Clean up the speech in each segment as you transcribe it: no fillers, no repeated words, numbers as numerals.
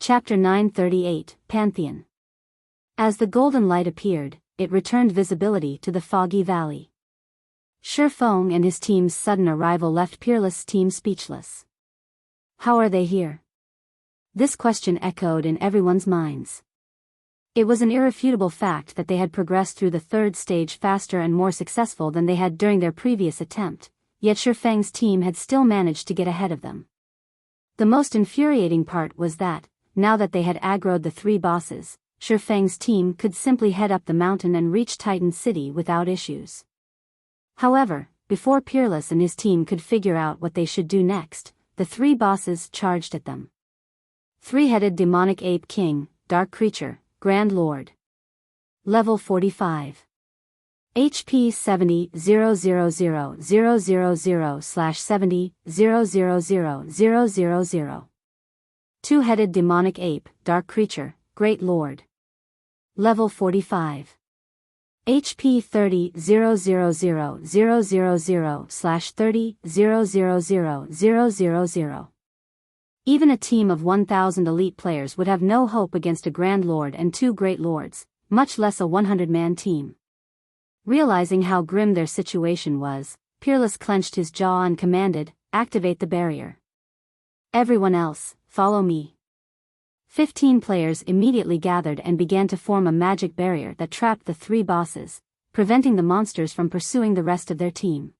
Chapter 938, Pantheon. As the golden light appeared, it returned visibility to the foggy valley. Shi Feng and his team's sudden arrival left Peerless' team speechless. How are they here? This question echoed in everyone's minds. It was an irrefutable fact that they had progressed through the third stage faster and more successful than they had during their previous attempt, yet Shi Feng's team had still managed to get ahead of them. The most infuriating part was that, now that they had aggroed the three bosses, Shi Feng's team could simply head up the mountain and reach Titan City without issues. However, before Peerless and his team could figure out what they should do next, the three bosses charged at them. Three-headed demonic ape king, dark creature, grand lord. Level 45. HP 70,000,000/70,000,000. Two-headed demonic ape, dark creature, great lord. Level 45. HP 30,000,000/30,000,000. Even a team of 1,000 elite players would have no hope against a Grand Lord and two Great Lords, much less a 100-man team. Realizing how grim their situation was, Peerless clenched his jaw and commanded, "Activate the barrier. Everyone else, follow me." 15 players immediately gathered and began to form a magic barrier that trapped the three bosses, preventing the monsters from pursuing the rest of their team.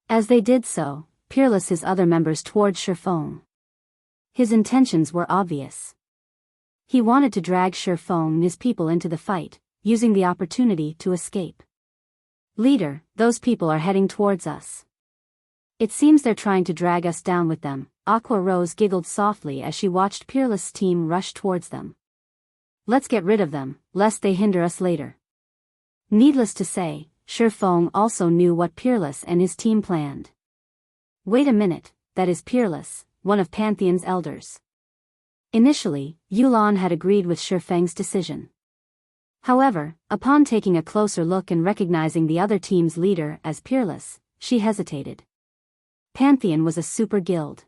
As they did so, Peerless his other members toward Shi Feng. His intentions were obvious. He wanted to drag Shi Feng and his people into the fight, using the opportunity to escape. "Leader, those people are heading towards us. It seems they're trying to drag us down with them." Aqua Rose giggled softly as she watched Peerless' team rush towards them. "Let's get rid of them, lest they hinder us later." Needless to say, Shi Feng also knew what Peerless and his team planned. Wait a minute, that is Peerless, one of Pantheon's elders. Initially, Yulan had agreed with Shi Feng's decision. However, upon taking a closer look and recognizing the other team's leader as Peerless, she hesitated. Pantheon was a super guild.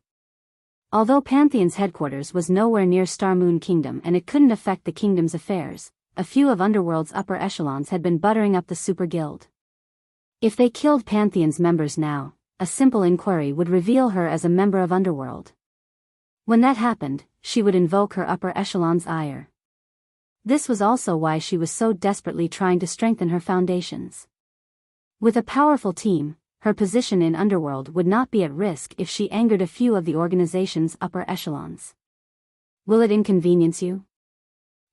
Although Pantheon's headquarters was nowhere near Star Moon Kingdom and it couldn't affect the kingdom's affairs, a few of Underworld's upper echelons had been buttering up the super guild. If they killed Pantheon's members now, a simple inquiry would reveal her as a member of Underworld. When that happened, she would invoke her upper echelon's ire. This was also why she was so desperately trying to strengthen her foundations. With a powerful team, her position in Underworld would not be at risk if she angered a few of the organization's upper echelons. "Will it inconvenience you?"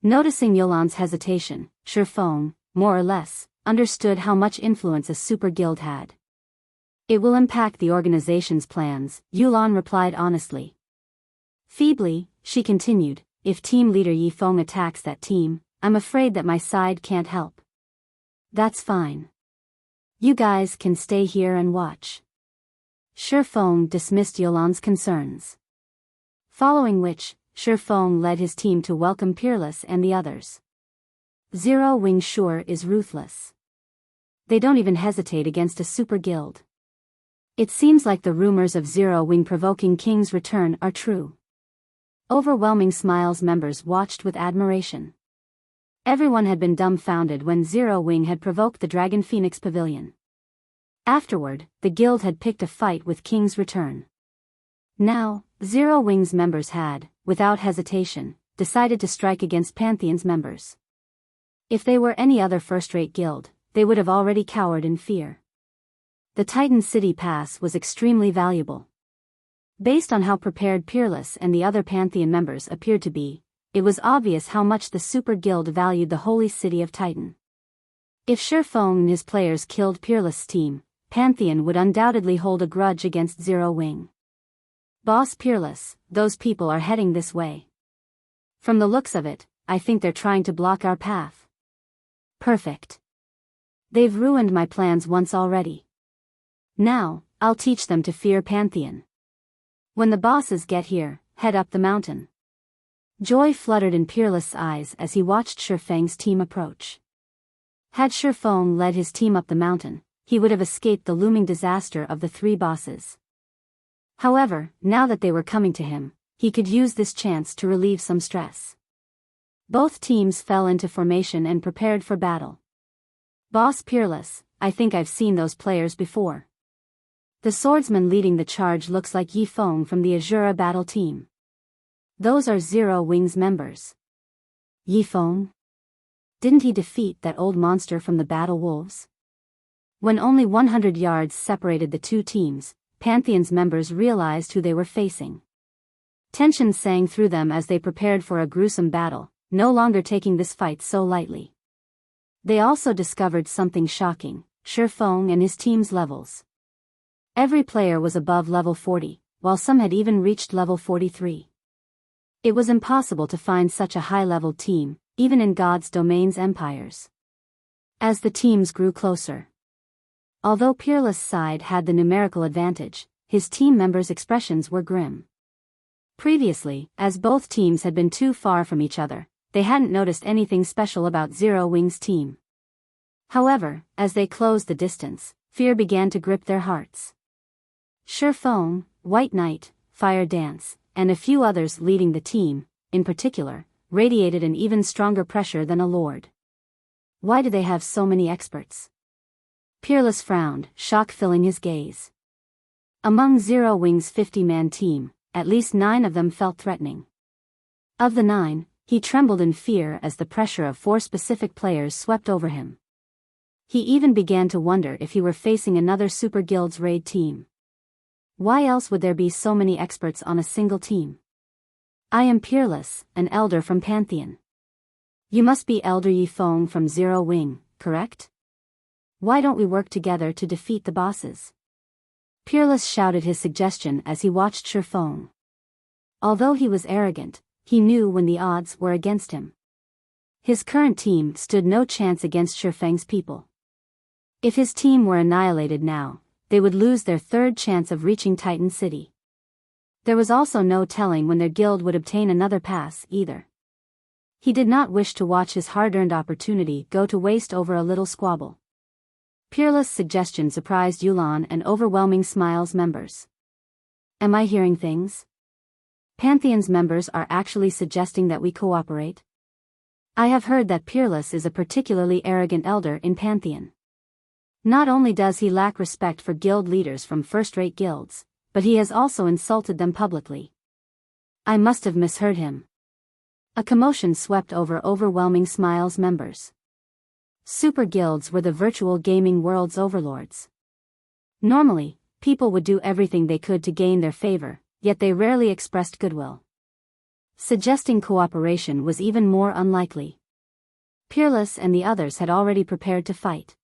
Noticing Yulan's hesitation, Shi Feng, more or less, understood how much influence a super guild had. "It will impact the organization's plans," Yulan replied honestly. Feebly, she continued, "If team leader Yi Feng attacks that team, I'm afraid that my side can't help." "That's fine. You guys can stay here and watch." Shi Feng dismissed Yulan's concerns. Following which, Shi Feng led his team to welcome Peerless and the others. Zero Wing sure is ruthless. They don't even hesitate against a super guild. It seems like the rumors of Zero Wing provoking King's return are true. Overwhelming smiles members watched with admiration. Everyone had been dumbfounded when Zero Wing had provoked the Dragon Phoenix Pavilion. Afterward, the guild had picked a fight with King's return. Now, Zero Wing's members had, without hesitation, decided to strike against Pantheon's members. If they were any other first-rate guild, they would have already cowered in fear. The Titan City Pass was extremely valuable. Based on how prepared Peerless and the other Pantheon members appeared to be, it was obvious how much the Super Guild valued the holy city of Titan. If Shi Feng and his players killed Peerless' team, Pantheon would undoubtedly hold a grudge against Zero Wing. "Boss Peerless, those people are heading this way. From the looks of it, I think they're trying to block our path." "Perfect. They've ruined my plans once already. Now, I'll teach them to fear Pantheon. When the bosses get here, head up the mountain." Joy fluttered in Peerless' eyes as he watched Shi Feng's team approach. Had Shi Feng led his team up the mountain, he would have escaped the looming disaster of the three bosses. However, now that they were coming to him, he could use this chance to relieve some stress. Both teams fell into formation and prepared for battle. Boss Peerless, I think I've seen those players before. The swordsman leading the charge looks like Yi Feng from the Azura battle team. Those are Zero Wings members. Yi Feng? Didn't he defeat that old monster from the Battle Wolves? When only 100 yards separated the two teams, Pantheon's members realized who they were facing. Tension sang through them as they prepared for a gruesome battle, no longer taking this fight so lightly. They also discovered something shocking: Shi Feng and his team's levels. Every player was above level 40, while some had even reached level 43. It was impossible to find such a high-level team, even in God's domain's empires. As the teams grew closer. Although Peerless' side had the numerical advantage, his team members' expressions were grim. Previously, as both teams had been too far from each other, they hadn't noticed anything special about Zero Wings' team. However, as they closed the distance, fear began to grip their hearts. Shi Feng, White Knight, Fire Dance, and a few others leading the team, in particular, radiated an even stronger pressure than a lord. Why do they have so many experts? Peerless frowned, shock filling his gaze. Among Zero Wings' 50-man team, at least 9 of them felt threatening. Of the 9, he trembled in fear as the pressure of 4 specific players swept over him. He even began to wonder if he were facing another Super Guild's raid team. Why else would there be so many experts on a single team? I am Peerless, an elder from Pantheon. You must be Elder Yi Feng from Zero Wing, correct? Why don't we work together to defeat the bosses? Peerless shouted his suggestion as he watched Shi Feng. Although he was arrogant, he knew when the odds were against him. His current team stood no chance against Shi Feng's people. If his team were annihilated now, they would lose their 3rd chance of reaching Titan City. There was also no telling when their guild would obtain another pass, either. He did not wish to watch his hard-earned opportunity go to waste over a little squabble. Peerless' suggestion surprised Yulan and Overwhelming Smiles members. Am I hearing things? Pantheon's members are actually suggesting that we cooperate? I have heard that Peerless is a particularly arrogant elder in Pantheon. Not only does he lack respect for guild leaders from first-rate guilds, but he has also insulted them publicly. I must have misheard him. A commotion swept over Overwhelming Smiles members. Super guilds were the virtual gaming world's overlords. Normally, people would do everything they could to gain their favor, yet they rarely expressed goodwill. Suggesting cooperation was even more unlikely. Peerless and the others had already prepared to fight.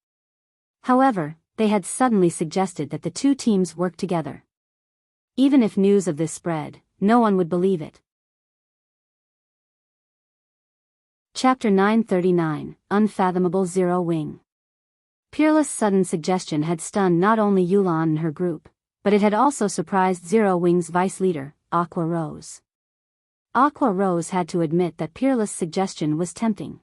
However, they had suddenly suggested that the two teams work together. Even if news of this spread, no one would believe it. Chapter 939, Unfathomable Zero Wing. Peerless' sudden suggestion had stunned not only Yulan and her group, but it had also surprised Zero Wing's vice leader, Aqua Rose. Aqua Rose had to admit that Peerless' suggestion was tempting.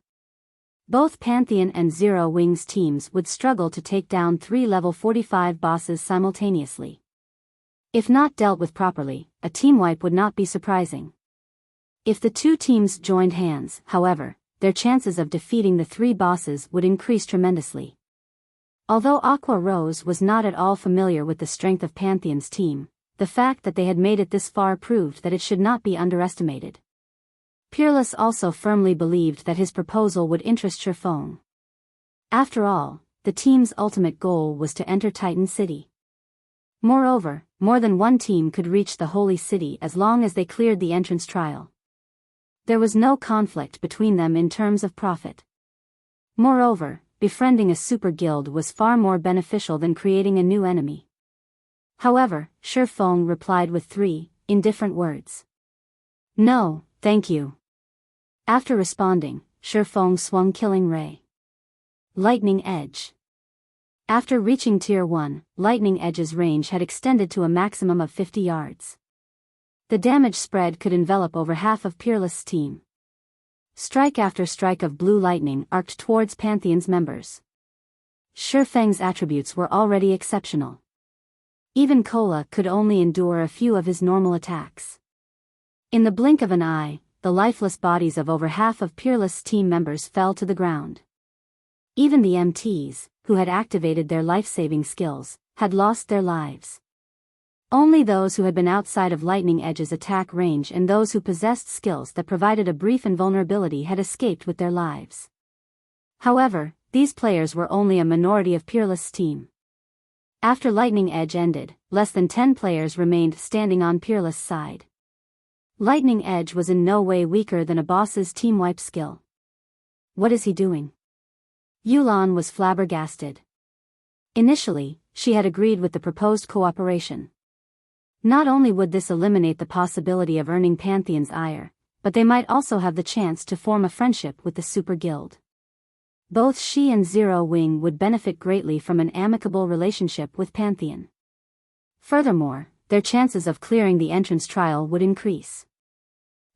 Both Pantheon and Zero Wing's teams would struggle to take down 3 level 45 bosses simultaneously. If not dealt with properly, a team wipe would not be surprising. If the two teams joined hands, however, their chances of defeating the 3 bosses would increase tremendously. Although Aqua Rose was not at all familiar with the strength of Pantheon's team, the fact that they had made it this far proved that it should not be underestimated. Peerless also firmly believed that his proposal would interest Shi Feng. After all, the team's ultimate goal was to enter Titan City. Moreover, more than one team could reach the Holy City as long as they cleared the entrance trial. There was no conflict between them in terms of profit. Moreover, befriending a super guild was far more beneficial than creating a new enemy. However, Shi Feng replied with 3 indifferent words. No, thank you. After responding, Shi Feng swung Killing Ray. Lightning Edge. After reaching Tier 1, Lightning Edge's range had extended to a maximum of 50 yards. The damage spread could envelop over half of Peerless' team. Strike after strike of blue lightning arced towards Pantheon's members. Shi Feng's attributes were already exceptional. Even Kola could only endure a few of his normal attacks. In the blink of an eye, the lifeless bodies of over half of Peerless team members fell to the ground. Even the MTs, who had activated their life-saving skills, had lost their lives. Only those who had been outside of Lightning Edge's attack range and those who possessed skills that provided a brief invulnerability had escaped with their lives. However, these players were only a minority of Peerless' team. After Lightning Edge ended, less than 10 players remained standing on Peerless' side. Lightning Edge was in no way weaker than a boss's team wipe skill. What is he doing? Yulan was flabbergasted. Initially, she had agreed with the proposed cooperation. Not only would this eliminate the possibility of earning Pantheon's ire, but they might also have the chance to form a friendship with the Super Guild. Both she and Zero Wing would benefit greatly from an amicable relationship with Pantheon. Furthermore, their chances of clearing the entrance trial would increase.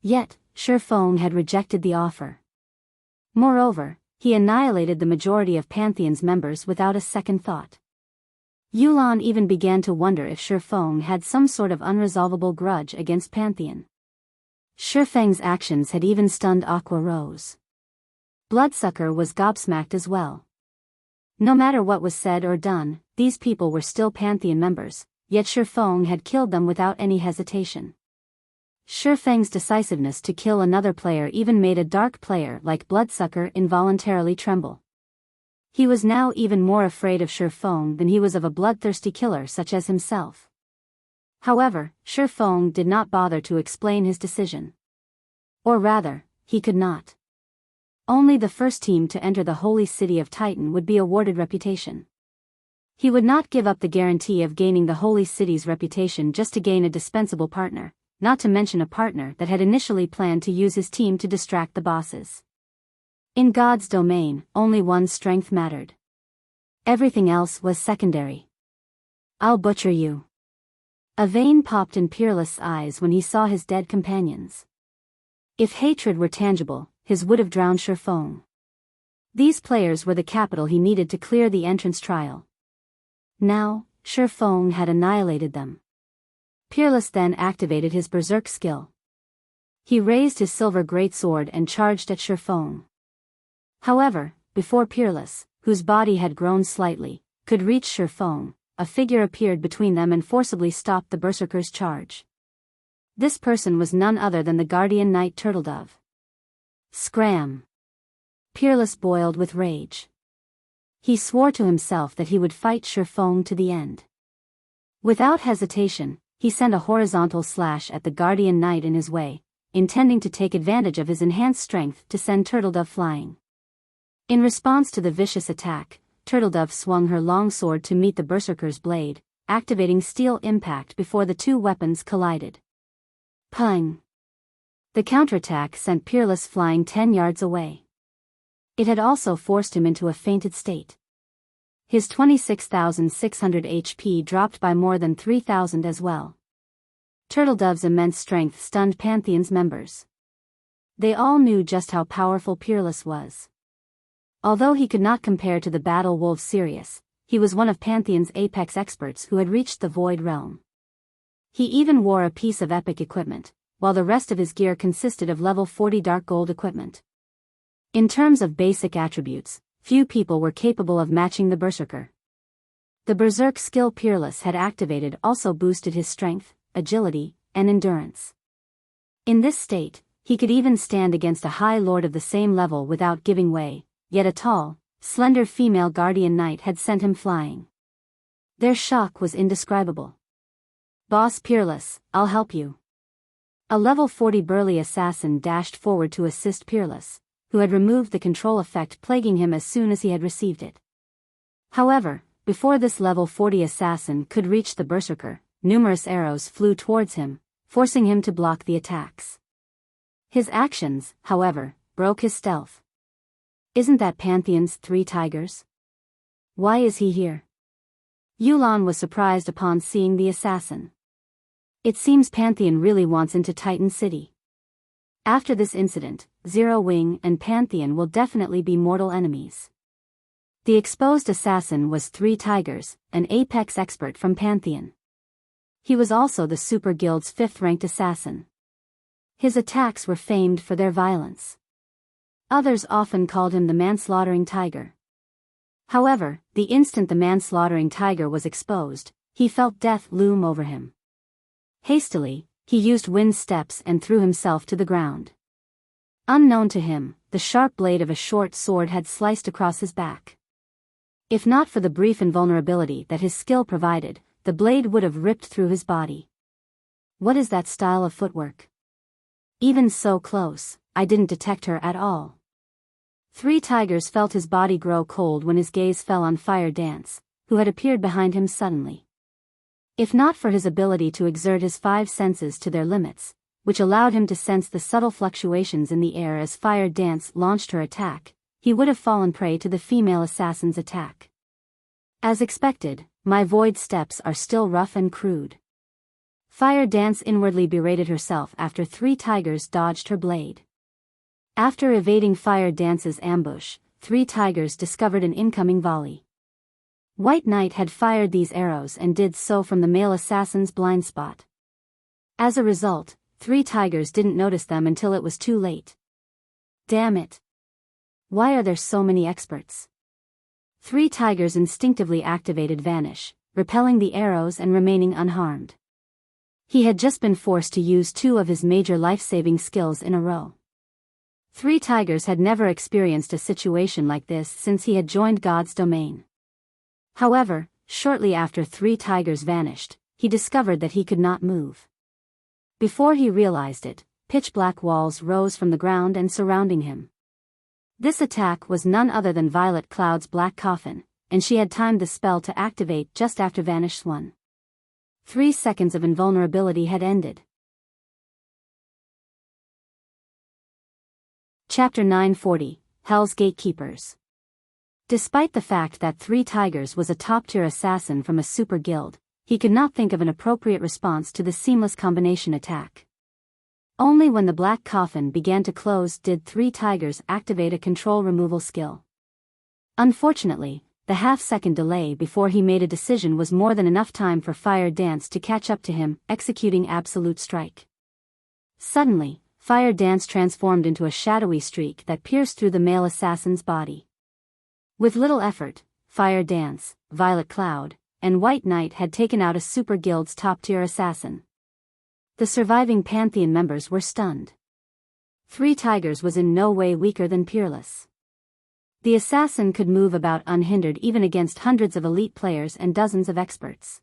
Yet, Shifeng had rejected the offer. Moreover, he annihilated the majority of Pantheon's members without a second thought. Yulan even began to wonder if Shifeng had some sort of unresolvable grudge against Pantheon. Shifeng's actions had even stunned Aqua Rose. Bloodsucker was gobsmacked as well. No matter what was said or done, these people were still Pantheon members, yet Shifeng had killed them without any hesitation. Shifeng's decisiveness to kill another player even made a dark player like Bloodsucker involuntarily tremble. He was now even more afraid of Shifeng than he was of a bloodthirsty killer such as himself. However, Shifeng did not bother to explain his decision. Or rather, he could not. Only the first team to enter the holy city of Titan would be awarded reputation. He would not give up the guarantee of gaining the holy city's reputation just to gain a dispensable partner, not to mention a partner that had initially planned to use his team to distract the bosses. In God's domain, only one's strength mattered. Everything else was secondary. I'll butcher you. A vein popped in Peerless' eyes when he saw his dead companions. If hatred were tangible, his would have drowned Shifeng. These players were the capital he needed to clear the entrance trial. Now, Shifeng had annihilated them. Peerless then activated his berserk skill. He raised his silver greatsword and charged at Shifeng. However, before Peerless, whose body had grown slightly, could reach Shifeng, a figure appeared between them and forcibly stopped the berserker's charge. This person was none other than the Guardian Knight Turtledove. Scram! Peerless boiled with rage. He swore to himself that he would fight Shifeng to the end. Without hesitation, he sent a horizontal slash at the Guardian Knight in his way, intending to take advantage of his enhanced strength to send Turtledove flying. In response to the vicious attack, Turtledove swung her long sword to meet the berserker's blade, activating steel impact before the two weapons collided. Pung! The counterattack sent Peerless flying 10 yards away. It had also forced him into a fainted state. His 26,600 HP dropped by more than 3,000 as well. Turtledove's immense strength stunned Pantheon's members. They all knew just how powerful Peerless was. Although he could not compare to the battle wolf Sirius, he was one of Pantheon's apex experts who had reached the Void Realm. He even wore a piece of epic equipment, while the rest of his gear consisted of level 40 dark gold equipment. In terms of basic attributes, few people were capable of matching the berserker. The berserk skill Peerless had activated also boosted his strength, agility, and endurance. In this state, he could even stand against a high lord of the same level without giving way, yet a tall, slender female guardian knight had sent him flying. Their shock was indescribable. "Boss Peerless, I'll help you." A level 40 burly assassin dashed forward to assist Peerless, who had removed the control effect plaguing him as soon as he had received it. However, before this level 40 assassin could reach the berserker, numerous arrows flew towards him, forcing him to block the attacks. His actions, however, broke his stealth. Isn't that Pantheon's 3 tigers? Why is he here? Yulan was surprised upon seeing the assassin. It seems Pantheon really wants into Titan City. After this incident, Zero Wing and Pantheon will definitely be mortal enemies. The exposed assassin was 3 tigers, an apex expert from Pantheon. He was also the Super Guild's 5th-ranked assassin. His attacks were famed for their violence. Others often called him the manslaughtering tiger. However, the instant the manslaughtering tiger was exposed, he felt death loom over him. Hastily, he used wind steps and threw himself to the ground. Unknown to him, the sharp blade of a short sword had sliced across his back. If not for the brief invulnerability that his skill provided, the blade would have ripped through his body. What is that style of footwork? Even so close, I didn't detect her at all. Three Tigers felt his body grow cold when his gaze fell on Fire Dance, who had appeared behind him suddenly. If not for his ability to exert his five senses to their limits, which allowed him to sense the subtle fluctuations in the air as Fire Dance launched her attack, he would have fallen prey to the female assassin's attack. As expected, my void steps are still rough and crude. Fire Dance inwardly berated herself after Three Tigers dodged her blade. After evading Fire Dance's ambush, Three Tigers discovered an incoming volley. White Knight had fired these arrows and did so from the male assassin's blind spot. As a result, Three Tigers didn't notice them until it was too late. Damn it! Why are there so many experts? Three Tigers instinctively activated Vanish, repelling the arrows and remaining unharmed. He had just been forced to use two of his major life-saving skills in a row. Three Tigers had never experienced a situation like this since he had joined God's domain. However, shortly after Three Tigers vanished, he discovered that he could not move. Before he realized it, pitch-black walls rose from the ground and surrounding him. This attack was none other than Violet Cloud's Black Coffin, and she had timed the spell to activate just after Vanish swung. 3 seconds of invulnerability had ended. Chapter 940, Hell's Gatekeepers. Despite the fact that Three Tigers was a top-tier assassin from a super guild, he could not think of an appropriate response to the seamless combination attack. Only when the Black Coffin began to close did Three Tigers activate a control removal skill. Unfortunately, the half-second delay before he made a decision was more than enough time for Fire Dance to catch up to him, executing Absolute Strike. Suddenly, Fire Dance transformed into a shadowy streak that pierced through the male assassin's body. With little effort, Fire Dance, Violet Cloud, and White Knight had taken out a super guild's top-tier assassin. The surviving Pantheon members were stunned. Three Tigers was in no way weaker than Peerless. The assassin could move about unhindered even against hundreds of elite players and dozens of experts.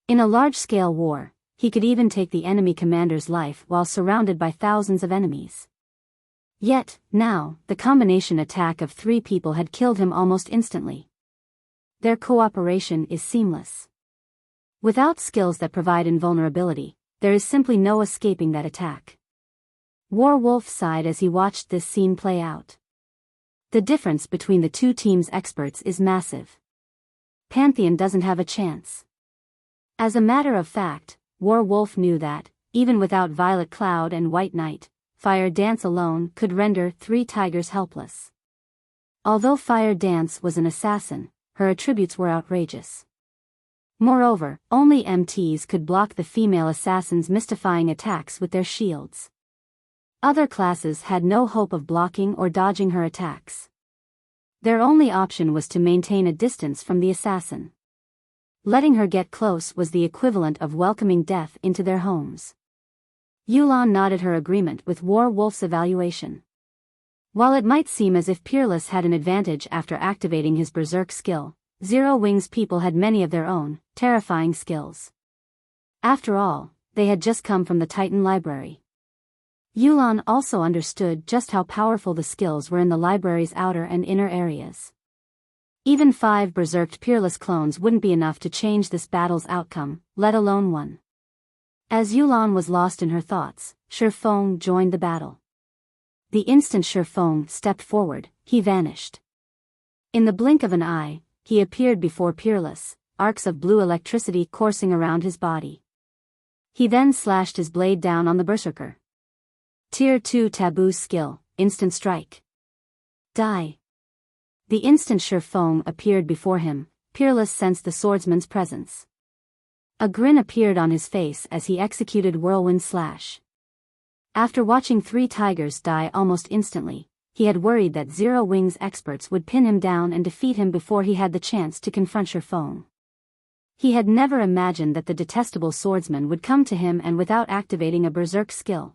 In a large-scale war, he could even take the enemy commander's life while surrounded by thousands of enemies. Yet, now, the combination attack of three people had killed him almost instantly. Their cooperation is seamless. Without skills that provide invulnerability, there is simply no escaping that attack. Warwolf sighed as he watched this scene play out. The difference between the two teams' experts is massive. Pantheon doesn't have a chance. As a matter of fact, Warwolf knew that, even without Violet Cloud and White Knight, Fire Dance alone could render Three Tigers helpless. Although Fire Dance was an assassin, her attributes were outrageous. Moreover, only MTs could block the female assassin's mystifying attacks with their shields. Other classes had no hope of blocking or dodging her attacks. Their only option was to maintain a distance from the assassin. Letting her get close was the equivalent of welcoming death into their homes. Yulan nodded her agreement with Warwolf's evaluation. While it might seem as if Peerless had an advantage after activating his Berserk skill, Zero Wings people had many of their own, terrifying skills. After all, they had just come from the Titan Library. Yulan also understood just how powerful the skills were in the library's outer and inner areas. Even 5 berserked Peerless clones wouldn't be enough to change this battle's outcome, let alone one. As Yulan was lost in her thoughts, Shifeng joined the battle. The instant Shifeng stepped forward, he vanished. In the blink of an eye, he appeared before Peerless, arcs of blue electricity coursing around his body. He then slashed his blade down on the berserker. Tier 2 Taboo skill, Instant Strike. Die. The instant Shifeng appeared before him, Peerless sensed the swordsman's presence. A grin appeared on his face as he executed Whirlwind Slash. After watching 3 tigers die almost instantly, he had worried that Zero Wings experts would pin him down and defeat him before he had the chance to confront Shifeng. He had never imagined that the detestable swordsman would come to him and without activating a berserk skill.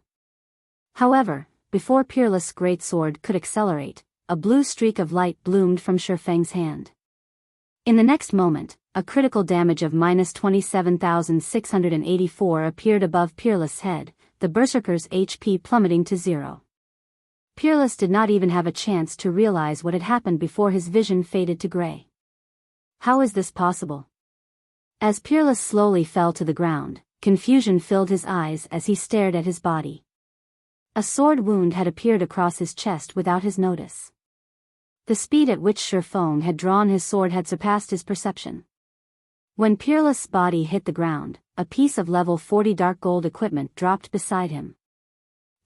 However, before Peerless' great sword could accelerate, a blue streak of light bloomed from Shifeng's hand. In the next moment, a critical damage of -27,684 appeared above Peerless' head, the berserker's HP plummeting to 0. Peerless did not even have a chance to realize what had happened before his vision faded to gray. How is this possible? As Peerless slowly fell to the ground, confusion filled his eyes as he stared at his body. A sword wound had appeared across his chest without his notice. The speed at which Shifeng had drawn his sword had surpassed his perception. When Peerless' body hit the ground, a piece of level 40 dark gold equipment dropped beside him.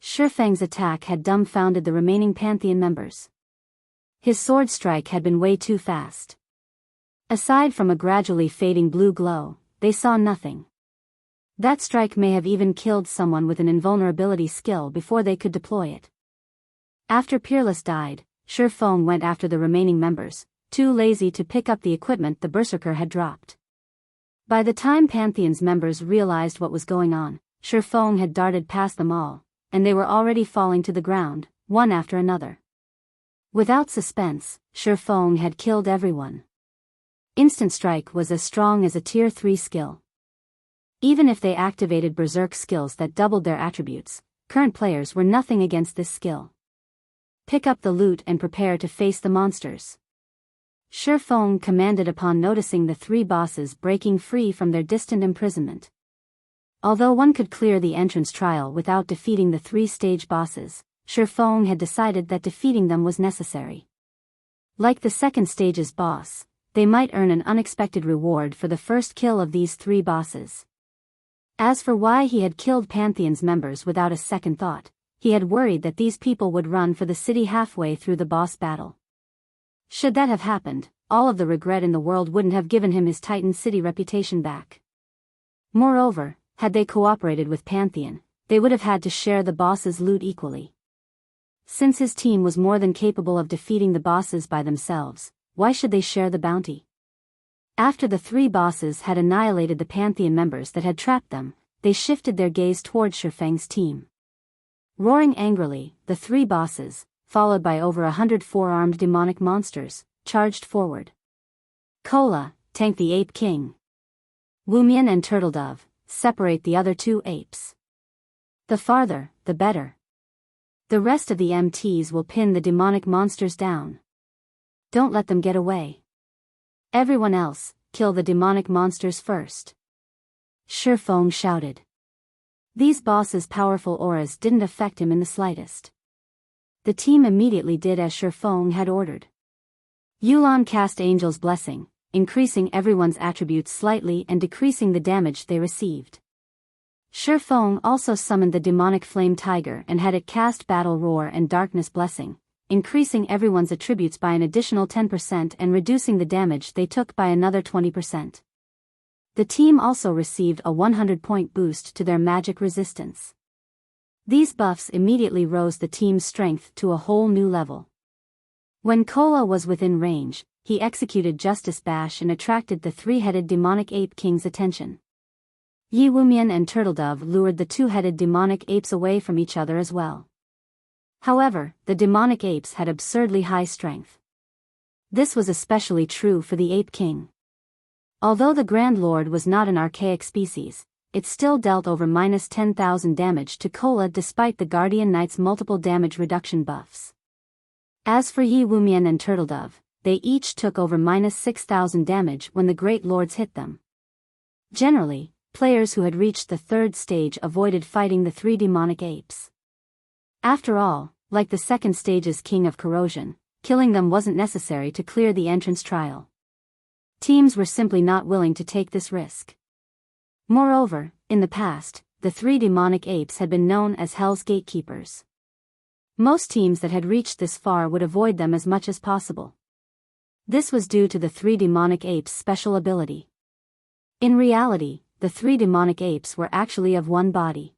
Shifeng's attack had dumbfounded the remaining Pantheon members. His sword strike had been way too fast. Aside from a gradually fading blue glow, they saw nothing. That strike may have even killed someone with an invulnerability skill before they could deploy it. After Peerless died, Shifeng went after the remaining members, too lazy to pick up the equipment the berserker had dropped. By the time Pantheon's members realized what was going on, Shifeng had darted past them all, and they were already falling to the ground, one after another. Without suspense, Shifeng had killed everyone. Instant Strike was as strong as a Tier 3 skill. Even if they activated berserk skills that doubled their attributes, current players were nothing against this skill. Pick up the loot and prepare to face the monsters. Shifeng commanded upon noticing the 3 bosses breaking free from their distant imprisonment. Although one could clear the entrance trial without defeating the 3-stage bosses, Shifeng had decided that defeating them was necessary. Like the second stage's boss, they might earn an unexpected reward for the first kill of these 3 bosses. As for why he had killed Pantheon's members without a second thought, he had worried that these people would run for the city halfway through the boss battle. Should that have happened, all of the regret in the world wouldn't have given him his Titan City reputation back. Moreover, had they cooperated with Pantheon, they would have had to share the boss's loot equally. Since his team was more than capable of defeating the bosses by themselves, why should they share the bounty? After the 3 bosses had annihilated the Pantheon members that had trapped them, they shifted their gaze toward Shifeng's team. Roaring angrily, the 3 bosses, followed by over 100 4-armed demonic monsters, charged forward. Kola, tank the Ape King. Wumian and Turtledove, separate the other 2 apes. The farther, the better. The rest of the MTs will pin the demonic monsters down. Don't let them get away. Everyone else, kill the demonic monsters first. Shifeng shouted. These bosses' powerful auras didn't affect him in the slightest. The team immediately did as Shifeng had ordered. Yulan cast Angel's Blessing, increasing everyone's attributes slightly and decreasing the damage they received. Shifeng also summoned the demonic Flame Tiger and had it cast Battle Roar and Darkness Blessing, increasing everyone's attributes by an additional 10% and reducing the damage they took by another 20%. The team also received a 100-point boost to their magic resistance. These buffs immediately rose the team's strength to a whole new level. When Kola was within range, he executed Justice Bash and attracted the 3-headed demonic ape king's attention. Yi Wumian and Turtledove lured the 2-headed demonic apes away from each other as well. However, the demonic apes had absurdly high strength. This was especially true for the Ape King. Although the Grand Lord was not an archaic species, it still dealt over -10,000 damage to Kola despite the Guardian Knight's multiple damage reduction buffs. As for Yi Wumian and Turtledove, they each took over -6,000 damage when the Great Lords hit them. Generally, players who had reached the 3rd stage avoided fighting the 3 demonic apes. After all, like the 2nd stage's King of Corrosion, killing them wasn't necessary to clear the entrance trial. Teams were simply not willing to take this risk. Moreover, in the past, the 3 demonic apes had been known as Hell's Gatekeepers. Most teams that had reached this far would avoid them as much as possible. This was due to the 3 demonic apes' special ability. In reality, the 3 demonic apes were actually of one body.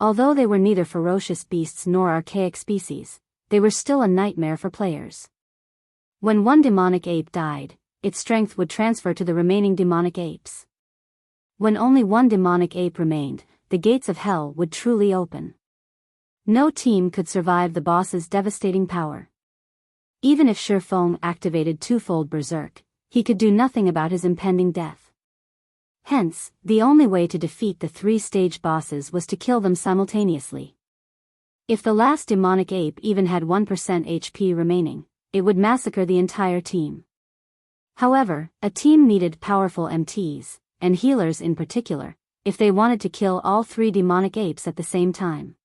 Although they were neither ferocious beasts nor archaic species, they were still a nightmare for players. When one demonic ape died, its strength would transfer to the remaining demonic apes. When only one demonic ape remained, the gates of hell would truly open. No team could survive the boss's devastating power. Even if Shifeng activated twofold Berserk, he could do nothing about his impending death. Hence, the only way to defeat the three-stage bosses was to kill them simultaneously. If the last demonic ape even had 1% HP remaining, it would massacre the entire team. However, a team needed powerful MTs, and healers in particular, if they wanted to kill all three demonic apes at the same time.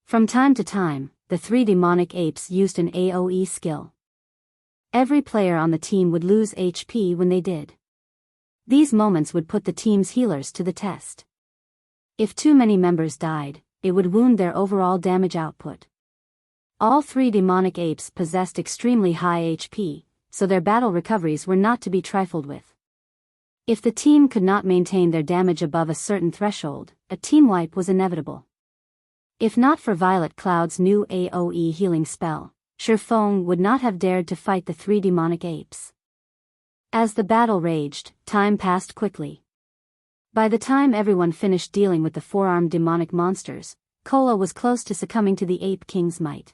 From time to time, the three demonic apes used an AoE skill. Every player on the team would lose HP when they did. These moments would put the team's healers to the test. If too many members died, it would wound their overall damage output. All three demonic apes possessed extremely high HP, so their battle recoveries were not to be trifled with. If the team could not maintain their damage above a certain threshold, a team wipe was inevitable. If not for Violet Cloud's new AoE healing spell, Shifeng would not have dared to fight the three demonic apes. As the battle raged, time passed quickly. By the time everyone finished dealing with the four-armed demonic monsters, Kola was close to succumbing to the Ape King's might.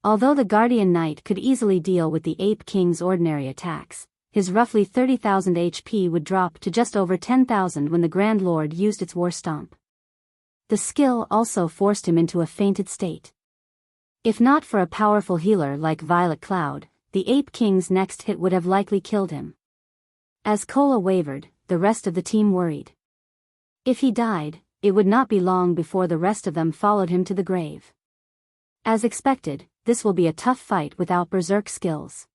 Although the Guardian Knight could easily deal with the Ape King's ordinary attacks, his roughly 30,000 HP would drop to just over 10,000 when the Grand Lord used its War Stomp. The skill also forced him into a fainted state. If not for a powerful healer like Violet Cloud, the Ape King's next hit would have likely killed him. As Kola wavered, the rest of the team worried. If he died, it would not be long before the rest of them followed him to the grave. As expected, this will be a tough fight without Berserk skills.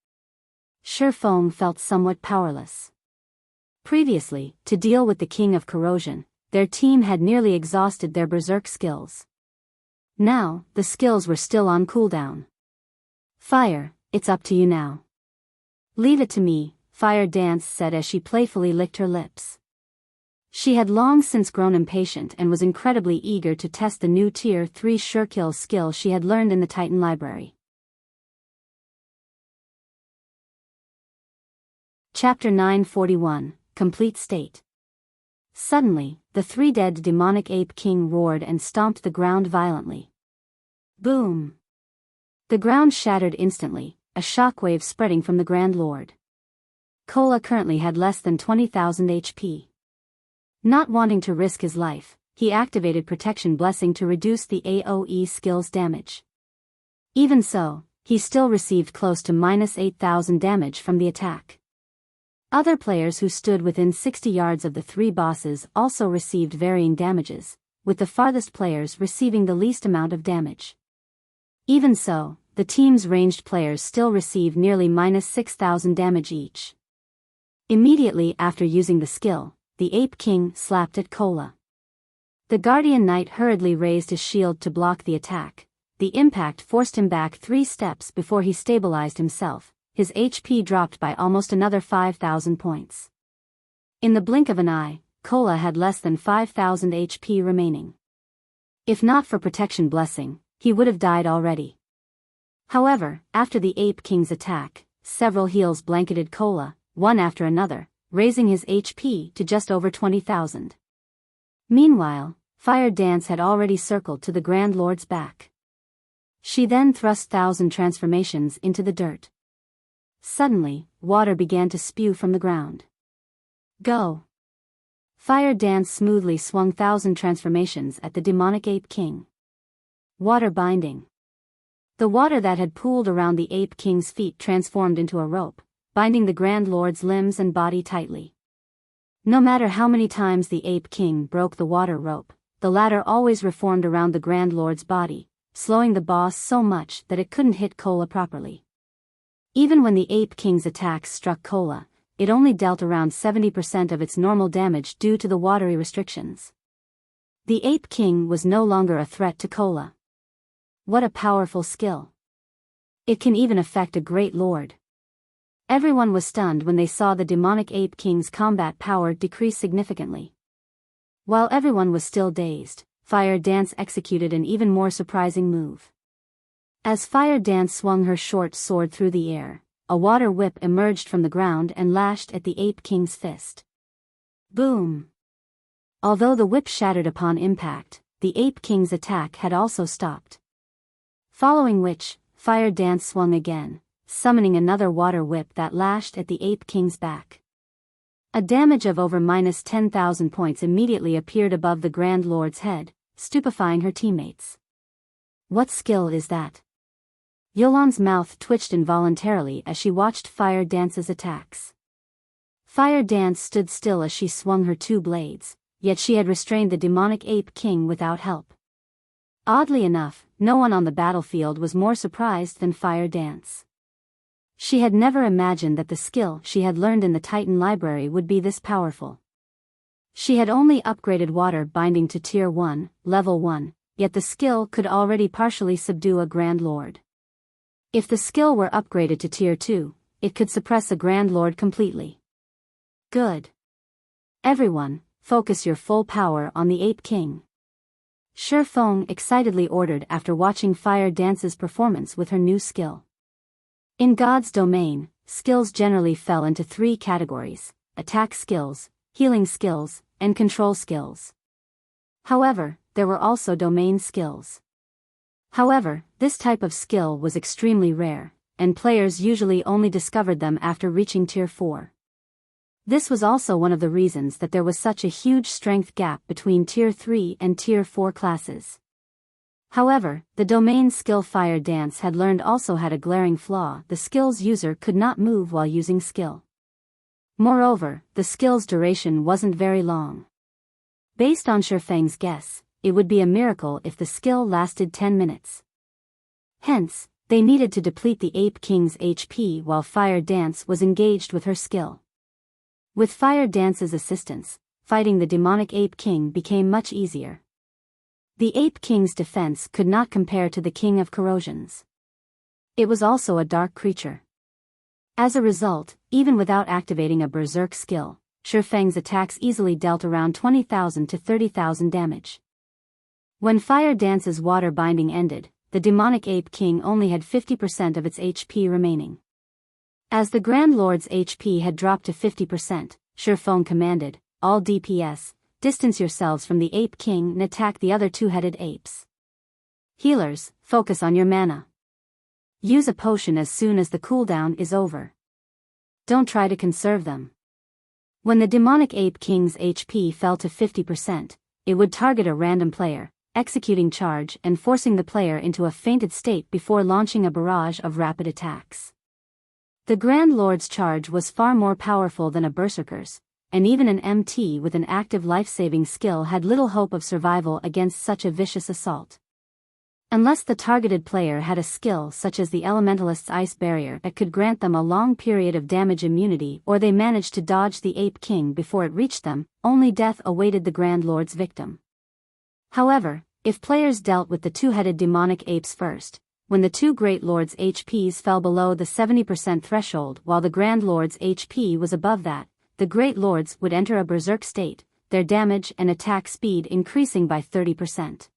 Shifeng felt somewhat powerless. Previously, to deal with the King of Corrosion, their team had nearly exhausted their Berserk skills. Now, the skills were still on cooldown. Fire, it's up to you now. Leave it to me, Fire Dance said as she playfully licked her lips. She had long since grown impatient and was incredibly eager to test the new Tier 3 Surekill skill she had learned in the Titan Library. Chapter 941, Complete State. Suddenly, the three-dead demonic ape king roared and stomped the ground violently. Boom! The ground shattered instantly, a shockwave spreading from the Grand Lord. Kola currently had less than 20,000 HP. Not wanting to risk his life, he activated Protection Blessing to reduce the AoE skill's damage. Even so, he still received close to -8,000 damage from the attack. Other players who stood within 60 yards of the three bosses also received varying damages, with the farthest players receiving the least amount of damage. Even so, the team's ranged players still received nearly -6,000 damage each. Immediately after using the skill, the Ape King slapped at Kola. The Guardian Knight hurriedly raised his shield to block the attack. The impact forced him back 3 steps before he stabilized himself. His HP dropped by almost another 5,000 points. In the blink of an eye, Kola had less than 5,000 HP remaining. If not for Protection Blessing, he would have died already. However, after the Ape King's attack, several heals blanketed Kola, one after another, raising his HP to just over 20,000. Meanwhile, Fire Dance had already circled to the Grand Lord's back. She then thrust 1,000 transformations into the dirt. Suddenly, water began to spew from the ground. Go! Fire Dance smoothly swung 1,000 transformations at the demonic Ape King. Water binding. The water that had pooled around the Ape King's feet transformed into a rope, binding the Grand Lord's limbs and body tightly. No matter how many times the Ape King broke the water rope, the latter always reformed around the Grand Lord's body, slowing the boss so much that it couldn't hit Kola properly. Even when the Ape King's attacks struck Kola, it only dealt around 70% of its normal damage due to the watery restrictions. The Ape King was no longer a threat to Kola. What a powerful skill. It can even affect a great lord. Everyone was stunned when they saw the demonic Ape King's combat power decrease significantly. While everyone was still dazed, Fire Dance executed an even more surprising move. As Fire Dance swung her short sword through the air, a water whip emerged from the ground and lashed at the Ape King's fist. Boom! Although the whip shattered upon impact, the Ape King's attack had also stopped. Following which, Fire Dance swung again, summoning another water whip that lashed at the Ape King's back. A damage of over -10,000 points immediately appeared above the Grand Lord's head, stupefying her teammates. What skill is that? Yolan's mouth twitched involuntarily as she watched Fire Dance's attacks. Fire Dance stood still as she swung her two blades, yet she had restrained the demonic Ape King without help. Oddly enough, no one on the battlefield was more surprised than Fire Dance. She had never imagined that the skill she had learned in the Titan Library would be this powerful. She had only upgraded water binding to Tier 1, Level 1, yet the skill could already partially subdue a Grand Lord. If the skill were upgraded to Tier 2, it could suppress a Grand Lord completely. Good. Everyone, focus your full power on the Ape King. Shi Feng excitedly ordered after watching Fire Dance's performance with her new skill. In God's domain, skills generally fell into three categories: attack skills, healing skills, and control skills. However, there were also domain skills. However, this type of skill was extremely rare, and players usually only discovered them after reaching Tier 4. This was also one of the reasons that there was such a huge strength gap between Tier 3 and Tier 4 classes. However, the domain skill Fire Dance had learned also had a glaring flaw: the skill's user could not move while using skill. Moreover, the skill's duration wasn't very long. Based on Shi Feng's guess, it would be a miracle if the skill lasted 10 minutes. Hence, they needed to deplete the Ape King's HP while Fire Dance was engaged with her skill. With Fire Dance's assistance, fighting the demonic Ape King became much easier. The Ape King's defense could not compare to the King of Corrosions. It was also a dark creature. As a result, even without activating a Berserk skill, Shi Feng's attacks easily dealt around 20,000 to 30,000 damage. When Fire Dance's water binding ended, the demonic Ape King only had 50% of its HP remaining. As the Grand Lord's HP had dropped to 50%, Shi Feng commanded, "All DPS, distance yourselves from the Ape King and attack the other two-headed apes. Healers, focus on your mana. Use a potion as soon as the cooldown is over. Don't try to conserve them." When the demonic Ape King's HP fell to 50%, it would target a random player, executing charge and forcing the player into a fainted state before launching a barrage of rapid attacks. The Grand Lord's charge was far more powerful than a Berserker's, and even an MT with an active life-saving skill had little hope of survival against such a vicious assault. Unless the targeted player had a skill such as the Elementalist's Ice Barrier that could grant them a long period of damage immunity, or they managed to dodge the Ape King before it reached them, only death awaited the Grand Lord's victim. However, if players dealt with the two-headed demonic apes first, when the two Great Lords' HPs fell below the 70% threshold while the Grand Lord's HP was above that, the Great Lords would enter a Berserk state, their damage and attack speed increasing by 30%.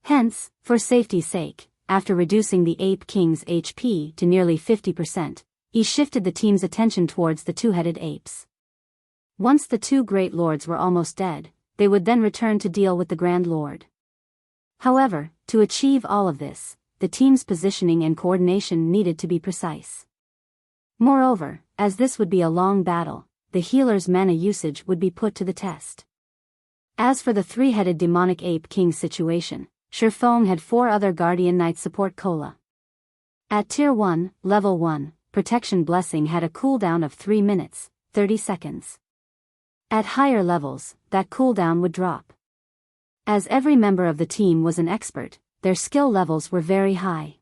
Hence, for safety's sake, after reducing the Ape King's HP to nearly 50%, he shifted the team's attention towards the two-headed apes. Once the two Great Lords were almost dead, they would then return to deal with the Grand Lord. However, to achieve all of this, the team's positioning and coordination needed to be precise. Moreover, as this would be a long battle, the healer's mana usage would be put to the test. As for the three-headed demonic Ape King's situation, Shi Feng had 4 other Guardian Knights support Cola. At Tier 1, Level 1, Protection Blessing had a cooldown of 3 minutes, 30 seconds. At higher levels, that cooldown would drop. As every member of the team was an expert, their skill levels were very high.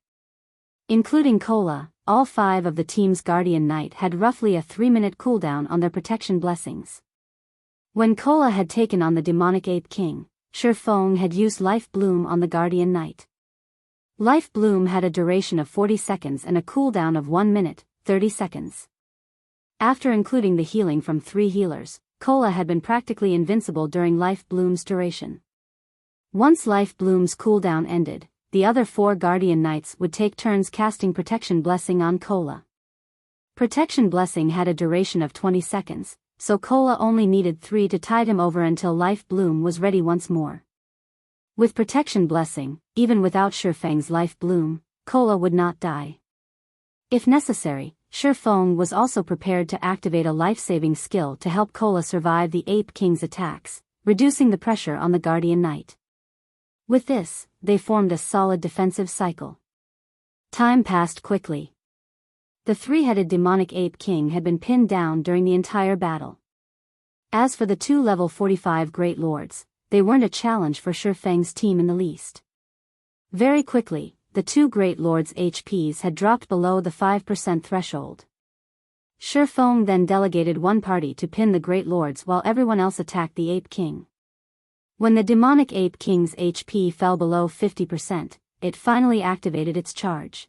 Including Cola, all 5 of the team's Guardian Knight had roughly a 3-minute cooldown on their protection blessings. When Cola had taken on the demonic Ape King, Shi Feng had used Life Bloom on the Guardian Knight. Life Bloom had a duration of 40 seconds and a cooldown of 1 minute, 30 seconds. After including the healing from 3 healers, Cola had been practically invincible during Life Bloom's duration. Once Life Bloom's cooldown ended, the other 4 Guardian Knights would take turns casting Protection Blessing on Cola. Protection Blessing had a duration of 20 seconds, so Cola only needed 3 to tide him over until Life Bloom was ready once more. With Protection Blessing, even without Shifeng's Life Bloom, Cola would not die. If necessary, Shifeng was also prepared to activate a life-saving skill to help Cola survive the Ape King's attacks, reducing the pressure on the Guardian Knight. With this, they formed a solid defensive cycle. Time passed quickly. The 3-headed demonic Ape King had been pinned down during the entire battle. As for the 2 level 45 Great Lords, they weren't a challenge for Shifeng's team in the least. Very quickly, the 2 Great Lords' HPs had dropped below the 5% threshold. Shifeng then delegated one party to pin the Great Lords while everyone else attacked the Ape King. When the demonic Ape King's HP fell below 50%, it finally activated its charge.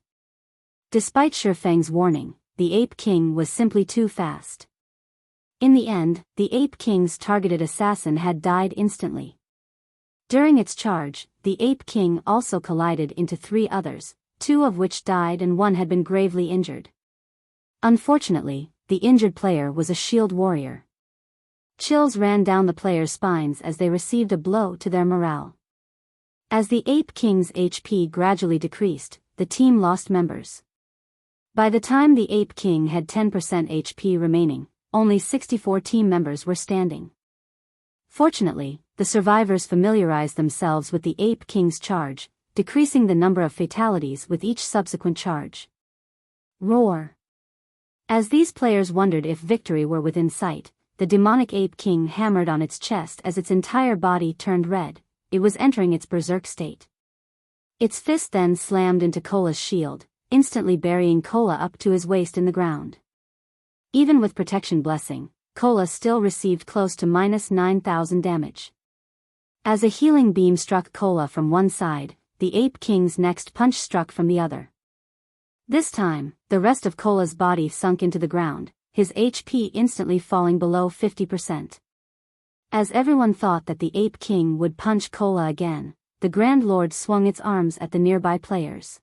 Despite Shifeng's warning, the Ape King was simply too fast. In the end, the Ape King's targeted assassin had died instantly. During its charge, the Ape King also collided into 3 others, 2 of which died and 1 had been gravely injured. Unfortunately, the injured player was a shield warrior. Chills ran down the players' spines as they received a blow to their morale. As the Ape King's HP gradually decreased, the team lost members. By the time the Ape King had 10% HP remaining, only 64 team members were standing. Fortunately, the survivors familiarized themselves with the Ape King's charge, decreasing the number of fatalities with each subsequent charge. Roar! As these players wondered if victory were within sight, the demonic Ape King hammered on its chest as its entire body turned red. It was entering its berserk state. Its fist then slammed into Cola's shield, instantly burying Cola up to his waist in the ground. Even with Protection Blessing, Cola still received close to -9,000 damage. As a healing beam struck Cola from one side, the Ape King's next punch struck from the other. This time, the rest of Cola's body sunk into the ground, his HP instantly falling below 50%. As everyone thought that the Ape King would punch Cola again, the Grand Lord swung its arms at the nearby players.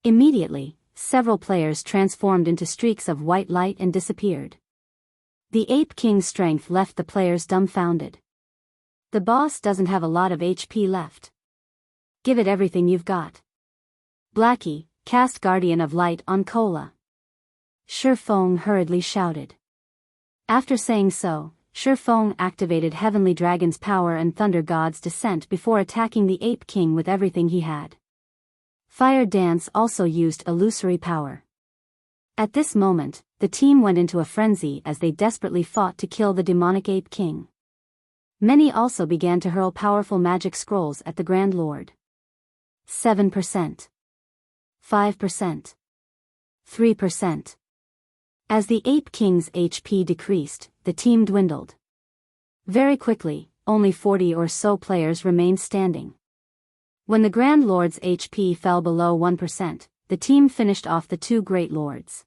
Immediately, several players transformed into streaks of white light and disappeared. The Ape King's strength left the players dumbfounded. The boss doesn't have a lot of HP left. Give it everything you've got. Blackie, cast Guardian of Light on Cola. Shifeng hurriedly shouted. After saying so, Shifeng activated Heavenly Dragon's power and Thunder God's descent before attacking the Ape King with everything he had. Fire Dance also used illusory power. At this moment, the team went into a frenzy as they desperately fought to kill the demonic Ape King. Many also began to hurl powerful magic scrolls at the Grand Lord. 7%. 5%. 3%. As the Ape King's HP decreased, the team dwindled. Very quickly, only 40 or so players remained standing. When the Grand Lord's HP fell below 1%, the team finished off the 2 Great Lords.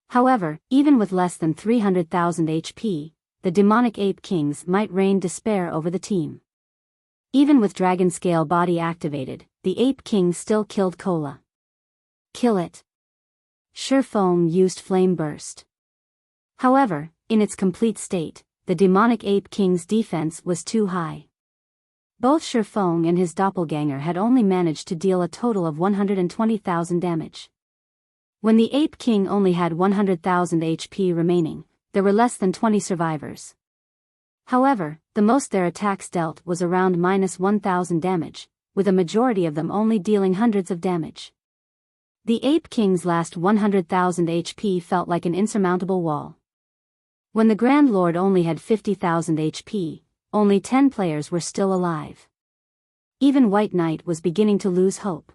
However, even with less than 300,000 HP, the demonic Ape Kings might rain despair over the team. Even with Dragon Scale body activated, the Ape King still killed Cola. Kill it. Shifeng used Flame Burst. However, in its complete state, the demonic Ape King's defense was too high. Both Shifeng and his doppelganger had only managed to deal a total of 120,000 damage. When the Ape King only had 100,000 HP remaining, there were less than 20 survivors. However, the most their attacks dealt was around -1,000 damage, with a majority of them only dealing hundreds of damage. The Ape King's last 100,000 HP felt like an insurmountable wall. When the Grand Lord only had 50,000 HP, only 10 players were still alive. Even White Knight was beginning to lose hope.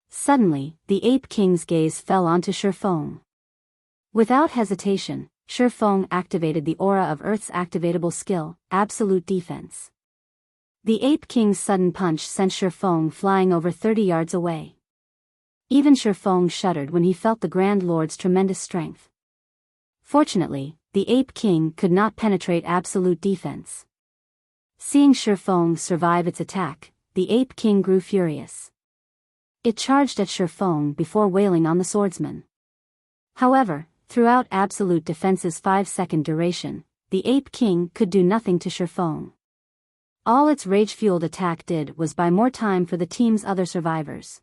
Suddenly, the Ape King's gaze fell onto Shifeng. Without hesitation, Shifeng activated the aura of Earth's activatable skill, Absolute Defense. The Ape King's sudden punch sent Shifeng flying over 30 yards away. Even Shifeng shuddered when he felt the Grand Lord's tremendous strength. Fortunately, the Ape King could not penetrate Absolute Defense. Seeing Shifeng survive its attack, the Ape King grew furious. It charged at Shifeng before wailing on the swordsman. However, throughout Absolute Defense's 5-second duration, the Ape King could do nothing to Shifeng. All its rage-fueled attack did was buy more time for the team's other survivors.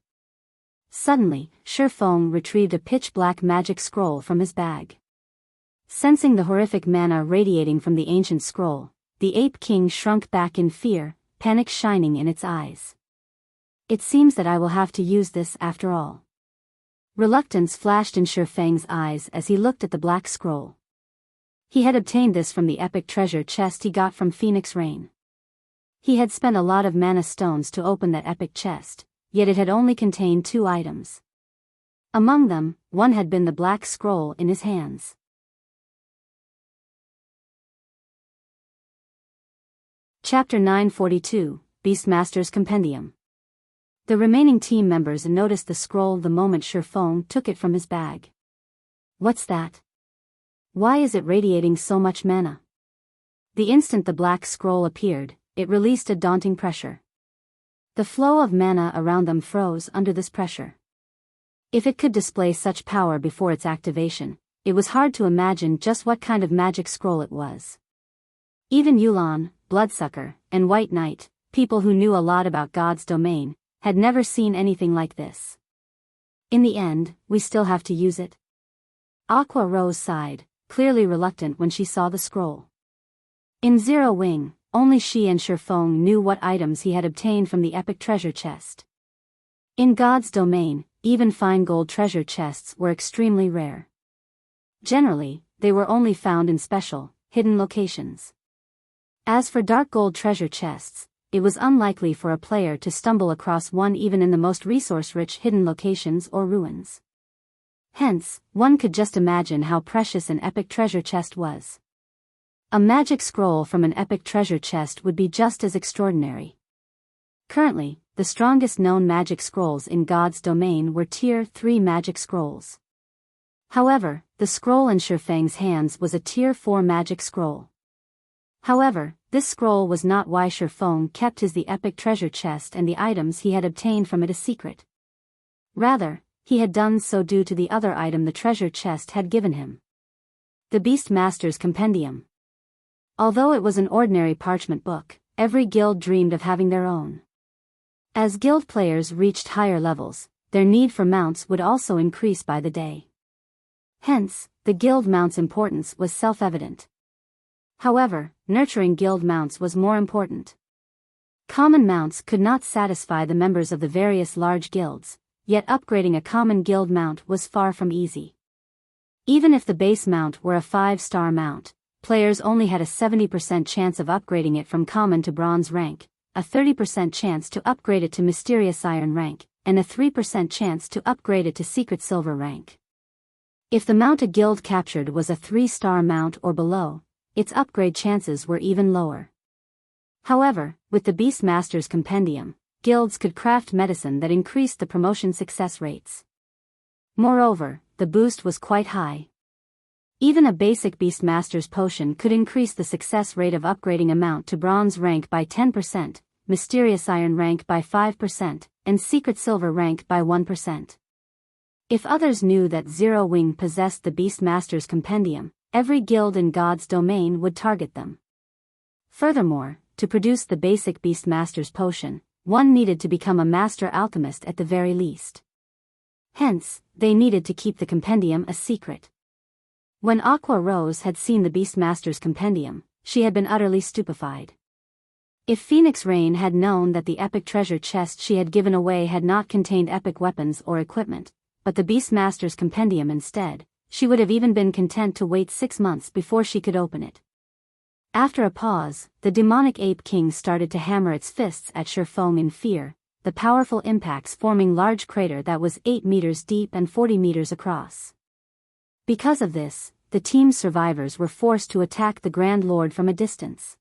Suddenly, Shifeng retrieved a pitch-black magic scroll from his bag. Sensing the horrific mana radiating from the ancient scroll, the Ape King shrunk back in fear, panic shining in its eyes. It seems that I will have to use this after all. Reluctance flashed in Shifeng's eyes as he looked at the black scroll. He had obtained this from the epic treasure chest he got from Phoenix Rain. He had spent a lot of mana stones to open that epic chest, yet it had only contained 2 items. Among them, one had been the black scroll in his hands. Chapter 942, Beastmaster's Compendium. The remaining team members noticed the scroll the moment Shifeng took it from his bag. What's that? Why is it radiating so much mana? The instant the black scroll appeared, it released a daunting pressure. The flow of mana around them froze under this pressure. If it could display such power before its activation, it was hard to imagine just what kind of magic scroll it was. Even Yulan, Bloodsucker, and White Knight, people who knew a lot about God's domain, had never seen anything like this. In the end, we still have to use it. Aqua Rose sighed, clearly reluctant when she saw the scroll. In Zero Wing, only she and Shifeng knew what items he had obtained from the epic treasure chest. In God's domain, even fine gold treasure chests were extremely rare. Generally, they were only found in special, hidden locations. As for dark gold treasure chests, it was unlikely for a player to stumble across one even in the most resource-rich hidden locations or ruins. Hence, one could just imagine how precious an epic treasure chest was. A magic scroll from an epic treasure chest would be just as extraordinary. Currently, the strongest known magic scrolls in God's domain were Tier 3 magic scrolls. However, the scroll in Shifeng's hands was a Tier 4 magic scroll. However, this scroll was not why Shifeng kept the epic treasure chest and the items he had obtained from it a secret. Rather, he had done so due to the other item the treasure chest had given him. The Beastmaster's Compendium. Although it was an ordinary parchment book, every guild dreamed of having their own. As guild players reached higher levels, their need for mounts would also increase by the day. Hence, the guild mount's importance was self-evident. However, nurturing guild mounts was more important. Common mounts could not satisfy the members of the various large guilds, yet upgrading a common guild mount was far from easy. Even if the base mount were a 5-star mount, players only had a 70% chance of upgrading it from common to bronze rank, a 30% chance to upgrade it to mysterious iron rank, and a 3% chance to upgrade it to secret silver rank. If the mount a guild captured was a 3-star mount or below, its upgrade chances were even lower. However, with the Beastmaster's Compendium, guilds could craft medicine that increased the promotion success rates. Moreover, the boost was quite high. Even a basic Beastmaster's potion could increase the success rate of upgrading a mount to bronze rank by 10%, mysterious iron rank by 5%, and secret silver rank by 1%. If others knew that Zero Wing possessed the Beastmaster's Compendium, every guild in God's domain would target them. Furthermore, to produce the basic Beastmaster's potion, one needed to become a master alchemist at the very least. Hence, they needed to keep the compendium a secret. When Aqua Rose had seen the Beastmaster's Compendium, she had been utterly stupefied. If Phoenix Rain had known that the epic treasure chest she had given away had not contained epic weapons or equipment, but the Beastmaster's Compendium instead, she would have even been content to wait 6 months before she could open it. After a pause, the demonic Ape King started to hammer its fists at Shifeng in fear, the powerful impacts forming large crater that was 8 meters deep and 40 meters across. Because of this, the team's survivors were forced to attack the Grand Lord from a distance.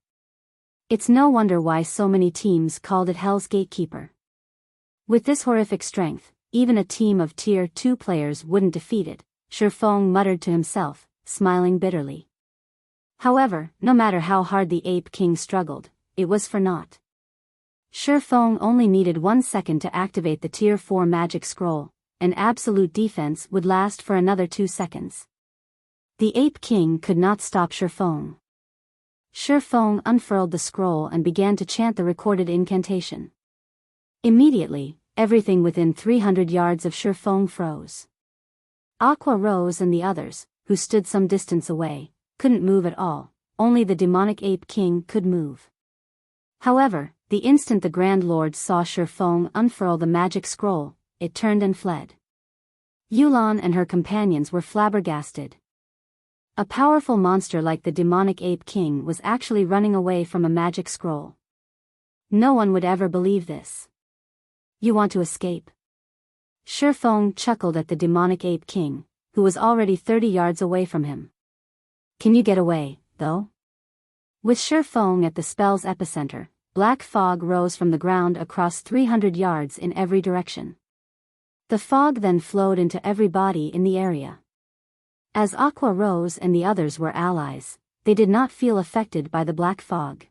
It's no wonder why so many teams called it Hell's Gatekeeper. With this horrific strength, even a team of Tier 2 players wouldn't defeat it, Shifeng muttered to himself, smiling bitterly. However, no matter how hard the Ape King struggled, it was for naught. Shifeng only needed 1 second to activate the Tier 4 magic scroll, and absolute defense would last for another 2 seconds. The Ape King could not stop Shifeng. Shifeng unfurled the scroll and began to chant the recorded incantation. Immediately, everything within 300 yards of Shifeng froze. Aqua Rose and the others, who stood some distance away, couldn't move at all. Only the demonic Ape King could move. However, the instant the Grand Lord saw Shifeng unfurl the magic scroll, it turned and fled. Yulan and her companions were flabbergasted. A powerful monster like the demonic Ape King was actually running away from a magic scroll. No one would ever believe this. You want to escape? Shifeng chuckled at the demonic Ape King, who was already 30 yards away from him. Can you get away, though? With Shifeng at the spell's epicenter, black fog rose from the ground across 300 yards in every direction. The fog then flowed into every body in the area. As Aqua Rose and the others were allies, they did not feel affected by the black fog.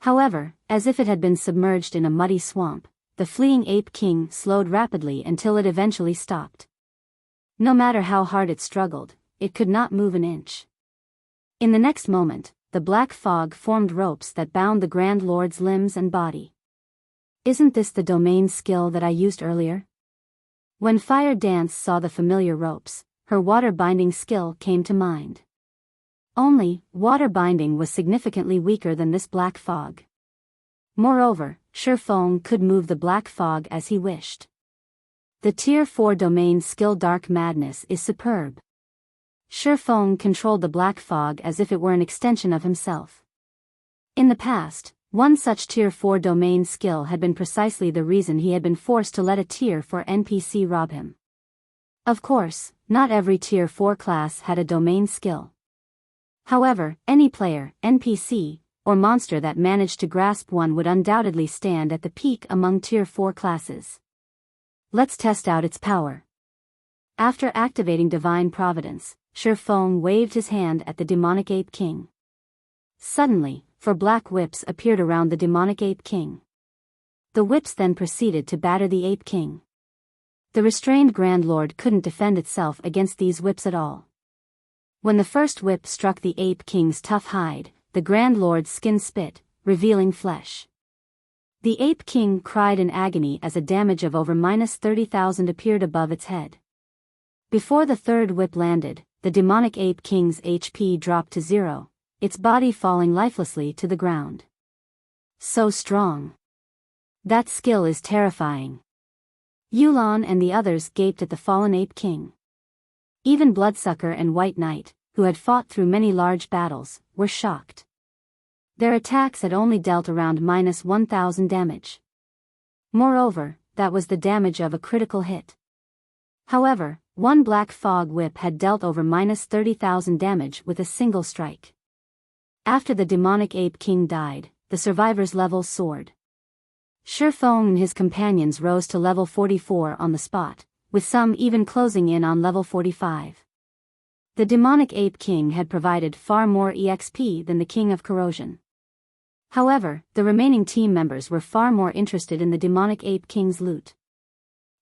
However, as if it had been submerged in a muddy swamp, the fleeing Ape King slowed rapidly until it eventually stopped. No matter how hard it struggled, it could not move an inch. In the next moment, the black fog formed ropes that bound the Grand Lord's limbs and body. Isn't this the domain skill that I used earlier? When Fire Dance saw the familiar ropes, her water binding skill came to mind. Only, water binding was significantly weaker than this black fog. Moreover, Shifeng could move the black fog as he wished. The Tier 4 domain skill Dark Madness is superb. Shifeng controlled the black fog as if it were an extension of himself. In the past, one such Tier 4 domain skill had been precisely the reason he had been forced to let a Tier 4 NPC rob him. Of course, not every Tier 4 class had a domain skill. However, any player, NPC, or monster that managed to grasp one would undoubtedly stand at the peak among Tier 4 classes. Let's test out its power. After activating Divine Providence, Shifeng waved his hand at the demonic Ape King. Suddenly, 4 black whips appeared around the demonic Ape King. The whips then proceeded to batter the Ape King. The restrained Grand Lord couldn't defend itself against these whips at all. When the first whip struck the Ape King's tough hide, the Grand Lord's skin spit, revealing flesh. The Ape King cried in agony as a damage of over -30,000 appeared above its head. Before the third whip landed, the demonic Ape King's HP dropped to 0, its body falling lifelessly to the ground. So strong. That skill is terrifying. Yulan and the others gaped at the fallen Ape King. Even Bloodsucker and White Knight, who had fought through many large battles, were shocked. Their attacks had only dealt around -1,000 damage. Moreover, that was the damage of a critical hit. However, one black fog whip had dealt over -30,000 damage with a single strike. After the demonic Ape King died, the survivors' levels soared. Shifeng and his companions rose to level 44 on the spot, with some even closing in on level 45. The demonic Ape King had provided far more EXP than the King of Corrosion. However, the remaining team members were far more interested in the demonic Ape King's loot.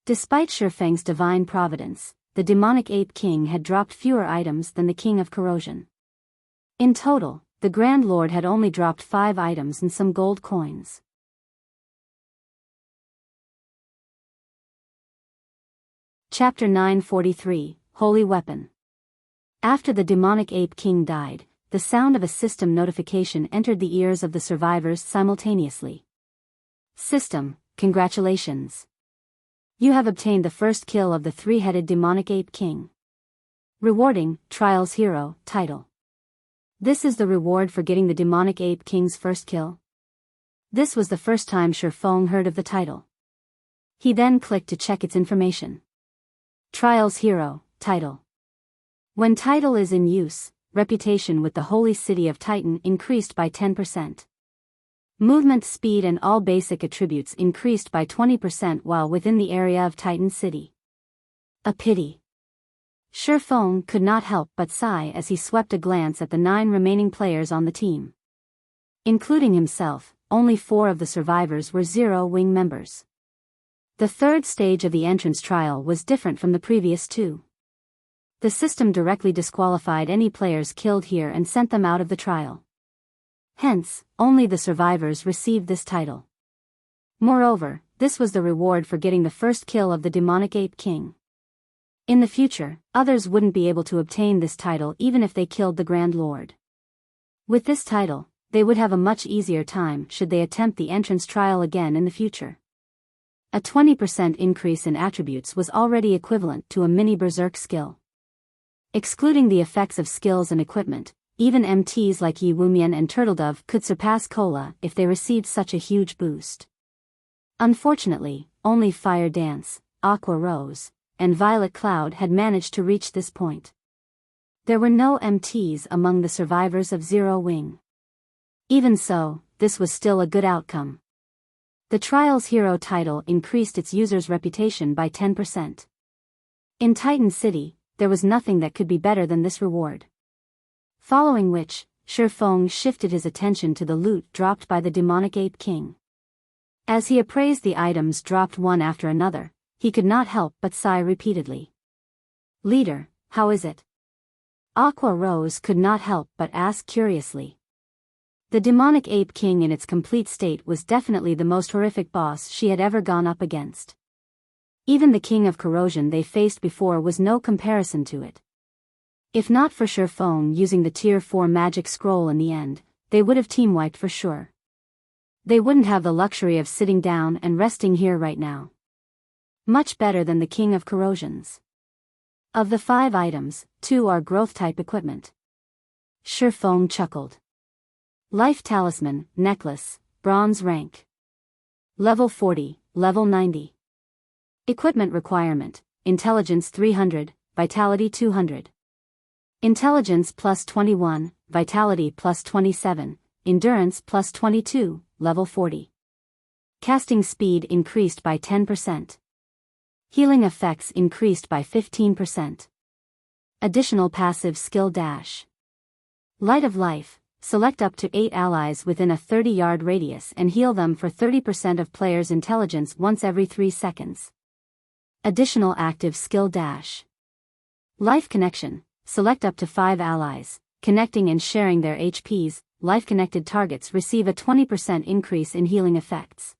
Despite Shifeng's divine providence, the demonic Ape King had dropped fewer items than the King of Corrosion. In total, the Grand Lord had only dropped 5 items and some gold coins. Chapter 943, Holy Weapon. After the demonic Ape King died, the sound of a system notification entered the ears of the survivors simultaneously. System, congratulations. You have obtained the first kill of the 3-headed demonic Ape King. Rewarding, Trials Hero, title. This is the reward for getting the demonic Ape King's first kill. This was the first time Shifeng heard of the title. He then clicked to check its information. Trials Hero, title. When title is in use, reputation with the Holy City of Titan increased by 10%. Movement speed and all basic attributes increased by 20% while within the area of Titan City. A pity. Shifeng could not help but sigh as he swept a glance at the 9 remaining players on the team. Including himself, only 4 of the survivors were Zero-Wing members. The third stage of the entrance trial was different from the previous 2. The system directly disqualified any players killed here and sent them out of the trial. Hence, only the survivors received this title. Moreover, this was the reward for getting the first kill of the demonic ape king. In the future, others wouldn't be able to obtain this title even if they killed the Grand Lord. With this title, they would have a much easier time should they attempt the entrance trial again in the future. A 20% increase in attributes was already equivalent to a mini berserk skill. Excluding the effects of skills and equipment, even MTs like Yi Wumian and Turtledove could surpass Cola if they received such a huge boost. Unfortunately, only Fire Dance, Aqua Rose, and Violet Cloud had managed to reach this point. There were no MTs among the survivors of Zero-Wing. Even so, this was still a good outcome. The Trials Hero title increased its user's reputation by 10%. In Titan City, there was nothing that could be better than this reward. Following which, Shifeng shifted his attention to the loot dropped by the demonic ape king. As he appraised the items dropped one after another, he could not help but sigh repeatedly. "Leader, how is it?" Aqua Rose could not help but ask curiously. The demonic ape king in its complete state was definitely the most horrific boss she had ever gone up against. Even the king of corrosion they faced before was no comparison to it. If not for Shifeng using the tier 4 magic scroll in the end, they would have team-wiped for sure. They wouldn't have the luxury of sitting down and resting here right now. Much better than the king of corrosions. Of the 5 items, 2 are growth-type equipment. Shifeng chuckled. Life Talisman, Necklace, Bronze rank. Level 40, Level 90. Equipment requirement, Intelligence 300, Vitality 200. Intelligence plus 21, Vitality plus 27, Endurance plus 22, Level 40. Casting speed increased by 10%. Healing effects increased by 15%. Additional passive skill dash. Light of Life, select up to 8 allies within a 30-yard radius and heal them for 30% of players' intelligence once every 3 seconds. Additional active skill dash. Life Connection. Select up to 5 allies, connecting and sharing their HPs, life-connected targets receive a 20% increase in healing effects.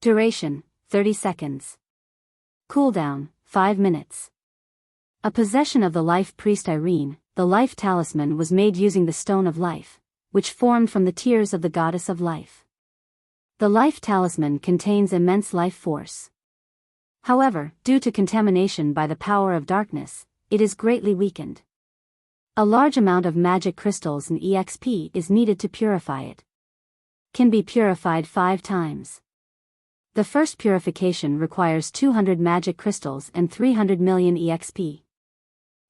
Duration, 30 seconds. Cooldown, 5 minutes. A possession of the Life Priest Irene, the Life Talisman was made using the Stone of Life, which formed from the tears of the Goddess of Life. The Life Talisman contains immense life force. However, due to contamination by the power of darkness, it is greatly weakened. A large amount of magic crystals and EXP is needed to purify it. Can be purified 5 times. The first purification requires 200 magic crystals and 300 million EXP.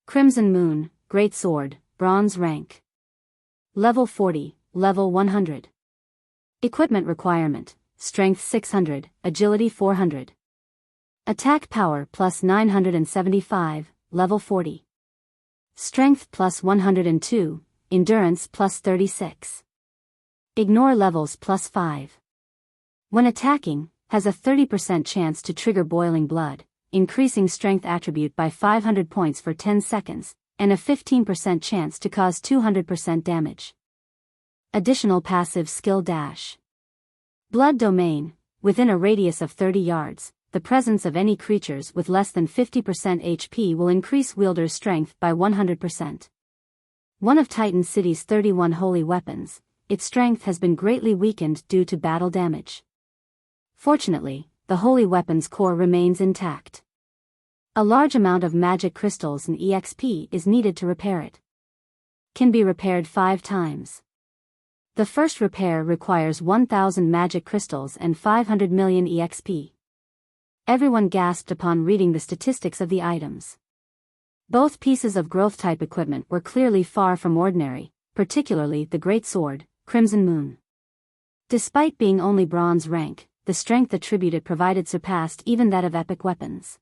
Crimson Moon, Great Sword, Bronze rank. Level 40, Level 100. Equipment requirement, Strength 600, Agility 400. Attack power plus 975, Level 40. Strength plus 102, Endurance plus 36. Ignore levels plus 5. When attacking, has a 30% chance to trigger Boiling Blood, increasing Strength attribute by 500 points for 10 seconds, and a 15% chance to cause 200% damage. Additional passive skill dash. Blood Domain, within a radius of 30 yards. The presence of any creatures with less than 50% HP will increase wielder's strength by 100%. One of Titan City's 31 holy weapons, its strength has been greatly weakened due to battle damage. Fortunately, the holy weapon's core remains intact. A large amount of magic crystals and EXP is needed to repair it. Can be repaired 5 times. The first repair requires 1,000 magic crystals and 500 million EXP. Everyone gasped upon reading the statistics of the items. Both pieces of growth-type equipment were clearly far from ordinary, particularly the Great Sword, Crimson Moon. Despite being only bronze rank, the strength attribute it provided surpassed even that of epic weapons.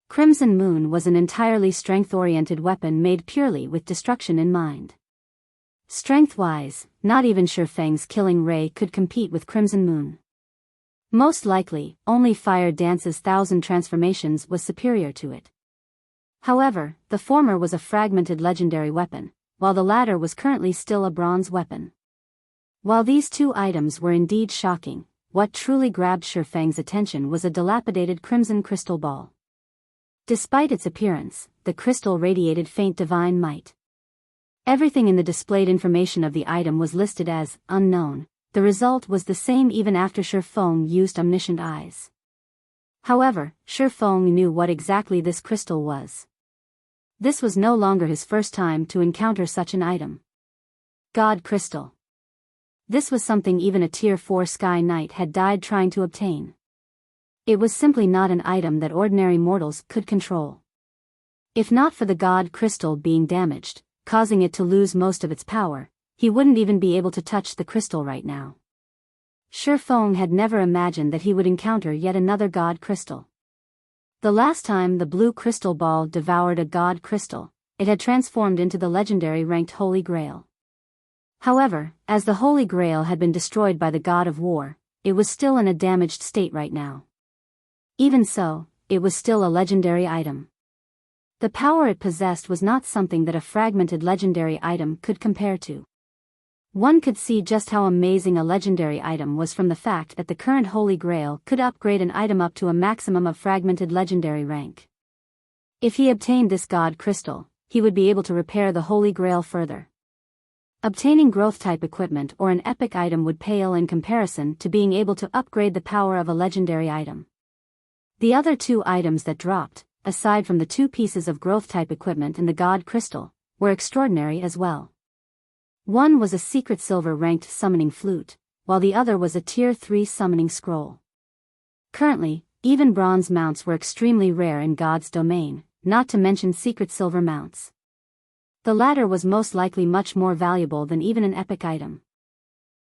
Crimson Moon was an entirely strength-oriented weapon made purely with destruction in mind. Strength-wise, not even Shifeng's killing ray could compete with Crimson Moon. Most likely, only Fire Dance's 1,000 transformations was superior to it. However, the former was a fragmented legendary weapon, while the latter was currently still a bronze weapon. While these two items were indeed shocking, what truly grabbed Shifeng's attention was a dilapidated crimson crystal ball. Despite its appearance, the crystal radiated faint divine might. Everything in the displayed information of the item was listed as unknown. The result was the same even after Shifeng used omniscient eyes. However, Shifeng knew what exactly this crystal was. This was no longer his first time to encounter such an item. God Crystal. This was something even a Tier 4 Sky Knight had died trying to obtain. It was simply not an item that ordinary mortals could control. If not for the God Crystal being damaged, causing it to lose most of its power, he wouldn't even be able to touch the crystal right now. Shifeng had never imagined that he would encounter yet another God Crystal. The last time the blue crystal ball devoured a God Crystal, it had transformed into the legendary ranked Holy Grail. However, as the Holy Grail had been destroyed by the God of War, it was still in a damaged state right now. Even so, it was still a legendary item. The power it possessed was not something that a fragmented legendary item could compare to. One could see just how amazing a legendary item was from the fact that the current Holy Grail could upgrade an item up to a maximum of fragmented legendary rank. If he obtained this God Crystal, he would be able to repair the Holy Grail further. Obtaining growth-type equipment or an epic item would pale in comparison to being able to upgrade the power of a legendary item. The other two items that dropped, aside from the two pieces of growth-type equipment and the God Crystal, were extraordinary as well. One was a secret silver-ranked summoning flute, while the other was a Tier 3 summoning scroll. Currently, even bronze mounts were extremely rare in God's domain, not to mention secret silver mounts. The latter was most likely much more valuable than even an epic item.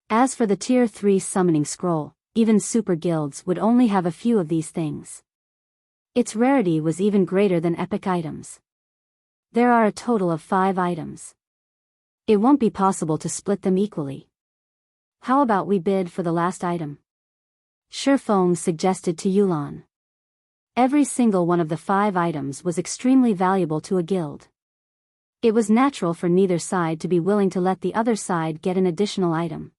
As for the Tier 3 summoning scroll, even super guilds would only have a few of these things. Its rarity was even greater than epic items. There are a total of 5 items. It won't be possible to split them equally. How about we bid for the last item? Shifeng suggested to Yulan. Every single one of the 5 items was extremely valuable to a guild. It was natural for neither side to be willing to let the other side get an additional item.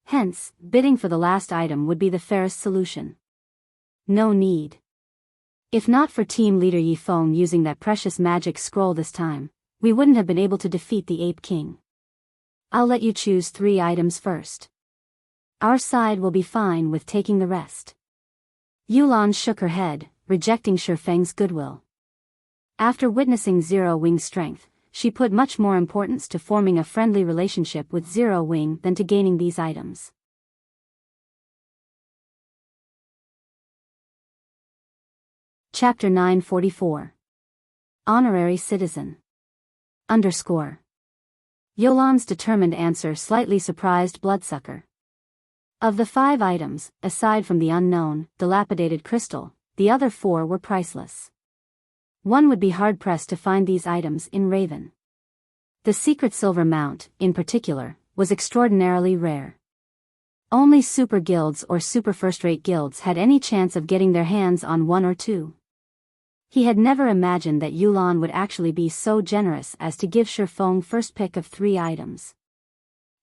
Hence, bidding for the last item would be the fairest solution. No need. If not for team leader Yifeng using that precious magic scroll this time, we wouldn't have been able to defeat the Ape King. I'll let you choose 3 items first. Our side will be fine with taking the rest. Yulan shook her head, rejecting Shifeng's goodwill. After witnessing Zero Wing's strength, she put much more importance to forming a friendly relationship with Zero Wing than to gaining these items. Chapter 944. Honorary Citizen. Yulan's determined answer slightly surprised Bloodsucker. Of the 5 items, aside from the unknown, dilapidated crystal, the other 4 were priceless. One would be hard-pressed to find these items in Raven. The secret silver mount, in particular, was extraordinarily rare. Only super guilds or super first-rate guilds had any chance of getting their hands on 1 or 2. He had never imagined that Yulan would actually be so generous as to give Shifeng first pick of 3 items.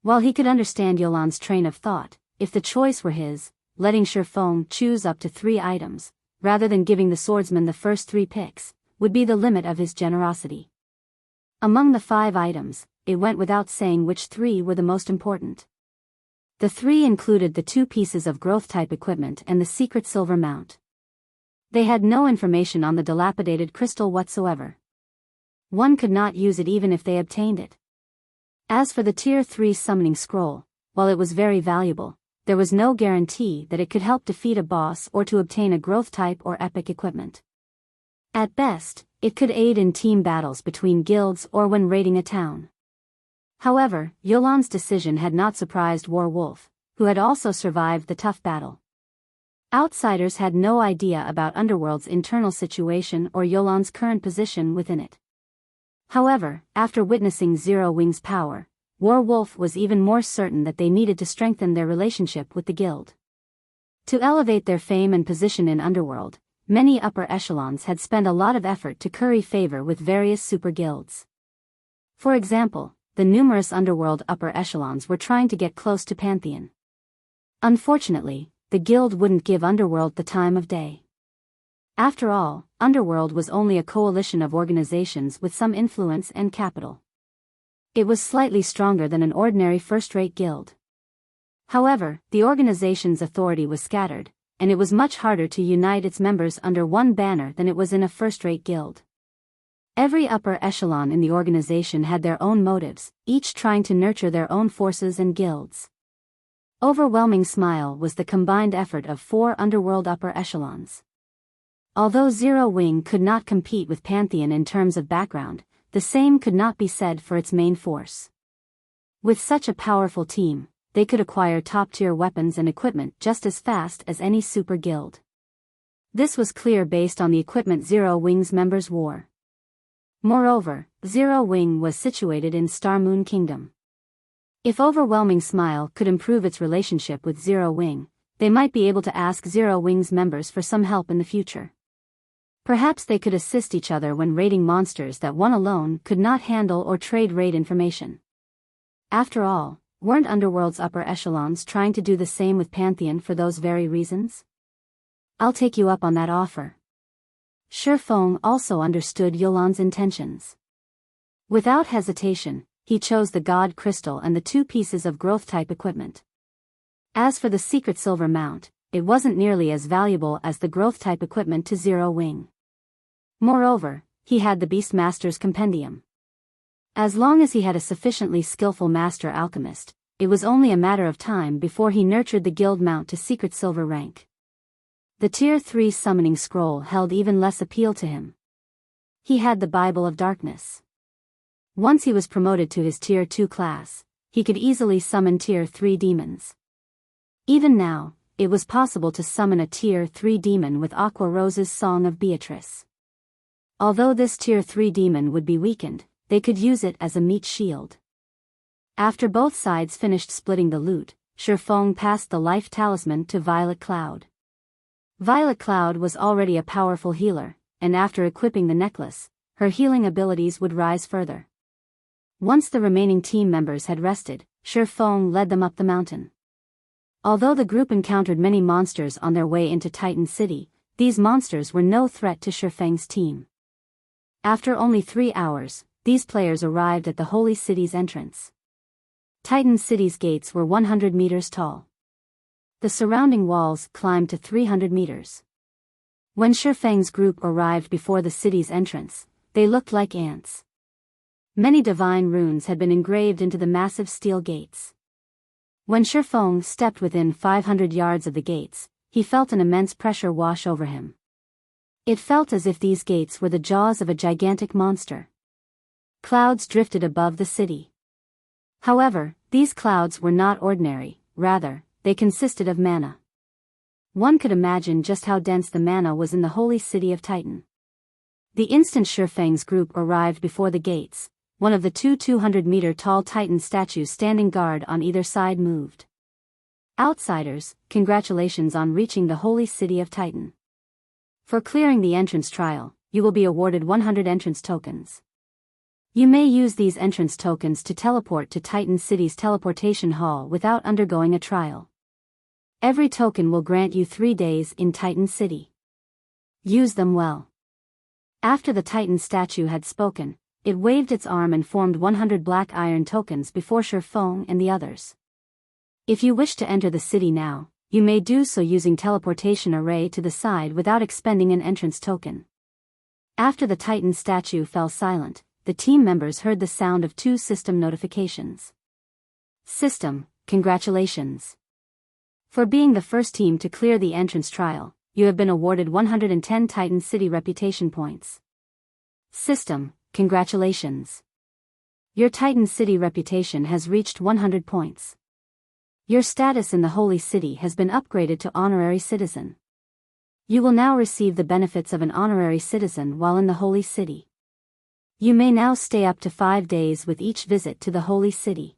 While he could understand Yulan's train of thought, if the choice were his, letting Shifeng choose up to 3 items, rather than giving the swordsman the first 3 picks, would be the limit of his generosity. Among the 5 items, it went without saying which 3 were the most important. The 3 included the 2 pieces of growth-type equipment and the secret silver mount. They had no information on the dilapidated crystal whatsoever. One could not use it even if they obtained it. As for the Tier 3 summoning scroll, while it was very valuable, there was no guarantee that it could help defeat a boss or to obtain a growth type or epic equipment. At best, it could aid in team battles between guilds or when raiding a town. However, Yulan's decision had not surprised Warwolf, who had also survived the tough battle. Outsiders had no idea about Underworld's internal situation or Yulan's current position within it. However, after witnessing Zero Wing's power, Werewolf was even more certain that they needed to strengthen their relationship with the guild. To elevate their fame and position in Underworld, many upper echelons had spent a lot of effort to curry favor with various super guilds. For example, the numerous Underworld upper echelons were trying to get close to Pantheon. Unfortunately, the guild wouldn't give Underworld the time of day. After all, Underworld was only a coalition of organizations with some influence and capital. It was slightly stronger than an ordinary first-rate guild. However, the organization's authority was scattered, and it was much harder to unite its members under one banner than it was in a first-rate guild. Every upper echelon in the organization had their own motives, each trying to nurture their own forces and guilds. Overwhelming Smile was the combined effort of 4 Underworld upper echelons. Although Zero Wing could not compete with Pantheon in terms of background, the same could not be said for its main force. With such a powerful team, they could acquire top-tier weapons and equipment just as fast as any super guild. This was clear based on the equipment Zero Wing's members wore. Moreover, Zero Wing was situated in Star Moon Kingdom. If Overwhelming Smile could improve its relationship with Zero Wing, they might be able to ask Zero Wing's members for some help in the future. Perhaps they could assist each other when raiding monsters that one alone could not handle or trade raid information. After all, weren't Underworld's upper echelons trying to do the same with Pantheon for those very reasons? I'll take you up on that offer. Shifeng also understood Yolan's intentions. Without hesitation, he chose the God Crystal and the 2 pieces of growth-type equipment. As for the secret silver mount, it wasn't nearly as valuable as the growth-type equipment to Zero Wing. Moreover, he had the Beastmaster's Compendium. As long as he had a sufficiently skillful master alchemist, it was only a matter of time before he nurtured the guild mount to secret silver rank. The Tier 3 summoning scroll held even less appeal to him. He had the Bible of Darkness. Once he was promoted to his Tier 2 class, he could easily summon Tier 3 demons. Even now, it was possible to summon a Tier 3 demon with Aqua Rose's Song of Beatrice. Although this Tier 3 demon would be weakened, they could use it as a meat shield. After both sides finished splitting the loot, Shifeng passed the life talisman to Violet Cloud. Violet Cloud was already a powerful healer, and after equipping the necklace, her healing abilities would rise further. Once the remaining team members had rested, Shifeng led them up the mountain. Although the group encountered many monsters on their way into Titan City, these monsters were no threat to Shifeng's team. After only 3 hours, these players arrived at the Holy City's entrance. Titan City's gates were 100 meters tall. The surrounding walls climbed to 300 meters. When Shifeng's group arrived before the city's entrance, they looked like ants. Many divine runes had been engraved into the massive steel gates. When Shifeng stepped within 500 yards of the gates, he felt an immense pressure wash over him. It felt as if these gates were the jaws of a gigantic monster. Clouds drifted above the city. However, these clouds were not ordinary, rather, they consisted of mana. One could imagine just how dense the mana was in the holy city of Titan. The instant Shifeng's group arrived before the gates, one of the 2 200-meter-tall Titan statues standing guard on either side moved. Outsiders, congratulations on reaching the holy city of Titan. For clearing the entrance trial, you will be awarded 100 entrance tokens. You may use these entrance tokens to teleport to Titan City's teleportation hall without undergoing a trial. Every token will grant you 3 days in Titan City. Use them well. After the Titan statue had spoken, it waved its arm and formed 100 black iron tokens before Shifeng and the others. If you wish to enter the city now, you may do so using teleportation array to the side without expending an entrance token. After the Titan statue fell silent, the team members heard the sound of 2 system notifications. System, congratulations. For being the first team to clear the entrance trial, you have been awarded 110 Titan City reputation points. System, congratulations. Your Titan City reputation has reached 100 points. Your status in the Holy City has been upgraded to Honorary Citizen. You will now receive the benefits of an Honorary Citizen while in the Holy City. You may now stay up to 5 days with each visit to the Holy City.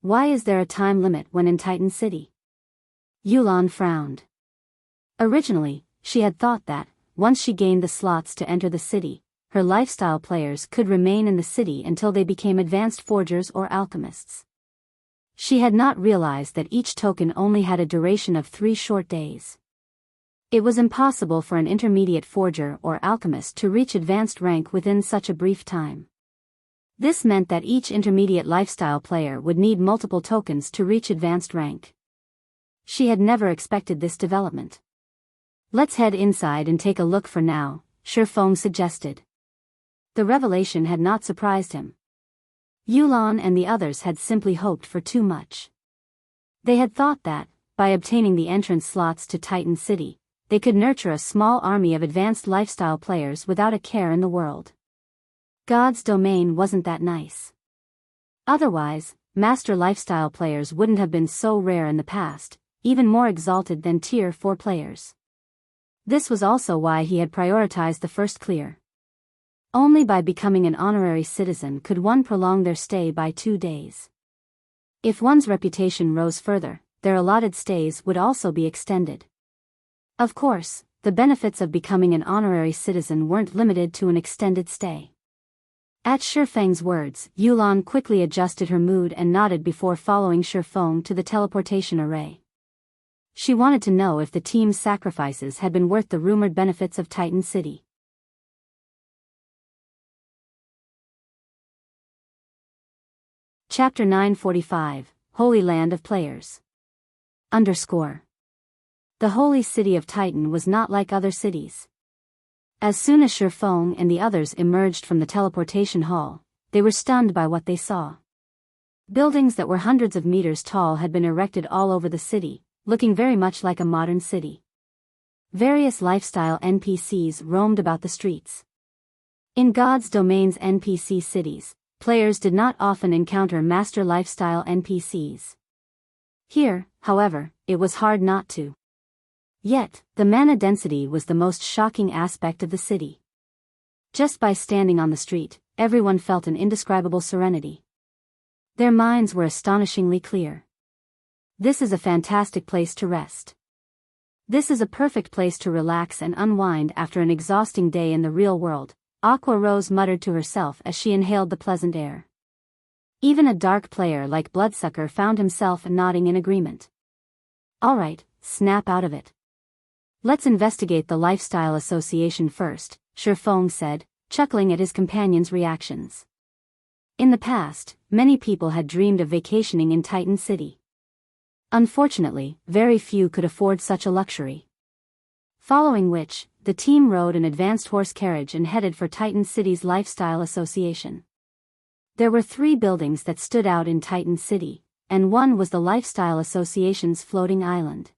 Why is there a time limit when in Titan City? Yulan frowned. Originally, she had thought that, once she gained the slots to enter the city, her lifestyle players could remain in the city until they became advanced forgers or alchemists. She had not realized that each token only had a duration of 3 short days. It was impossible for an intermediate forger or alchemist to reach advanced rank within such a brief time. This meant that each intermediate lifestyle player would need multiple tokens to reach advanced rank. She had never expected this development. Let's head inside and take a look for now, Shifeng suggested. The revelation had not surprised him. Yulan and the others had simply hoped for too much. They had thought that, by obtaining the entrance slots to Titan City, they could nurture a small army of advanced lifestyle players without a care in the world. God's domain wasn't that nice. Otherwise, master lifestyle players wouldn't have been so rare in the past, even more exalted than Tier 4 players. This was also why he had prioritized the first clear. Only by becoming an honorary citizen could one prolong their stay by 2 days. If one's reputation rose further, their allotted stays would also be extended. Of course, the benefits of becoming an honorary citizen weren't limited to an extended stay. At Shifeng's words, Yulan quickly adjusted her mood and nodded before following Shifeng to the teleportation array. She wanted to know if the team's sacrifices had been worth the rumored benefits of Titan City. Chapter 945, Holy Land of Players. _ The holy city of Titan was not like other cities. As soon as Shifeng and the others emerged from the teleportation hall, they were stunned by what they saw. Buildings that were hundreds of meters tall had been erected all over the city, looking very much like a modern city. Various lifestyle NPCs roamed about the streets. In God's Domain's NPC cities, players did not often encounter master lifestyle NPCs. Here, however, it was hard not to. Yet, the mana density was the most shocking aspect of the city. Just by standing on the street, everyone felt an indescribable serenity. Their minds were astonishingly clear. This is a fantastic place to rest. This is a perfect place to relax and unwind after an exhausting day in the real world, Aqua Rose muttered to herself as she inhaled the pleasant air. Even a dark player like Bloodsucker found himself nodding in agreement. Alright, snap out of it. Let's investigate the Lifestyle Association first, Shifeng said, chuckling at his companion's reactions. In the past, many people had dreamed of vacationing in Titan City. Unfortunately, very few could afford such a luxury. Following which, the team rode an advanced horse carriage and headed for Titan City's Lifestyle Association. There were 3 buildings that stood out in Titan City, and one was the Lifestyle Association's floating island.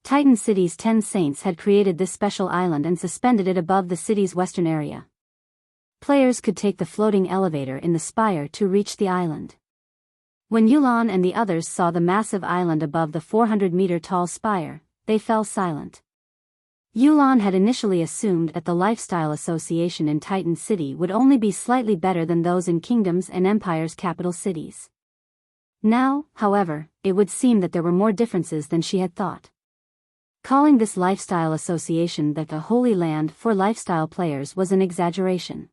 Titan City's 10 saints had created this special island and suspended it above the city's western area. Players could take the floating elevator in the spire to reach the island. When Yulan and the others saw the massive island above the 400-meter-tall spire, they fell silent. Yulan had initially assumed that the Lifestyle Association in Titan City would only be slightly better than those in Kingdom's and Empire's capital cities. Now, however, it would seem that there were more differences than she had thought. Calling this lifestyle association the Holy Land for lifestyle players was an exaggeration.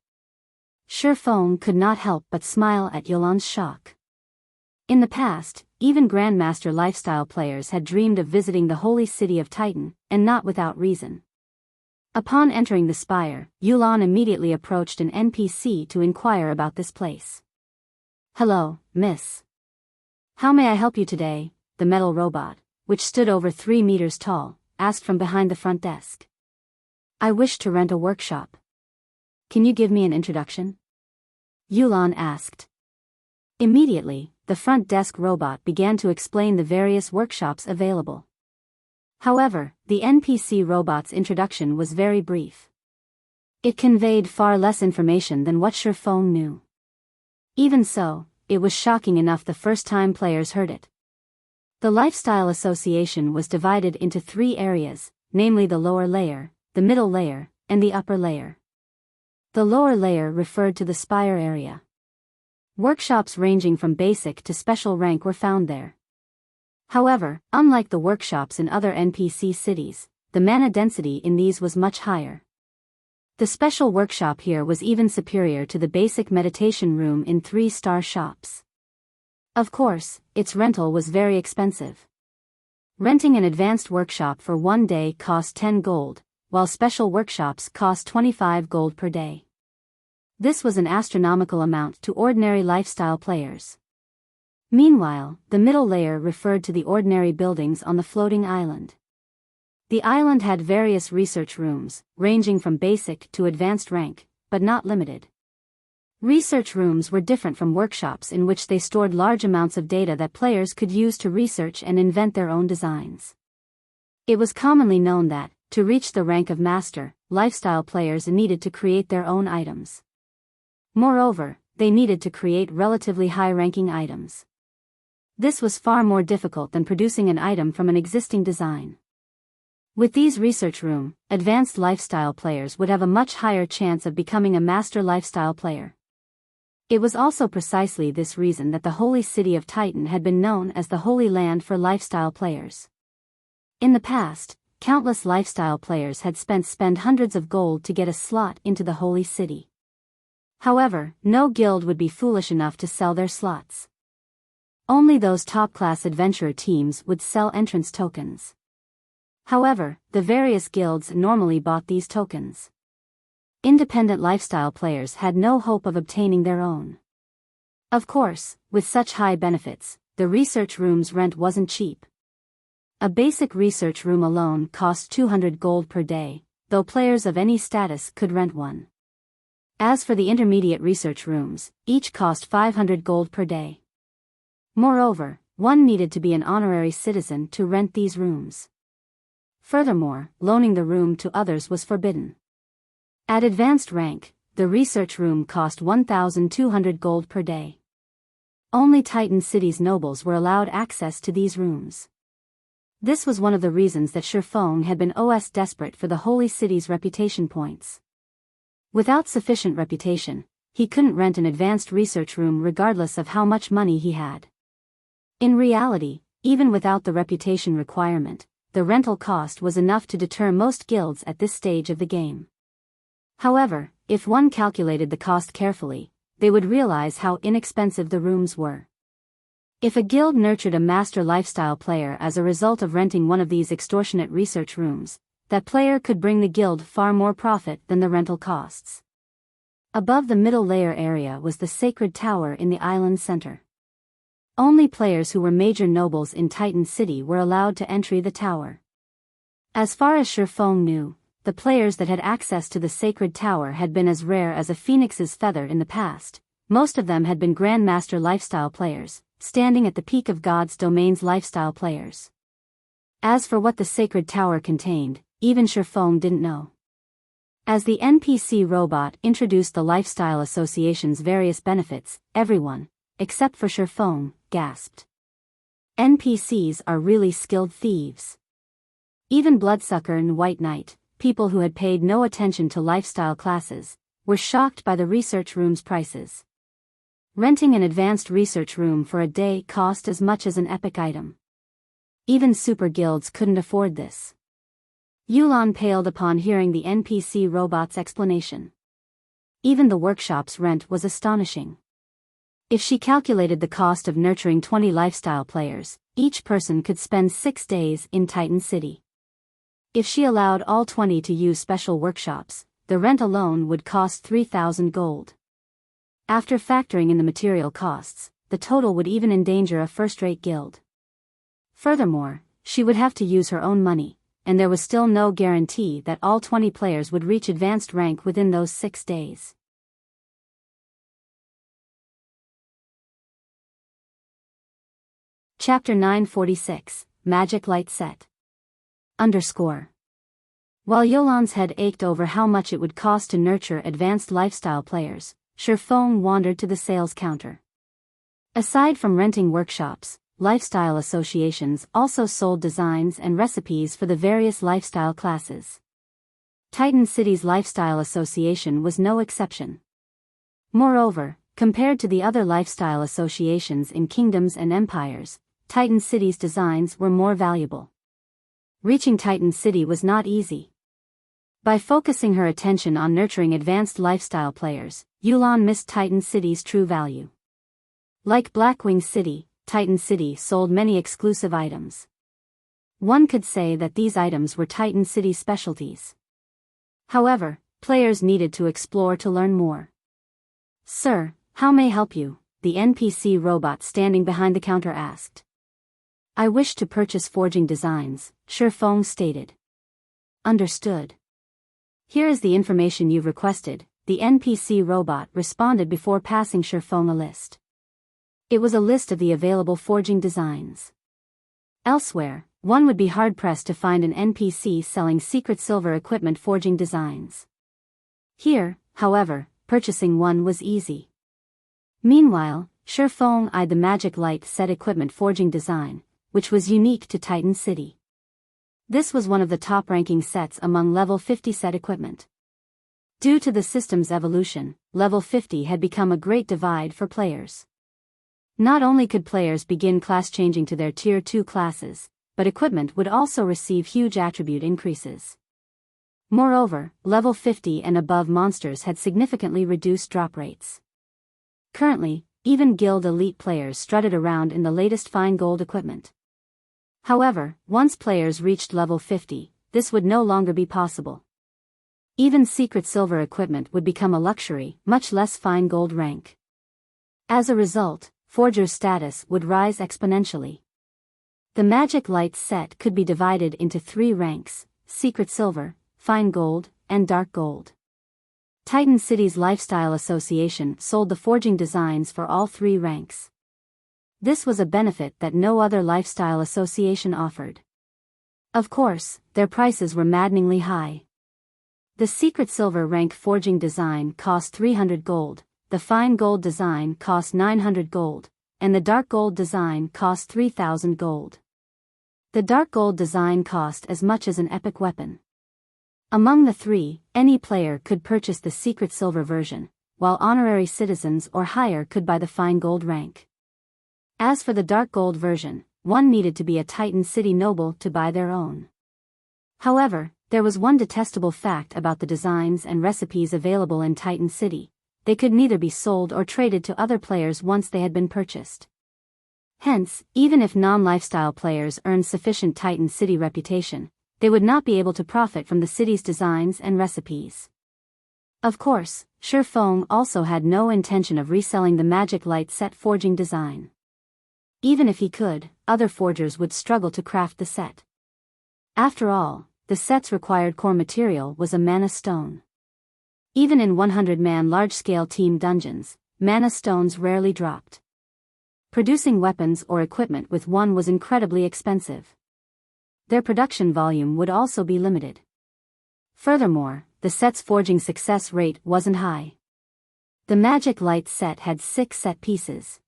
Shifeng could not help but smile at Yulan's shock. In the past, even Grandmaster lifestyle players had dreamed of visiting the holy city of Titan, and not without reason. Upon entering the spire, Yulan immediately approached an NPC to inquire about this place. Hello, miss. How may I help you today? The metal robot, which stood over 3 meters tall, asked from behind the front desk. I wish to rent a workshop. Can you give me an introduction? Yulan asked. Immediately, the front desk robot began to explain the various workshops available. However, the NPC robot's introduction was very brief. It conveyed far less information than what Shifeng knew. Even so, it was shocking enough the first time players heard it. The Lifestyle Association was divided into 3 areas, namely the lower layer, the middle layer, and the upper layer. The lower layer referred to the spire area. Workshops ranging from basic to special rank were found there. However, unlike the workshops in other NPC cities, the mana density in these was much higher. The special workshop here was even superior to the basic meditation room in 3-star shops. Of course, its rental was very expensive. Renting an advanced workshop for 1 day cost 10 gold, while special workshops cost 25 gold per day. This was an astronomical amount to ordinary lifestyle players. Meanwhile, the middle layer referred to the ordinary buildings on the floating island. The island had various research rooms, ranging from basic to advanced rank, but not limited. Research rooms were different from workshops in which they stored large amounts of data that players could use to research and invent their own designs. It was commonly known that, to reach the rank of master, lifestyle players needed to create their own items. Moreover, they needed to create relatively high-ranking items. This was far more difficult than producing an item from an existing design. With these research room, advanced lifestyle players would have a much higher chance of becoming a master lifestyle player. It was also precisely this reason that the Holy City of Titan had been known as the Holy Land for lifestyle players. In the past, countless lifestyle players had spent hundreds of gold to get a slot into the Holy City. However, no guild would be foolish enough to sell their slots. Only those top-class adventurer teams would sell entrance tokens. However, the various guilds normally bought these tokens. Independent lifestyle players had no hope of obtaining their own. Of course, with such high benefits, the research room's rent wasn't cheap. A basic research room alone cost 200 gold per day, though players of any status could rent one. As for the intermediate research rooms, each cost 500 gold per day. Moreover, one needed to be an honorary citizen to rent these rooms. Furthermore, loaning the room to others was forbidden. At advanced rank, the research room cost 1,200 gold per day. Only Titan City's nobles were allowed access to these rooms. This was one of the reasons that Shifeng had been desperate for the Holy City's reputation points. Without sufficient reputation, he couldn't rent an advanced research room regardless of how much money he had. In reality, even without the reputation requirement, the rental cost was enough to deter most guilds at this stage of the game. However, if one calculated the cost carefully, they would realize how inexpensive the rooms were. If a guild nurtured a master lifestyle player as a result of renting one of these extortionate research rooms, that player could bring the guild far more profit than the rental costs. Above the middle layer area was the sacred tower in the island center. Only players who were major nobles in Titan City were allowed to enter the tower. As far as Shifeng knew, the players that had access to the sacred tower had been as rare as a phoenix's feather in the past. Most of them had been Grandmaster lifestyle players, standing at the peak of God's domain's lifestyle players. As for what the sacred tower contained, even Shifeng didn't know. As the NPC robot introduced the Lifestyle Association's various benefits, everyone, except for Shifeng, gasped. NPCs are really skilled thieves. Even Bloodsucker and White Knight, people who had paid no attention to lifestyle classes, were shocked by the research room's prices. Renting an advanced research room for a day cost as much as an epic item. Even super guilds couldn't afford this. Yulan paled upon hearing the NPC robot's explanation. Even the workshop's rent was astonishing. If she calculated the cost of nurturing 20 lifestyle players, each person could spend 6 days in Titan City. If she allowed all 20 to use special workshops, the rent alone would cost 3,000 gold. After factoring in the material costs, the total would even endanger a first-rate guild. Furthermore, she would have to use her own money, and there was still no guarantee that all 20 players would reach advanced rank within those 6 days. Chapter 946, Magic Light Set. While Yolan's head ached over how much it would cost to nurture advanced lifestyle players, Shifeng wandered to the sales counter. Aside from renting workshops, lifestyle associations also sold designs and recipes for the various lifestyle classes. Titan City's Lifestyle Association was no exception. Moreover, Compared to the other lifestyle associations in kingdoms and empires, Titan City's designs were more valuable. Reaching Titan City was not easy. By focusing her attention on nurturing advanced lifestyle players, Yulan missed Titan City's true value. Like Blackwing City, Titan City sold many exclusive items. One could say that these items were Titan City's specialties. However, players needed to explore to learn more. "Sir, how may I help you?" the NPC robot standing behind the counter asked. "I wish to purchase forging designs," Shifeng stated. "Understood. Here is the information you've requested," the NPC robot responded before passing Shifeng a list. It was a list of the available forging designs. Elsewhere, one would be hard-pressed to find an NPC selling secret silver equipment forging designs. Here, however, purchasing one was easy. Meanwhile, Shifeng eyed the Magic Light set equipment forging design, which was unique to Titan City. This was one of the top-ranking sets among level 50 set equipment. Due to the system's evolution, level 50 had become a great divide for players. Not only could players begin class-changing to their Tier 2 classes, but equipment would also receive huge attribute increases. Moreover, level 50 and above monsters had significantly reduced drop rates. Currently, even guild elite players strutted around in the latest fine gold equipment. However, once players reached level 50, this would no longer be possible. Even secret silver equipment would become a luxury, much less fine gold rank. As a result, forger's status would rise exponentially. The Magic Light set could be divided into 3 ranks: secret silver, fine gold, and dark gold. Titan City's Lifestyle Association sold the forging designs for all 3 ranks. This was a benefit that no other lifestyle association offered. Of course, their prices were maddeningly high. The secret silver rank forging design cost 300 gold, the fine gold design cost 900 gold, and the dark gold design cost 3,000 gold. The dark gold design cost as much as an epic weapon. Among the 3, any player could purchase the secret silver version, while honorary citizens or higher could buy the fine gold rank. As for the dark gold version, one needed to be a Titan City noble to buy their own. However, there was one detestable fact about the designs and recipes available in Titan City: they could neither be sold or traded to other players once they had been purchased. Hence, even if non-lifestyle players earned sufficient Titan City reputation, they would not be able to profit from the city's designs and recipes. Of course, Shifeng also had no intention of reselling the Magic Light set forging design. Even if he could, other forgers would struggle to craft the set. After all, the set's required core material was a mana stone. Even in 100-man large-scale team dungeons, mana stones rarely dropped. Producing weapons or equipment with one was incredibly expensive. Their production volume would also be limited. Furthermore, the set's forging success rate wasn't high. The Magic Light set had 6 set pieces.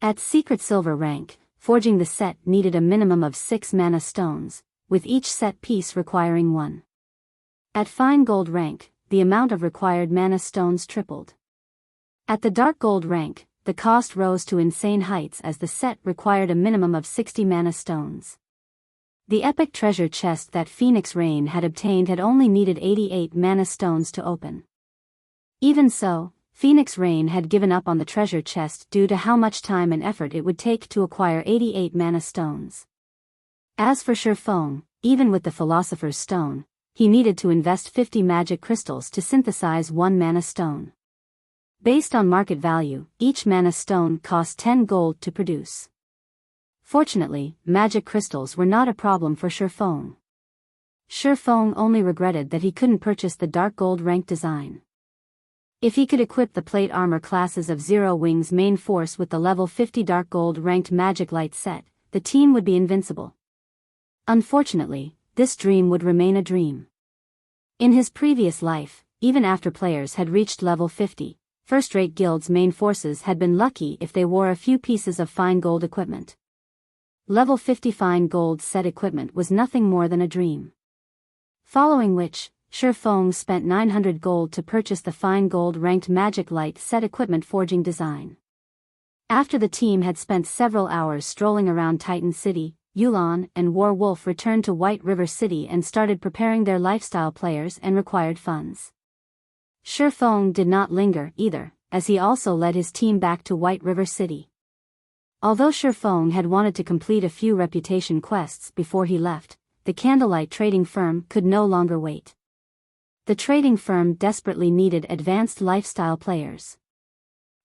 At secret silver rank, forging the set needed a minimum of 6 mana stones, with each set piece requiring 1. At fine gold rank, the amount of required mana stones tripled. At the dark gold rank, the cost rose to insane heights as the set required a minimum of 60 mana stones. The epic treasure chest that Phoenix Rain had obtained had only needed 88 mana stones to open. Even so, Phoenix Rain had given up on the treasure chest due to how much time and effort it would take to acquire 88 mana stones. As for Shifeng, even with the Philosopher's Stone, he needed to invest 50 magic crystals to synthesize 1 mana stone. Based on market value, each mana stone cost 10 gold to produce. Fortunately, magic crystals were not a problem for Shifeng. Shifeng only regretted that he couldn't purchase the dark gold rank design. If he could equip the plate armor classes of Zero Wing's main force with the level 50 dark gold ranked Magic Light set, the team would be invincible. Unfortunately, this dream would remain a dream. In his previous life, even after players had reached level 50, first-rate guilds' main forces had been lucky if they wore a few pieces of fine gold equipment. Level 50 fine gold set equipment was nothing more than a dream. Following which, Shi Feng spent 900 gold to purchase the fine gold-ranked magic light set equipment forging design. After the team had spent several hours strolling around Titan City, Yulan and War Wolf returned to White River City and started preparing their lifestyle players and required funds. Shi Feng did not linger either, as he also led his team back to White River City. Although Shi Feng had wanted to complete a few reputation quests before he left, the Candlelight trading firm could no longer wait. The trading firm desperately needed advanced lifestyle players.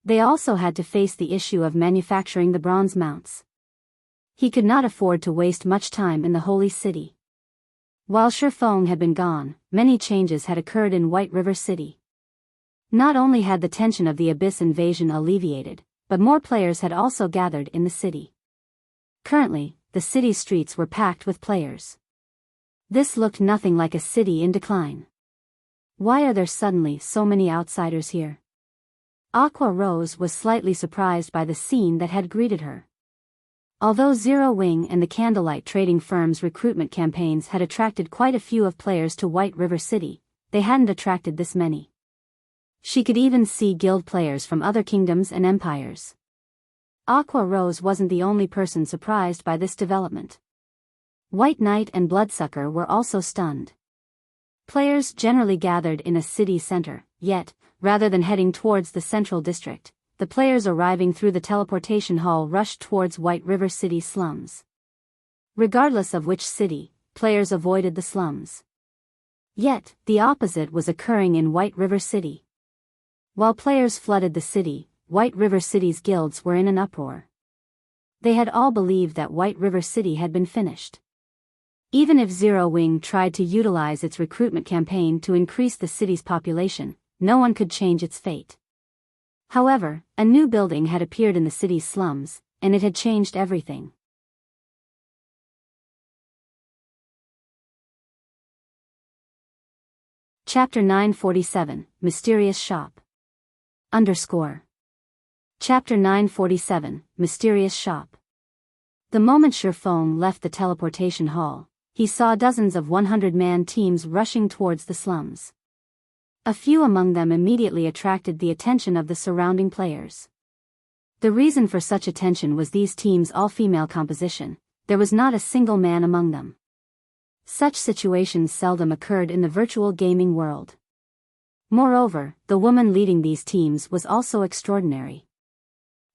They also had to face the issue of manufacturing the bronze mounts. He could not afford to waste much time in the Holy City. While Shi Feng had been gone, many changes had occurred in White River City. Not only had the tension of the Abyss invasion alleviated, but more players had also gathered in the city. Currently, the city's streets were packed with players. This looked nothing like a city in decline. Why are there suddenly so many outsiders here? Aqua Rose was slightly surprised by the scene that had greeted her. Although Zero Wing and the Candlelight trading firm's recruitment campaigns had attracted quite a few of players to White River City, they hadn't attracted this many. She could even see guild players from other kingdoms and empires. Aqua Rose wasn't the only person surprised by this development. White Knight and Bloodsucker were also stunned. Players generally gathered in a city center, yet, rather than heading towards the central district, the players arriving through the teleportation hall rushed towards White River City slums. Regardless of which city, players avoided the slums. Yet, the opposite was occurring in White River City. While players flooded the city, White River City's guilds were in an uproar. They had all believed that White River City had been finished. Even if Zero Wing tried to utilize its recruitment campaign to increase the city's population, no one could change its fate. However, a new building had appeared in the city's slums, and it had changed everything. Chapter 947, Mysterious Shop. Chapter 947, Mysterious Shop. The moment Shi Feng left the teleportation hall, he saw dozens of 100-man teams rushing towards the slums. A few among them immediately attracted the attention of the surrounding players. The reason for such attention was these teams' all-female composition. There was not a single man among them. Such situations seldom occurred in the virtual gaming world. Moreover, the woman leading these teams was also extraordinary.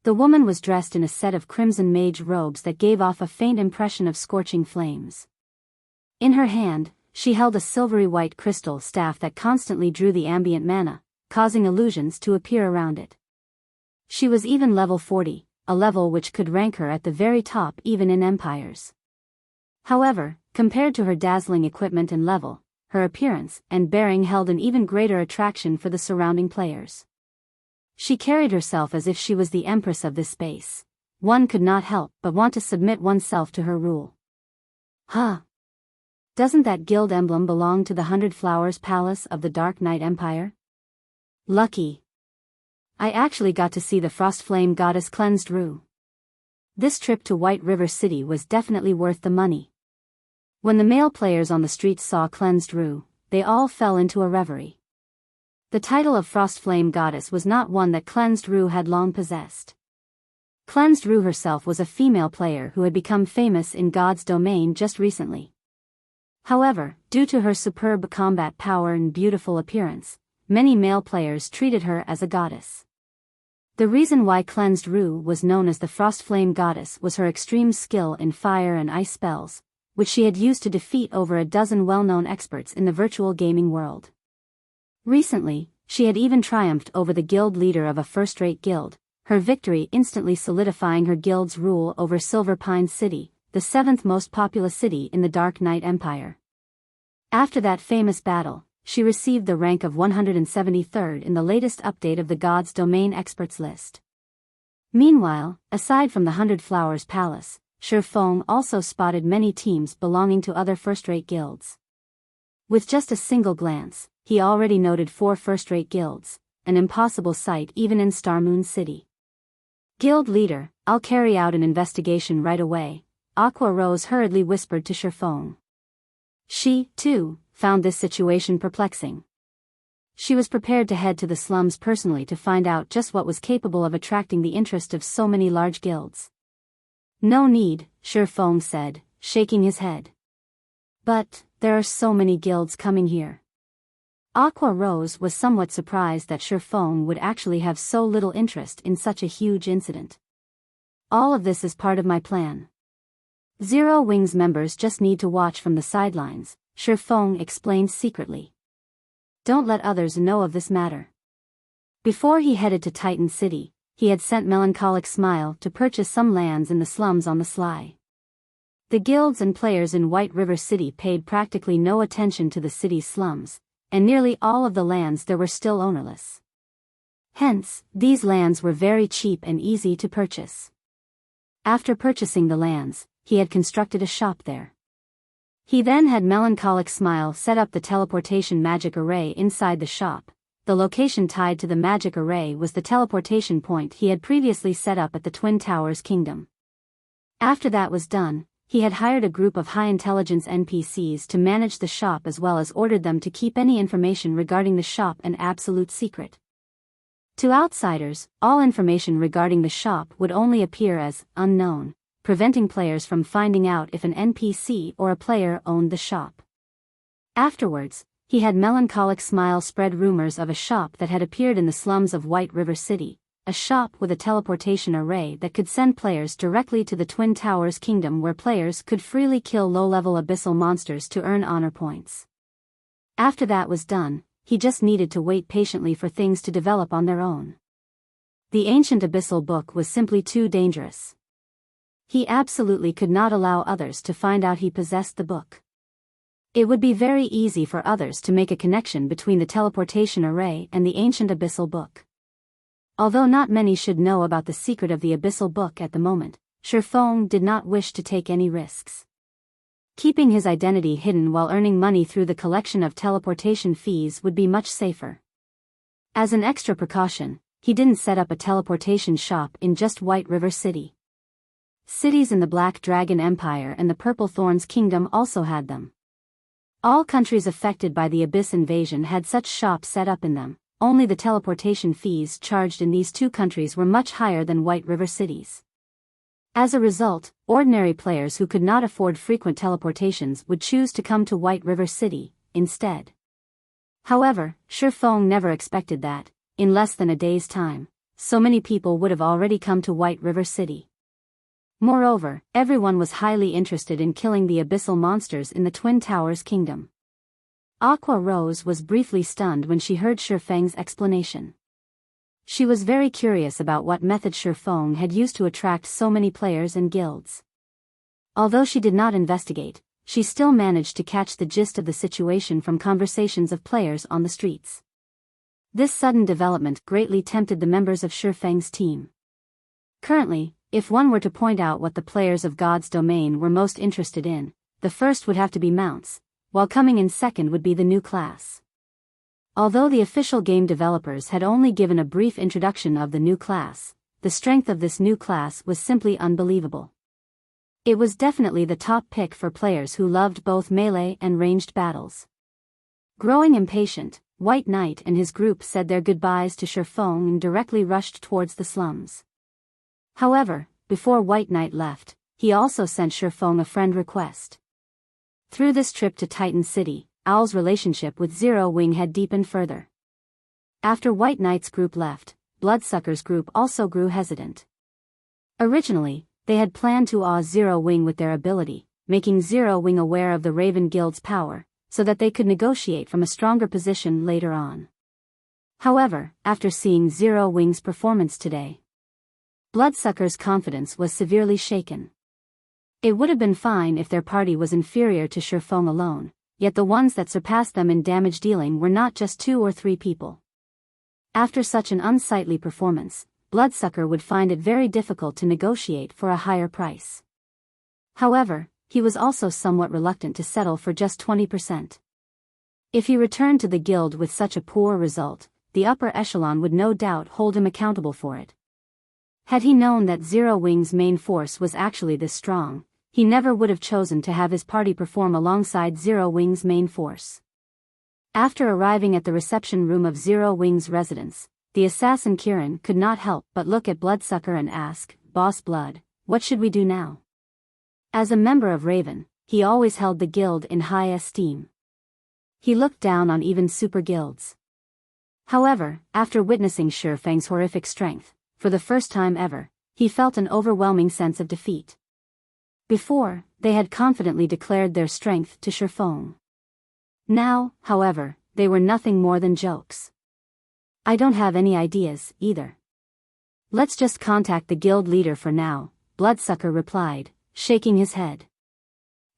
The woman was dressed in a set of crimson mage robes that gave off a faint impression of scorching flames. In her hand, she held a silvery white crystal staff that constantly drew the ambient mana, causing illusions to appear around it. She was even level 40, a level which could rank her at the very top even in empires. However, compared to her dazzling equipment and level, her appearance and bearing held an even greater attraction for the surrounding players. She carried herself as if she was the empress of this space. One could not help but want to submit oneself to her rule. Huh! Doesn't that guild emblem belong to the 100 Flowers Palace of the Dark Knight Empire? Lucky! I actually got to see the Frostflame Goddess Cleansed Rue. This trip to White River City was definitely worth the money. When the male players on the streets saw Cleansed Rue, they all fell into a reverie. The title of Frostflame Goddess was not one that Cleansed Rue had long possessed. Cleansed Rue herself was a female player who had become famous in God's domain just recently. However, due to her superb combat power and beautiful appearance, many male players treated her as a goddess. The reason why Cleansed Rue was known as the Frostflame Goddess was her extreme skill in fire and ice spells, which she had used to defeat over a dozen well-known experts in the virtual gaming world. Recently, she had even triumphed over the guild leader of a first-rate guild, her victory instantly solidifying her guild's rule over Silver Pine City, the 7th most populous city in the Dark Knight Empire. After that famous battle, she received the rank of 173rd in the latest update of the God's Domain Experts list. Meanwhile, aside from the 100 Flowers Palace, Shi Feng also spotted many teams belonging to other first-rate guilds. With just a single glance, he already noted 4 first-rate guilds, an impossible sight even in Starmoon City. Guild leader, I'll carry out an investigation right away, Aqua Rose hurriedly whispered to Shi Feng. She, too, found this situation perplexing. She was prepared to head to the slums personally to find out just what was capable of attracting the interest of so many large guilds. No need, Shi Feng said, shaking his head. But, there are so many guilds coming here. Aqua Rose was somewhat surprised that Shi Feng would actually have so little interest in such a huge incident. All of this is part of my plan. Zero Wings members just need to watch from the sidelines, Shi Feng explained secretly. Don't let others know of this matter. Before he headed to Titan City, he had sent Melancholic Smile to purchase some lands in the slums on the sly. The guilds and players in White River City paid practically no attention to the city's slums, and nearly all of the lands there were still ownerless. Hence, these lands were very cheap and easy to purchase. After purchasing the lands, he had constructed a shop there. He then had Melancholic Smile set up the teleportation magic array inside the shop. The location tied to the magic array was the teleportation point he had previously set up at the Twin Towers Kingdom. After that was done, he had hired a group of high-intelligence NPCs to manage the shop as well as ordered them to keep any information regarding the shop an absolute secret. To outsiders, all information regarding the shop would only appear as unknown, preventing players from finding out if an NPC or a player owned the shop. Afterwards, he had Melancholic Smile spread rumors of a shop that had appeared in the slums of White River City, a shop with a teleportation array that could send players directly to the Twin Towers Kingdom where players could freely kill low-level abyssal monsters to earn honor points. After that was done, he just needed to wait patiently for things to develop on their own. The ancient abyssal book was simply too dangerous. He absolutely could not allow others to find out he possessed the book. It would be very easy for others to make a connection between the teleportation array and the ancient abyssal book. Although not many should know about the secret of the abyssal book at the moment, Shi Feng did not wish to take any risks. Keeping his identity hidden while earning money through the collection of teleportation fees would be much safer. As an extra precaution, he didn't set up a teleportation shop in just White River City. Cities in the Black Dragon Empire and the Purple Thorns Kingdom also had them. All countries affected by the Abyss invasion had such shops set up in them. Only the teleportation fees charged in these two countries were much higher than White River cities. As a result, ordinary players who could not afford frequent teleportations would choose to come to White River City, instead. However, Shi Feng never expected that, in less than a day's time, so many people would have already come to White River City. Moreover, everyone was highly interested in killing the abyssal monsters in the Twin Towers Kingdom. Aqua Rose was briefly stunned when she heard Shi Feng's explanation. She was very curious about what method Shi Feng had used to attract so many players and guilds. Although she did not investigate, she still managed to catch the gist of the situation from conversations of players on the streets. This sudden development greatly tempted the members of Shi Feng's team. Currently, if one were to point out what the players of God's Domain were most interested in, the first would have to be mounts, while coming in second would be the new class. Although the official game developers had only given a brief introduction of the new class, the strength of this new class was simply unbelievable. It was definitely the top pick for players who loved both melee and ranged battles. Growing impatient, White Knight and his group said their goodbyes to Shi Feng and directly rushed towards the slums. However, before White Knight left, he also sent Shi Feng a friend request. Through this trip to Titan City, Owl's relationship with Zero Wing had deepened further. After White Knight's group left, Bloodsucker's group also grew hesitant. Originally, they had planned to awe Zero Wing with their ability, making Zero Wing aware of the Raven Guild's power, so that they could negotiate from a stronger position later on. However, after seeing Zero Wing's performance today, Bloodsucker's confidence was severely shaken. It would have been fine if their party was inferior to Shi Feng alone, yet the ones that surpassed them in damage dealing were not just 2 or 3 people. After such an unsightly performance, Bloodsucker would find it very difficult to negotiate for a higher price. However, he was also somewhat reluctant to settle for just 20%. If he returned to the guild with such a poor result, the upper echelon would no doubt hold him accountable for it. Had he known that Zero Wing's main force was actually this strong, he never would have chosen to have his party perform alongside Zero Wing's main force. After arriving at the reception room of Zero Wing's residence, the assassin Kirin could not help but look at Bloodsucker and ask, "Boss Blood, what should we do now?" As a member of Raven, he always held the guild in high esteem. He looked down on even super guilds. However, after witnessing Shifeng's horrific strength, for the first time ever, he felt an overwhelming sense of defeat. Before, they had confidently declared their strength to Shifeng. Now, however, they were nothing more than jokes. "I don't have any ideas, either. Let's just contact the guild leader for now," Bloodsucker replied, shaking his head.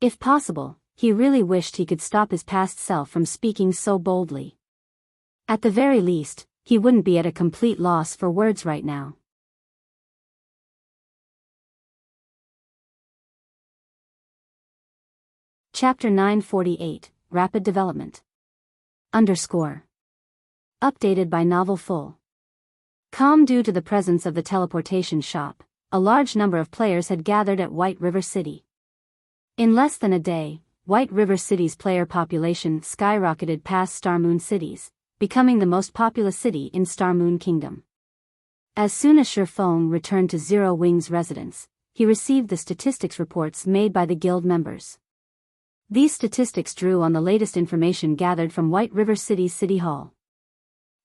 If possible, he really wished he could stop his past self from speaking so boldly. At the very least, he wouldn't be at a complete loss for words right now. Chapter 948, Rapid Development. Updated by Novel Full. Due to the presence of the teleportation shop, a large number of players had gathered at White River City. In less than a day, White River City's player population skyrocketed past Star Moon cities, becoming the most populous city in Star Moon Kingdom. As soon as Shifeng returned to Zero Wing's residence, he received the statistics reports made by the guild members. These statistics drew on the latest information gathered from White River City's City Hall.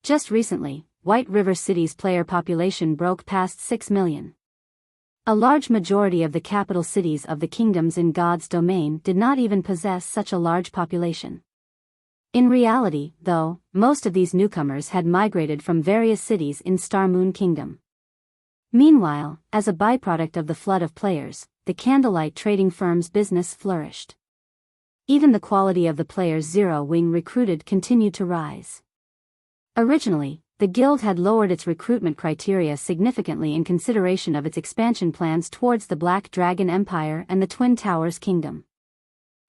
Just recently, White River City's player population broke past 6 million. A large majority of the capital cities of the kingdoms in God's domain did not even possess such a large population. In reality, though, most of these newcomers had migrated from various cities in Star Moon Kingdom. Meanwhile, as a byproduct of the flood of players, the Candlelight trading firm's business flourished. Even the quality of the players Zero Wing recruited continued to rise. Originally, the guild had lowered its recruitment criteria significantly in consideration of its expansion plans towards the Black Dragon Empire and the Twin Towers Kingdom.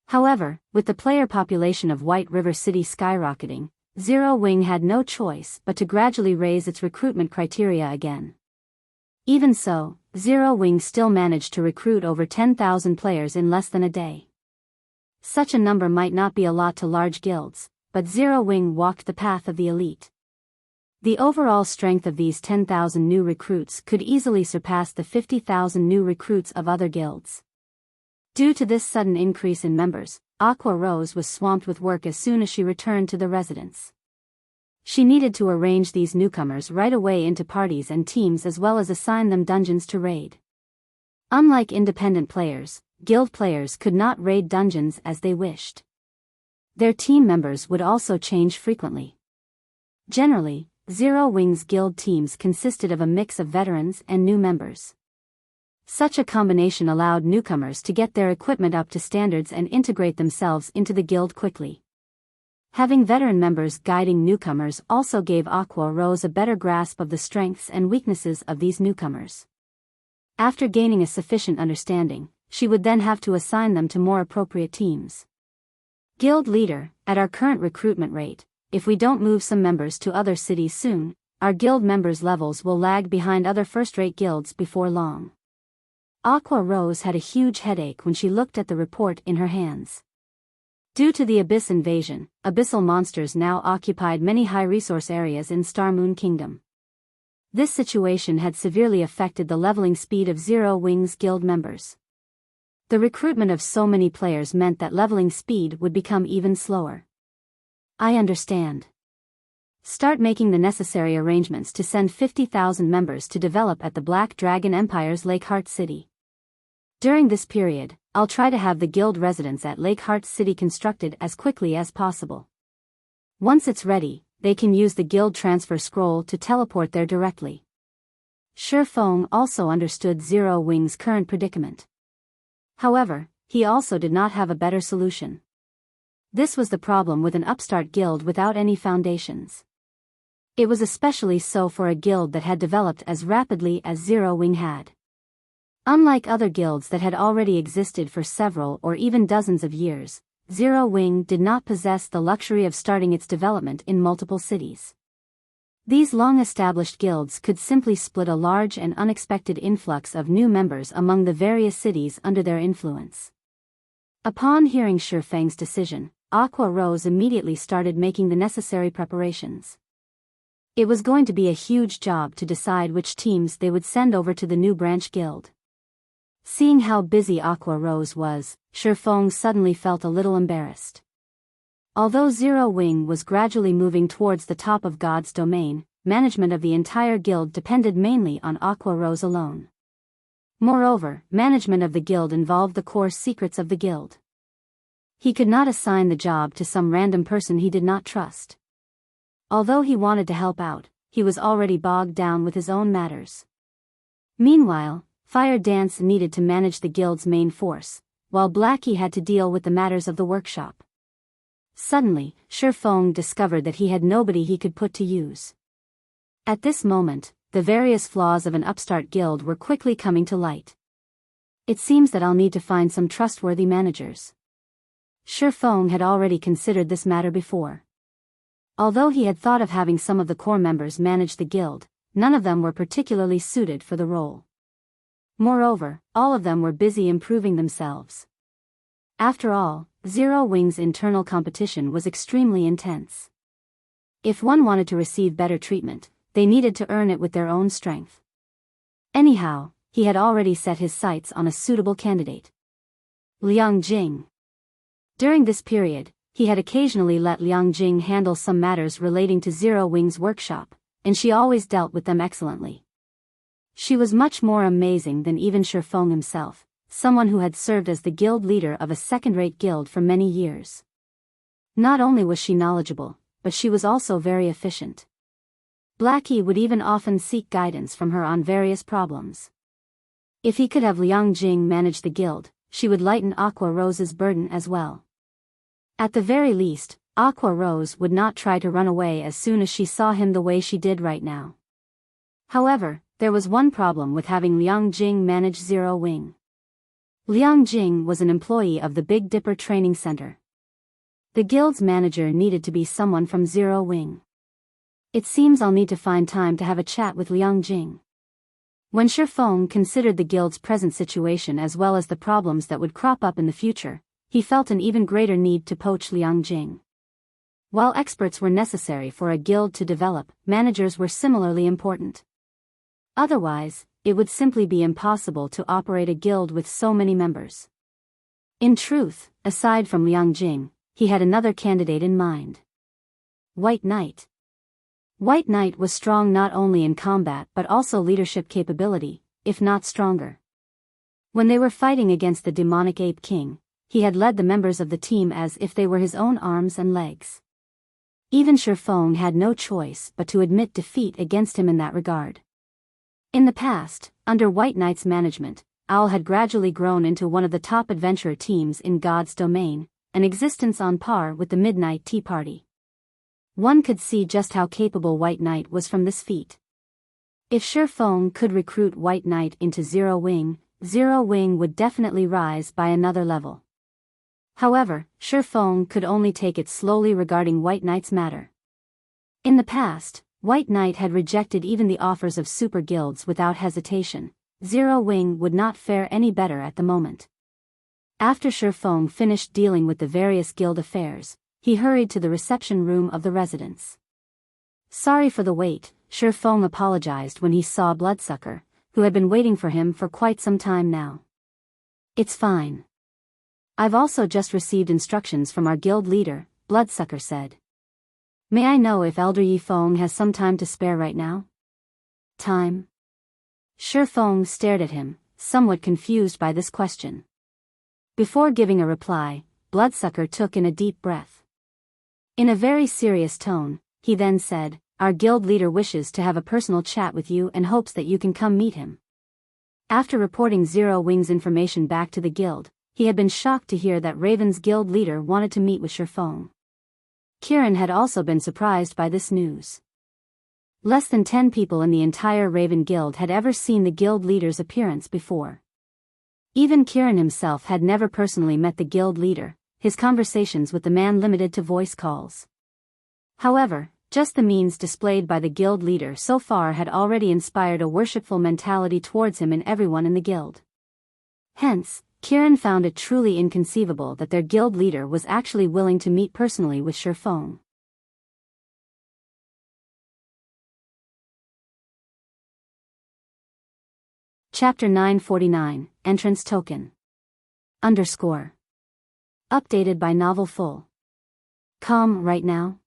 However, with the player population of White River City skyrocketing, Zero Wing had no choice but to gradually raise its recruitment criteria again. Even so, Zero Wing still managed to recruit over 10,000 players in less than a day. Such a number might not be a lot to large guilds, but Zero Wing walked the path of the elite. The overall strength of these 10,000 new recruits could easily surpass the 50,000 new recruits of other guilds. Due to this sudden increase in members, Aqua Rose was swamped with work as soon as she returned to the residence. She needed to arrange these newcomers right away into parties and teams as well as assign them dungeons to raid. Unlike independent players, guild players could not raid dungeons as they wished. Their team members would also change frequently. Generally, Zero Wing's guild teams consisted of a mix of veterans and new members. Such a combination allowed newcomers to get their equipment up to standards and integrate themselves into the guild quickly. Having veteran members guiding newcomers also gave Aqua Rose a better grasp of the strengths and weaknesses of these newcomers. After gaining a sufficient understanding, she would then have to assign them to more appropriate teams. Guild leader, at our current recruitment rate, if we don't move some members to other cities soon, our guild members' levels will lag behind other first-rate guilds before long. Aqua Rose had a huge headache when she looked at the report in her hands. Due to the Abyss invasion, abyssal monsters now occupied many high-resource areas in Star Moon Kingdom. This situation had severely affected the leveling speed of Zero Wing's guild members. The recruitment of so many players meant that leveling speed would become even slower. I understand. Start making the necessary arrangements to send 50,000 members to develop at the Black Dragon Empire's Lakeheart City. During this period, I'll try to have the guild residence at Lakeheart City constructed as quickly as possible. Once it's ready, they can use the guild transfer scroll to teleport there directly. Shifeng also understood Zero Wing's current predicament. However, he also did not have a better solution. This was the problem with an upstart guild without any foundations. It was especially so for a guild that had developed as rapidly as Zero Wing had. Unlike other guilds that had already existed for several or even dozens of years, Zero Wing did not possess the luxury of starting its development in multiple cities. These long-established guilds could simply split a large and unexpected influx of new members among the various cities under their influence. Upon hearing Shifeng's decision, Aqua Rose immediately started making the necessary preparations. It was going to be a huge job to decide which teams they would send over to the new branch guild. Seeing how busy Aqua Rose was, Shifeng suddenly felt a little embarrassed. Although Zero Wing was gradually moving towards the top of God's domain, management of the entire guild depended mainly on Aqua Rose alone. Moreover, management of the guild involved the core secrets of the guild. He could not assign the job to some random person he did not trust. Although he wanted to help out, he was already bogged down with his own matters. Meanwhile, Fire Dance needed to manage the guild's main force, while Blackie had to deal with the matters of the workshop. Suddenly, Shifeng discovered that he had nobody he could put to use. At this moment, the various flaws of an upstart guild were quickly coming to light. It seems that I'll need to find some trustworthy managers. Shifeng had already considered this matter before. Although he had thought of having some of the core members manage the guild, none of them were particularly suited for the role. Moreover, all of them were busy improving themselves. After all, Zero Wing's internal competition was extremely intense. If one wanted to receive better treatment, they needed to earn it with their own strength. Anyhow, he had already set his sights on a suitable candidate. Liang Jing. During this period, he had occasionally let Liang Jing handle some matters relating to Zero Wing's workshop, and she always dealt with them excellently. She was much more amazing than even Shifeng himself, someone who had served as the guild leader of a second-rate guild for many years. Not only was she knowledgeable, but she was also very efficient. Blackie would even often seek guidance from her on various problems. If he could have Liang Jing manage the guild, she would lighten Aqua Rose's burden as well. At the very least, Aqua Rose would not try to run away as soon as she saw him the way she did right now. However, there was one problem with having Liang Jing manage Zero Wing. Liang Jing was an employee of the Big Dipper Training Center. The guild's manager needed to be someone from Zero Wing. It seems I'll need to find time to have a chat with Liang Jing. When Shifeng considered the guild's present situation as well as the problems that would crop up in the future, he felt an even greater need to poach Liang Jing. While experts were necessary for a guild to develop, managers were similarly important. Otherwise, it would simply be impossible to operate a guild with so many members. In truth, aside from Liang Jing, he had another candidate in mind. White Knight. White Knight was strong not only in combat but also leadership capability, if not stronger. When they were fighting against the demonic Ape King, he had led the members of the team as if they were his own arms and legs. Even Shifeng had no choice but to admit defeat against him in that regard. In the past, under White Knight's management, Owl had gradually grown into one of the top adventurer teams in God's domain, an existence on par with the Midnight Tea Party. One could see just how capable White Knight was from this feat. If Shifeng could recruit White Knight into Zero Wing would definitely rise by another level. However, Shifeng could only take it slowly regarding White Knight's matter. In the past, White Knight had rejected even the offers of super guilds without hesitation. Zero Wing would not fare any better at the moment. After Shifeng finished dealing with the various guild affairs, he hurried to the reception room of the residence. Sorry for the wait, Shifeng apologized when he saw Bloodsucker, who had been waiting for him for quite some time now. It's fine. I've also just received instructions from our guild leader, Bloodsucker said. May I know if Elder Yifeng has some time to spare right now? Time? Shifeng stared at him, somewhat confused by this question. Before giving a reply, Bloodsucker took in a deep breath. In a very serious tone, he then said, Our guild leader wishes to have a personal chat with you and hopes that you can come meet him. After reporting Zero Wing's information back to the guild, he had been shocked to hear that Raven's guild leader wanted to meet with Shifeng. Kiran had also been surprised by this news. Less than 10 people in the entire Raven Guild had ever seen the guild leader's appearance before. Even Kiran himself had never personally met the guild leader, his conversations with the man limited to voice calls. However, just the means displayed by the guild leader so far had already inspired a worshipful mentality towards him in everyone in the guild. Hence, Kiran found it truly inconceivable that their guild leader was actually willing to meet personally with Shifeng. Chapter 949, Entrance Token. _ Updated by Novel Full. Come right now?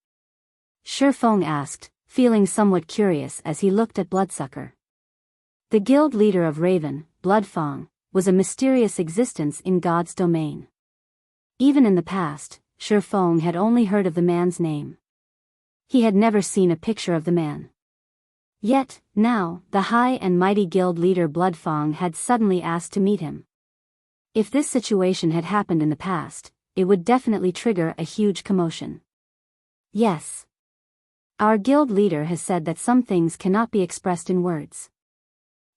Shifeng asked, feeling somewhat curious as he looked at Bloodsucker. The guild leader of Raven, Bloodfang, was a mysterious existence in God's domain. Even in the past, Shifeng had only heard of the man's name. He had never seen a picture of the man. Yet, now, the high and mighty guild leader Bloodfang had suddenly asked to meet him. If this situation had happened in the past, it would definitely trigger a huge commotion. Yes. Our guild leader has said that some things cannot be expressed in words.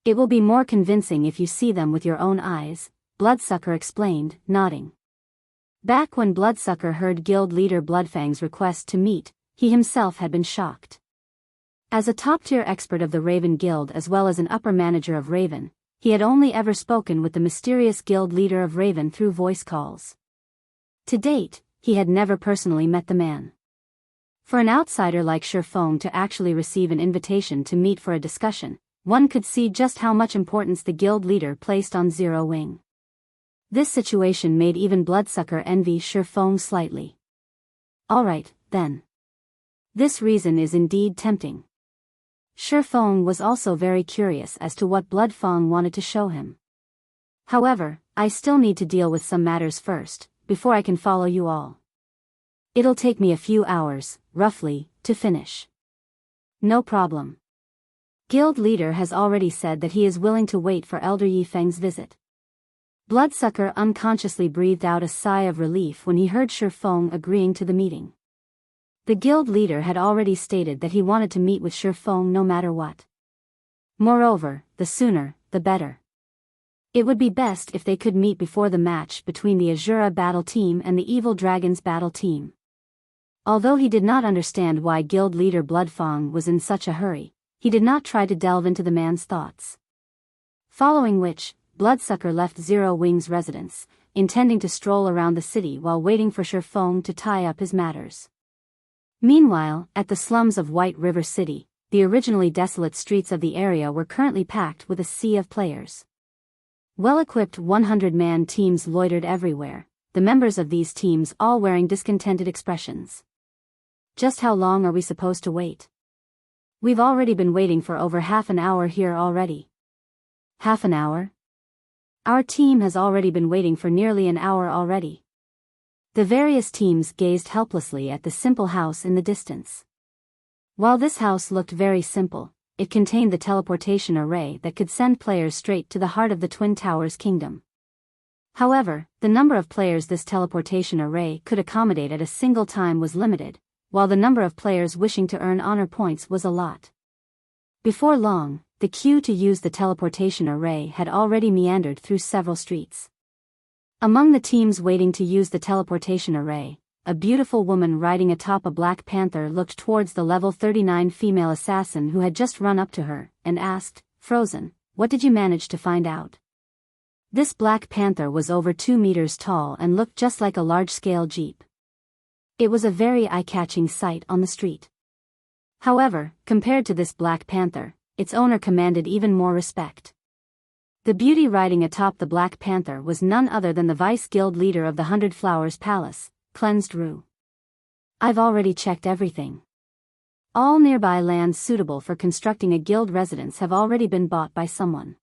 It will be more convincing if you see them with your own eyes, Bloodsucker explained, nodding. Back when Bloodsucker heard guild leader Bloodfang's request to meet, he himself had been shocked. As a top-tier expert of the Raven Guild as well as an upper manager of Raven, he had only ever spoken with the mysterious guild leader of Raven through voice calls. To date, he had never personally met the man. For an outsider like Shifeng to actually receive an invitation to meet for a discussion, one could see just how much importance the guild leader placed on Zero Wing. This situation made even Bloodsucker envy Shifeng slightly. Alright, then. This reason is indeed tempting. Shifeng was also very curious as to what Bloodfang wanted to show him. However, I still need to deal with some matters first, before I can follow you all. It'll take me a few hours, roughly, to finish. No problem. Guild leader has already said that he is willing to wait for Elder Yifeng's visit. Bloodsucker unconsciously breathed out a sigh of relief when he heard Shifeng agreeing to the meeting. The guild leader had already stated that he wanted to meet with Shifeng no matter what. Moreover, the sooner, the better. It would be best if they could meet before the match between the Azura battle team and the Evil Dragons battle team. Although he did not understand why guild leader Bloodfang was in such a hurry, he did not try to delve into the man's thoughts. Following which, Bloodsucker left Zero Wing's residence, intending to stroll around the city while waiting for Shifeng to tie up his matters. Meanwhile, at the slums of White River City, the originally desolate streets of the area were currently packed with a sea of players. Well-equipped 100-man teams loitered everywhere, the members of these teams all wearing discontented expressions. Just how long are we supposed to wait? We've already been waiting for over half an hour here already. Half an hour? Our team has already been waiting for nearly an hour already. The various teams gazed helplessly at the simple house in the distance. While this house looked very simple, it contained the teleportation array that could send players straight to the heart of the Twin Towers Kingdom. However, the number of players this teleportation array could accommodate at a single time was limited, while the number of players wishing to earn honor points was a lot. Before long, the queue to use the teleportation array had already meandered through several streets. Among the teams waiting to use the teleportation array, a beautiful woman riding atop a black panther looked towards the level 39 female assassin who had just run up to her, and asked, "Frozen, what did you manage to find out?" This black panther was over 2 meters tall and looked just like a large-scale jeep. It was a very eye-catching sight on the street. However, compared to this black panther, its owner commanded even more respect. The beauty riding atop the Black Panther was none other than the vice guild leader of the 100 Flowers Palace, Cleansed Rue. I've already checked everything. All nearby lands suitable for constructing a guild residence have already been bought by someone.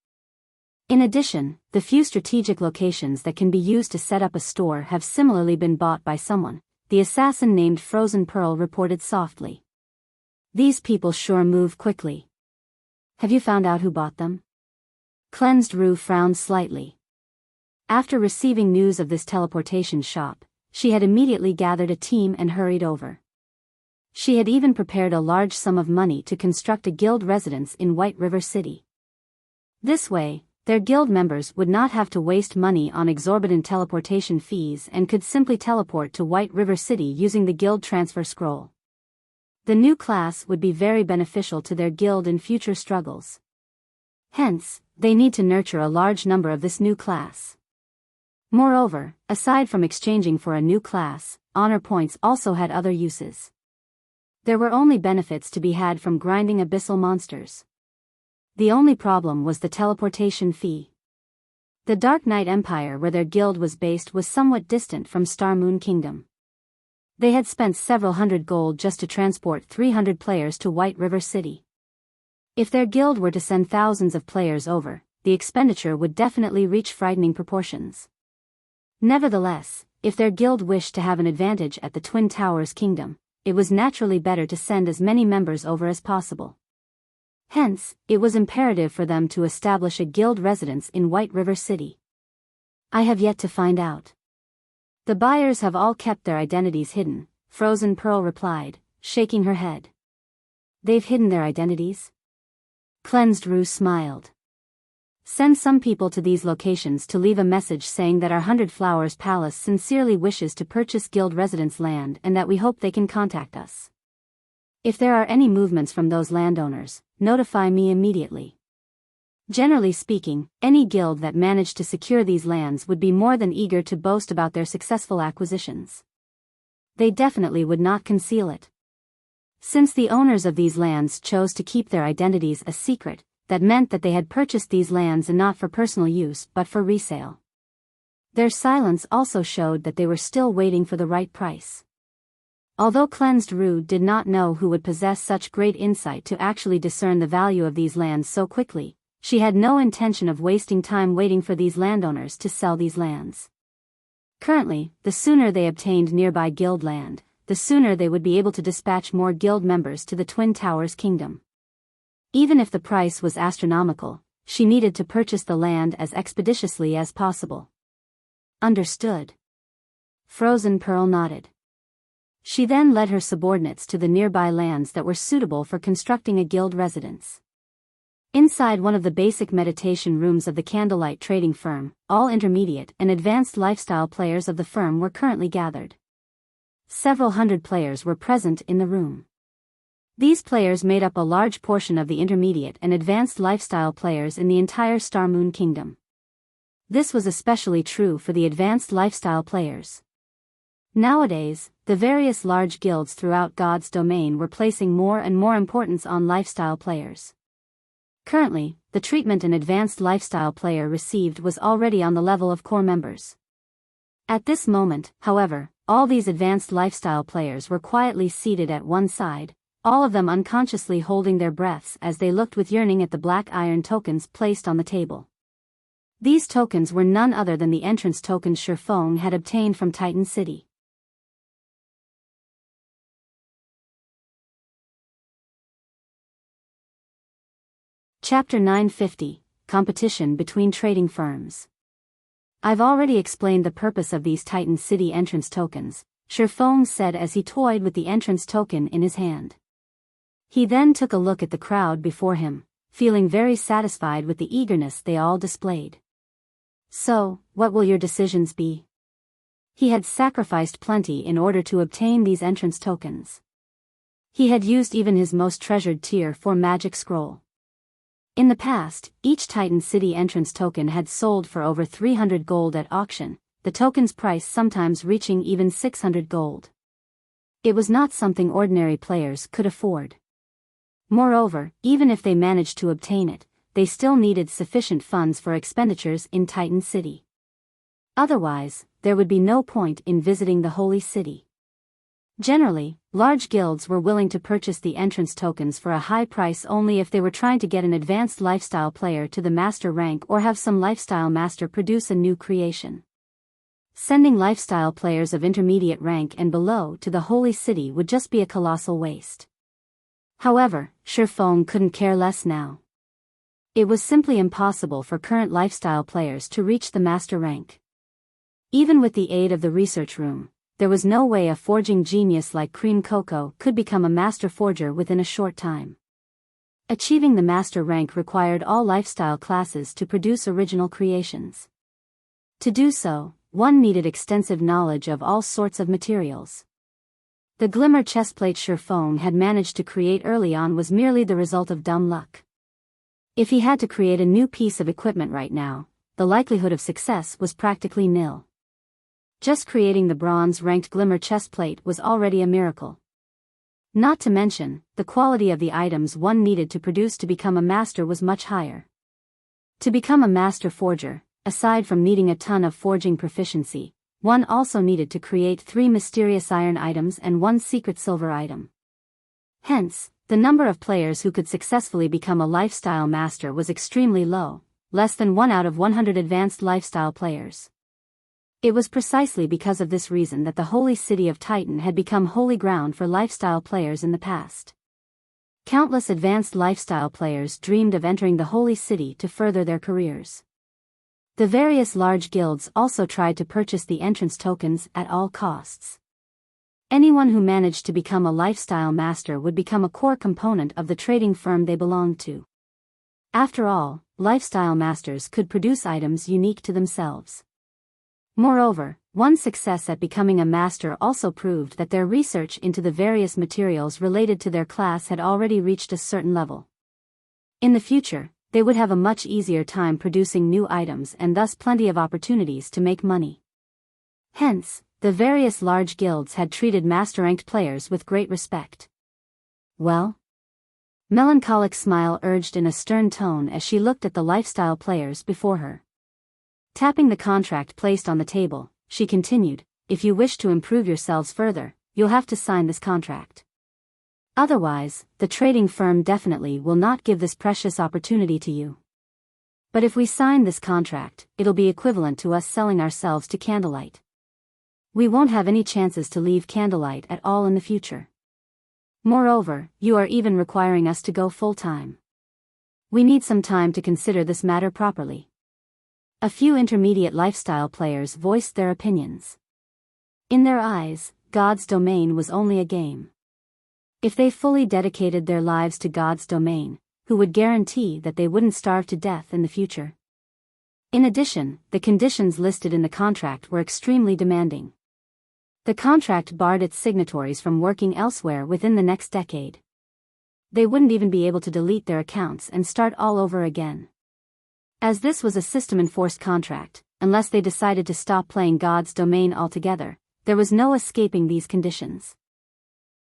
In addition, the few strategic locations that can be used to set up a store have similarly been bought by someone, the assassin named Frozen Pearl reported softly. These people sure move quickly. Have you found out who bought them? Cleansed Rue frowned slightly. After receiving news of this teleportation shop, she had immediately gathered a team and hurried over. She had even prepared a large sum of money to construct a guild residence in White River City. This way, their guild members would not have to waste money on exorbitant teleportation fees and could simply teleport to White River City using the guild transfer scroll. The new class would be very beneficial to their guild in future struggles. Hence, they need to nurture a large number of this new class. Moreover, aside from exchanging for a new class, honor points also had other uses. There were only benefits to be had from grinding abyssal monsters. The only problem was the teleportation fee. The Dark Knight Empire where their guild was based was somewhat distant from Star Moon Kingdom. They had spent several hundred gold just to transport 300 players to White River City. If their guild were to send thousands of players over, the expenditure would definitely reach frightening proportions. Nevertheless, if their guild wished to have an advantage at the Twin Towers Kingdom, it was naturally better to send as many members over as possible. Hence, it was imperative for them to establish a guild residence in White River City. I have yet to find out. The buyers have all kept their identities hidden, Frozen Pearl replied, shaking her head. They've hidden their identities? Cleansed Rue smiled. Send some people to these locations to leave a message saying that our Hundred Flowers Palace sincerely wishes to purchase guild residence land and that we hope they can contact us. If there are any movements from those landowners, notify me immediately. Generally speaking, any guild that managed to secure these lands would be more than eager to boast about their successful acquisitions. They definitely would not conceal it. Since the owners of these lands chose to keep their identities a secret, that meant that they had purchased these lands and not for personal use but for resale. Their silence also showed that they were still waiting for the right price. Although Cleansed Rue did not know who would possess such great insight to actually discern the value of these lands so quickly, she had no intention of wasting time waiting for these landowners to sell these lands. Currently, the sooner they obtained nearby guild land, the sooner they would be able to dispatch more guild members to the Twin Towers Kingdom. Even if the price was astronomical, she needed to purchase the land as expeditiously as possible. Understood. Frozen Pearl nodded. She then led her subordinates to the nearby lands that were suitable for constructing a guild residence. Inside one of the basic meditation rooms of the Candlelight trading firm, all intermediate and advanced lifestyle players of the firm were currently gathered. Several hundred players were present in the room. These players made up a large portion of the intermediate and advanced lifestyle players in the entire Star Moon Kingdom. This was especially true for the advanced lifestyle players. Nowadays, the various large guilds throughout God's domain were placing more and more importance on lifestyle players. Currently, the treatment an advanced lifestyle player received was already on the level of core members. At this moment, however, all these advanced lifestyle players were quietly seated at one side, all of them unconsciously holding their breaths as they looked with yearning at the black iron tokens placed on the table. These tokens were none other than the entrance tokens Shifeng had obtained from Titan City. Chapter 950, Competition Between Trading Firms. I've already explained the purpose of these Titan City entrance tokens, Shifeng said as he toyed with the entrance token in his hand. He then took a look at the crowd before him, feeling very satisfied with the eagerness they all displayed. So, what will your decisions be? He had sacrificed plenty in order to obtain these entrance tokens. He had used even his most treasured tier 4 magic scroll. In the past, each Titan City entrance token had sold for over 300 gold at auction, the token's price sometimes reaching even 600 gold. It was not something ordinary players could afford. Moreover, even if they managed to obtain it, they still needed sufficient funds for expenditures in Titan City. Otherwise, there would be no point in visiting the Holy City. Generally, large guilds were willing to purchase the entrance tokens for a high price only if they were trying to get an advanced lifestyle player to the master rank or have some lifestyle master produce a new creation. Sending lifestyle players of intermediate rank and below to the Holy City would just be a colossal waste. However, Shifeng couldn't care less now. It was simply impossible for current lifestyle players to reach the master rank. Even with the aid of the research room, there was no way a forging genius like Cream Cocoa could become a master forger within a short time. Achieving the master rank required all lifestyle classes to produce original creations. To do so, one needed extensive knowledge of all sorts of materials. The glimmer chestplate Shifeng had managed to create early on was merely the result of dumb luck. If he had to create a new piece of equipment right now, the likelihood of success was practically nil. Just creating the bronze-ranked glimmer chestplate was already a miracle. Not to mention, the quality of the items one needed to produce to become a master was much higher. To become a master forger, aside from needing a ton of forging proficiency, one also needed to create 3 mysterious iron items and 1 secret silver item. Hence, the number of players who could successfully become a lifestyle master was extremely low, less than 1 out of 100 advanced lifestyle players. It was precisely because of this reason that the holy city of Titan had become holy ground for lifestyle players in the past. Countless advanced lifestyle players dreamed of entering the holy city to further their careers. The various large guilds also tried to purchase the entrance tokens at all costs. Anyone who managed to become a lifestyle master would become a core component of the trading firm they belonged to. After all, lifestyle masters could produce items unique to themselves. Moreover, one's success at becoming a master also proved that their research into the various materials related to their class had already reached a certain level. In the future, they would have a much easier time producing new items and thus plenty of opportunities to make money. Hence, the various large guilds had treated master-ranked players with great respect. Well? Melancholic smile urged in a stern tone as she looked at the lifestyle players before her. Tapping the contract placed on the table, she continued, "If you wish to improve yourselves further, you'll have to sign this contract. Otherwise, the trading firm definitely will not give this precious opportunity to you. But if we sign this contract, it'll be equivalent to us selling ourselves to Candlelight. We won't have any chances to leave Candlelight at all in the future. Moreover, you are even requiring us to go full-time. We need some time to consider this matter properly." A few intermediate lifestyle players voiced their opinions. In their eyes, God's domain was only a game. If they fully dedicated their lives to God's domain, who would guarantee that they wouldn't starve to death in the future? In addition, the conditions listed in the contract were extremely demanding. The contract barred its signatories from working elsewhere within the next decade. They wouldn't even be able to delete their accounts and start all over again. As this was a system-enforced contract, unless they decided to stop playing God's domain altogether, there was no escaping these conditions.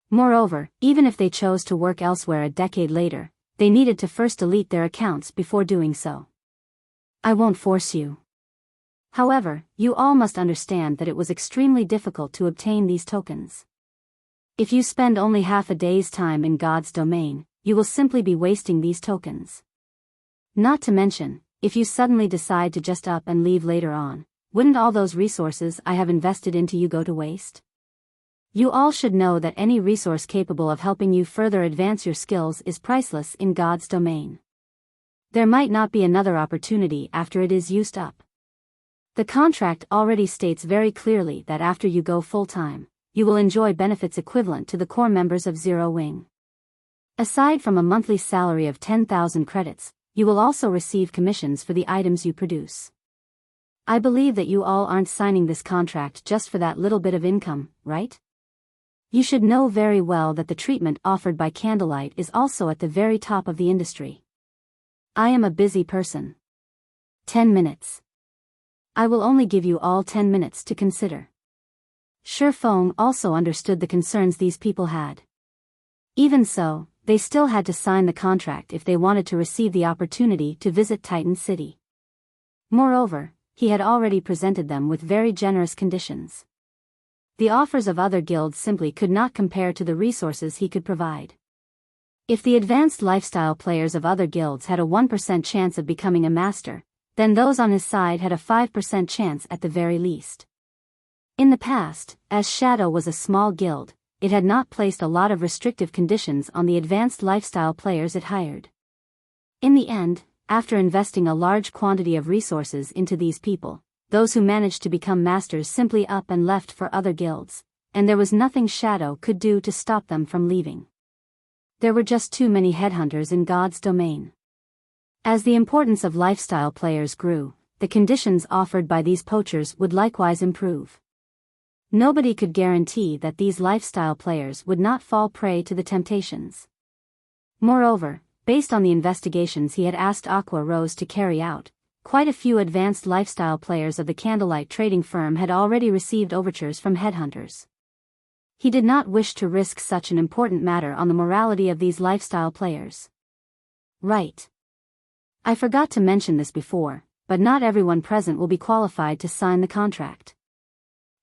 Moreover, even if they chose to work elsewhere a decade later, they needed to first delete their accounts before doing so. I won't force you. However, you all must understand that it was extremely difficult to obtain these tokens. If you spend only half a day's time in God's domain, you will simply be wasting these tokens. Not to mention, if you suddenly decide to just up and leave later on, wouldn't all those resources I have invested into you go to waste? You all should know that any resource capable of helping you further advance your skills is priceless in God's domain. There might not be another opportunity after it is used up. The contract already states very clearly that after you go full-time, you will enjoy benefits equivalent to the core members of Zero Wing. Aside from a monthly salary of 10,000 credits, you will also receive commissions for the items you produce. I believe that you all aren't signing this contract just for that little bit of income, right? You should know very well that the treatment offered by Candlelight is also at the very top of the industry. I am a busy person. 10 minutes. I will only give you all 10 minutes to consider. Shifeng also understood the concerns these people had. Even so, they still had to sign the contract if they wanted to receive the opportunity to visit Titan City. Moreover, he had already presented them with very generous conditions. The offers of other guilds simply could not compare to the resources he could provide. If the advanced lifestyle players of other guilds had a 1% chance of becoming a master, then those on his side had a 5% chance at the very least. In the past, as Shadow was a small guild, it had not placed a lot of restrictive conditions on the advanced lifestyle players it hired. In the end, after investing a large quantity of resources into these people, those who managed to become masters simply up and left for other guilds, and there was nothing Shadow could do to stop them from leaving. There were just too many headhunters in God's domain. As the importance of lifestyle players grew, the conditions offered by these poachers would likewise improve. Nobody could guarantee that these lifestyle players would not fall prey to the temptations. Moreover, based on the investigations he had asked Aqua Rose to carry out, quite a few advanced lifestyle players of the Candlelight trading firm had already received overtures from headhunters. He did not wish to risk such an important matter on the morality of these lifestyle players. Right. I forgot to mention this before, but not everyone present will be qualified to sign the contract.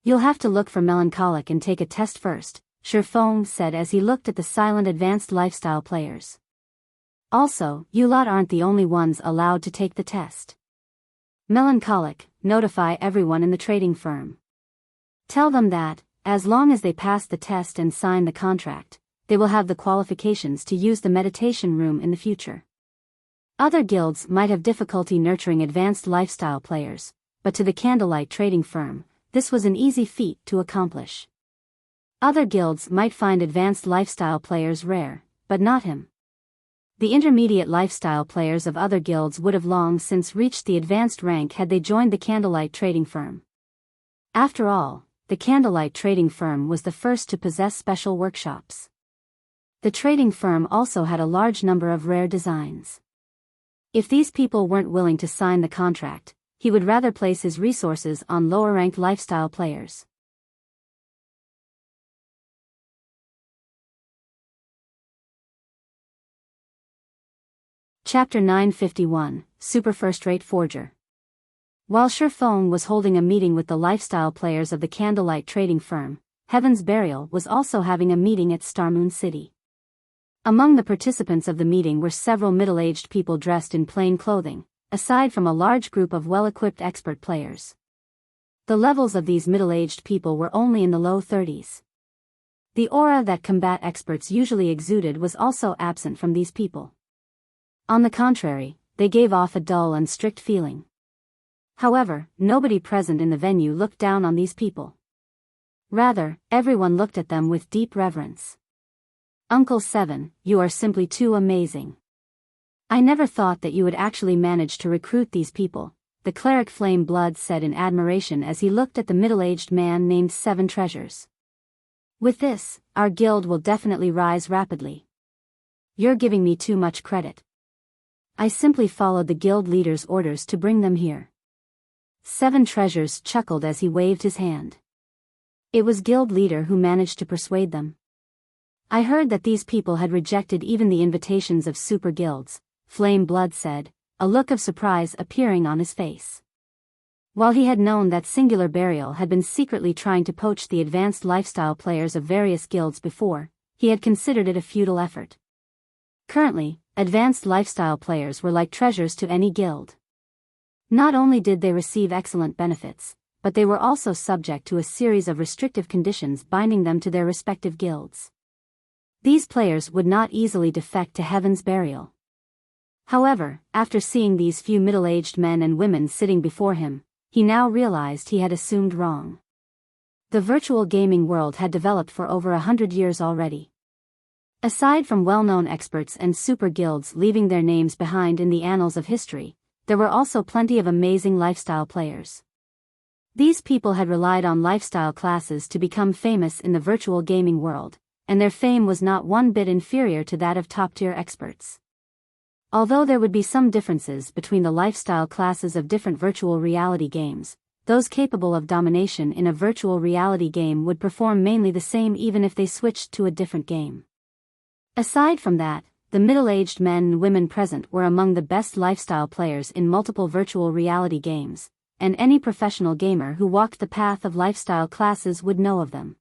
You'll have to look for melancholic and take a test first, Shifeng said as he looked at the silent advanced lifestyle players. Also, you lot aren't the only ones allowed to take the test. Melancholic, notify everyone in the trading firm. Tell them that, as long as they pass the test and sign the contract, they will have the qualifications to use the meditation room in the future. Other guilds might have difficulty nurturing advanced lifestyle players, but to the Candlelight trading firm, this was an easy feat to accomplish. Other guilds might find advanced lifestyle players rare, but not him. The intermediate lifestyle players of other guilds would have long since reached the advanced rank had they joined the Candlelight trading firm. After all, the Candlelight trading firm was the first to possess special workshops. The trading firm also had a large number of rare designs. If these people weren't willing to sign the contract, he would rather place his resources on lower-ranked lifestyle players. Chapter 951, Super First-Rate Forger. While Shifeng was holding a meeting with the lifestyle players of the Candlelight trading firm, Heaven's Burial was also having a meeting at Starmoon City. Among the participants of the meeting were several middle-aged people dressed in plain clothing, aside from a large group of well-equipped expert players. The levels of these middle-aged people were only in the low 30s. The aura that combat experts usually exuded was also absent from these people. On the contrary, they gave off a dull and strict feeling. However, nobody present in the venue looked down on these people. Rather, everyone looked at them with deep reverence. Uncle Seven, you are simply too amazing. I never thought that you would actually manage to recruit these people, the cleric Flame Blood said in admiration as he looked at the middle-aged man named Seven Treasures. With this, our guild will definitely rise rapidly. You're giving me too much credit. I simply followed the guild leader's orders to bring them here. Seven Treasures chuckled as he waved his hand. It was guild leader who managed to persuade them. I heard that these people had rejected even the invitations of super guilds, Flame Blood said, a look of surprise appearing on his face. While he had known that Singular Burial had been secretly trying to poach the advanced lifestyle players of various guilds before, he had considered it a futile effort. Currently, advanced lifestyle players were like treasures to any guild. Not only did they receive excellent benefits, but they were also subject to a series of restrictive conditions binding them to their respective guilds. These players would not easily defect to Heaven's Burial. However, after seeing these few middle-aged men and women sitting before him, he now realized he had assumed wrong. The virtual gaming world had developed for over 100 years already. Aside from well-known experts and super guilds leaving their names behind in the annals of history, there were also plenty of amazing lifestyle players. These people had relied on lifestyle classes to become famous in the virtual gaming world, and their fame was not one bit inferior to that of top-tier experts. Although there would be some differences between the lifestyle classes of different virtual reality games, those capable of domination in a virtual reality game would perform mainly the same even if they switched to a different game. Aside from that, the middle-aged men and women present were among the best lifestyle players in multiple virtual reality games, and any professional gamer who walked the path of lifestyle classes would know of them.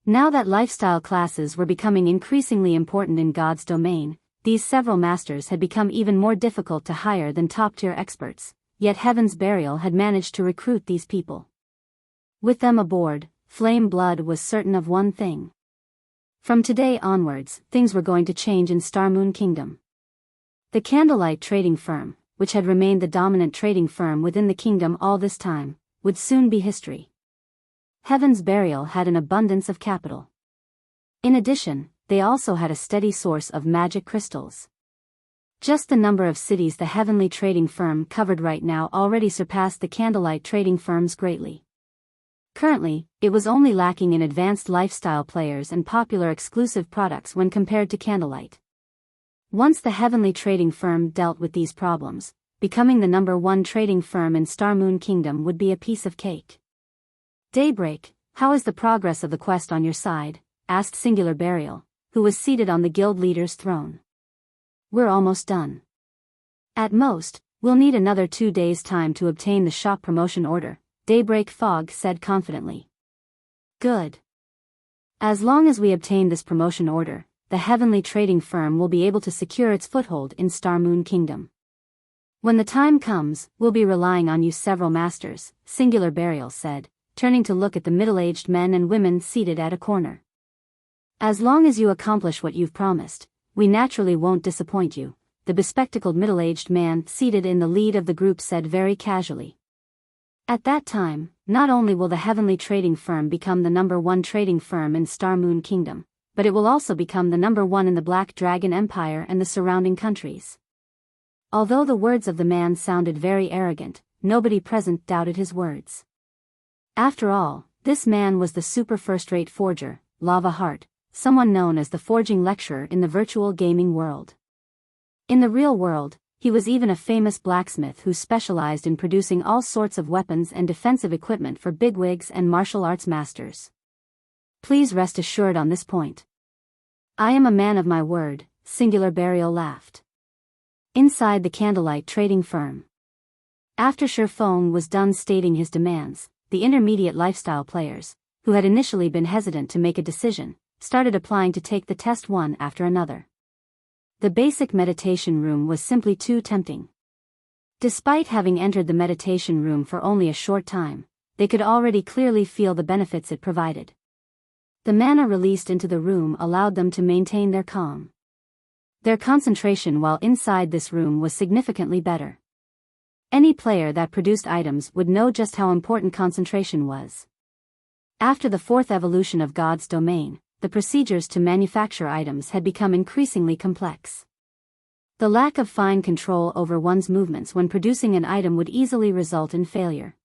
Now that lifestyle classes were becoming increasingly important in God's domain, these several masters had become even more difficult to hire than top-tier experts, yet Heaven's Burial had managed to recruit these people. With them aboard, Flame Blood was certain of one thing. From today onwards, things were going to change in Starmoon Kingdom. The Candlelight trading firm, which had remained the dominant trading firm within the kingdom all this time, would soon be history. Heaven's Burial had an abundance of capital. In addition, they also had a steady source of magic crystals. Just the number of cities the Heavenly trading firm covered right now already surpassed the Candlelight trading firms greatly. Currently, it was only lacking in advanced lifestyle players and popular exclusive products when compared to Candlelight. Once the Heavenly trading firm dealt with these problems, becoming the #1 trading firm in Starmoon Kingdom would be a piece of cake. Daybreak, how is the progress of the quest on your side? Asked Singular Burial, who was seated on the guild leader's throne. We're almost done. At most, we'll need another 2 days' time to obtain the shop promotion order, Daybreak Fog said confidently. Good. As long as we obtain this promotion order, the heavenly trading firm will be able to secure its foothold in Starmoon Kingdom. When the time comes, we'll be relying on you several masters, Singular Burial said, turning to look at the middle-aged men and women seated at a corner. As long as you accomplish what you've promised, we naturally won't disappoint you, the bespectacled middle-aged man seated in the lead of the group said very casually. At that time, not only will the heavenly trading firm become the #1 trading firm in Starmoon Kingdom, but it will also become the #1 in the Black Dragon Empire and the surrounding countries. Although the words of the man sounded very arrogant, nobody present doubted his words. After all, this man was the super first-rate forger, Lava Heart, someone known as the forging lecturer in the virtual gaming world. In the real world, he was even a famous blacksmith who specialized in producing all sorts of weapons and defensive equipment for bigwigs and martial arts masters. Please rest assured on this point. I am a man of my word, Singular Burial laughed. Inside the Candlelight trading firm. After Sherfone was done stating his demands, the intermediate lifestyle players, who had initially been hesitant to make a decision, started applying to take the test one after another. The basic meditation room was simply too tempting. Despite having entered the meditation room for only a short time, they could already clearly feel the benefits it provided. The mana released into the room allowed them to maintain their calm. Their concentration while inside this room was significantly better. Any player that produced items would know just how important concentration was. After the 4th evolution of God's domain, the procedures to manufacture items had become increasingly complex. The lack of fine control over one's movements when producing an item would easily result in failure.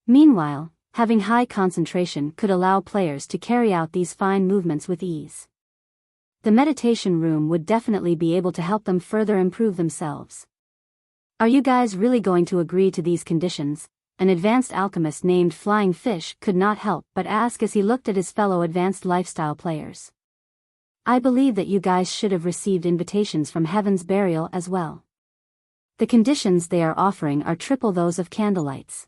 Meanwhile, having high concentration could allow players to carry out these fine movements with ease. The meditation room would definitely be able to help them further improve themselves. Are you guys really going to agree to these conditions? An advanced alchemist named Flying Fish could not help but ask as he looked at his fellow advanced lifestyle players. I believe that you guys should have received invitations from Heaven's Burial as well. The conditions they are offering are triple those of Candlelight's.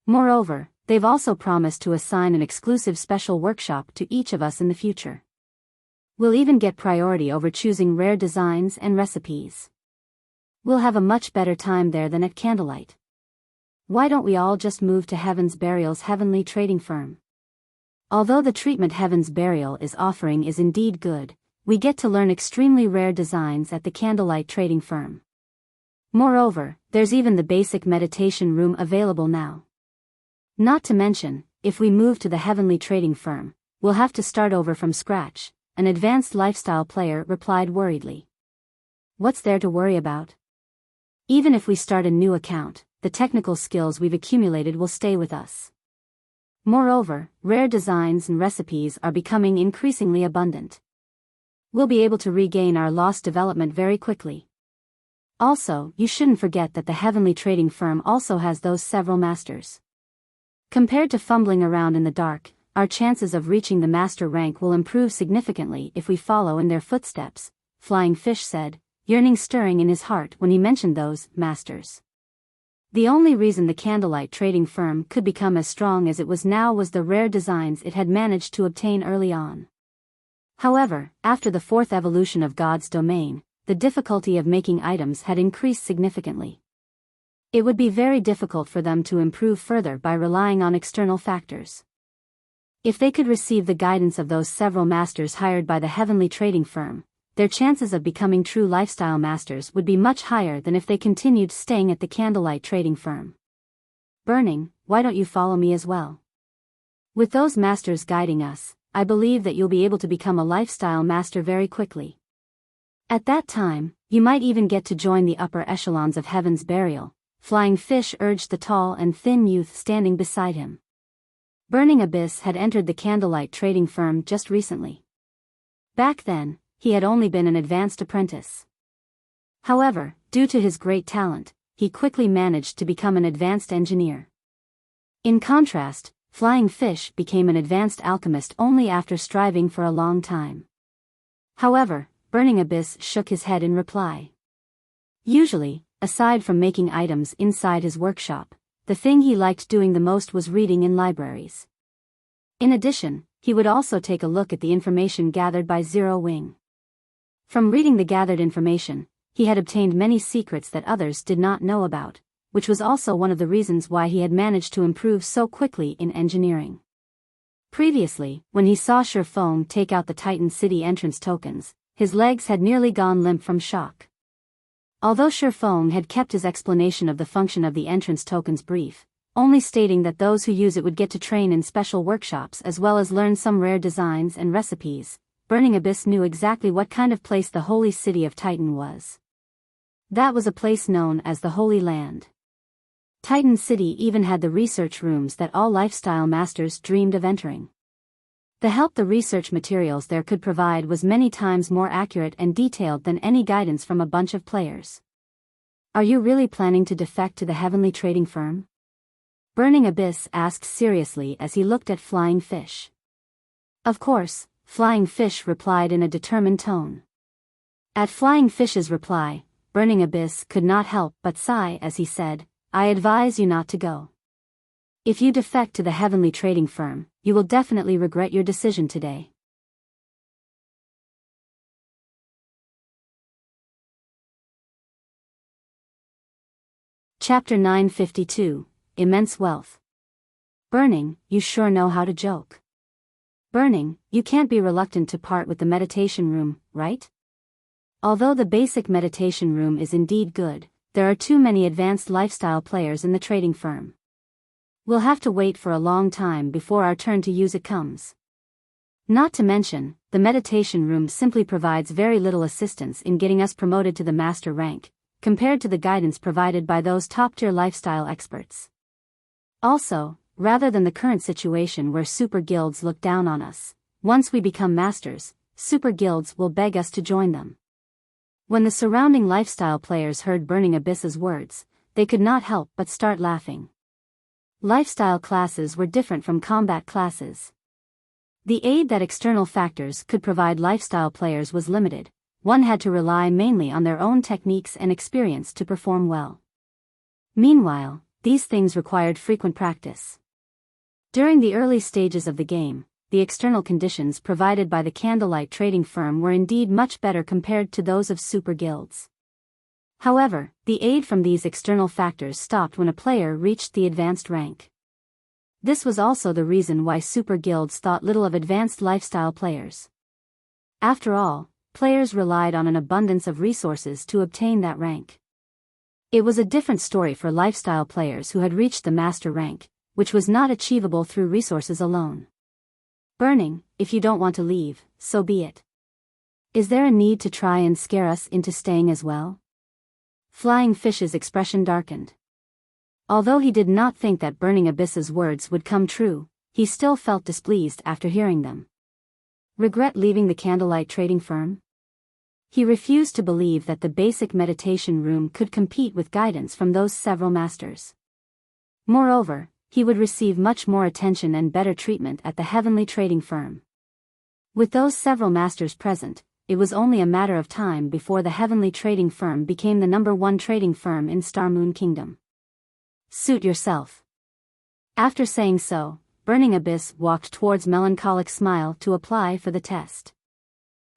Moreover, they've also promised to assign an exclusive special workshop to each of us in the future. We'll even get priority over choosing rare designs and recipes. We'll have a much better time there than at Candlelight. Why don't we all just move to Heaven's Burial's heavenly trading firm? Although the treatment Heaven's Burial is offering is indeed good, we get to learn extremely rare designs at the Candlelight trading firm. Moreover, there's even the basic meditation room available now. Not to mention, if we move to the heavenly trading firm, we'll have to start over from scratch, an advanced lifestyle player replied worriedly. What's there to worry about? Even if we start a new account, the technical skills we've accumulated will stay with us. Moreover, rare designs and recipes are becoming increasingly abundant. We'll be able to regain our lost development very quickly. Also, you shouldn't forget that the heavenly trading firm also has those several masters. Compared to fumbling around in the dark, our chances of reaching the master rank will improve significantly if we follow in their footsteps, Flying Fish said, yearning stirring in his heart when he mentioned those masters. The only reason the Candlelight trading firm could become as strong as it was now was the rare designs it had managed to obtain early on. However, after the 4th evolution of God's domain, the difficulty of making items had increased significantly. It would be very difficult for them to improve further by relying on external factors. If they could receive the guidance of those several masters hired by the heavenly trading firm, their chances of becoming true lifestyle masters would be much higher than if they continued staying at the Candlelight trading firm. Burning, why don't you follow me as well? With those masters guiding us, I believe that you'll be able to become a lifestyle master very quickly. At that time, you might even get to join the upper echelons of Heaven's Burial, Flying Fish urged the tall and thin youth standing beside him. Burning Abyss had entered the Candlelight trading firm just recently. Back then, he had only been an advanced apprentice. However, due to his great talent, he quickly managed to become an advanced engineer. In contrast, Flying Fish became an advanced alchemist only after striving for a long time. However, Burning Abyss shook his head in reply. Usually, aside from making items inside his workshop, the thing he liked doing the most was reading in libraries. In addition, he would also take a look at the information gathered by Zero Wing. From reading the gathered information, he had obtained many secrets that others did not know about, which was also one of the reasons why he had managed to improve so quickly in engineering. Previously, when he saw Shifeng take out the Titan City entrance tokens, his legs had nearly gone limp from shock. Although Shifeng had kept his explanation of the function of the entrance tokens brief, only stating that those who use it would get to train in special workshops as well as learn some rare designs and recipes, Burning Abyss knew exactly what kind of place the Holy City of Titan was. That was a place known as the Holy Land. Titan City even had the research rooms that all lifestyle masters dreamed of entering. The help the research materials there could provide was many times more accurate and detailed than any guidance from a bunch of players. Are you really planning to defect to the Heavenly Trading Firm? Burning Abyss asked seriously as he looked at Flying Fish. Of course, Flying Fish replied in a determined tone. At Flying Fish's reply, Burning Abyss could not help but sigh as he said, I advise you not to go. If you defect to the Heavenly Trading Firm, you will definitely regret your decision today. Chapter 952, Immense Wealth. Burning, you sure know how to joke. Burning, you can't be reluctant to part with the meditation room, right? Although the basic meditation room is indeed good, there are too many advanced lifestyle players in the trading firm. We'll have to wait for a long time before our turn to use it comes. Not to mention, the meditation room simply provides very little assistance in getting us promoted to the master rank, compared to the guidance provided by those top-tier lifestyle experts. Also, rather than the current situation where super guilds look down on us, once we become masters, super guilds will beg us to join them. When the surrounding lifestyle players heard Burning Abyss's words, they could not help but start laughing. Lifestyle classes were different from combat classes. The aid that external factors could provide lifestyle players was limited. One had to rely mainly on their own techniques and experience to perform well. Meanwhile, these things required frequent practice. During the early stages of the game, the external conditions provided by the Candlelight trading firm were indeed much better compared to those of super guilds. However, the aid from these external factors stopped when a player reached the advanced rank. This was also the reason why super guilds thought little of advanced lifestyle players. After all, players relied on an abundance of resources to obtain that rank. It was a different story for lifestyle players who had reached the master rank, which was not achievable through resources alone. Burning, if you don't want to leave, so be it. Is there a need to try and scare us into staying as well? Flying Fish's expression darkened. Although he did not think that Burning Abyss's words would come true, he still felt displeased after hearing them. Regret leaving the Candlelight trading firm? He refused to believe that the basic meditation room could compete with guidance from those several masters. Moreover, he would receive much more attention and better treatment at the Heavenly Trading Firm. With those several masters present, it was only a matter of time before the Heavenly Trading Firm became the #1 trading firm in Star Moon Kingdom. Suit yourself. After saying so, Burning Abyss walked towards Melancholic Smile to apply for the test.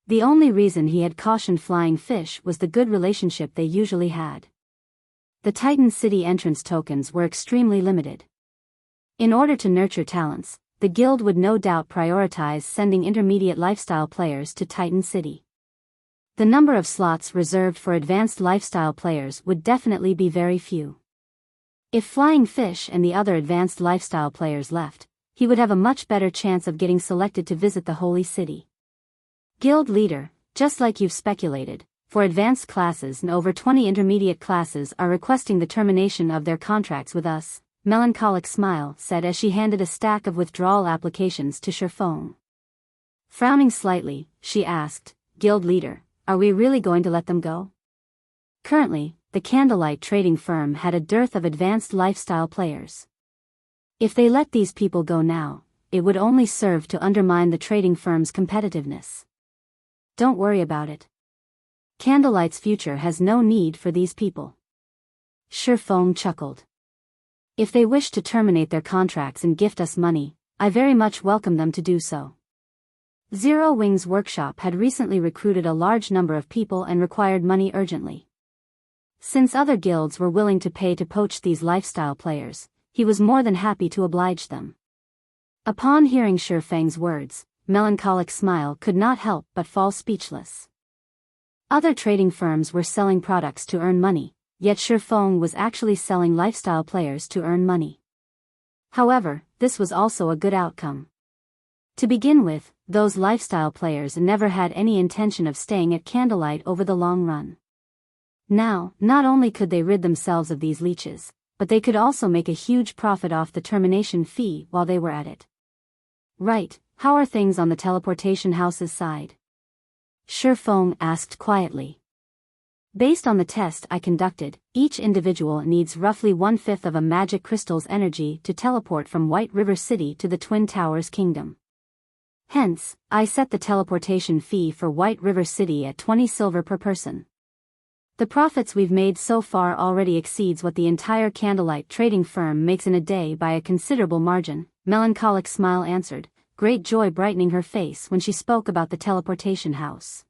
The only reason he had cautioned Flying Fish was the good relationship they usually had. The Titan City entrance tokens were extremely limited. In order to nurture talents, the guild would no doubt prioritize sending intermediate lifestyle players to Titan City. The number of slots reserved for advanced lifestyle players would definitely be very few. If Flying Fish and the other advanced lifestyle players left, he would have a much better chance of getting selected to visit the Holy City. Guild leader, just like you've speculated, for advanced classes and over 20 intermediate classes are requesting the termination of their contracts with us, Melancholic Smile said as she handed a stack of withdrawal applications to Shifeng. Frowning slightly, she asked, Guild leader, are we really going to let them go? Currently, the Candlelight trading firm had a dearth of advanced lifestyle players. If they let these people go now, it would only serve to undermine the trading firm's competitiveness. Don't worry about it. Candlelight's future has no need for these people. Shifeng chuckled. If they wish to terminate their contracts and gift us money, I very much welcome them to do so. Zero Wing's workshop had recently recruited a large number of people and required money urgently. Since other guilds were willing to pay to poach these lifestyle players, he was more than happy to oblige them. Upon hearing Shifeng's words, Melancholic Smile could not help but fall speechless. Other trading firms were selling products to earn money, yet Shifeng was actually selling lifestyle players to earn money. However, this was also a good outcome. To begin with, those lifestyle players never had any intention of staying at Candlelight over the long run. Now, not only could they rid themselves of these leeches, but they could also make a huge profit off the termination fee while they were at it. Right, how are things on the teleportation house's side? Shifeng asked quietly. Based on the test I conducted, each individual needs roughly 1/5 of a magic crystal's energy to teleport from White River City to the Twin Towers Kingdom. Hence, I set the teleportation fee for White River City at 20 silver per person. The profits we've made so far already exceeds what the entire Candlelight trading firm makes in a day by a considerable margin, Melancholic Smile answered, great joy brightening her face when she spoke about the teleportation house.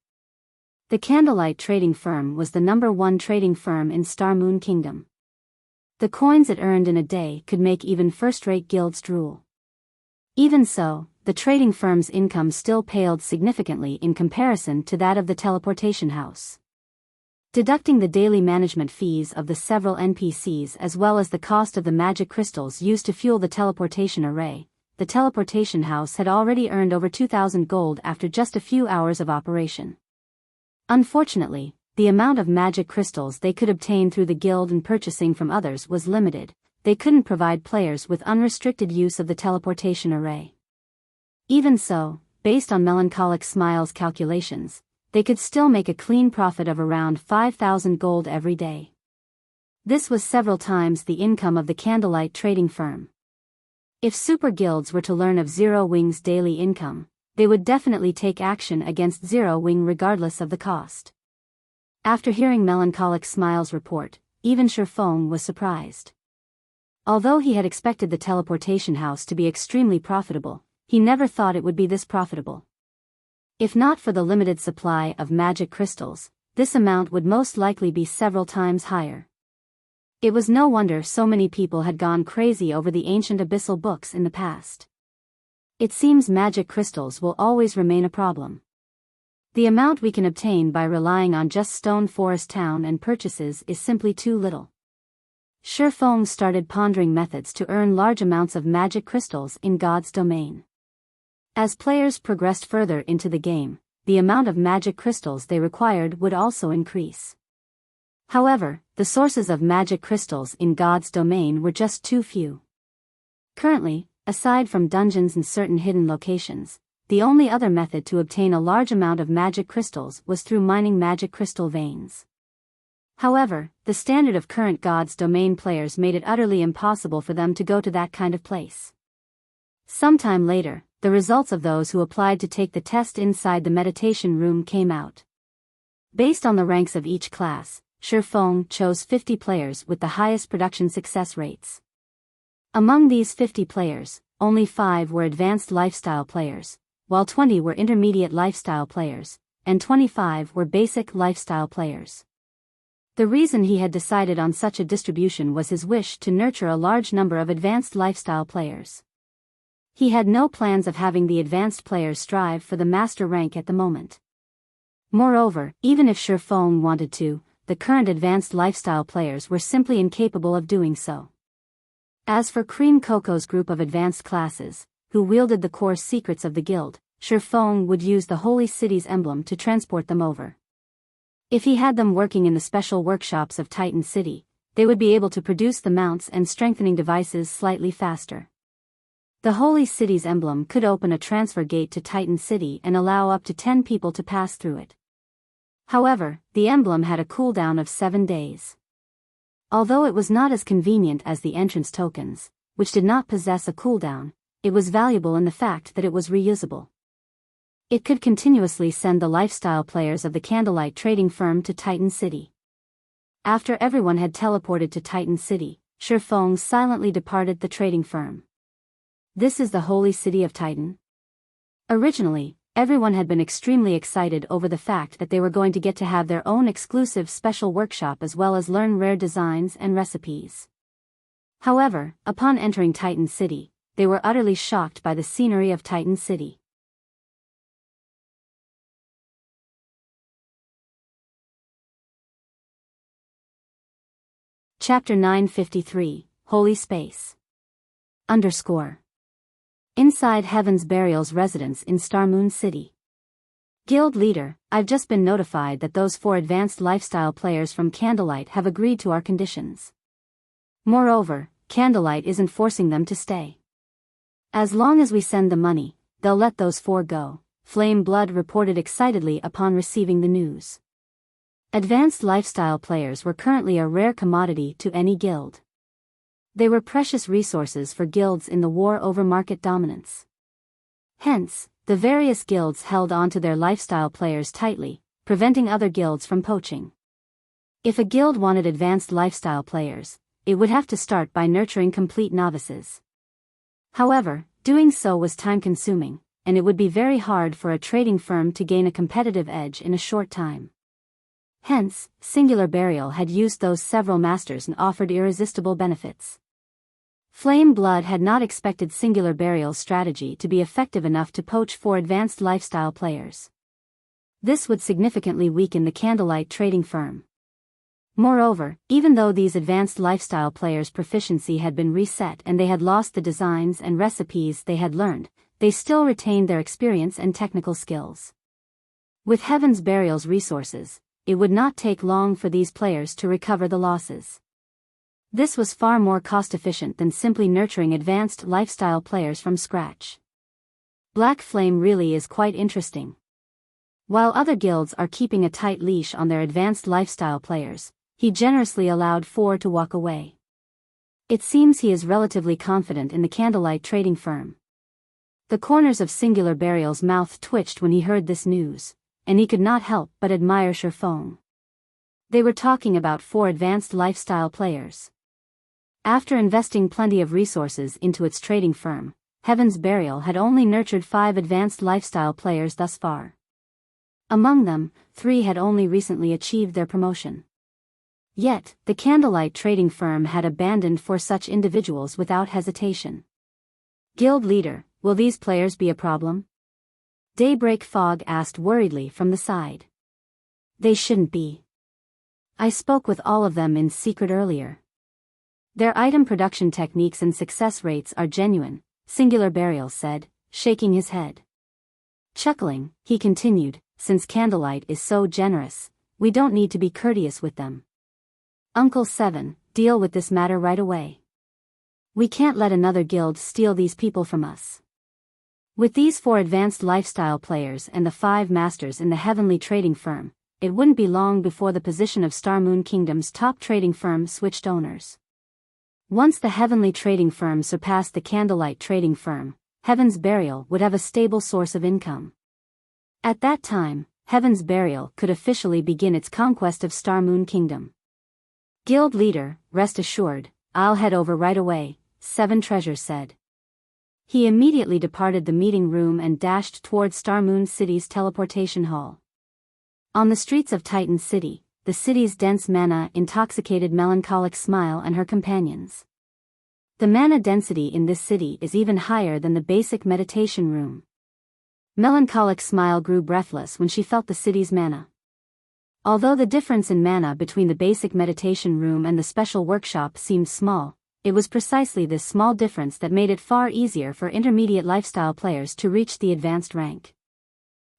The Candlelight trading firm was the #1 trading firm in Star Moon Kingdom. The coins it earned in a day could make even first-rate guilds drool. Even so, the trading firm's income still paled significantly in comparison to that of the teleportation house. Deducting the daily management fees of the several NPCs as well as the cost of the magic crystals used to fuel the teleportation array, the teleportation house had already earned over 2,000 gold after just a few hours of operation. Unfortunately, the amount of magic crystals they could obtain through the guild and purchasing from others was limited. They couldn't provide players with unrestricted use of the teleportation array. Even so, based on Melancholic Smile's calculations, they could still make a clean profit of around 5,000 gold every day. This was several times the income of the Candlelight trading firm. If super guilds were to learn of Zero Wing's daily income, they would definitely take action against Zero Wing regardless of the cost. After hearing Melancholic Smile's report, even Shifeng was surprised. Although he had expected the teleportation house to be extremely profitable, he never thought it would be this profitable. If not for the limited supply of magic crystals, this amount would most likely be several times higher. It was no wonder so many people had gone crazy over the ancient abyssal books in the past. It seems magic crystals will always remain a problem. The amount we can obtain by relying on just Stone Forest Town and purchases is simply too little. Shifeng started pondering methods to earn large amounts of magic crystals in God's domain. As players progressed further into the game, the amount of magic crystals they required would also increase. However, the sources of magic crystals in God's domain were just too few. Currently, aside from dungeons and certain hidden locations, the only other method to obtain a large amount of magic crystals was through mining magic crystal veins. However, the standard of current God's domain players made it utterly impossible for them to go to that kind of place. Sometime later, the results of those who applied to take the test inside the meditation room came out. Based on the ranks of each class, Shifeng chose 50 players with the highest production success rates. Among these 50 players, only 5 were advanced lifestyle players, while 20 were intermediate lifestyle players, and 25 were basic lifestyle players. The reason he had decided on such a distribution was his wish to nurture a large number of advanced lifestyle players. He had no plans of having the advanced players strive for the master rank at the moment. Moreover, even if Shifeng wanted to, the current advanced lifestyle players were simply incapable of doing so. As for Cream Coco's group of advanced classes, who wielded the core secrets of the guild, Shifeng would use the Holy City's emblem to transport them over. If he had them working in the special workshops of Titan City, they would be able to produce the mounts and strengthening devices slightly faster. The Holy City's emblem could open a transfer gate to Titan City and allow up to 10 people to pass through it. However, the emblem had a cooldown of 7 days. Although it was not as convenient as the entrance tokens, which did not possess a cooldown, it was valuable in the fact that it was reusable. It could continuously send the lifestyle players of the Candlelight trading firm to Titan City. After everyone had teleported to Titan City, Shifeng silently departed the trading firm. This is the holy city of Titan? Originally, everyone had been extremely excited over the fact that they were going to get to have their own exclusive special workshop as well as learn rare designs and recipes. However, upon entering Titan City, they were utterly shocked by the scenery of Titan City. Chapter 953, Holy Space. Inside Heaven's Burial's residence in Starmoon City. Guild leader, I've just been notified that those 4 advanced lifestyle players from Candlelight have agreed to our conditions. Moreover, Candlelight isn't forcing them to stay. As long as we send the money, they'll let those 4 go, Flame Blood reported excitedly upon receiving the news. Advanced lifestyle players were currently a rare commodity to any guild. They were precious resources for guilds in the war over market dominance. Hence, the various guilds held onto their lifestyle players tightly, preventing other guilds from poaching. If a guild wanted advanced lifestyle players, it would have to start by nurturing complete novices. However, doing so was time-consuming, and it would be very hard for a trading firm to gain a competitive edge in a short time. Hence, Singular Burial had used those several masters and offered irresistible benefits. Flame Blood had not expected Singular Burial's strategy to be effective enough to poach 4 advanced lifestyle players. This would significantly weaken the Candlelight trading firm. Moreover, even though these advanced lifestyle players' proficiency had been reset and they had lost the designs and recipes they had learned, they still retained their experience and technical skills. With Heaven's Burial's resources, it would not take long for these players to recover the losses. This was far more cost-efficient than simply nurturing advanced lifestyle players from scratch. Black Flame really is quite interesting. While other guilds are keeping a tight leash on their advanced lifestyle players, he generously allowed 4 to walk away. It seems he is relatively confident in the Candlelight trading firm. The corners of Singular Burial's mouth twitched when he heard this news, and he could not help but admire Shifeng. They were talking about 4 advanced lifestyle players. After investing plenty of resources into its trading firm, Heaven's Burial had only nurtured 5 advanced lifestyle players thus far. Among them, 3 had only recently achieved their promotion. Yet, the Candlelight trading firm had abandoned 4 such individuals without hesitation. Guild leader, will these players be a problem? Daybreak Fog asked worriedly from the side. They shouldn't be. I spoke with all of them in secret earlier. Their item production techniques and success rates are genuine, Singular Burial said, shaking his head. Chuckling, he continued, since Candlelight is so generous, we don't need to be courteous with them. Uncle 7, deal with this matter right away. We can't let another guild steal these people from us. With these 4 advanced lifestyle players and the 5 masters in the heavenly trading firm, it wouldn't be long before the position of Starmoon Kingdom's top trading firm switched owners. Once the heavenly trading firm surpassed the Candlelight trading firm, Heaven's Burial would have a stable source of income. At that time, Heaven's Burial could officially begin its conquest of Starmoon Kingdom. Guild leader, rest assured, I'll head over right away, 7 Treasures said. He immediately departed the meeting room and dashed towards Starmoon City's teleportation hall. On the streets of Titan City, the city's dense mana intoxicated Melancholic Smile and her companions. The mana density in this city is even higher than the basic meditation room. Melancholic Smile grew breathless when she felt the city's mana. Although the difference in mana between the basic meditation room and the special workshop seemed small, it was precisely this small difference that made it far easier for intermediate lifestyle players to reach the advanced rank.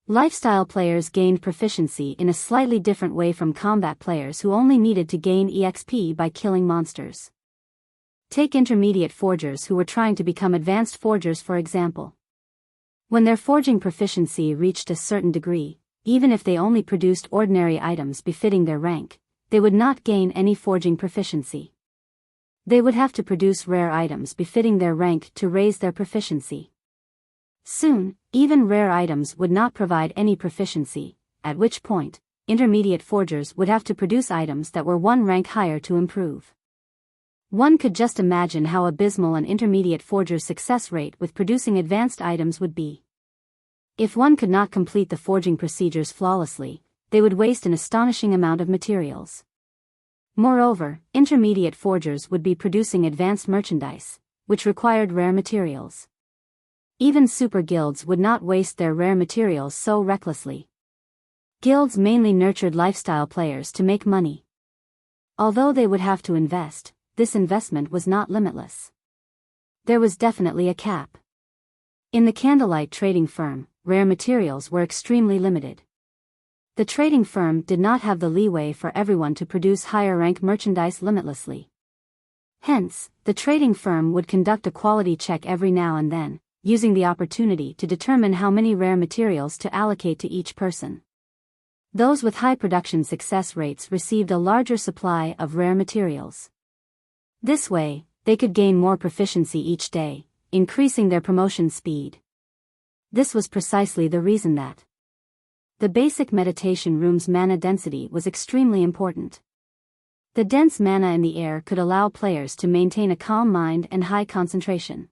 Lifestyle players gained proficiency in a slightly different way from combat players who only needed to gain EXP by killing monsters. Take intermediate forgers who were trying to become advanced forgers for example. When their forging proficiency reached a certain degree, even if they only produced ordinary items befitting their rank, they would not gain any forging proficiency. They would have to produce rare items befitting their rank to raise their proficiency. Soon, even rare items would not provide any proficiency, at which point, intermediate forgers would have to produce items that were one rank higher to improve. One could just imagine how abysmal an intermediate forger's success rate with producing advanced items would be. If one could not complete the forging procedures flawlessly, they would waste an astonishing amount of materials. Moreover, intermediate forgers would be producing advanced merchandise, which required rare materials. Even super guilds would not waste their rare materials so recklessly. Guilds mainly nurtured lifestyle players to make money. Although they would have to invest, this investment was not limitless. There was definitely a cap. In the Candlelight trading firm, rare materials were extremely limited. The trading firm did not have the leeway for everyone to produce higher rank merchandise limitlessly. Hence, the trading firm would conduct a quality check every now and then, using the opportunity to determine how many rare materials to allocate to each person. Those with high production success rates received a larger supply of rare materials. This way, they could gain more proficiency each day, increasing their promotion speed. This was precisely the reason that the basic meditation room's mana density was extremely important. The dense mana in the air could allow players to maintain a calm mind and high concentration.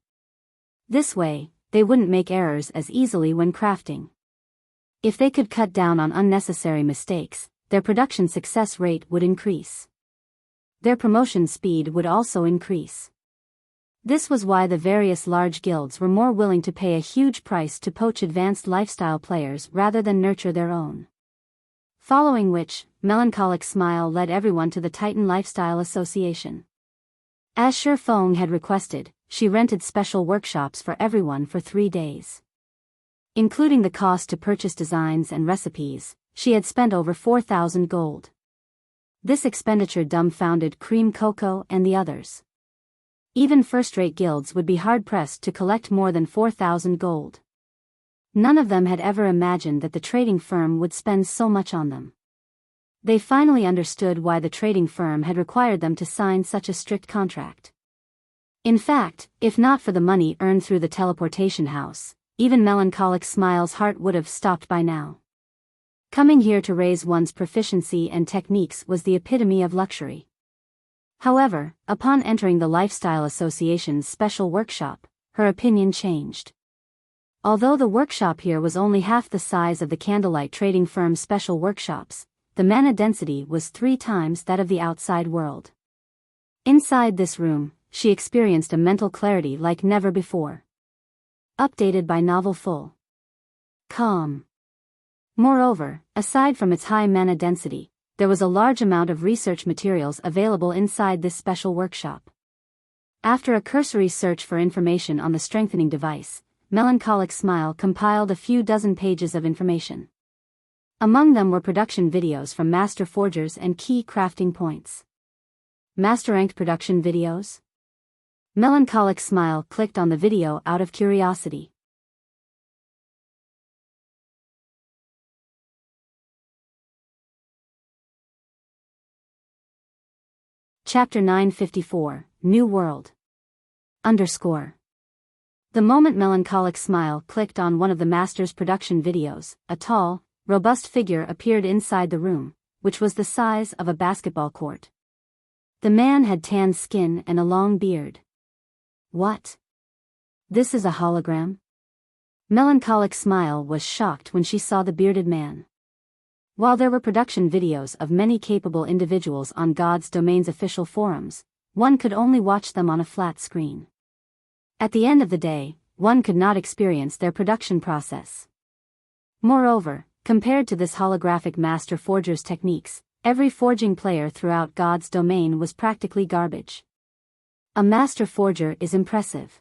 This way, they wouldn't make errors as easily when crafting. If they could cut down on unnecessary mistakes, their production success rate would increase. Their promotion speed would also increase. This was why the various large guilds were more willing to pay a huge price to poach advanced lifestyle players rather than nurture their own. Following which, Melancholic Smile led everyone to the Titan Lifestyle Association. As Shi Feng had requested, she rented special workshops for everyone for 3 days. Including the cost to purchase designs and recipes, she had spent over 4,000 gold. This expenditure dumbfounded Cream Cocoa and the others. Even first-rate guilds would be hard-pressed to collect more than 4,000 gold. None of them had ever imagined that the trading firm would spend so much on them. They finally understood why the trading firm had required them to sign such a strict contract. In fact, if not for the money earned through the teleportation house, even Melancholic Smile's heart would have stopped by now. Coming here to raise one's proficiency and techniques was the epitome of luxury. However, upon entering the Lifestyle Association's special workshop, her opinion changed. Although the workshop here was only half the size of the Candlelight trading firm's special workshops, the mana density was 3 times that of the outside world. Inside this room, she experienced a mental clarity like never before. Updated by Novel Full. Calm. Moreover, aside from its high mana density, there was a large amount of research materials available inside this special workshop. After a cursory search for information on the strengthening device, Melancholic Smile compiled a few dozen pages of information. Among them were production videos from master forgers and key crafting points. Master-ranked production videos? Melancholic Smile clicked on the video out of curiosity. Chapter 954, New World. _ The moment Melancholic Smile clicked on one of the master's production videos, a tall, robust figure appeared inside the room, which was the size of a basketball court. The man had tanned skin and a long beard. What? This is a hologram? Melancholic Smile was shocked when she saw the bearded man. While there were production videos of many capable individuals on God's Domain's official forums, one could only watch them on a flat screen. At the end of the day, one could not experience their production process. Moreover, compared to this holographic master forger's techniques, every forging player throughout God's Domain was practically garbage. A master forger is impressive.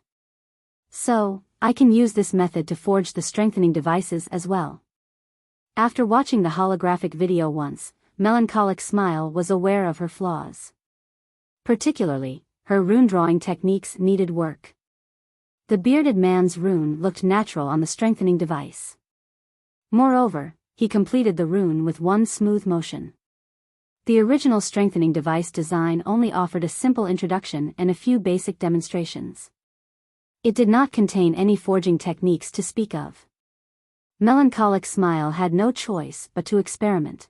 So, I can use this method to forge the strengthening devices as well. After watching the holographic video once, Melancholic Smile was aware of her flaws. Particularly, her rune drawing techniques needed work. The bearded man's rune looked natural on the strengthening device. Moreover, he completed the rune with one smooth motion. The original strengthening device design only offered a simple introduction and a few basic demonstrations. It did not contain any forging techniques to speak of. Melancholic Smile had no choice but to experiment.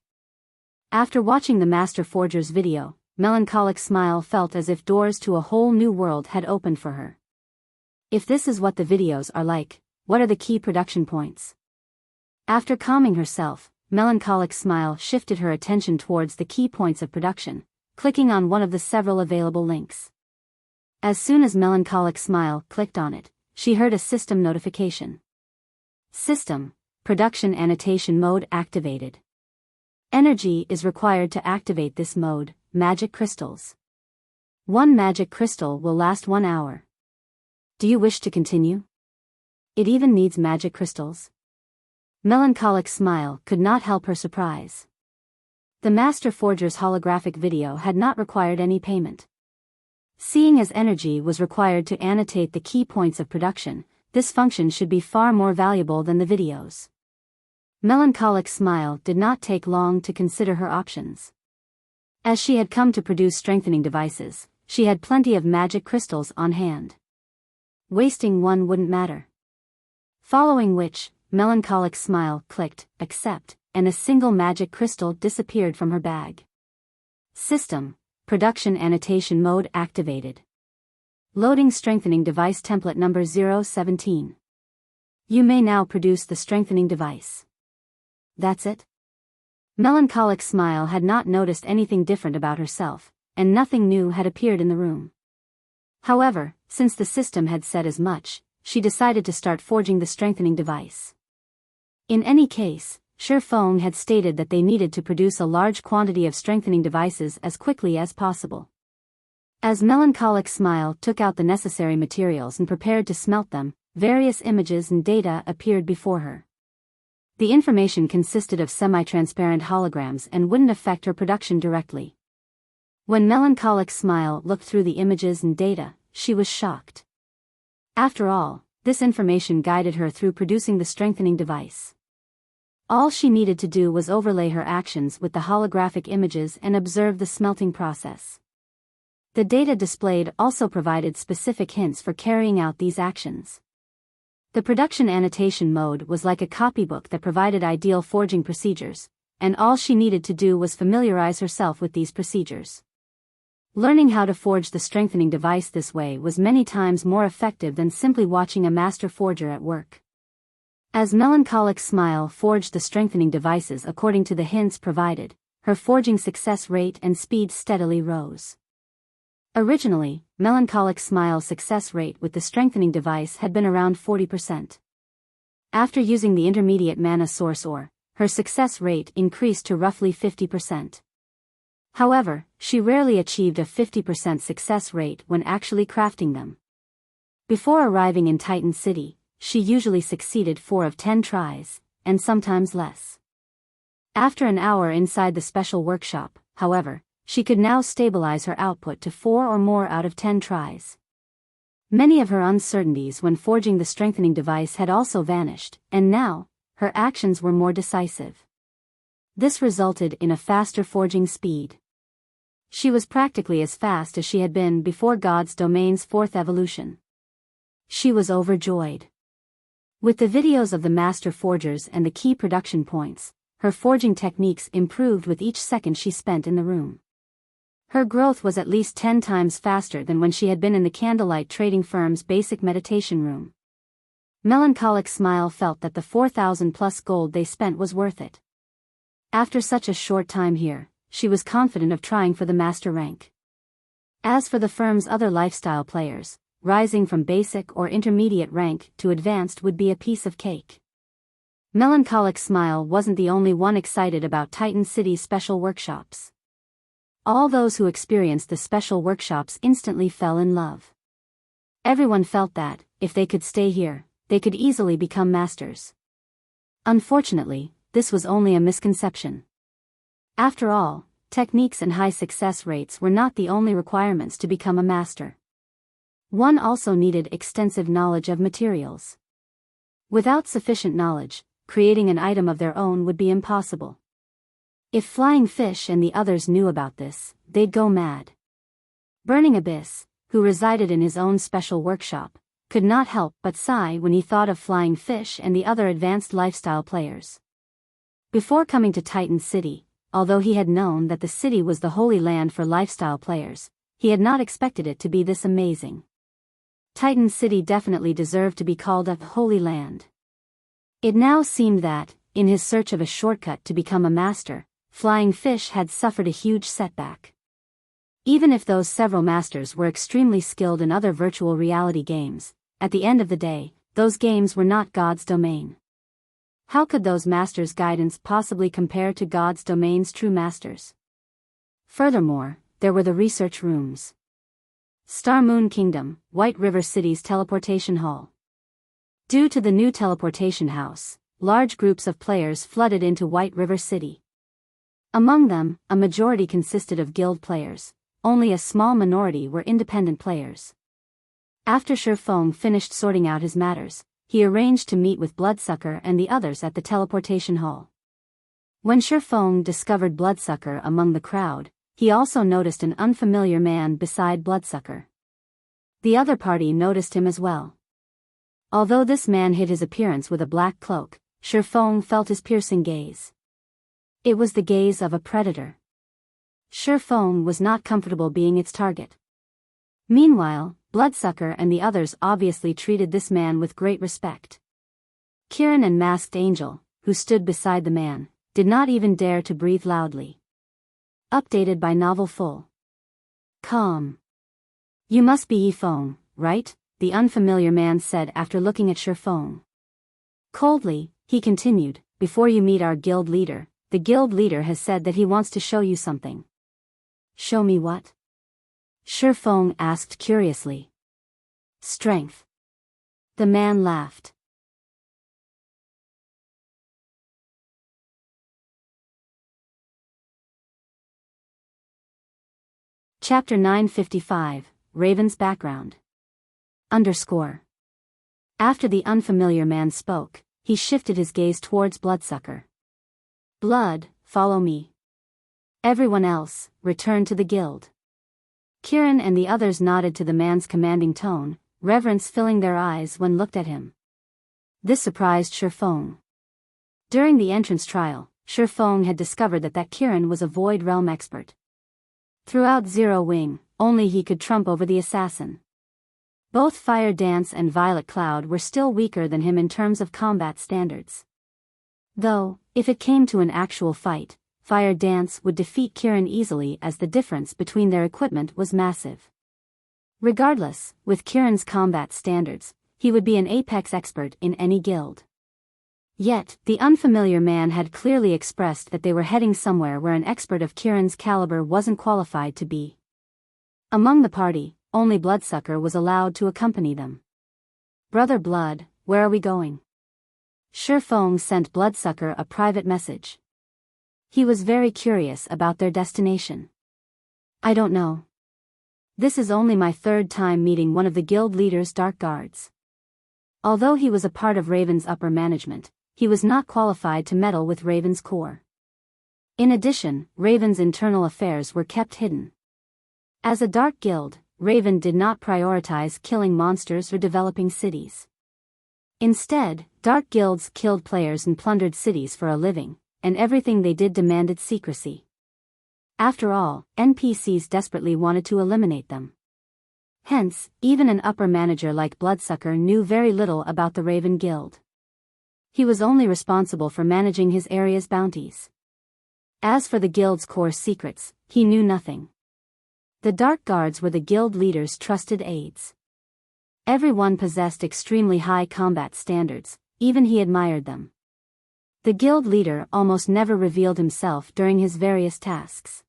After watching the Master Forger's video, Melancholic Smile felt as if doors to a whole new world had opened for her. If this is what the videos are like, what are the key production points? After calming herself, Melancholic Smile shifted her attention towards the key points of production, clicking on one of the several available links. As soon as Melancholic Smile clicked on it, she heard a system notification. System, production annotation mode activated. Energy is required to activate this mode, magic crystals. 1 magic crystal will last 1 hour. Do you wish to continue? It even needs magic crystals? Melancholic Smile could not help her surprise. The Master Forger's holographic video had not required any payment. Seeing as energy was required to annotate the key points of production, this function should be far more valuable than the videos. Melancholic Smile did not take long to consider her options. As she had come to produce strengthening devices, she had plenty of magic crystals on hand. Wasting one wouldn't matter. Following which, Melancholic Smile clicked accept, and a single magic crystal disappeared from her bag. System, production annotation mode activated. Loading strengthening device template number 017. You may now produce the strengthening device. That's it? Melancholic Smile had not noticed anything different about herself, and nothing new had appeared in the room. However, since the system had said as much, she decided to start forging the strengthening device. In any case, Shifeng had stated that they needed to produce a large quantity of strengthening devices as quickly as possible. As Melancholic Smile took out the necessary materials and prepared to smelt them, various images and data appeared before her. The information consisted of semi-transparent holograms and wouldn't affect her production directly. When Melancholic Smile looked through the images and data, she was shocked. After all, this information guided her through producing the strengthening device. All she needed to do was overlay her actions with the holographic images and observe the smelting process. The data displayed also provided specific hints for carrying out these actions. The production annotation mode was like a copybook that provided ideal forging procedures, and all she needed to do was familiarize herself with these procedures. Learning how to forge the strengthening device this way was many times more effective than simply watching a master forger at work. As Melancholic Smile forged the strengthening devices according to the hints provided, her forging success rate and speed steadily rose. Originally, Melancholic Smile's success rate with the strengthening device had been around 40%. After using the intermediate mana source ore, her success rate increased to roughly 50%. However, she rarely achieved a 50% success rate when actually crafting them. Before arriving in Titan City, she usually succeeded 4 of 10 tries, and sometimes less. After an hour inside the special workshop, however, she could now stabilize her output to 4 or more out of 10 tries. Many of her uncertainties when forging the strengthening device had also vanished, and now, her actions were more decisive. This resulted in a faster forging speed. She was practically as fast as she had been before God's Domain's 4th evolution. She was overjoyed. With the videos of the master forgers and the key production points, her forging techniques improved with each second she spent in the room. Her growth was at least 10 times faster than when she had been in the Candlelight trading firm's basic meditation room. Melancholic Smile felt that the 4,000 plus gold they spent was worth it. After such a short time here, she was confident of trying for the master rank. As for the firm's other lifestyle players, rising from basic or intermediate rank to advanced would be a piece of cake. Melancholic Smile wasn't the only one excited about Titan City's special workshops. All those who experienced the special workshops instantly fell in love. Everyone felt that, if they could stay here, they could easily become masters. Unfortunately, this was only a misconception. After all, techniques and high success rates were not the only requirements to become a master. One also needed extensive knowledge of materials. Without sufficient knowledge, creating an item of their own would be impossible. If Flying Fish and the others knew about this, they'd go mad. Burning Abyss, who resided in his own special workshop, could not help but sigh when he thought of Flying Fish and the other advanced lifestyle players. Before coming to Titan City, although he had known that the city was the holy land for lifestyle players, he had not expected it to be this amazing. Titan City definitely deserved to be called a holy land. It now seemed that, in his search of a shortcut to become a master, Flying Fish had suffered a huge setback. Even if those several masters were extremely skilled in other virtual reality games, at the end of the day, those games were not God's domain. How could those masters' guidance possibly compare to God's domain's true masters? Furthermore, there were the research rooms. Star Moon Kingdom, White River City's teleportation hall. Due to the new teleportation house, large groups of players flooded into White River City. Among them, a majority consisted of guild players, only a small minority were independent players. After Shifeng finished sorting out his matters, he arranged to meet with Bloodsucker and the others at the teleportation hall. When Shifeng discovered Bloodsucker among the crowd, he also noticed an unfamiliar man beside Bloodsucker. The other party noticed him as well. Although this man hid his appearance with a black cloak, Shifeng felt his piercing gaze. It was the gaze of a predator. Shifeng was not comfortable being its target. Meanwhile, Bloodsucker and the others obviously treated this man with great respect. Kirin and Masked Angel, who stood beside the man, did not even dare to breathe loudly. Updated by Novel Full. Calm. You must be Yifeng, right? The unfamiliar man said after looking at Shifeng. Coldly, he continued, before you meet our guild leader, the guild leader has said that he wants to show you something. Show me what? Shifeng asked curiously. Strength. The man laughed. Chapter 955, Raven's Background. After the unfamiliar man spoke, he shifted his gaze towards Bloodsucker. Blood, follow me. Everyone else, return to the guild. Kirin and the others nodded to the man's commanding tone, reverence filling their eyes when looked at him. This surprised Shifeng. During the entrance trial, Shifeng had discovered that Kirin was a Void Realm expert. Throughout Zero Wing, only he could trump over the assassin. Both Fire Dance and Violet Cloud were still weaker than him in terms of combat standards. Though, if it came to an actual fight, Fire Dance would defeat Kirin easily as the difference between their equipment was massive. Regardless, with Kirin's combat standards, he would be an apex expert in any guild. Yet, the unfamiliar man had clearly expressed that they were heading somewhere where an expert of Kirin's caliber wasn't qualified to be. Among the party, only Bloodsucker was allowed to accompany them. Brother Blood, where are we going? Shifeng sent Bloodsucker a private message. He was very curious about their destination. I don't know. This is only my third time meeting one of the guild leader's dark guards. Although he was a part of Raven's upper management, he was not qualified to meddle with Raven's core. In addition, Raven's internal affairs were kept hidden. As a dark guild, Raven did not prioritize killing monsters or developing cities. Instead, dark guilds killed players and plundered cities for a living, and everything they did demanded secrecy. After all, NPCs desperately wanted to eliminate them. Hence, even an upper manager like Bloodsucker knew very little about the Raven Guild. He was only responsible for managing his area's bounties. As for the guild's core secrets, he knew nothing. The Dark Guards were the guild leader's trusted aides. Everyone possessed extremely high combat standards, even he admired them. The guild leader almost never revealed himself during his various tasks.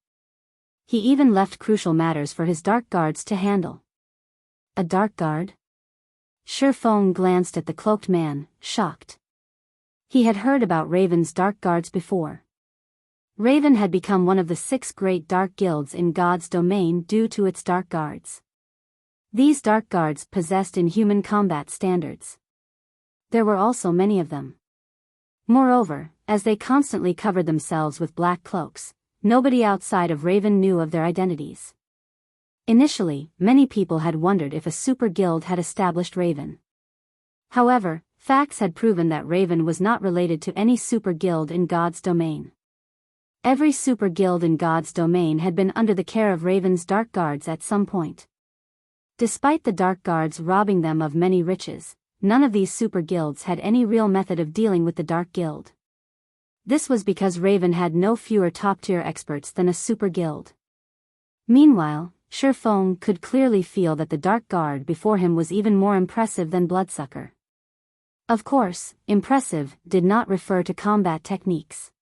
He even left crucial matters for his Dark Guards to handle. A Dark Guard? Shifeng glanced at the cloaked man, shocked. He had heard about Raven's Dark Guards before. Raven had become one of the 6 great dark guilds in God's domain due to its Dark Guards. These Dark Guards possessed inhuman combat standards. There were also many of them. Moreover, as they constantly covered themselves with black cloaks, nobody outside of Raven knew of their identities. Initially, many people had wondered if a super guild had established Raven. However, facts had proven that Raven was not related to any super guild in God's domain. Every super guild in God's domain had been under the care of Raven's Dark Guards at some point. Despite the Dark Guards robbing them of many riches, none of these super guilds had any real method of dealing with the Dark Guild. This was because Raven had no fewer top-tier experts than a super guild. Meanwhile, Shifeng could clearly feel that the Dark Guard before him was even more impressive than Bloodsucker. Of course, impressive did not refer to combat techniques.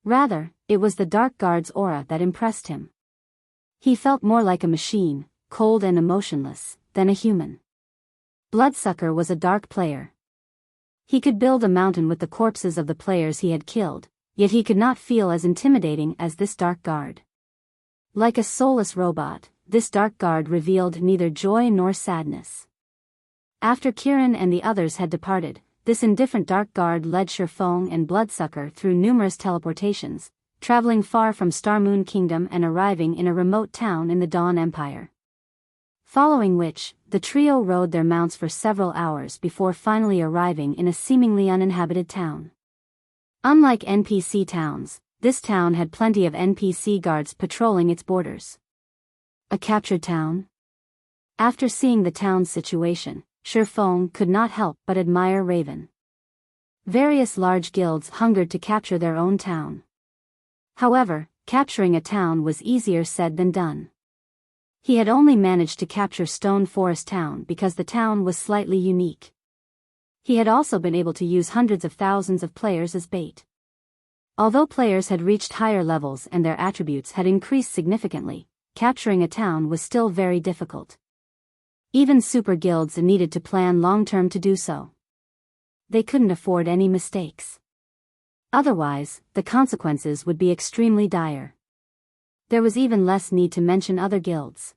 Rather, it was the Dark Guard's aura that impressed him. He felt more like a machine, cold and emotionless, than a human. Bloodsucker was a dark player. He could build a mountain with the corpses of the players he had killed, yet he could not feel as intimidating as this Dark Guard. Like a soulless robot, this Dark Guard revealed neither joy nor sadness. After Kirin and the others had departed, this indifferent Dark Guard led Shifeng and Bloodsucker through numerous teleportations, traveling far from Starmoon Kingdom and arriving in a remote town in the Dawn Empire. Following which, the trio rode their mounts for several hours before finally arriving in a seemingly uninhabited town. Unlike NPC towns, this town had plenty of NPC guards patrolling its borders. A captured town? After seeing the town's situation, Shifeng could not help but admire Raven. Various large guilds hungered to capture their own town. However, capturing a town was easier said than done. He had only managed to capture Stone Forest Town because the town was slightly unique. He had also been able to use hundreds of thousands of players as bait. Although players had reached higher levels and their attributes had increased significantly, capturing a town was still very difficult. Even super guilds needed to plan long-term to do so. They couldn't afford any mistakes. Otherwise, the consequences would be extremely dire. There was even less need to mention other guilds.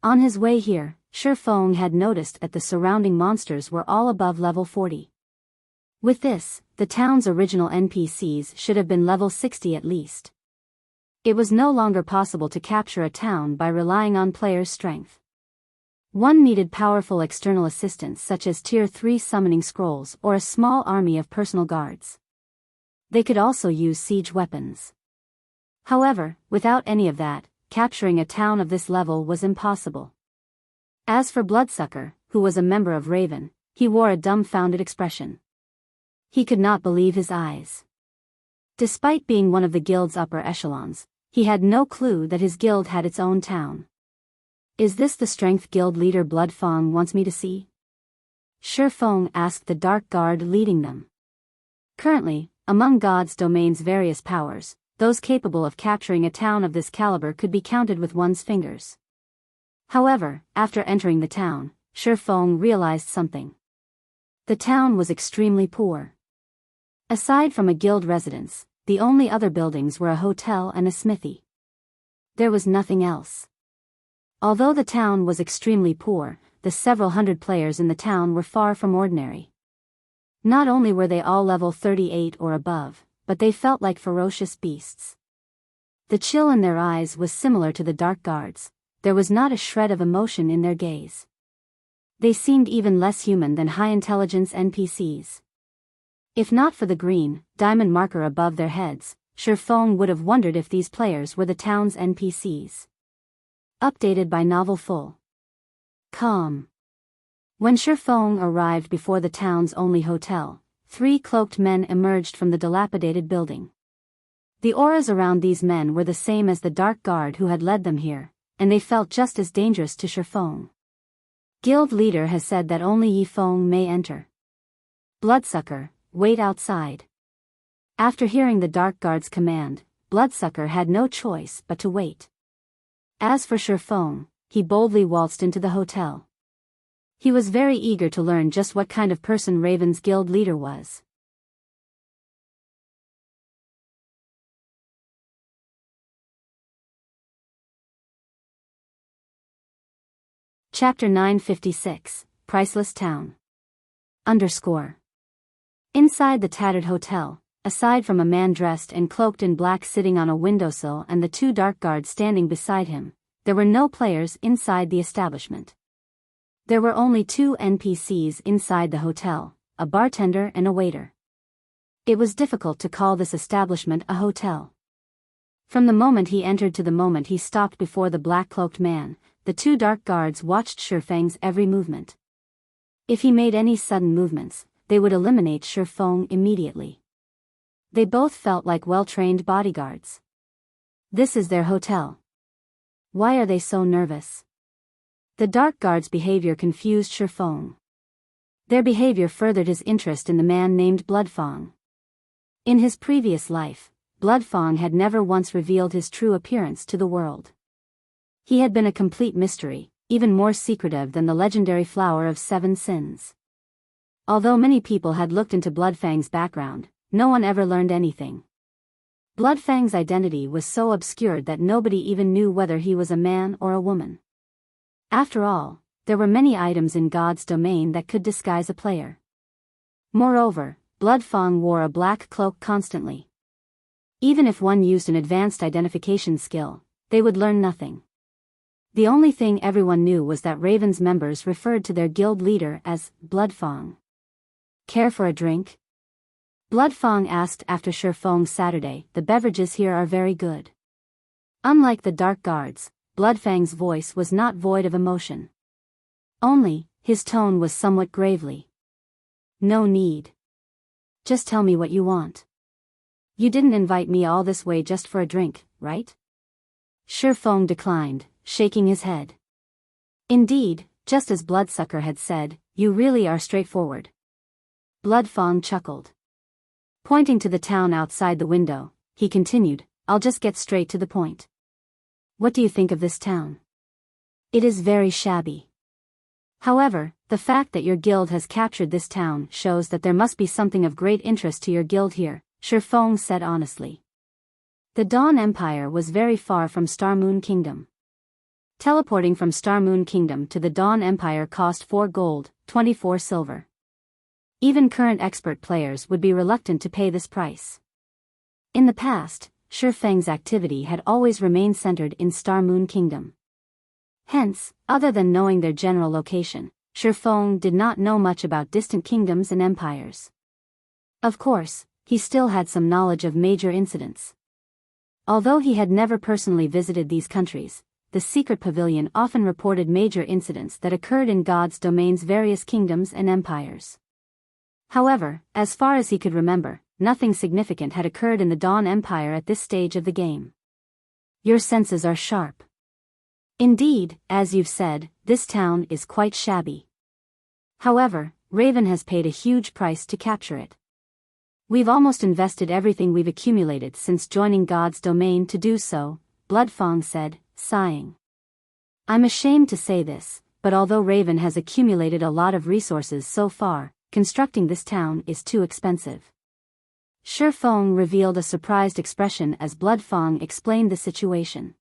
On his way here, Shifeng had noticed that the surrounding monsters were all above level 40. With this, the town's original NPCs should have been level 60 at least. It was no longer possible to capture a town by relying on players' strength. One needed powerful external assistance such as Tier 3 summoning scrolls or a small army of personal guards. They could also use siege weapons. However, without any of that, capturing a town of this level was impossible. As for Bloodsucker, who was a member of Raven, he wore a dumbfounded expression. He could not believe his eyes. Despite being one of the guild's upper echelons, he had no clue that his guild had its own town. Is this the strength guild leader Bloodfang wants me to see? Shifeng asked the Dark Guard leading them. Currently, among God's domain's various powers, those capable of capturing a town of this caliber could be counted with one's fingers. However, after entering the town, Shifeng realized something. The town was extremely poor. Aside from a guild residence, the only other buildings were a hotel and a smithy. There was nothing else. Although the town was extremely poor, the several hundred players in the town were far from ordinary. Not only were they all level 38 or above, but they felt like ferocious beasts. The chill in their eyes was similar to the Dark Guards. There was not a shred of emotion in their gaze. They seemed even less human than high-intelligence NPCs. If not for the green, diamond marker above their heads, Shifeng would have wondered if these players were the town's NPCs. Updated by Novel Full. Calm. When Shifeng arrived before the town's only hotel, 3 cloaked men emerged from the dilapidated building. The auras around these men were the same as the Dark Guard who had led them here, and they felt just as dangerous to Shifeng. Guild leader has said that only Yifeng may enter. Bloodsucker, wait outside. After hearing the Dark Guard's command, Bloodsucker had no choice but to wait. As for Shifeng, he boldly waltzed into the hotel. He was very eager to learn just what kind of person Raven's guild leader was. Chapter 956, Priceless Town. _ Inside the tattered hotel, aside from a man dressed and cloaked in black sitting on a windowsill and the two dark guards standing beside him, there were no players inside the establishment. There were only two NPCs inside the hotel, a bartender and a waiter. It was difficult to call this establishment a hotel. From the moment he entered to the moment he stopped before the black-cloaked man, the two dark guards watched Shifeng's every movement. If he made any sudden movements, they would eliminate Shifeng immediately. They both felt like well-trained bodyguards. This is their hotel. Why are they so nervous? The dark guard's behavior confused Shifeng. Their behavior furthered his interest in the man named Bloodfang. In his previous life, Bloodfang had never once revealed his true appearance to the world. He had been a complete mystery, even more secretive than the legendary Flower of Seven Sins. Although many people had looked into Bloodfang's background, no one ever learned anything. Bloodfang's identity was so obscured that nobody even knew whether he was a man or a woman. After all, there were many items in God's domain that could disguise a player. Moreover, Bloodfang wore a black cloak constantly. Even if one used an advanced identification skill, they would learn nothing. The only thing everyone knew was that Raven's members referred to their guild leader as Bloodfang. Care for a drink? Bloodfang asked after Shifeng's Saturday. The beverages here are very good. Unlike the dark guards, Bloodfang's voice was not void of emotion. Only, his tone was somewhat gravely. No need. Just tell me what you want. You didn't invite me all this way just for a drink, right? Shifeng declined, shaking his head. Indeed, just as Bloodsucker had said, you really are straightforward. Bloodfang chuckled. Pointing to the town outside the window, he continued, I'll just get straight to the point. What do you think of this town? It is very shabby. However, the fact that your guild has captured this town shows that there must be something of great interest to your guild here, Shifeng said honestly. The Dawn Empire was very far from Starmoon Kingdom. Teleporting from Starmoon Kingdom to the Dawn Empire cost 4 gold, 24 silver. Even current expert players would be reluctant to pay this price. In the past, Shifeng's activity had always remained centered in Starmoon Kingdom. Hence, other than knowing their general location, Shifeng did not know much about distant kingdoms and empires. Of course, he still had some knowledge of major incidents. Although he had never personally visited these countries, the secret pavilion often reported major incidents that occurred in God's domain's various kingdoms and empires. However, as far as he could remember, nothing significant had occurred in the Dawn Empire at this stage of the game. Your senses are sharp. Indeed, as you've said, this town is quite shabby. However, Raven has paid a huge price to capture it. We've almost invested everything we've accumulated since joining God's domain to do so, Bloodfang said, sighing. I'm ashamed to say this, but although Raven has accumulated a lot of resources so far, constructing this town is too expensive. Shifeng revealed a surprised expression as Bloodfang explained the situation.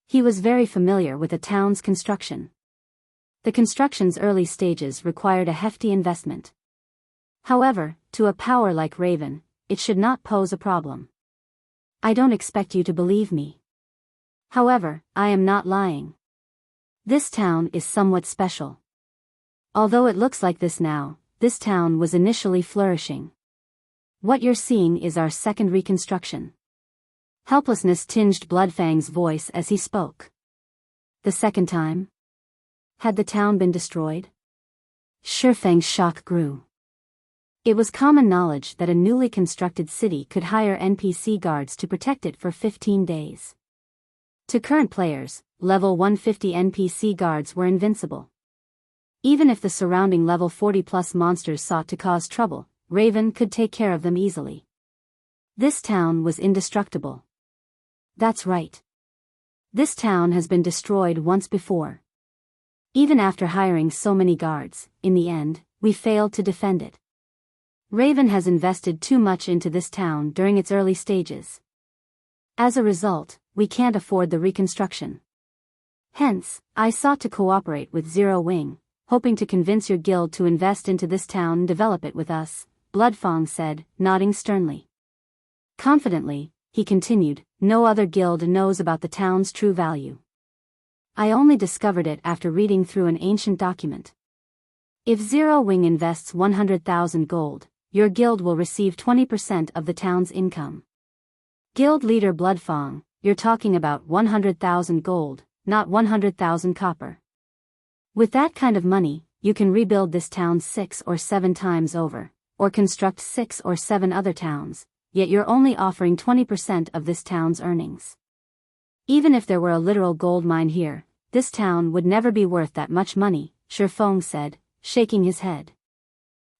He was very familiar with the town's construction. The construction's early stages required a hefty investment. However, to a power like Raven, it should not pose a problem. I don't expect you to believe me. However, I am not lying. This town is somewhat special. Although it looks like this now, this town was initially flourishing. What you're seeing is our second reconstruction. Helplessness tinged Bloodfang's voice as he spoke. The second time? Had the town been destroyed? Shifeng's shock grew. It was common knowledge that a newly constructed city could hire NPC guards to protect it for 15 days. To current players, level 150 NPC guards were invincible. Even if the surrounding level 40+ monsters sought to cause trouble, Raven could take care of them easily. This town was indestructible. That's right. This town has been destroyed once before. Even after hiring so many guards, in the end, we failed to defend it. Raven has invested too much into this town during its early stages. As a result, we can't afford the reconstruction. Hence, I sought to cooperate with Zero Wing, hoping to convince your guild to invest into this town and develop it with us, Bloodfang said, nodding sternly. Confidently, he continued, no other guild knows about the town's true value. I only discovered it after reading through an ancient document. If Zero Wing invests 100,000 gold, your guild will receive 20% of the town's income. Guild leader Bloodfang, you're talking about 100,000 gold, not 100,000 copper. With that kind of money, you can rebuild this town 6 or 7 times over, or construct 6 or 7 other towns, yet you're only offering 20% of this town's earnings. Even if there were a literal gold mine here, this town would never be worth that much money, Shifeng said, shaking his head.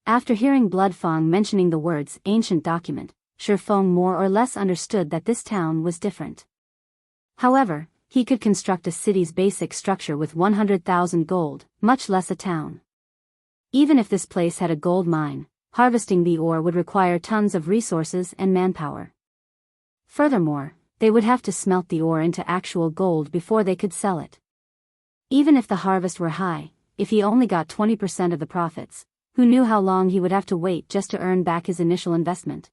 After hearing Bloodfang mentioning the words ancient document, Shifeng more or less understood that this town was different. However, he could construct a city's basic structure with 100,000 gold, much less a town. Even if this place had a gold mine, harvesting the ore would require tons of resources and manpower. Furthermore, they would have to smelt the ore into actual gold before they could sell it. Even if the harvest were high, if he only got 20% of the profits, who knew how long he would have to wait just to earn back his initial investment?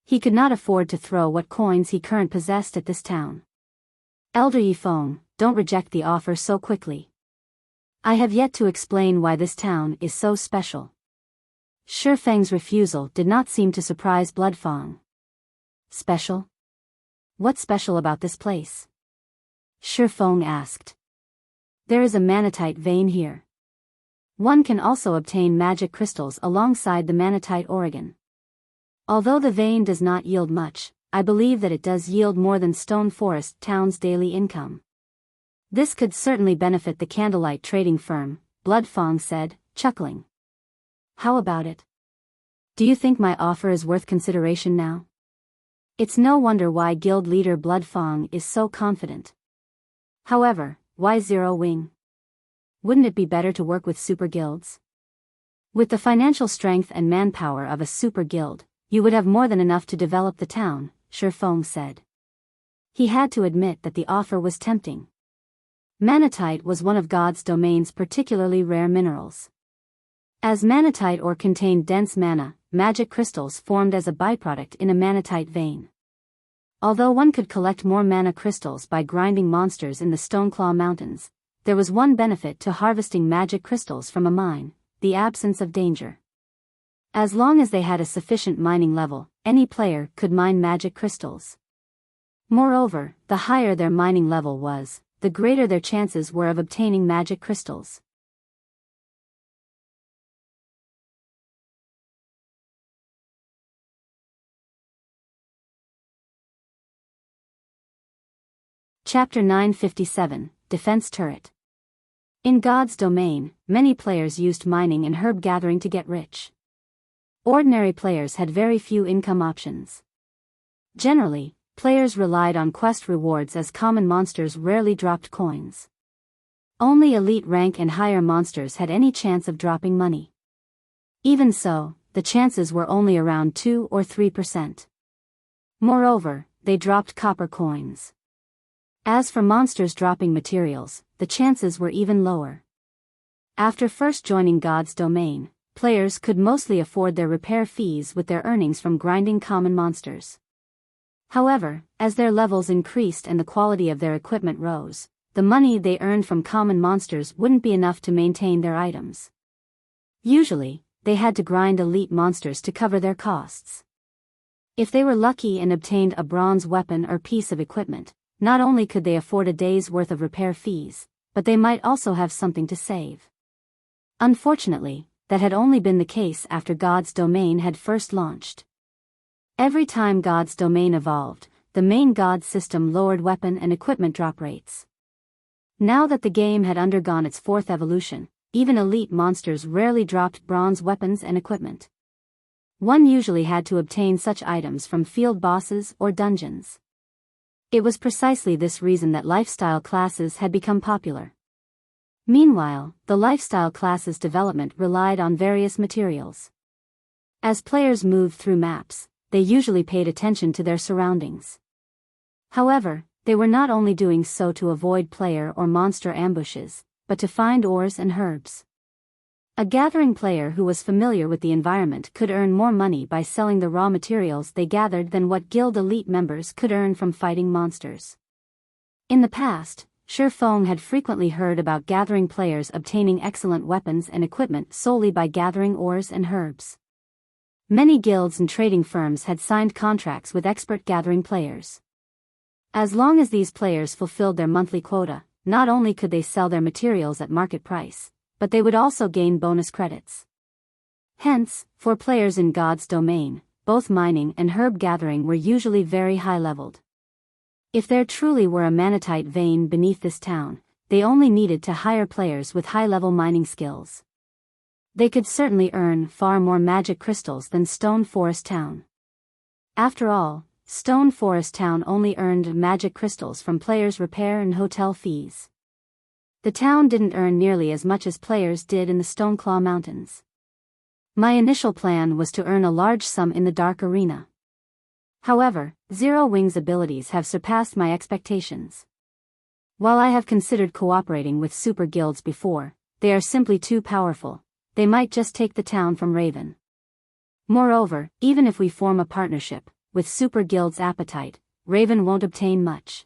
He could not afford to throw what coins he currently possessed at this town. Elder Yifeng, don't reject the offer so quickly. I have yet to explain why this town is so special. Shifeng's refusal did not seem to surprise Bloodfang. Special? What's special about this place? Shifeng asked. There is a manatite vein here. One can also obtain magic crystals alongside the manatite organ. Although the vein does not yield much, I believe that it does yield more than Stone Forest Town's daily income. This could certainly benefit the Candlelight trading firm, Bloodfang said, chuckling. How about it? Do you think my offer is worth consideration now? It's no wonder why guild leader Bloodfang is so confident. However, why Zero Wing? Wouldn't it be better to work with super guilds? With the financial strength and manpower of a super guild, you would have more than enough to develop the town, Shifeng said. He had to admit that the offer was tempting. Manatite was one of God's domain's particularly rare minerals. As manatite ore contained dense mana, magic crystals formed as a byproduct in a manatite vein. Although one could collect more mana crystals by grinding monsters in the Stoneclaw Mountains, there was one benefit to harvesting magic crystals from a mine: the absence of danger. As long as they had a sufficient mining level, any player could mine magic crystals. Moreover, the higher their mining level was, the greater their chances were of obtaining magic crystals. Chapter 957, Defense Turret. In God's domain, many players used mining and herb gathering to get rich. Ordinary players had very few income options. Generally, players relied on quest rewards as common monsters rarely dropped coins. Only elite rank and higher monsters had any chance of dropping money. Even so, the chances were only around 2 or 3%. Moreover, they dropped copper coins. As for monsters dropping materials, the chances were even lower. After first joining God's domain, players could mostly afford their repair fees with their earnings from grinding common monsters. However, as their levels increased and the quality of their equipment rose, the money they earned from common monsters wouldn't be enough to maintain their items. Usually, they had to grind elite monsters to cover their costs. If they were lucky and obtained a bronze weapon or piece of equipment, not only could they afford a day's worth of repair fees, but they might also have something to save. Unfortunately, that had only been the case after God's domain had first launched. Every time God's domain evolved, the main God system lowered weapon and equipment drop rates. Now that the game had undergone its 4th evolution, even elite monsters rarely dropped bronze weapons and equipment. One usually had to obtain such items from field bosses or dungeons. It was precisely this reason that lifestyle classes had become popular. Meanwhile, the lifestyle class's development relied on various materials. As players moved through maps, they usually paid attention to their surroundings. However, they were not only doing so to avoid player or monster ambushes, but to find ores and herbs. A gathering player who was familiar with the environment could earn more money by selling the raw materials they gathered than what guild elite members could earn from fighting monsters. In the past, Shi Feng had frequently heard about gathering players obtaining excellent weapons and equipment solely by gathering ores and herbs. Many guilds and trading firms had signed contracts with expert gathering players. As long as these players fulfilled their monthly quota, not only could they sell their materials at market price, but they would also gain bonus credits. Hence, for players in God's domain, both mining and herb gathering were usually very high-leveled. If there truly were a manatite vein beneath this town, they only needed to hire players with high-level mining skills. They could certainly earn far more magic crystals than Stone Forest Town. After all, Stone Forest Town only earned magic crystals from players' repair and hotel fees. The town didn't earn nearly as much as players did in the Stoneclaw Mountains. My initial plan was to earn a large sum in the Dark Arena. However, Zero Wing's abilities have surpassed my expectations. While I have considered cooperating with super guilds before, they are simply too powerful. They might just take the town from Raven. Moreover, even if we form a partnership, with super guild's appetite, Raven won't obtain much.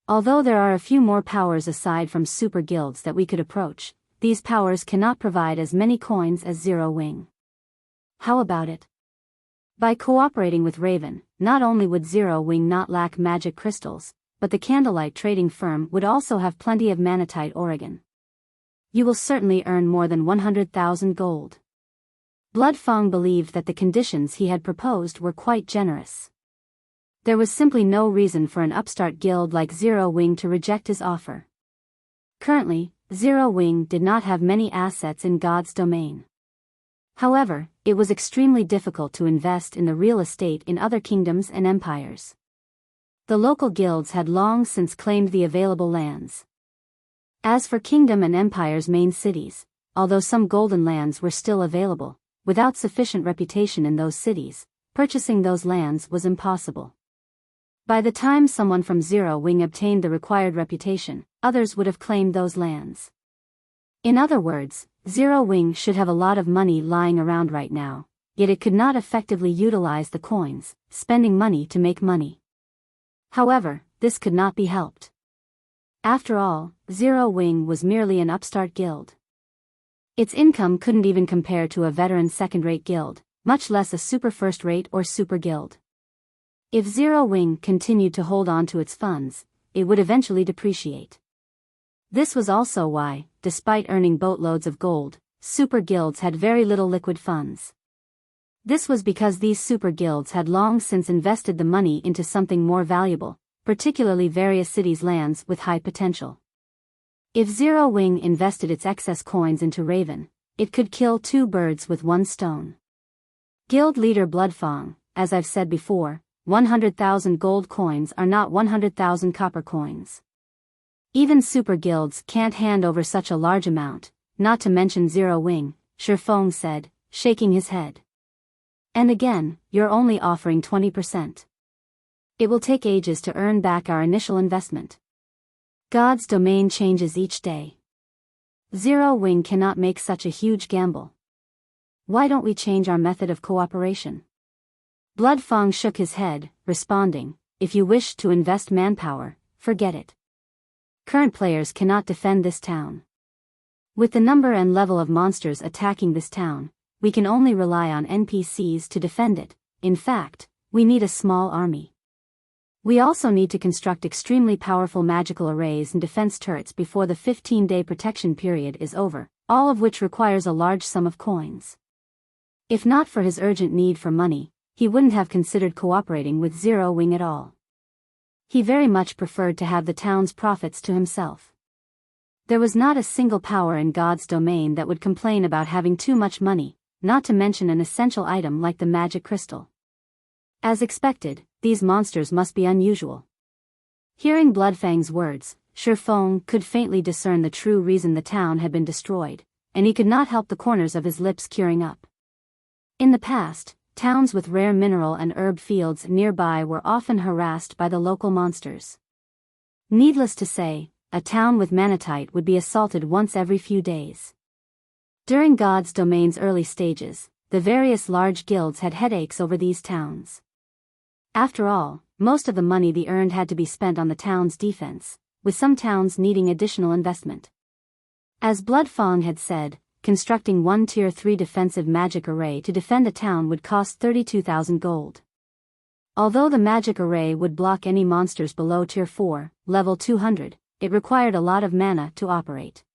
Although there are a few more powers aside from super guilds that we could approach, these powers cannot provide as many coins as Zero Wing. How about it? By cooperating with Raven, not only would Zero Wing not lack magic crystals, but the Candlelight trading firm would also have plenty of manatite Oregon. You will certainly earn more than 100,000 gold. Bloodfang believed that the conditions he had proposed were quite generous. There was simply no reason for an upstart guild like Zero Wing to reject his offer. Currently, Zero Wing did not have many assets in God's domain. However, it was extremely difficult to invest in the real estate in other kingdoms and empires. The local guilds had long since claimed the available lands. As for kingdom and empire's main cities, although some golden lands were still available, without sufficient reputation in those cities, purchasing those lands was impossible. By the time someone from Zero Wing obtained the required reputation, others would have claimed those lands. In other words, Zero Wing should have a lot of money lying around right now, yet it could not effectively utilize the coins, spending money to make money. However, this could not be helped. After all, Zero Wing was merely an upstart guild. Its income couldn't even compare to a veteran second-rate guild, much less a super first-rate or super guild. If Zero Wing continued to hold on to its funds, it would eventually depreciate. This was also why, despite earning boatloads of gold, super guilds had very little liquid funds. This was because these super guilds had long since invested the money into something more valuable, particularly various cities' lands with high potential. If Zero Wing invested its excess coins into Raven, it could kill two birds with one stone. Guild leader Bloodfang, as I've said before, 100,000 gold coins are not 100,000 copper coins. Even super guilds can't hand over such a large amount, not to mention Zero Wing, Shi Feng said, shaking his head. And again, you're only offering 20%. It will take ages to earn back our initial investment. God's domain changes each day. Zero Wing cannot make such a huge gamble. Why don't we change our method of cooperation? Bloodfang shook his head, responding, if you wish to invest manpower, forget it. Current players cannot defend this town. With the number and level of monsters attacking this town, we can only rely on NPCs to defend it. In fact, we need a small army. We also need to construct extremely powerful magical arrays and defense turrets before the 15-day protection period is over, all of which requires a large sum of coins. If not for his urgent need for money, he wouldn't have considered cooperating with Zero Wing at all. He very much preferred to have the town's profits to himself. There was not a single power in God's domain that would complain about having too much money, not to mention an essential item like the magic crystal. As expected, these monsters must be unusual. Hearing Bloodfang's words, Shi Feng could faintly discern the true reason the town had been destroyed, and he could not help the corners of his lips curing up. In the past, towns with rare mineral and herb fields nearby were often harassed by the local monsters. Needless to say, a town with manatite would be assaulted once every few days. During God's domain's early stages, the various large guilds had headaches over these towns. After all, most of the money they earned had to be spent on the town's defense, with some towns needing additional investment. As Bloodfang had said, constructing one Tier 3 defensive magic array to defend a town would cost 32,000 gold. Although the magic array would block any monsters below Tier 4, level 200, it required a lot of mana to operate.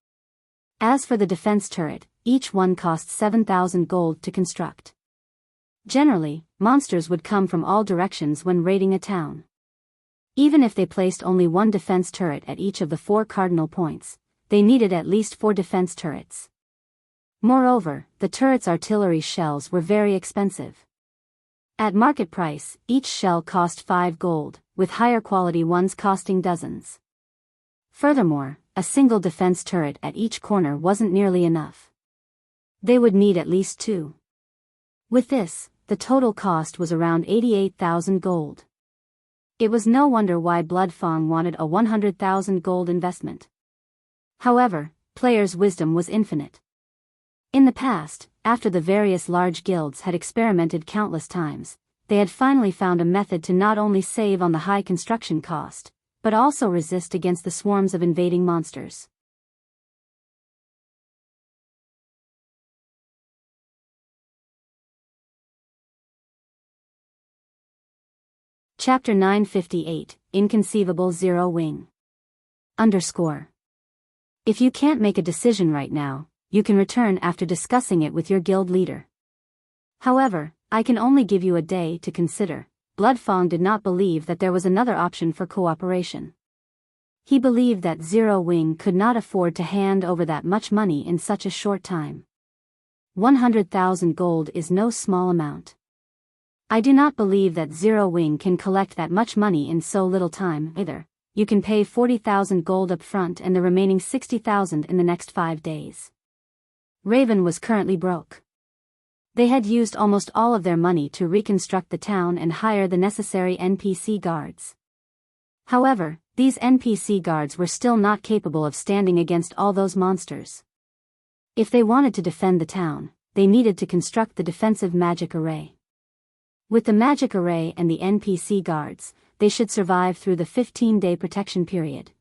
As for the defense turret, each one cost 7,000 gold to construct. Generally, monsters would come from all directions when raiding a town. Even if they placed only one defense turret at each of the 4 cardinal points, they needed at least 4 defense turrets. Moreover, the turret's artillery shells were very expensive. At market price, each shell cost 5 gold, with higher quality ones costing dozens. Furthermore, a single defense turret at each corner wasn't nearly enough. They would need at least 2. With this, the total cost was around 88,000 gold. It was no wonder why Bloodfang wanted a 100,000 gold investment. However, players' wisdom was infinite. In the past, after the various large guilds had experimented countless times, they had finally found a method to not only save on the high construction cost, but also resist against the swarms of invading monsters. Chapter 958, Inconceivable Zero Wing. _ If you can't make a decision right now, you can return after discussing it with your guild leader. However, I can only give you a day to consider. Bloodfang did not believe that there was another option for cooperation. He believed that Zero Wing could not afford to hand over that much money in such a short time. 100,000 gold is no small amount. I do not believe that Zero Wing can collect that much money in so little time either. You can pay 40,000 gold up front and the remaining 60,000 in the next 5 days. Raven was currently broke. They had used almost all of their money to reconstruct the town and hire the necessary NPC guards. However, these NPC guards were still not capable of standing against all those monsters. If they wanted to defend the town, they needed to construct the defensive magic array. With the magic array and the NPC guards, they should survive through the 15-day protection period.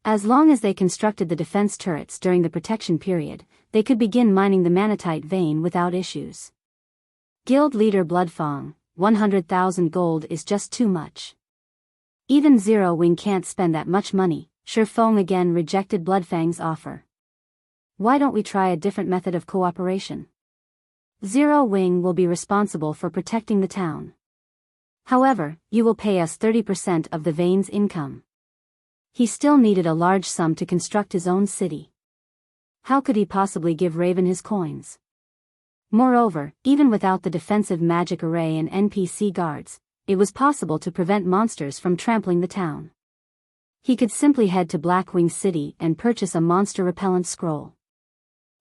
As long as they constructed the defense turrets during the protection period, they could begin mining the manatite vein without issues. Guild leader Bloodfang, 100,000 gold is just too much. Even Zero Wing can't spend that much money. Shifeng again rejected Bloodfang's offer. Why don't we try a different method of cooperation? Zero Wing will be responsible for protecting the town. However, you will pay us 30% of the vein's income. He still needed a large sum to construct his own city. How could he possibly give Raven his coins? Moreover, even without the defensive magic array and NPC guards, it was possible to prevent monsters from trampling the town. He could simply head to Blackwing City and purchase a monster repellent scroll.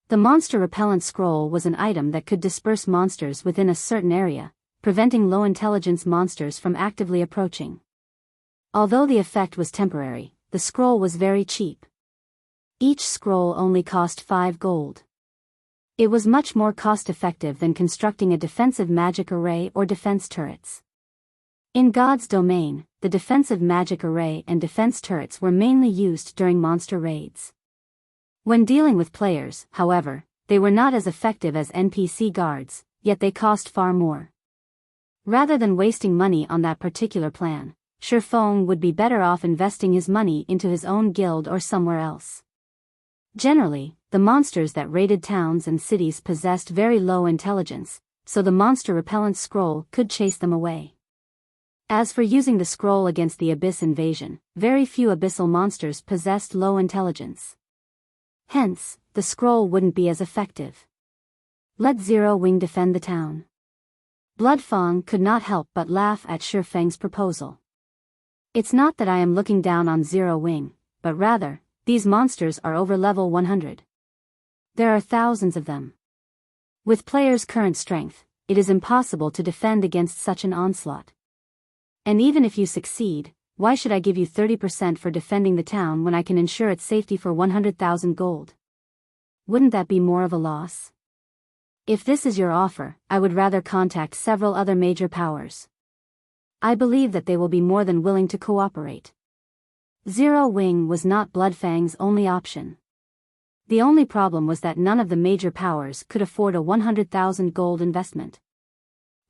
The monster repellent scroll was an item that could disperse monsters within a certain area, preventing low-intelligence monsters from actively approaching. Although the effect was temporary, the scroll was very cheap. Each scroll only cost 5 gold. It was much more cost-effective than constructing a defensive magic array or defense turrets. In God's domain, the defensive magic array and defense turrets were mainly used during monster raids. When dealing with players, however, they were not as effective as NPC guards, yet they cost far more. Rather than wasting money on that particular plan, Shifeng would be better off investing his money into his own guild or somewhere else. Generally, the monsters that raided towns and cities possessed very low intelligence, so the monster repellent scroll could chase them away. As for using the scroll against the Abyss invasion, very few abyssal monsters possessed low intelligence. Hence, the scroll wouldn't be as effective. Let Zero Wing defend the town. Bloodfang could not help but laugh at Shifeng's proposal. It's not that I am looking down on Zero Wing, but rather, these monsters are over level 100. There are thousands of them. With players' current strength, it is impossible to defend against such an onslaught. And even if you succeed, why should I give you 30% for defending the town when I can ensure its safety for 100,000 gold? Wouldn't that be more of a loss? If this is your offer, I would rather contact several other major powers. I believe that they will be more than willing to cooperate. Zero Wing was not Bloodfang's only option. The only problem was that none of the major powers could afford a 100,000 gold investment.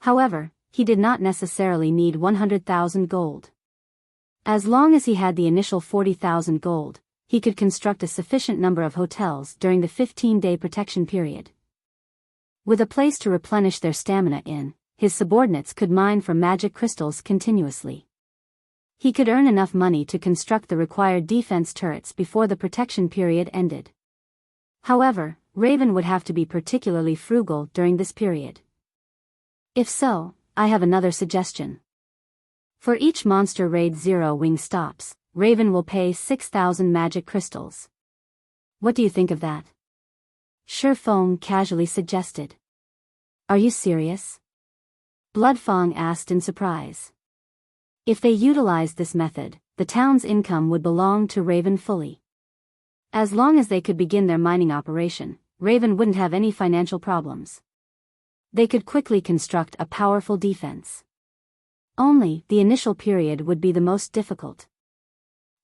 However, he did not necessarily need 100,000 gold. As long as he had the initial 40,000 gold, he could construct a sufficient number of hotels during the 15-day protection period. With a place to replenish their stamina in, his subordinates could mine for magic crystals continuously. He could earn enough money to construct the required defense turrets before the protection period ended. However, Raven would have to be particularly frugal during this period. If so, I have another suggestion. For each monster raid Zero Wing stops, Raven will pay 6,000 magic crystals. What do you think of that? Shifeng casually suggested. Are you serious? Bloodfang asked in surprise. If they utilized this method, the town's income would belong to Raven fully. As long as they could begin their mining operation, Raven wouldn't have any financial problems. They could quickly construct a powerful defense. Only, the initial period would be the most difficult.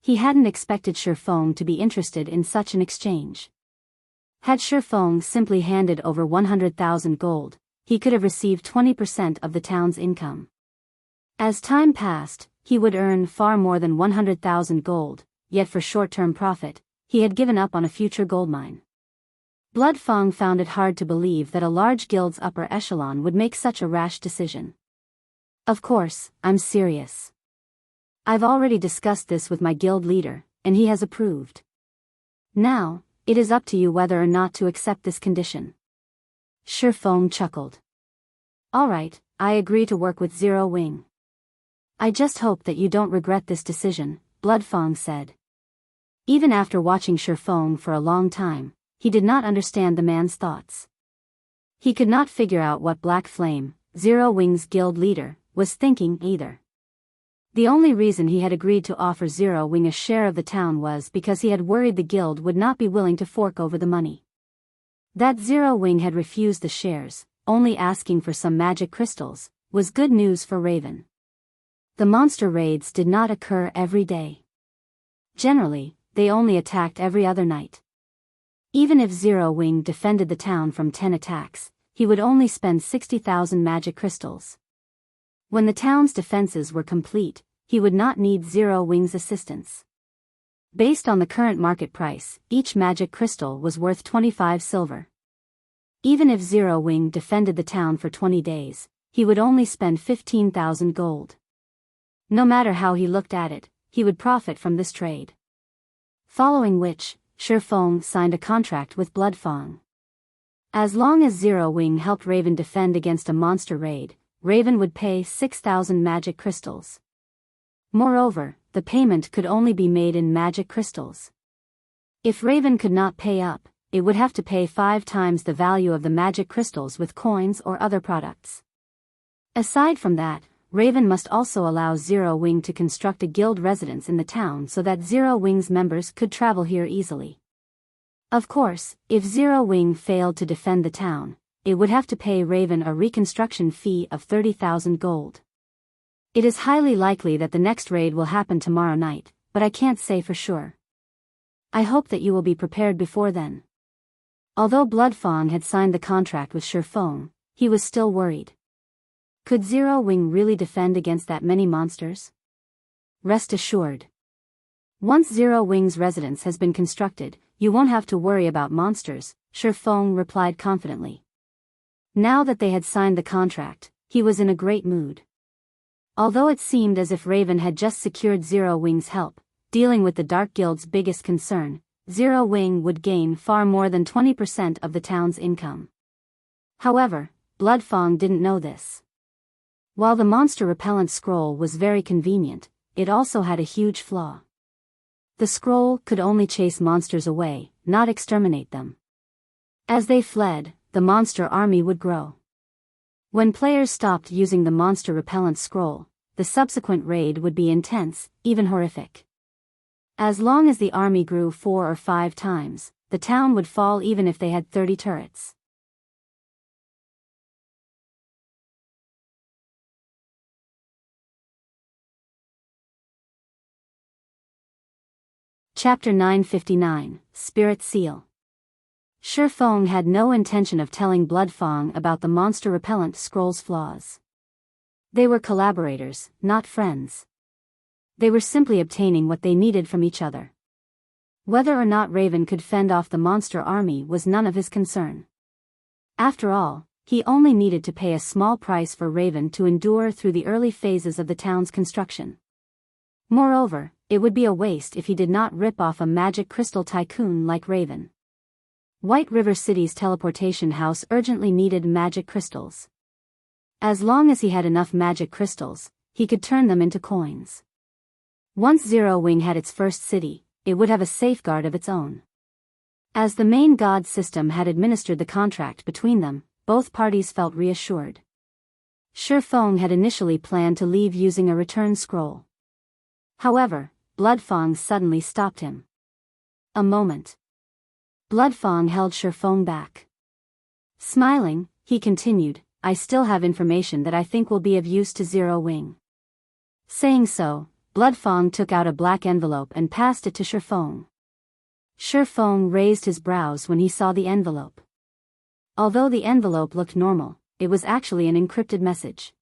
He hadn't expected Shifeng to be interested in such an exchange. Had Shifeng simply handed over 100,000 gold, he could have received 20% of the town's income. As time passed, he would earn far more than 100,000 gold, yet for short-term profit, he had given up on a future gold mine. Bloodfang found it hard to believe that a large guild's upper echelon would make such a rash decision. Of course, I'm serious. I've already discussed this with my guild leader, and he has approved. Now, it is up to you whether or not to accept this condition. Shifeng chuckled. All right, I agree to work with Zero Wing. I just hope that you don't regret this decision, Bloodfang said. Even after watching Shifeng for a long time, he did not understand the man's thoughts. He could not figure out what Black Flame, Zero Wing's guild leader, was thinking either. The only reason he had agreed to offer Zero Wing a share of the town was because he had worried the guild would not be willing to fork over the money. That Zero Wing had refused the shares, only asking for some magic crystals, was good news for Raven. The monster raids did not occur every day. Generally, they only attacked every other night. Even if Zero Wing defended the town from 10 attacks, he would only spend 60,000 magic crystals. When the town's defenses were complete, he would not need Zero Wing's assistance. Based on the current market price, each magic crystal was worth 25 silver. Even if Zero Wing defended the town for 20 days, he would only spend 15,000 gold. No matter how he looked at it, he would profit from this trade. Following which, Shifeng signed a contract with Bloodfang. As long as Zero Wing helped Raven defend against a monster raid, Raven would pay 6,000 magic crystals. Moreover, the payment could only be made in magic crystals. If Raven could not pay up, it would have to pay 5 times the value of the magic crystals with coins or other products. Aside from that, Raven must also allow Zero Wing to construct a guild residence in the town so that Zero Wing's members could travel here easily. Of course, if Zero Wing failed to defend the town, it would have to pay Raven a reconstruction fee of 30,000 gold. It is highly likely that the next raid will happen tomorrow night, but I can't say for sure. I hope that you will be prepared before then. Although Bloodfang had signed the contract with Shifeng, he was still worried. Could Zero Wing really defend against that many monsters? Rest assured. Once Zero Wing's residence has been constructed, you won't have to worry about monsters, Shifeng replied confidently. Now that they had signed the contract, he was in a great mood. Although it seemed as if Raven had just secured Zero Wing's help, dealing with the Dark Guild's biggest concern, Zero Wing would gain far more than 20% of the town's income. However, Bloodfang didn't know this. While the monster repellent scroll was very convenient, it also had a huge flaw. The scroll could only chase monsters away, not exterminate them. As they fled, the monster army would grow. When players stopped using the monster repellent scroll, the subsequent raid would be intense, even horrific. As long as the army grew 4 or 5 times, the town would fall even if they had 30 turrets. Chapter 959, Spirit Seal. Shifeng had no intention of telling Bloodfang about the monster repellent scroll's flaws. They were collaborators, not friends. They were simply obtaining what they needed from each other. Whether or not Raven could fend off the monster army was none of his concern. After all, he only needed to pay a small price for Raven to endure through the early phases of the town's construction. Moreover, it would be a waste if he did not rip off a magic crystal tycoon like Raven. White River City's teleportation house urgently needed magic crystals. As long as he had enough magic crystals, he could turn them into coins. Once Zero Wing had its first city, it would have a safeguard of its own. As the main god system had administered the contract between them, both parties felt reassured. Shifeng had initially planned to leave using a return scroll. However, Bloodfang suddenly stopped him. A moment. Bloodfang held Shifeng back. Smiling, he continued, "I still have information that I think will be of use to Zero Wing." Saying so, Bloodfang took out a black envelope and passed it to Shifeng. Shifeng raised his brows when he saw the envelope. Although the envelope looked normal, it was actually an encrypted message.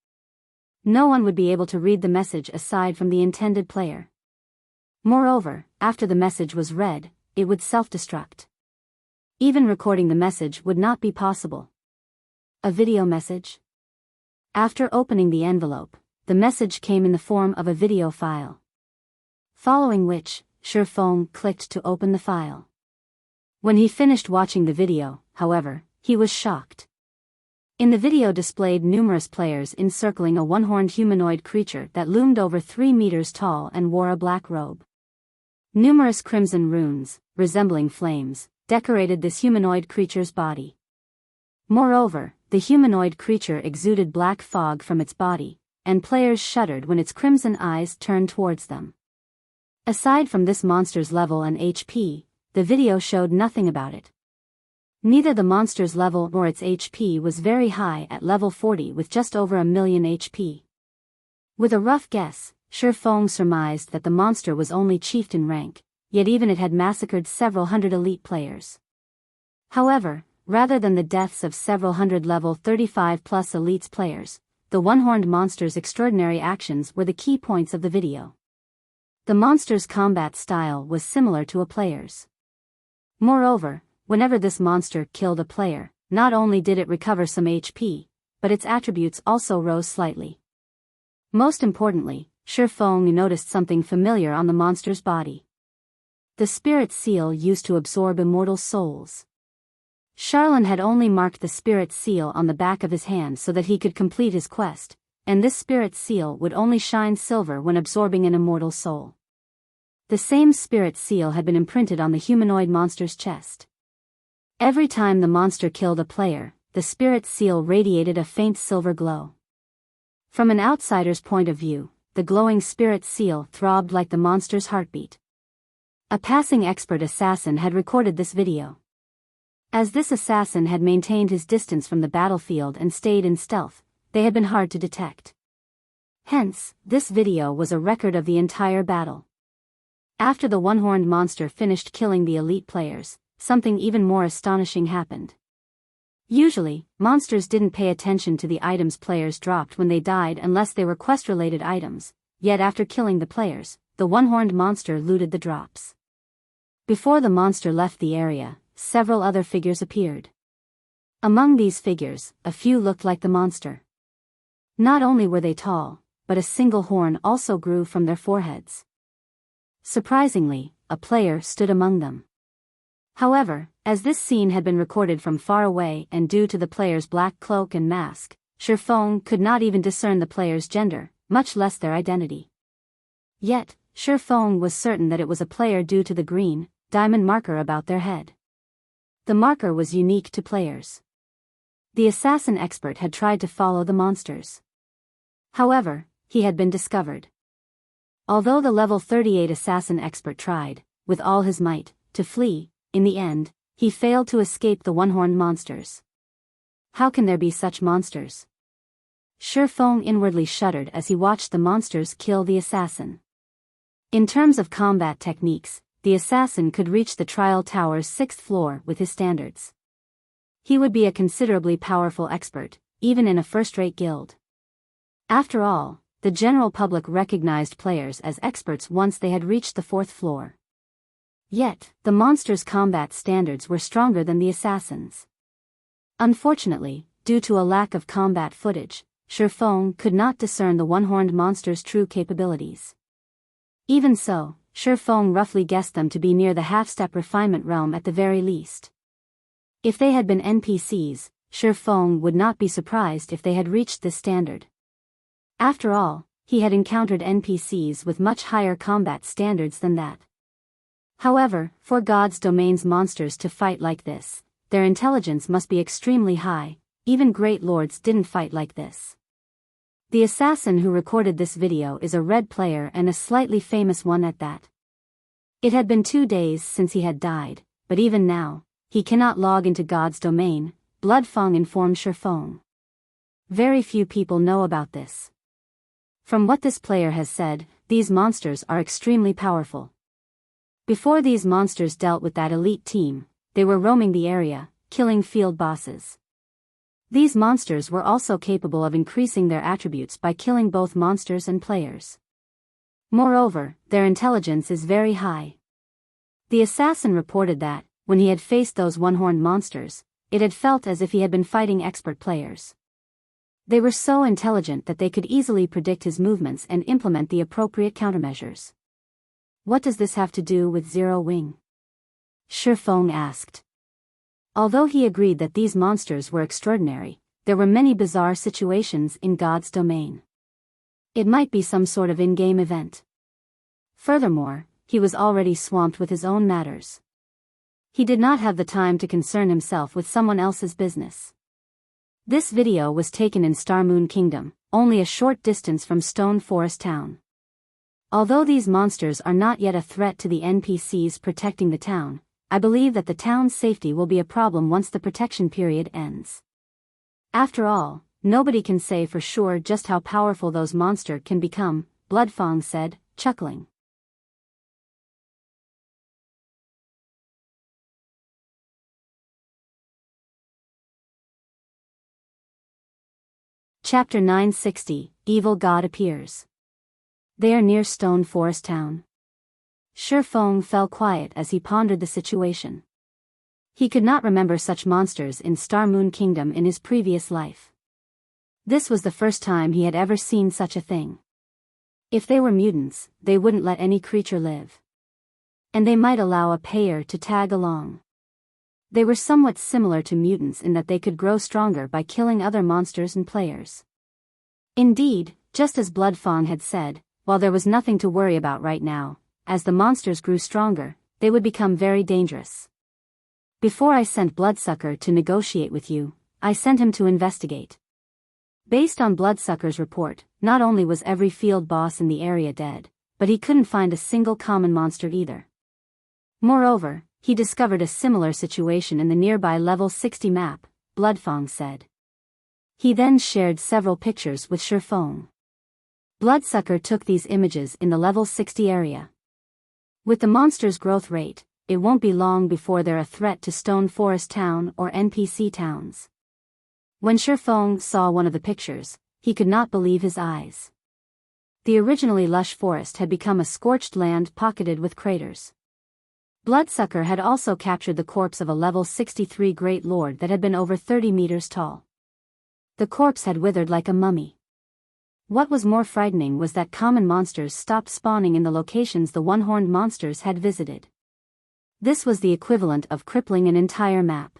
No one would be able to read the message aside from the intended player. Moreover, after the message was read, it would self-destruct. Even recording the message would not be possible. A video message? After opening the envelope, the message came in the form of a video file. Following which, Shifeng clicked to open the file. When he finished watching the video, however, he was shocked. In the video displayed numerous players encircling a one-horned humanoid creature that loomed over 3 meters tall and wore a black robe. Numerous crimson runes, resembling flames, decorated this humanoid creature's body. Moreover, the humanoid creature exuded black fog from its body, and players shuddered when its crimson eyes turned towards them. Aside from this monster's level and HP, the video showed nothing about it. Neither the monster's level nor its HP was very high at level 40 with just over 1,000,000 HP. With a rough guess, Shifeng surmised that the monster was only chieftain rank, yet even it had massacred several hundred elite players. However, rather than the deaths of several hundred level 35+ elites players, the one-horned monster's extraordinary actions were the key points of the video. The monster's combat style was similar to a player's. Moreover, whenever this monster killed a player, not only did it recover some HP, but its attributes also rose slightly. Most importantly, Shifeng noticed something familiar on the monster's body. The spirit seal used to absorb immortal souls. Charlin had only marked the spirit seal on the back of his hand so that he could complete his quest, and this spirit seal would only shine silver when absorbing an immortal soul. The same spirit seal had been imprinted on the humanoid monster's chest. Every time the monster killed a player, the spirit seal radiated a faint silver glow. From an outsider's point of view, the glowing spirit seal throbbed like the monster's heartbeat. A passing expert assassin had recorded this video. As this assassin had maintained his distance from the battlefield and stayed in stealth, they had been hard to detect. Hence, this video was a record of the entire battle. After the one-horned monster finished killing the elite players, something even more astonishing happened. Usually, monsters didn't pay attention to the items players dropped when they died unless they were quest-related items, yet after killing the players, the one-horned monster looted the drops. Before the monster left the area, several other figures appeared. Among these figures, a few looked like the monster. Not only were they tall, but a single horn also grew from their foreheads. Surprisingly, a player stood among them. However, as this scene had been recorded from far away and due to the player's black cloak and mask, Shifeng could not even discern the player's gender, much less their identity. Yet, Shifeng was certain that it was a player due to the green, diamond marker about their head. The marker was unique to players. The assassin expert had tried to follow the monsters. However, he had been discovered. Although the level 38 assassin expert tried, with all his might, to flee, in the end, he failed to escape the one-horned monsters. How can there be such monsters? Shifeng inwardly shuddered as he watched the monsters kill the assassin. In terms of combat techniques, the assassin could reach the trial tower's 6th floor with his standards. He would be a considerably powerful expert, even in a first-rate guild. After all, the general public recognized players as experts once they had reached the 4th floor. Yet, the monsters' combat standards were stronger than the assassins'. Unfortunately, due to a lack of combat footage, Shifeng could not discern the one-horned monster's true capabilities. Even so, Shifeng roughly guessed them to be near the half-step refinement realm at the very least. If they had been NPCs, Shifeng would not be surprised if they had reached this standard. After all, he had encountered NPCs with much higher combat standards than that. However, for God's domain's monsters to fight like this, their intelligence must be extremely high. Even great lords didn't fight like this. The assassin who recorded this video is a red player and a slightly famous one at that. It had been 2 days since he had died, but even now, he cannot log into God's domain, Bloodfang informed Shifeng. Very few people know about this. From what this player has said, these monsters are extremely powerful. Before these monsters dealt with that elite team, they were roaming the area, killing field bosses. These monsters were also capable of increasing their attributes by killing both monsters and players. Moreover, their intelligence is very high. The assassin reported that, when he had faced those one-horned monsters, it had felt as if he had been fighting expert players. They were so intelligent that they could easily predict his movements and implement the appropriate countermeasures. What does this have to do with Zero Wing? Shifeng asked. Although he agreed that these monsters were extraordinary, there were many bizarre situations in God's domain. It might be some sort of in-game event. Furthermore, he was already swamped with his own matters. He did not have the time to concern himself with someone else's business. This video was taken in Starmoon Kingdom, only a short distance from Stone Forest Town. Although these monsters are not yet a threat to the NPCs protecting the town, I believe that the town's safety will be a problem once the protection period ends. After all, nobody can say for sure just how powerful those monsters can become, Bloodfang said, chuckling. Chapter 960, Evil God Appears. They are near Stone Forest Town. Shifeng fell quiet as he pondered the situation. He could not remember such monsters in Starmoon Kingdom in his previous life. This was the first time he had ever seen such a thing. If they were mutants, they wouldn't let any creature live. And they might allow a payer to tag along. They were somewhat similar to mutants in that they could grow stronger by killing other monsters and players. Indeed, just as Bloodfang had said, while there was nothing to worry about right now, as the monsters grew stronger, they would become very dangerous. Before I sent Bloodsucker to negotiate with you, I sent him to investigate. Based on Bloodsucker's report, not only was every field boss in the area dead, but he couldn't find a single common monster either. Moreover, he discovered a similar situation in the nearby level 60 map, Bloodfang said. He then shared several pictures with Shifeng. Bloodsucker took these images in the level 60 area. With the monster's growth rate, it won't be long before they're a threat to Stone Forest Town or NPC towns. When Shifeng saw one of the pictures, he could not believe his eyes. The originally lush forest had become a scorched land pocketed with craters. Bloodsucker had also captured the corpse of a level 63 Great Lord that had been over 30 meters tall. The corpse had withered like a mummy. What was more frightening was that common monsters stopped spawning in the locations the one-horned monsters had visited. This was the equivalent of crippling an entire map.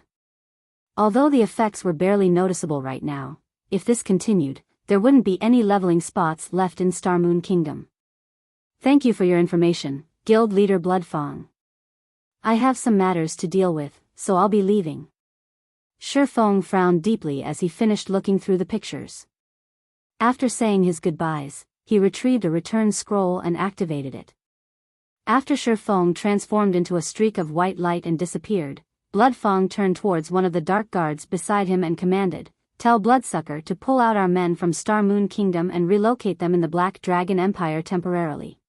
Although the effects were barely noticeable right now, if this continued, there wouldn't be any leveling spots left in Starmoon Kingdom. Thank you for your information, Guild Leader Bloodfang. I have some matters to deal with, so I'll be leaving. Shifeng frowned deeply as he finished looking through the pictures. After saying his goodbyes, he retrieved a return scroll and activated it. After Shifeng transformed into a streak of white light and disappeared, Bloodfang turned towards one of the dark guards beside him and commanded, "Tell Bloodsucker to pull out our men from Star Moon Kingdom and relocate them in the Black Dragon Empire temporarily.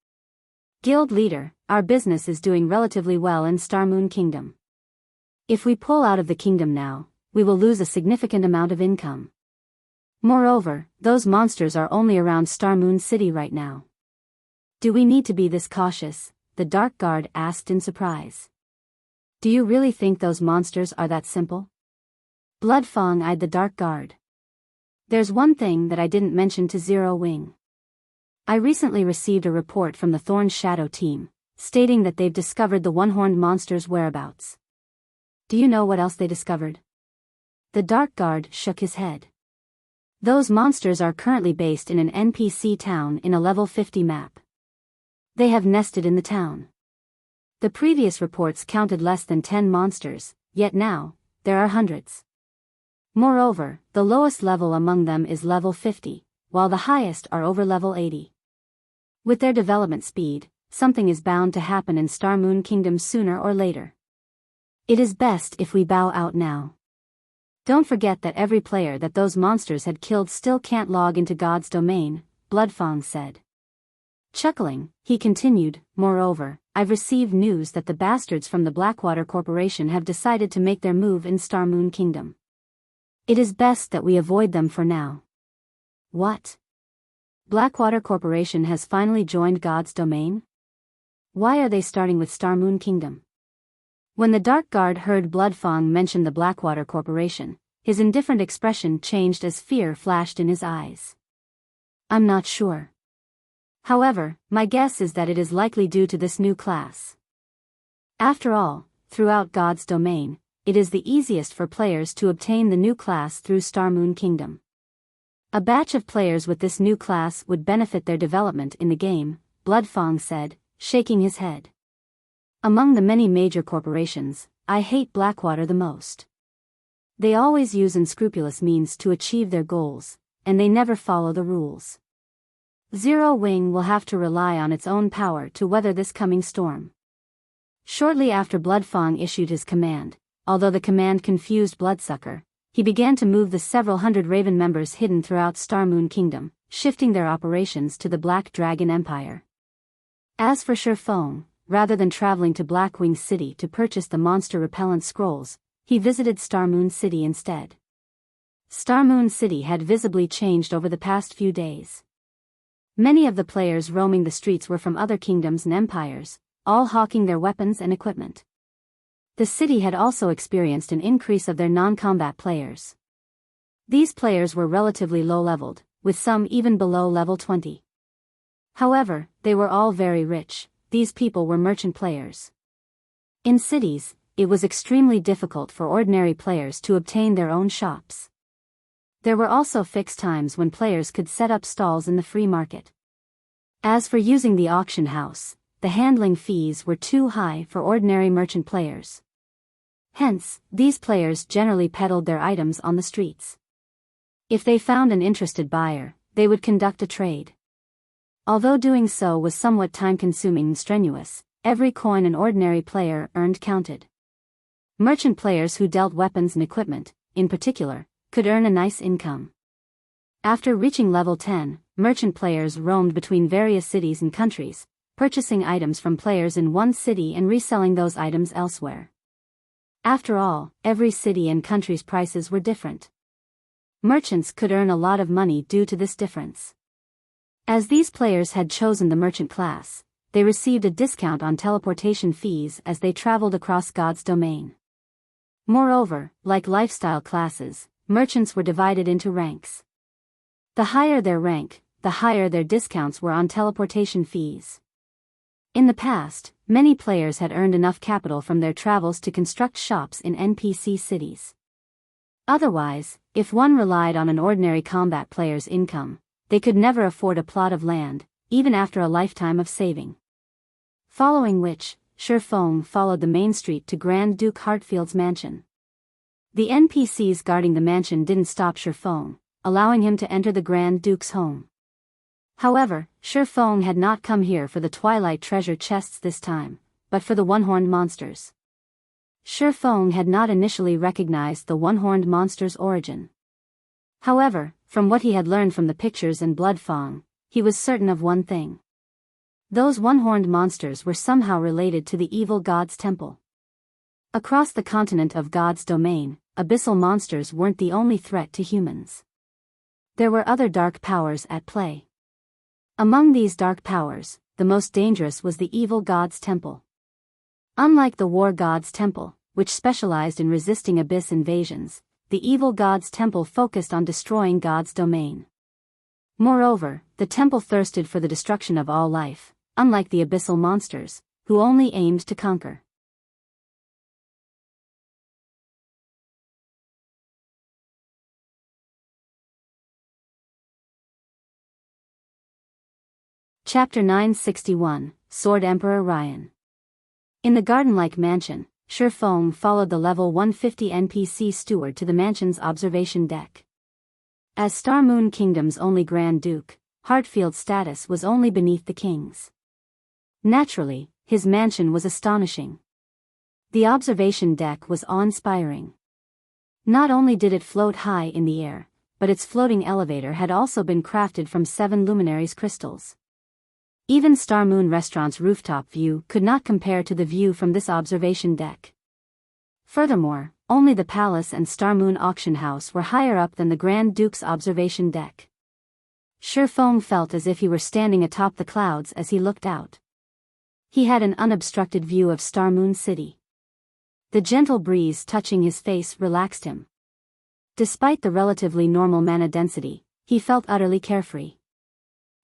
Guild leader, our business is doing relatively well in Star Moon Kingdom. If we pull out of the kingdom now, we will lose a significant amount of income. Moreover, those monsters are only around Star Moon City right now." "Do we need to be this cautious?" the Dark Guard asked in surprise. "Do you really think those monsters are that simple?" Bloodfang eyed the Dark Guard. "There's one thing that I didn't mention to Zero Wing. I recently received a report from the Thorn Shadow team, stating that they've discovered the one-horned monster's whereabouts. Do you know what else they discovered?" The Dark Guard shook his head. "Those monsters are currently based in an NPC town in a level 50 map. They have nested in the town. The previous reports counted less than 10 monsters, yet now, there are hundreds. Moreover, the lowest level among them is level 50, while the highest are over level 80. With their development speed, something is bound to happen in Star Moon Kingdom sooner or later. It is best if we bow out now. Don't forget that every player that those monsters had killed still can't log into God's domain," Bloodfang said. Chuckling, he continued, "Moreover, I've received news that the bastards from the Blackwater Corporation have decided to make their move in Star Moon Kingdom. It is best that we avoid them for now." "What? Blackwater Corporation has finally joined God's domain? Why are they starting with Star Moon Kingdom?" When the Dark Guard heard Bloodfang mention the Blackwater Corporation, his indifferent expression changed as fear flashed in his eyes. "I'm not sure. However, my guess is that it is likely due to this new class. After all, throughout God's domain, it is the easiest for players to obtain the new class through Star Moon Kingdom. A batch of players with this new class would benefit their development in the game," Bloodfang said, shaking his head. "Among the many major corporations, I hate Blackwater the most. They always use unscrupulous means to achieve their goals, and they never follow the rules. Zero Wing will have to rely on its own power to weather this coming storm." Shortly after Bloodfang issued his command, although the command confused Bloodsucker, he began to move the several hundred Raven members hidden throughout Star Moon Kingdom, shifting their operations to the Black Dragon Empire. As for Shifeng, rather than traveling to Blackwing City to purchase the monster repellent scrolls, he visited Star Moon City instead. Star Moon City had visibly changed over the past few days. Many of the players roaming the streets were from other kingdoms and empires, all hawking their weapons and equipment. The city had also experienced an increase of their non-combat players. These players were relatively low-leveled, with some even below level 20. However, they were all very rich. These people were merchant players. In cities, it was extremely difficult for ordinary players to obtain their own shops. There were also fixed times when players could set up stalls in the free market. As for using the auction house, the handling fees were too high for ordinary merchant players. Hence, these players generally peddled their items on the streets. If they found an interested buyer, they would conduct a trade. Although doing so was somewhat time-consuming and strenuous, every coin an ordinary player earned counted. Merchant players who dealt weapons and equipment, in particular, could earn a nice income. After reaching level 10, merchant players roamed between various cities and countries, purchasing items from players in one city and reselling those items elsewhere. After all, every city and country's prices were different. Merchants could earn a lot of money due to this difference. As these players had chosen the merchant class, they received a discount on teleportation fees as they traveled across God's domain. Moreover, like lifestyle classes, merchants were divided into ranks. The higher their rank, the higher their discounts were on teleportation fees. In the past, many players had earned enough capital from their travels to construct shops in NPC cities. Otherwise, if one relied on an ordinary combat player's income, they could never afford a plot of land, even after a lifetime of saving. Following which, Shifeng followed the main street to Grand Duke Hartfield's mansion. The NPCs guarding the mansion didn't stop Shifeng, allowing him to enter the Grand Duke's home. However, Shifeng had not come here for the Twilight treasure chests this time, but for the one-horned monsters. Shifeng had not initially recognized the one-horned monster's origin. However, from what he had learned from the pictures and Blood Fang, he was certain of one thing. Those one-horned monsters were somehow related to the evil god's temple. Across the continent of God's domain, abyssal monsters weren't the only threat to humans. There were other dark powers at play. Among these dark powers, the most dangerous was the evil god's temple. Unlike the war god's temple, which specialized in resisting abyss invasions, the evil god's temple focused on destroying God's domain. Moreover, the temple thirsted for the destruction of all life, unlike the abyssal monsters, who only aimed to conquer. Chapter 961, Sword Emperor Ryan. In the garden-like mansion, Shifeng followed the level 150 NPC steward to the mansion's observation deck. As Star Moon Kingdom's only Grand Duke, Heartfield's status was only beneath the king's. Naturally, his mansion was astonishing. The observation deck was awe-inspiring. Not only did it float high in the air, but its floating elevator had also been crafted from 7 luminaries crystals. Even Star Moon Restaurant's rooftop view could not compare to the view from this observation deck. Furthermore, only the palace and Star Moon auction house were higher up than the Grand Duke's observation deck. Shifeng felt as if he were standing atop the clouds as he looked out. He had an unobstructed view of Star Moon City. The gentle breeze touching his face relaxed him. Despite the relatively normal mana density, he felt utterly carefree.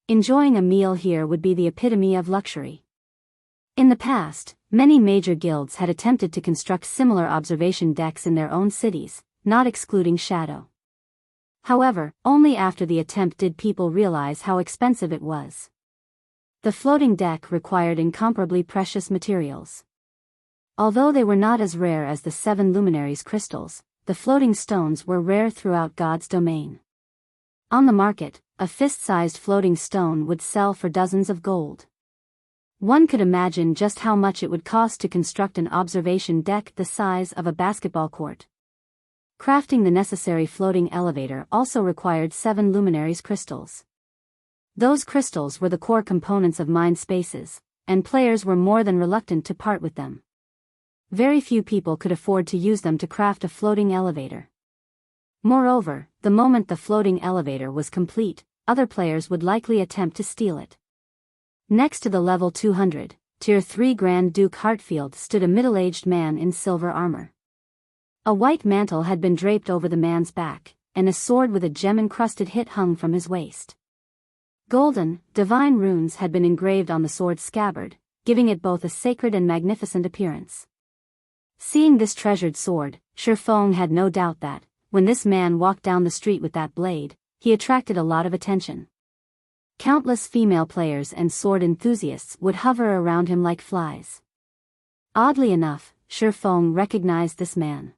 Enjoying a meal here would be the epitome of luxury. In the past, many major guilds had attempted to construct similar observation decks in their own cities, not excluding Shadow. However, only after the attempt did people realize how expensive it was. The floating deck required incomparably precious materials. Although they were not as rare as the 7 luminaries crystals, the floating stones were rare throughout God's domain. On the market, a fist-sized floating stone would sell for dozens of gold. One could imagine just how much it would cost to construct an observation deck the size of a basketball court. Crafting the necessary floating elevator also required 7 luminaries crystals. Those crystals were the core components of mind spaces, and players were more than reluctant to part with them. Very few people could afford to use them to craft a floating elevator. Moreover, the moment the floating elevator was complete, other players would likely attempt to steal it. Next to the level 200, Tier 3 Grand Duke Heartfield stood a middle-aged man in silver armor. A white mantle had been draped over the man's back, and a sword with a gem-encrusted hilt hung from his waist. Golden, divine runes had been engraved on the sword's scabbard, giving it both a sacred and magnificent appearance. Seeing this treasured sword, Shifeng had no doubt that, when this man walked down the street with that blade, he attracted a lot of attention. Countless female players and sword enthusiasts would hover around him like flies. Oddly enough, Shifeng recognized this man.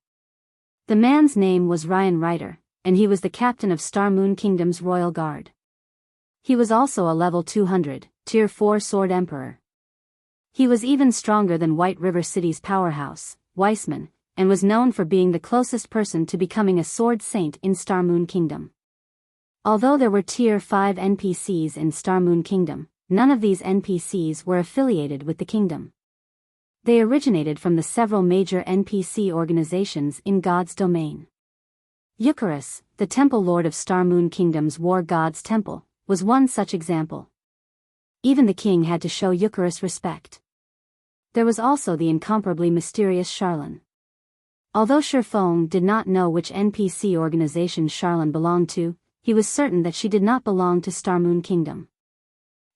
The man's name was Ryan Ryder, and he was the captain of Star Moon Kingdom's Royal Guard. He was also a level 200, Tier 4 Sword Emperor. He was even stronger than White River City's powerhouse, Weissman, and was known for being the closest person to becoming a sword saint in Star Moon Kingdom. Although there were Tier 5 NPCs in Star Moon Kingdom, none of these NPCs were affiliated with the kingdom. They originated from the several major NPC organizations in God's domain. Eucharis, the Temple Lord of Star Moon Kingdom's War God's Temple, was one such example. Even the king had to show Eucharis respect. There was also the incomparably mysterious Charlene. Although Shifeng did not know which NPC organization Charlene belonged to, he was certain that she did not belong to Star Moon Kingdom.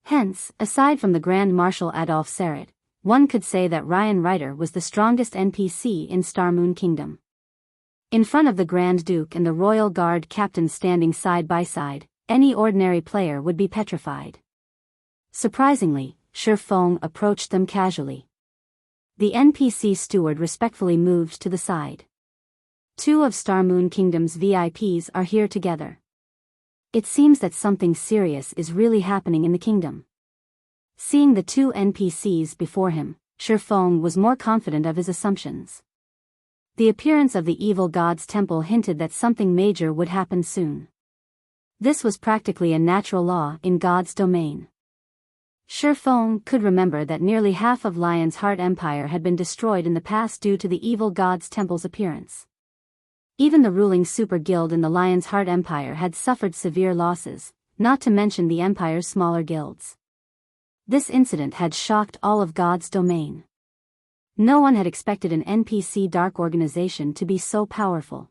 Hence, aside from the Grand Marshal Adolphe Serret, one could say that Ryan Ryder was the strongest NPC in Star Moon Kingdom. In front of the Grand Duke and the Royal Guard captain standing side by side, any ordinary player would be petrified. Surprisingly, Shifeng approached them casually. The NPC steward respectfully moved to the side. 2 of Star Moon Kingdom's VIPs are here together. It seems that something serious is really happening in the kingdom. Seeing the two NPCs before him, Shifeng was more confident of his assumptions. The appearance of the evil god's temple hinted that something major would happen soon. This was practically a natural law in God's domain. Shifeng could remember that nearly half of Lion's Heart Empire had been destroyed in the past due to the evil god's temple's appearance. Even the ruling super guild in the Lion's Heart Empire had suffered severe losses, not to mention the empire's smaller guilds. This incident had shocked all of God's domain. No one had expected an NPC dark organization to be so powerful.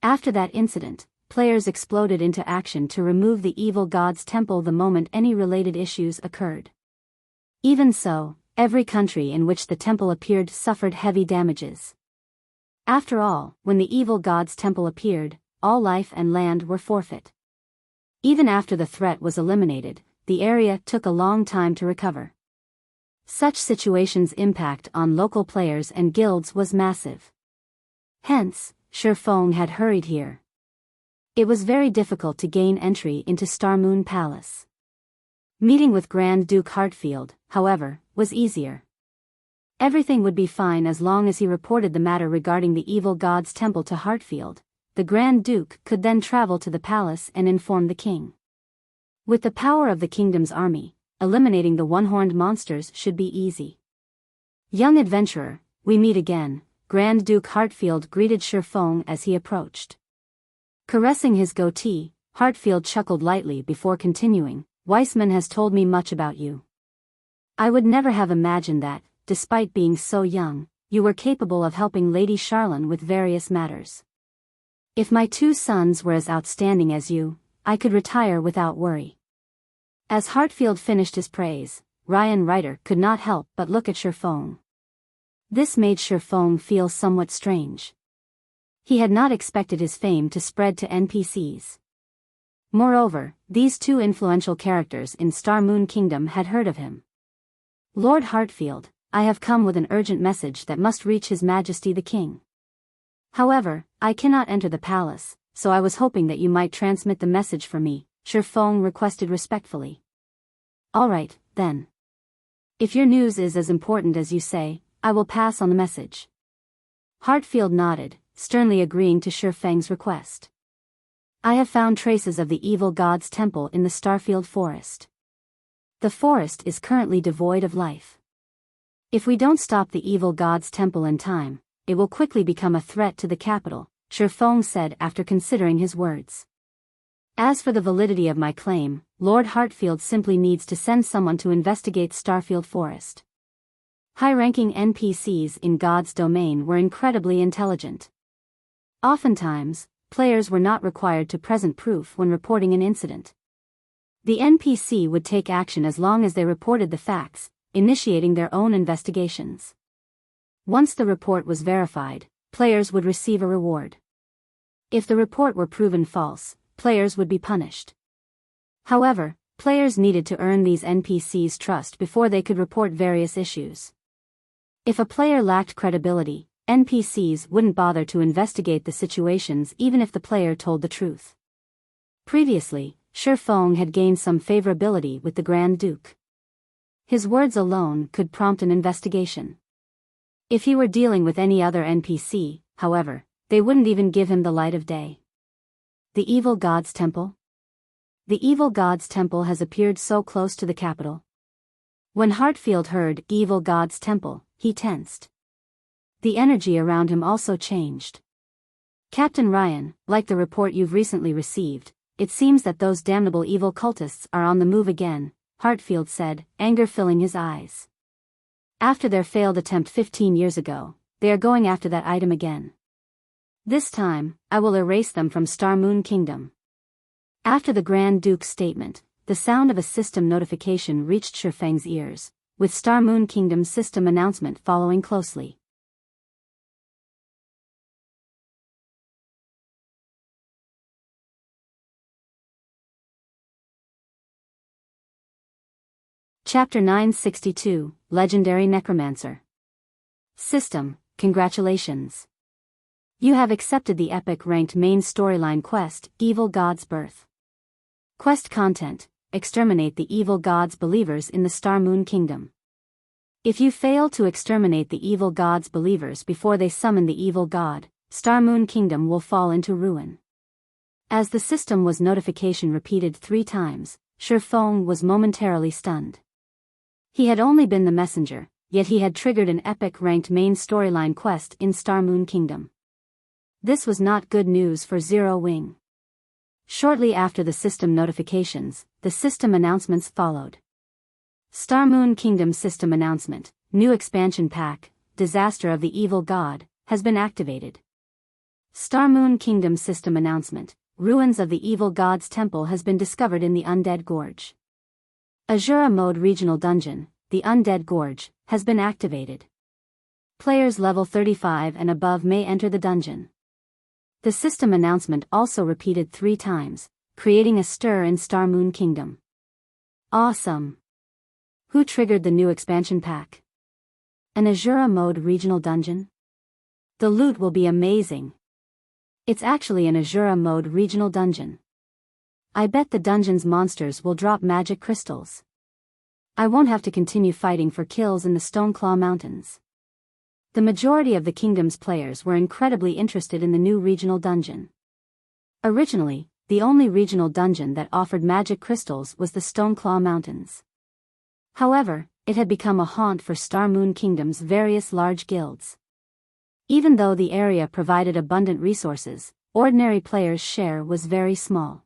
After that incident, players exploded into action to remove the evil god's temple the moment any related issues occurred. Even so, every country in which the temple appeared suffered heavy damages. After all, when the evil god's temple appeared, all life and land were forfeit. Even after the threat was eliminated, the area took a long time to recover. Such situations' impact on local players and guilds was massive. Hence, Shifeng had hurried here. It was very difficult to gain entry into Starmoon Palace. Meeting with Grand Duke Heartfield, however, was easier. Everything would be fine as long as he reported the matter regarding the evil god's temple to Heartfield. The Grand Duke could then travel to the palace and inform the king. With the power of the kingdom's army, eliminating the one-horned monsters should be easy. Young adventurer, we meet again, Grand Duke Heartfield greeted Shifeng as he approached. Caressing his goatee, Heartfield chuckled lightly before continuing, Weissman has told me much about you. I would never have imagined that, despite being so young, you were capable of helping Lady Charlene with various matters. If my two sons were as outstanding as you, I could retire without worry. As Heartfield finished his praise, Ryan Ryder could not help but look at Shifeng. This made Shifeng feel somewhat strange. He had not expected his fame to spread to NPCs. Moreover, these two influential characters in Starmoon Kingdom had heard of him. Lord Heartfield, I have come with an urgent message that must reach His Majesty the King. However, I cannot enter the palace, so I was hoping that you might transmit the message for me, Shifeng requested respectfully. All right, then. If your news is as important as you say, I will pass on the message. Heartfield nodded, sternly agreeing to Shifeng's request. I have found traces of the evil god's temple in the Starfield Forest. The forest is currently devoid of life. If we don't stop the evil god's temple in time, it will quickly become a threat to the capital, Shifeng said after considering his words. As for the validity of my claim, Lord Heartfield simply needs to send someone to investigate Starfield Forest. High-ranking NPCs in God's domain were incredibly intelligent. Oftentimes, players were not required to present proof when reporting an incident. The NPC would take action as long as they reported the facts, initiating their own investigations. Once the report was verified, players would receive a reward. If the report were proven false, players would be punished. However, players needed to earn these NPCs' trust before they could report various issues. If a player lacked credibility, NPCs wouldn't bother to investigate the situations even if the player told the truth. Previously, Shifeng had gained some favorability with the Grand Duke. His words alone could prompt an investigation. If he were dealing with any other NPC, however, they wouldn't even give him the light of day. The evil god's temple? The evil god's temple has appeared so close to the capital. When Heartfield heard evil god's temple, he tensed. The energy around him also changed. Captain Ryan, like the report you've recently received, it seems that those damnable evil cultists are on the move again, Heartfield said, anger filling his eyes. After their failed attempt 15 years ago, they are going after that item again. This time, I will erase them from Starmoon Kingdom. After the Grand Duke's statement, the sound of a system notification reached Shifeng's ears, with Starmoon Kingdom's system announcement following closely. Chapter 962, Legendary Necromancer. System, congratulations. You have accepted the epic ranked main storyline quest, Evil God's Birth. Quest content: exterminate the evil gods' believers in the Star Moon Kingdom. If you fail to exterminate the evil gods' believers before they summon the evil god, Star Moon Kingdom will fall into ruin. As the system was notification repeated 3 times, Shifeng was momentarily stunned. He had only been the messenger, yet he had triggered an epic-ranked main storyline quest in Star Moon Kingdom. This was not good news for Zero Wing. Shortly after the system notifications, the system announcements followed. Star Moon Kingdom System Announcement: New Expansion Pack, Disaster of the Evil God, has been activated. Star Moon Kingdom System Announcement: Ruins of the Evil God's Temple has been discovered in the Undead Gorge. Azura Mode Regional Dungeon, the Undead Gorge, has been activated. Players level 35 and above may enter the dungeon. The system announcement also repeated 3 times, creating a stir in Star Moon Kingdom. Awesome! Who triggered the new expansion pack? An Azura Mode Regional Dungeon? The loot will be amazing. It's actually an Azura Mode Regional Dungeon. I bet the dungeon's monsters will drop magic crystals. I won't have to continue fighting for kills in the Stoneclaw Mountains. The majority of the kingdom's players were incredibly interested in the new regional dungeon. Originally, the only regional dungeon that offered magic crystals was the Stoneclaw Mountains. However, it had become a haunt for Star Moon Kingdom's various large guilds. Even though the area provided abundant resources, ordinary players' share was very small.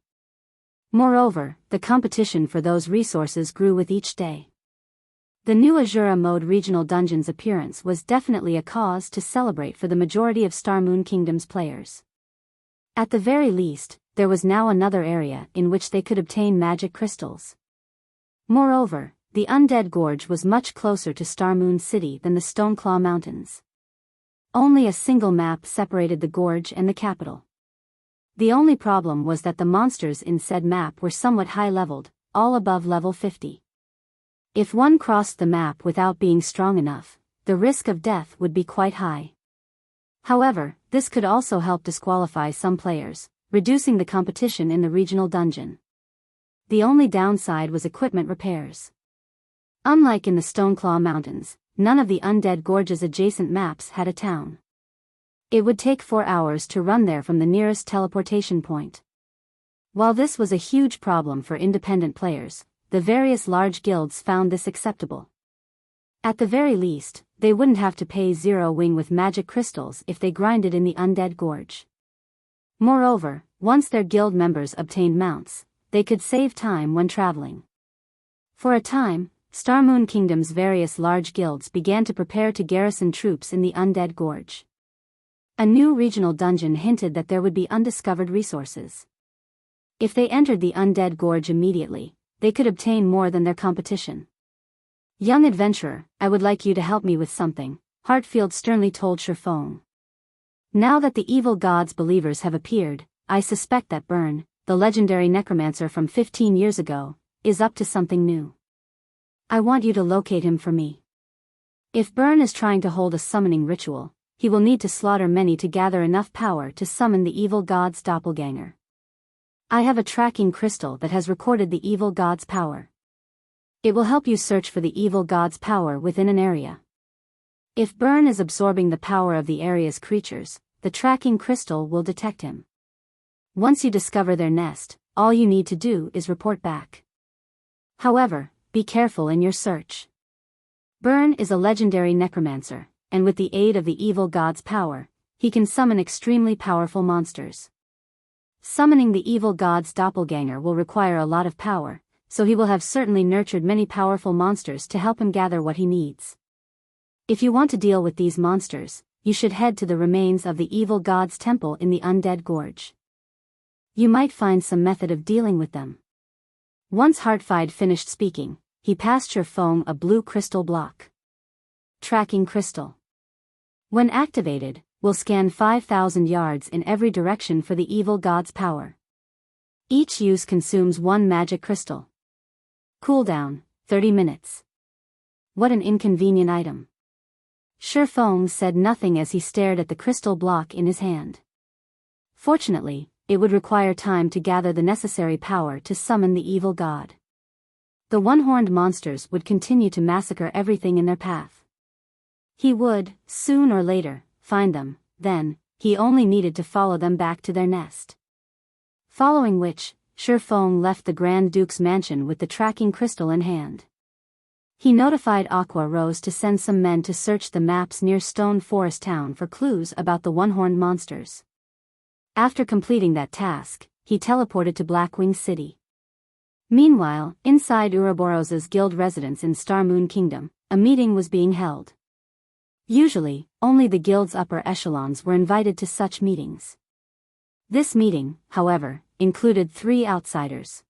Moreover, the competition for those resources grew with each day. The new Azura Mode Regional Dungeon's appearance was definitely a cause to celebrate for the majority of Star Moon Kingdom's players. At the very least, there was now another area in which they could obtain magic crystals. Moreover, the Undead Gorge was much closer to Star Moon City than the Stoneclaw Mountains. Only a single map separated the gorge and the capital. The only problem was that the monsters in said map were somewhat high-leveled, all above level 50. If one crossed the map without being strong enough, the risk of death would be quite high. However, this could also help disqualify some players, reducing the competition in the regional dungeon. The only downside was equipment repairs. Unlike in the Stoneclaw Mountains, none of the Undead Gorge's adjacent maps had a town. It would take 4 hours to run there from the nearest teleportation point. While this was a huge problem for independent players, the various large guilds found this acceptable. At the very least, they wouldn't have to pay Zero Wing with magic crystals if they grinded in the Undead Gorge. Moreover, once their guild members obtained mounts, they could save time when traveling. For a time, Star Moon Kingdom's various large guilds began to prepare to garrison troops in the Undead Gorge. A new regional dungeon hinted that there would be undiscovered resources. If they entered the Undead Gorge immediately, they could obtain more than their competition. "Young adventurer, I would like you to help me with something," Hartfield sternly told Shifeng. "Now that the evil god's believers have appeared, I suspect that Byrne, the legendary necromancer from 15 years ago, is up to something new. I want you to locate him for me. If Byrne is trying to hold a summoning ritual, he will need to slaughter many to gather enough power to summon the evil god's doppelganger. I have a tracking crystal that has recorded the evil god's power. It will help you search for the evil god's power within an area. If Byrne is absorbing the power of the area's creatures, the tracking crystal will detect him. Once you discover their nest, all you need to do is report back. However, be careful in your search. Byrne is a legendary necromancer, and with the aid of the evil god's power, he can summon extremely powerful monsters. Summoning the evil god's doppelganger will require a lot of power, so he will have certainly nurtured many powerful monsters to help him gather what he needs. If you want to deal with these monsters, you should head to the remains of the evil god's temple in the Undead Gorge. You might find some method of dealing with them." Once Hartfield finished speaking, he passed Shifeng a blue crystal block. Tracking crystal. When activated, will scan 5,000 yards in every direction for the evil god's power. Each use consumes 1 magic crystal. Cooldown, 30 minutes. What an inconvenient item. Shifeng said nothing as he stared at the crystal block in his hand. Fortunately, it would require time to gather the necessary power to summon the evil god. The one-horned monsters would continue to massacre everything in their path. He would, soon or later, find them, then, he only needed to follow them back to their nest. Following which, Shifeng left the Grand Duke's mansion with the tracking crystal in hand. He notified Aqua Rose to send some men to search the maps near Stone Forest Town for clues about the one-horned monsters. After completing that task, he teleported to Blackwing City. Meanwhile, inside Ouroboros's guild residence in Star Moon Kingdom, a meeting was being held. Usually, only the guild's upper echelons were invited to such meetings. This meeting, however, included 3 outsiders.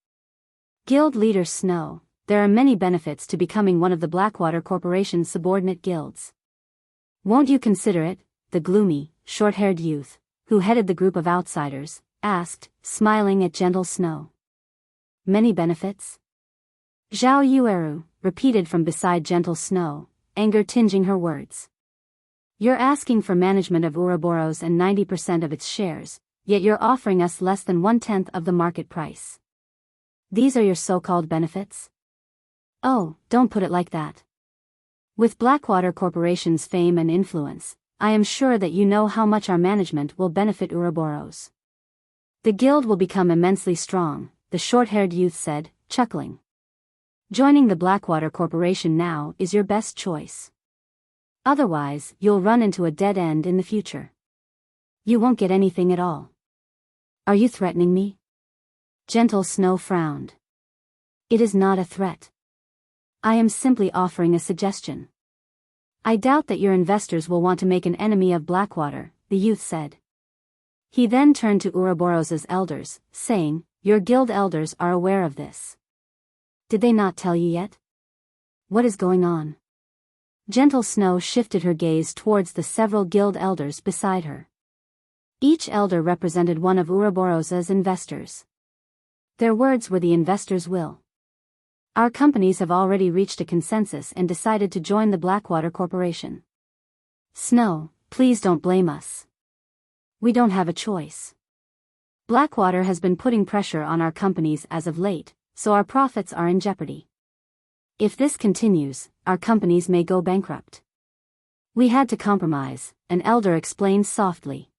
Guild leader Snow. There are many benefits to becoming one of the Blackwater Corporation's subordinate guilds. Won't you consider it? The gloomy, short-haired youth, who headed the group of outsiders, asked, smiling at gentle Snow. Many benefits? Zhao Yueru repeated from beside gentle Snow, anger tinging her words. You're asking for management of Ouroboros and 90% of its shares, yet you're offering us less than 1/10 of the market price. These are your so-called benefits? Oh, don't put it like that. With Blackwater Corporation's fame and influence, I am sure that you know how much our management will benefit Ouroboros. The guild will become immensely strong, the short-haired youth said, chuckling. Joining the Blackwater Corporation now is your best choice. Otherwise, you'll run into a dead end in the future. You won't get anything at all. Are you threatening me? Gentle Snow frowned. It is not a threat. I am simply offering a suggestion. I doubt that your investors will want to make an enemy of Blackwater, the youth said. He then turned to Ouroboros's elders, saying, your guild elders are aware of this. Did they not tell you yet? What is going on? Gentle Snow shifted her gaze towards the several guild elders beside her. Each elder represented one of Ouroboros's investors. Their words were the investors' will. Our companies have already reached a consensus and decided to join the Blackwater Corporation. Snow, please don't blame us. We don't have a choice. Blackwater has been putting pressure on our companies as of late, so our profits are in jeopardy. If this continues, our companies may go bankrupt. We had to compromise, an elder explained softly.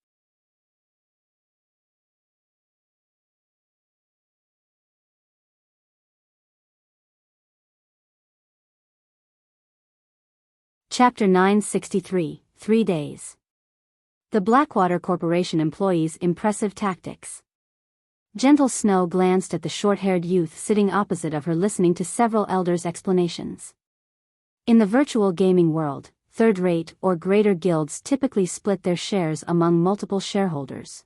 Chapter 963, 3 Days. The Blackwater Corporation employees' impressive tactics. Gentle Snow glanced at the short-haired youth sitting opposite of her listening to several elders' explanations. In the virtual gaming world, third-rate or greater guilds typically split their shares among multiple shareholders.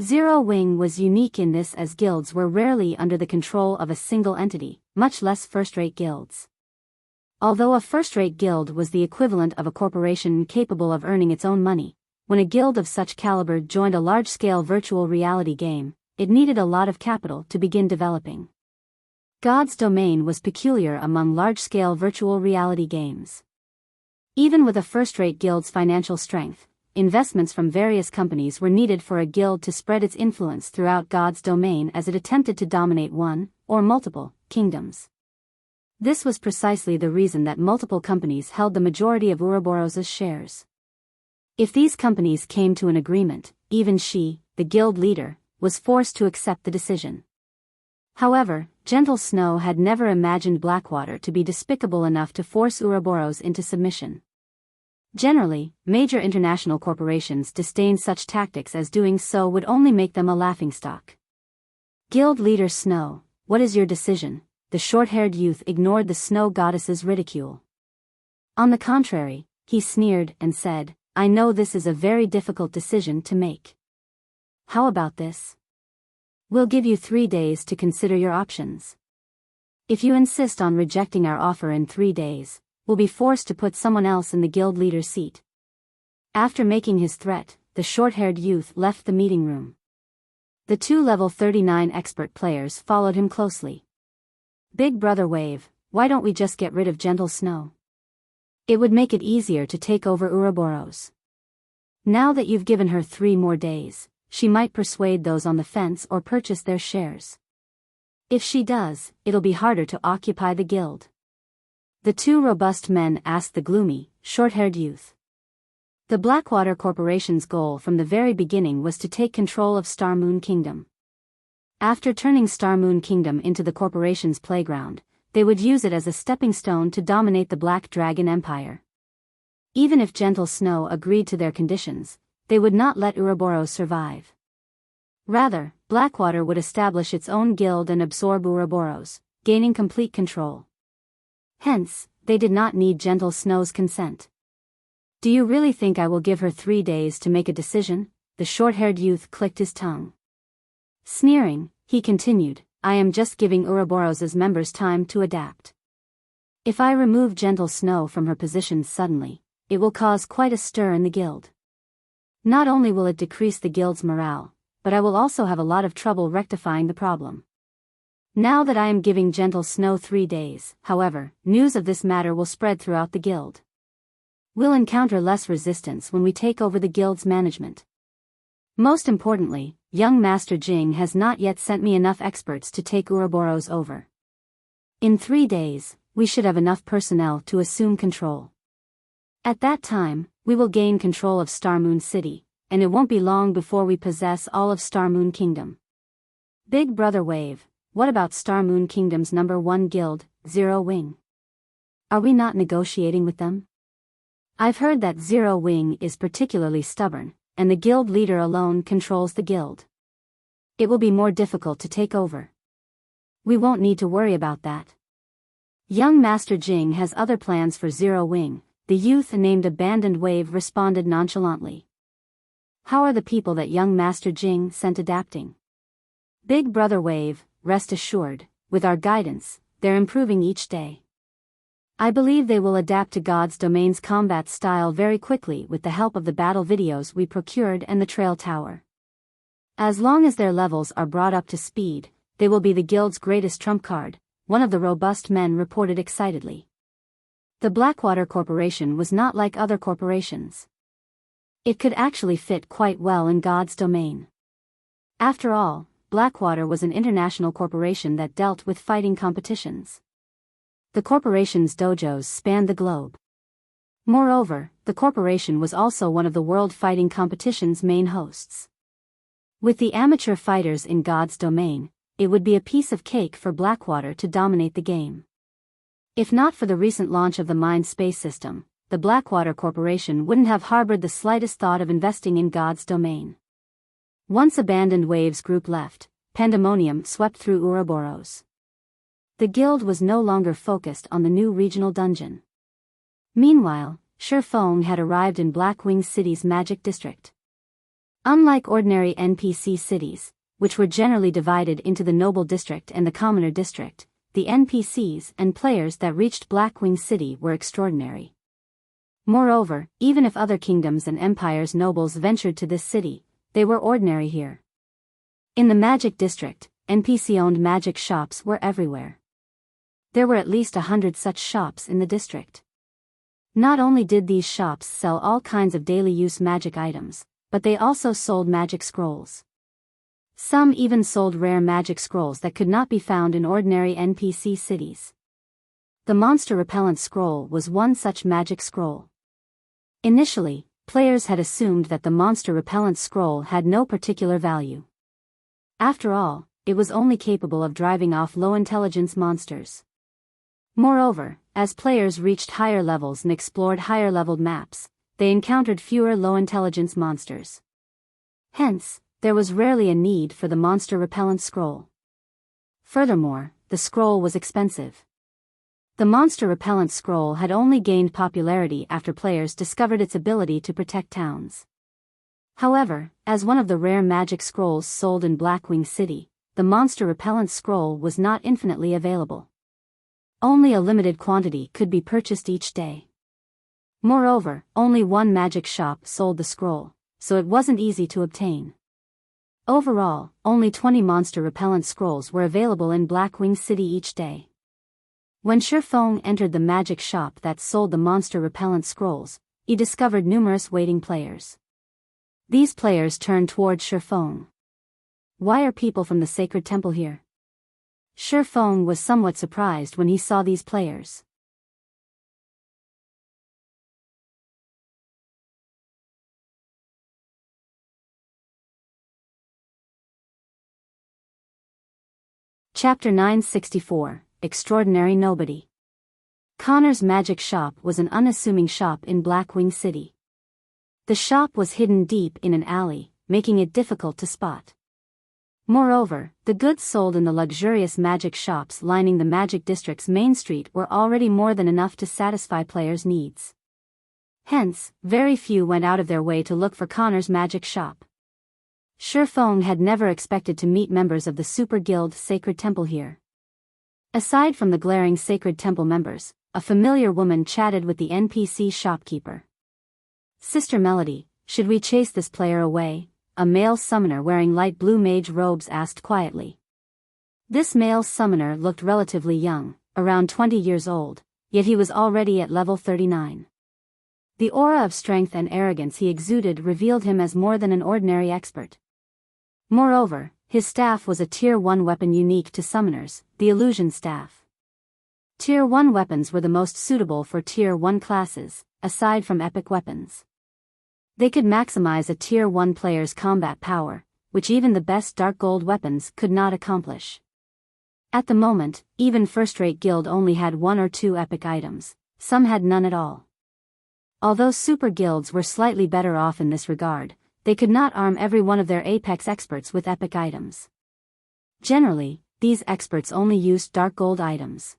Zero Wing was unique in this as guilds were rarely under the control of a single entity, much less first-rate guilds. Although a first-rate guild was the equivalent of a corporation capable of earning its own money, when a guild of such caliber joined a large-scale virtual reality game, it needed a lot of capital to begin developing. God's domain was peculiar among large-scale virtual reality games. Even with a first-rate guild's financial strength, investments from various companies were needed for a guild to spread its influence throughout God's domain as it attempted to dominate one, or multiple, kingdoms. This was precisely the reason that multiple companies held the majority of Ouroboros's shares. If these companies came to an agreement, even she, the guild leader, was forced to accept the decision. However, Gentle Snow had never imagined Blackwater to be despicable enough to force Ouroboros into submission. Generally, major international corporations disdained such tactics as doing so would only make them a laughingstock. Guild leader Snow, what is your decision? The short-haired youth ignored the snow goddess's ridicule. On the contrary, he sneered and said, I know this is a very difficult decision to make. How about this? We'll give you 3 days to consider your options. If you insist on rejecting our offer in 3 days, we'll be forced to put someone else in the guild leader's seat. After making his threat, the short-haired youth left the meeting room. The 2 level 39 expert players followed him closely. Big Brother Wave, why don't we just get rid of Gentle Snow? It would make it easier to take over Ouroboros. Now that you've given her 3 more days, she might persuade those on the fence or purchase their shares. If she does, it'll be harder to occupy the guild. The two robust men asked the gloomy, short-haired youth. The Blackwater Corporation's goal from the very beginning was to take control of Star Moon Kingdom. After turning Star Moon Kingdom into the corporation's playground, they would use it as a stepping stone to dominate the Black Dragon Empire. Even if Gentle Snow agreed to their conditions, they would not let Ouroboros survive. Rather, Blackwater would establish its own guild and absorb Ouroboros, gaining complete control. Hence, they did not need Gentle Snow's consent. "Do you really think I will give her 3 days to make a decision?" The short-haired youth clicked his tongue. Sneering, he continued, "I am just giving Ouroboros's members time to adapt. If I remove Gentle Snow from her positions suddenly, it will cause quite a stir in the guild. Not only will it decrease the guild's morale, but I will also have a lot of trouble rectifying the problem. Now that I am giving Gentle Snow 3 days, however, news of this matter will spread throughout the guild. We'll encounter less resistance when we take over the guild's management. Most importantly, young Master Jing has not yet sent me enough experts to take Ouroboros over. In 3 days, we should have enough personnel to assume control. At that time, we will gain control of Star Moon City, and it won't be long before we possess all of Star Moon Kingdom." Big Brother Wave, what about Star Moon Kingdom's #1 guild, Zero Wing? Are we not negotiating with them? I've heard that Zero Wing is particularly stubborn, and the guild leader alone controls the guild. It will be more difficult to take over. We won't need to worry about that. Young Master Jing has other plans for Zero Wing, the youth named Abandoned Wave responded nonchalantly. How are the people that young Master Jing sent adapting? Big Brother Wave, rest assured, with our guidance, they're improving each day. I believe they will adapt to God's Domain's combat style very quickly with the help of the battle videos we procured and the Trail Tower. As long as their levels are brought up to speed, they will be the guild's greatest trump card, one of the robust men reported excitedly. The Blackwater Corporation was not like other corporations. It could actually fit quite well in God's domain. After all, Blackwater was an international corporation that dealt with fighting competitions. The corporation's dojos spanned the globe. Moreover, the corporation was also one of the world fighting competition's main hosts. With the amateur fighters in God's domain, it would be a piece of cake for Blackwater to dominate the game. If not for the recent launch of the Mind Space System, the Blackwater Corporation wouldn't have harbored the slightest thought of investing in God's domain. Once Abandoned Wave's group left, pandemonium swept through Ouroboros. The guild was no longer focused on the new regional dungeon. Meanwhile, Shifeng had arrived in Blackwing City's magic district. Unlike ordinary NPC cities, which were generally divided into the Noble District and the Commoner District, the NPCs and players that reached Blackwing City were extraordinary. Moreover, even if other kingdoms and empires' nobles ventured to this city, they were ordinary here. In the Magic District, NPC-owned magic shops were everywhere. There were at least 100 such shops in the district. Not only did these shops sell all kinds of daily use magic items, but they also sold magic scrolls. Some even sold rare magic scrolls that could not be found in ordinary NPC cities. The Monster Repellent Scroll was one such magic scroll. Initially, players had assumed that the Monster Repellent Scroll had no particular value. After all, it was only capable of driving off low-intelligence monsters. Moreover, as players reached higher levels and explored higher-leveled maps, they encountered fewer low-intelligence monsters. Hence, there was rarely a need for the Monster Repellent Scroll. Furthermore, the scroll was expensive. The Monster Repellent Scroll had only gained popularity after players discovered its ability to protect towns. However, as one of the rare magic scrolls sold in Blackwing City, the Monster Repellent Scroll was not infinitely available. Only a limited quantity could be purchased each day. Moreover, only one magic shop sold the scroll, so it wasn't easy to obtain. Overall, only 20 Monster Repellent Scrolls were available in Blackwing City each day. When Shifeng entered the magic shop that sold the Monster Repellent Scrolls, he discovered numerous waiting players. These players turned toward Shifeng. Why are people from the sacred temple here? Shifeng was somewhat surprised when he saw these players. Chapter 964, Extraordinary Nobody. Connor's magic shop was an unassuming shop in Blackwing City. The shop was hidden deep in an alley, making it difficult to spot. Moreover, the goods sold in the luxurious magic shops lining the Magic District's main street were already more than enough to satisfy players' needs. Hence, very few went out of their way to look for Connor's magic shop. Shifeng had never expected to meet members of the Super Guild Sacred Temple here. Aside from the glaring Sacred Temple members, a familiar woman chatted with the NPC shopkeeper. "Sister Melody, should we chase this player away?" a male summoner wearing light blue mage robes asked quietly. This male summoner looked relatively young, around 20 years old, yet he was already at level 39. The aura of strength and arrogance he exuded revealed him as more than an ordinary expert. Moreover, his staff was a Tier 1 weapon unique to summoners, the Illusion Staff. Tier 1 weapons were the most suitable for Tier 1 classes, aside from epic weapons. They could maximize a Tier 1 player's combat power, which even the best Dark Gold weapons could not accomplish. At the moment, even first-rate guild only had 1 or 2 epic items, some had none at all. Although super guilds were slightly better off in this regard, they could not arm every one of their apex experts with epic items. Generally, these experts only used Dark Gold items.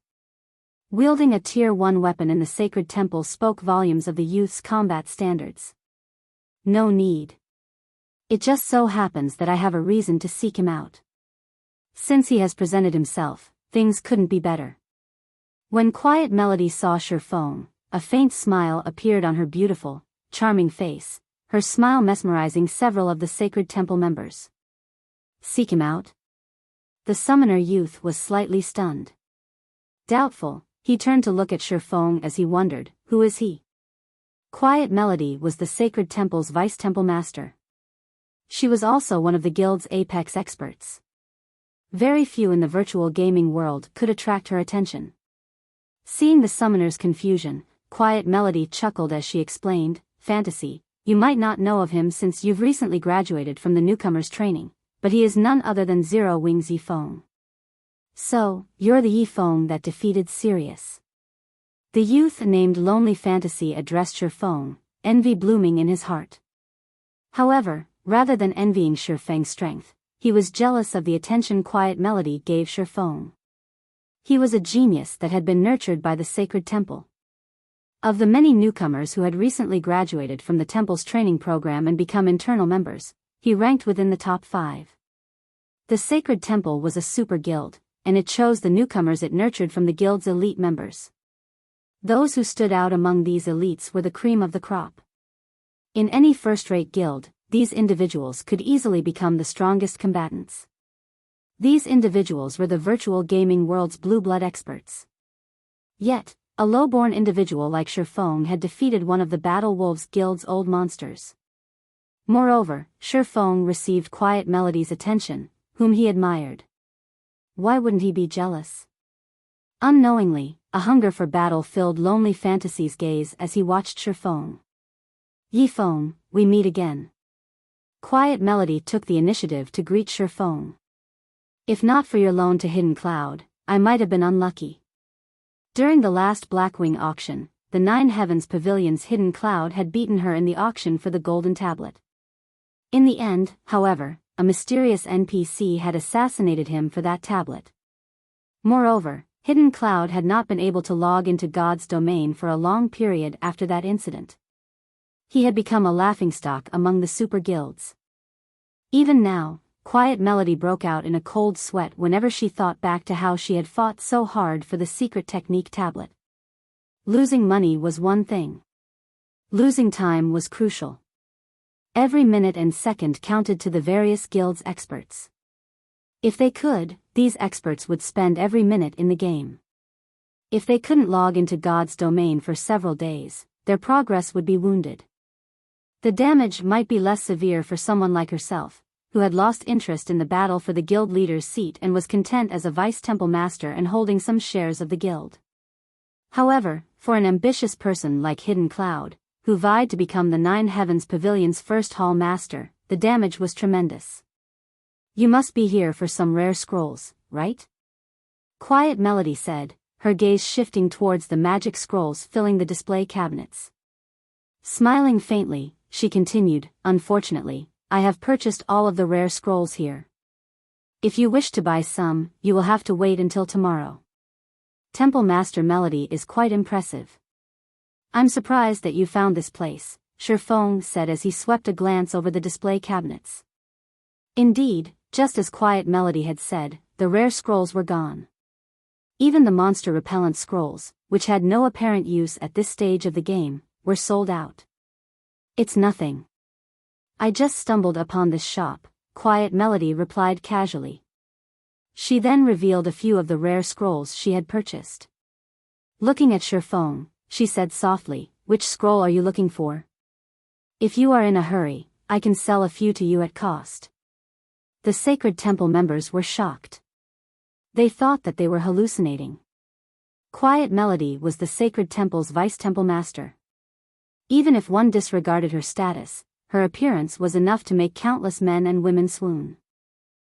Wielding a Tier 1 weapon in the Sacred Temple spoke volumes of the youth's combat standards. No need. It just so happens that I have a reason to seek him out. Since he has presented himself, things couldn't be better. When Quiet Melody saw Shifeng, a faint smile appeared on her beautiful, charming face, her smile mesmerizing several of the Sacred Temple members. Seek him out? The summoner youth was slightly stunned. Doubtful, he turned to look at Shifeng as he wondered, who is he? Quiet Melody was the Sacred Temple's Vice-Temple Master. She was also one of the guild's apex experts. Very few in the virtual gaming world could attract her attention. Seeing the summoner's confusion, Quiet Melody chuckled as she explained, "Fantasy, you might not know of him since you've recently graduated from the newcomer's training, but he is none other than Zero Wings Yifeng." "So, you're the Yifeng that defeated Sirius." The youth named Lonely Fantasy addressed Shifeng, envy blooming in his heart. However, rather than envying Shifeng's strength, he was jealous of the attention Quiet Melody gave Shifeng. He was a genius that had been nurtured by the Sacred Temple. Of the many newcomers who had recently graduated from the temple's training program and become internal members, he ranked within the top 5. The Sacred Temple was a super guild, and it chose the newcomers it nurtured from the guild's elite members. Those who stood out among these elites were the cream of the crop. In any first-rate guild, these individuals could easily become the strongest combatants. These individuals were the virtual gaming world's blue blood experts. Yet, a low-born individual like Shifeng had defeated one of the Battle Wolves Guild's old monsters. Moreover, Shifeng received Quiet Melody's attention, whom he admired. Why wouldn't he be jealous? Unknowingly, a hunger for battle filled Lonely Fantasy's gaze as he watched Shifeng. "Yifeng, we meet again." Quiet Melody took the initiative to greet Shifeng. "If not for your loan to Hidden Cloud, I might have been unlucky." During the last Blackwing auction, the Nine Heavens Pavilion's Hidden Cloud had beaten her in the auction for the Golden Tablet. In the end, however, a mysterious NPC had assassinated him for that tablet. Moreover, Hidden Cloud had not been able to log into God's domain for a long period after that incident. He had become a laughingstock among the super guilds. Even now, Quiet Melody broke out in a cold sweat whenever she thought back to how she had fought so hard for the secret technique tablet. Losing money was one thing. Losing time was crucial. Every minute and second counted to the various guilds' experts. If they could, these experts would spend every minute in the game. If they couldn't log into God's domain for several days, their progress would be wounded. The damage might be less severe for someone like herself, who had lost interest in the battle for the guild leader's seat and was content as a vice-temple master and holding some shares of the guild. However, for an ambitious person like Hidden Cloud, who vied to become the Nine Heavens Pavilion's first hall master, the damage was tremendous. You must be here for some rare scrolls, right? Quiet Melody said, her gaze shifting towards the magic scrolls filling the display cabinets. Smiling faintly, she continued, unfortunately, I have purchased all of the rare scrolls here. If you wish to buy some, you will have to wait until tomorrow. Temple Master Melody is quite impressive. I'm surprised that you found this place, Shifeng said as he swept a glance over the display cabinets. Indeed, just as Quiet Melody had said, the rare scrolls were gone. Even the monster repellent scrolls, which had no apparent use at this stage of the game, were sold out. It's nothing. I just stumbled upon this shop, Quiet Melody replied casually. She then revealed a few of the rare scrolls she had purchased. Looking at Shifeng, she said softly, which scroll are you looking for? If you are in a hurry, I can sell a few to you at cost. The Sacred Temple members were shocked. They thought that they were hallucinating. Quiet Melody was the Sacred Temple's vice-temple master. Even if one disregarded her status, her appearance was enough to make countless men and women swoon.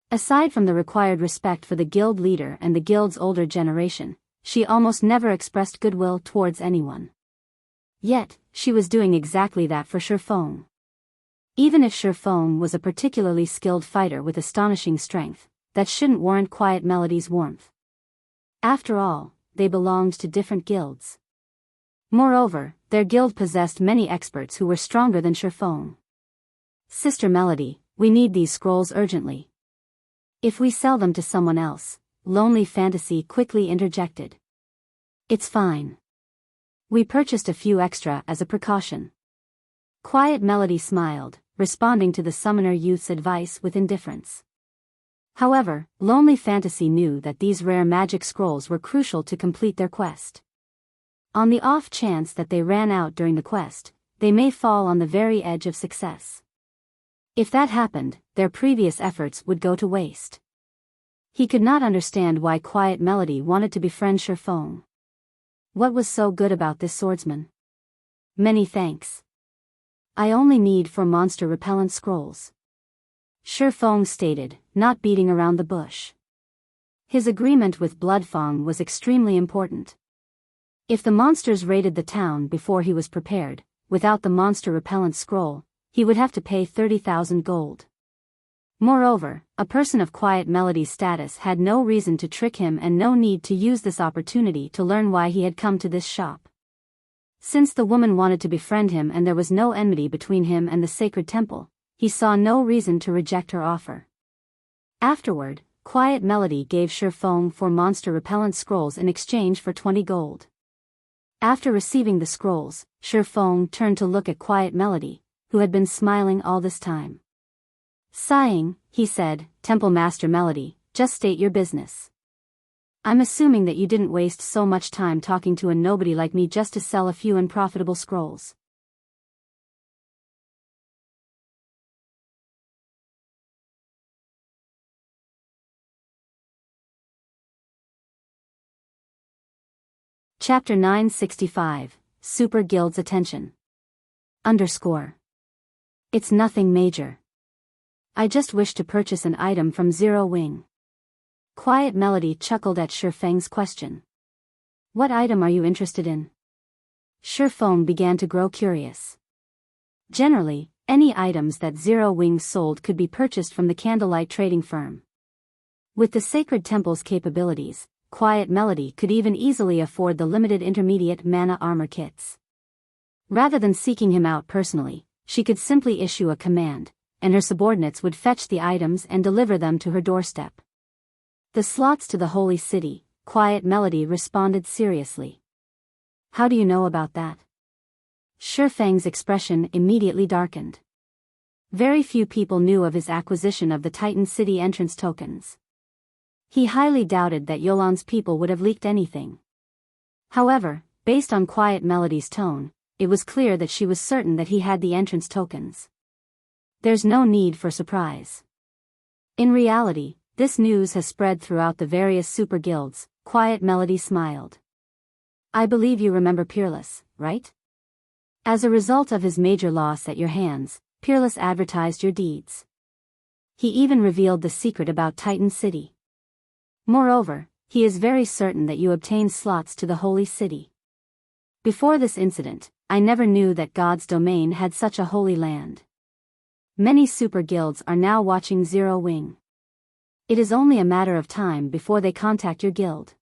Aside from the required respect for the guild leader and the guild's older generation, she almost never expressed goodwill towards anyone. Yet, she was doing exactly that for Shifeng. Even if Shifeng was a particularly skilled fighter with astonishing strength, that shouldn't warrant Quiet Melody's warmth. After all, they belonged to different guilds. Moreover, their guild possessed many experts who were stronger than Shifeng. Sister Melody, we need these scrolls urgently. If we sell them to someone else, Lonely Fantasy quickly interjected. It's fine. We purchased a few extra as a precaution. Quiet Melody smiled, responding to the summoner youth's advice with indifference. However, Lonely Fantasy knew that these rare magic scrolls were crucial to complete their quest. On the off chance that they ran out during the quest, they may fall on the very edge of success. If that happened, their previous efforts would go to waste. He could not understand why Quiet Melody wanted to befriend Shifeng. What was so good about this swordsman? Many thanks. I only need 4 monster repellent scrolls. Shifeng stated, not beating around the bush. His agreement with Bloodfang was extremely important. If the monsters raided the town before he was prepared, without the monster repellent scroll, he would have to pay 30,000 gold. Moreover, a person of Quiet Melody's status had no reason to trick him and no need to use this opportunity to learn why he had come to this shop. Since the woman wanted to befriend him and there was no enmity between him and the Sacred Temple, he saw no reason to reject her offer. Afterward, Quiet Melody gave Shifeng 4 monster repellent scrolls in exchange for 20 gold. After receiving the scrolls, Shifeng turned to look at Quiet Melody, who had been smiling all this time. Sighing, he said, Temple Master Melody, just state your business. I'm assuming that you didn't waste so much time talking to a nobody like me just to sell a few unprofitable scrolls. Chapter 965, Super Guild's Attention. It's nothing major. I just wish to purchase an item from Zero Wing. Quiet Melody chuckled at Shifeng's question. What item are you interested in? Shifeng began to grow curious. Generally, any items that Zero Wing sold could be purchased from the Candlelight trading firm. With the Sacred Temple's capabilities, Quiet Melody could even easily afford the limited intermediate mana armor kits. Rather than seeking him out personally, she could simply issue a command, and her subordinates would fetch the items and deliver them to her doorstep. The slots to the Holy City, Quiet Melody responded seriously. How do you know about that? Shifeng's expression immediately darkened. Very few people knew of his acquisition of the Titan City entrance tokens. He highly doubted that Yolan's people would have leaked anything. However, based on Quiet Melody's tone, it was clear that she was certain that he had the entrance tokens. There's no need for surprise. In reality, this news has spread throughout the various super guilds. Quiet Melody smiled. I believe you remember Peerless, right? As a result of his major loss at your hands, Peerless advertised your deeds. He even revealed the secret about Titan City. Moreover, he is very certain that you obtained slots to the Holy City. Before this incident, I never knew that God's domain had such a holy land. Many super guilds are now watching Zero Wing. It is only a matter of time before they contact your guild.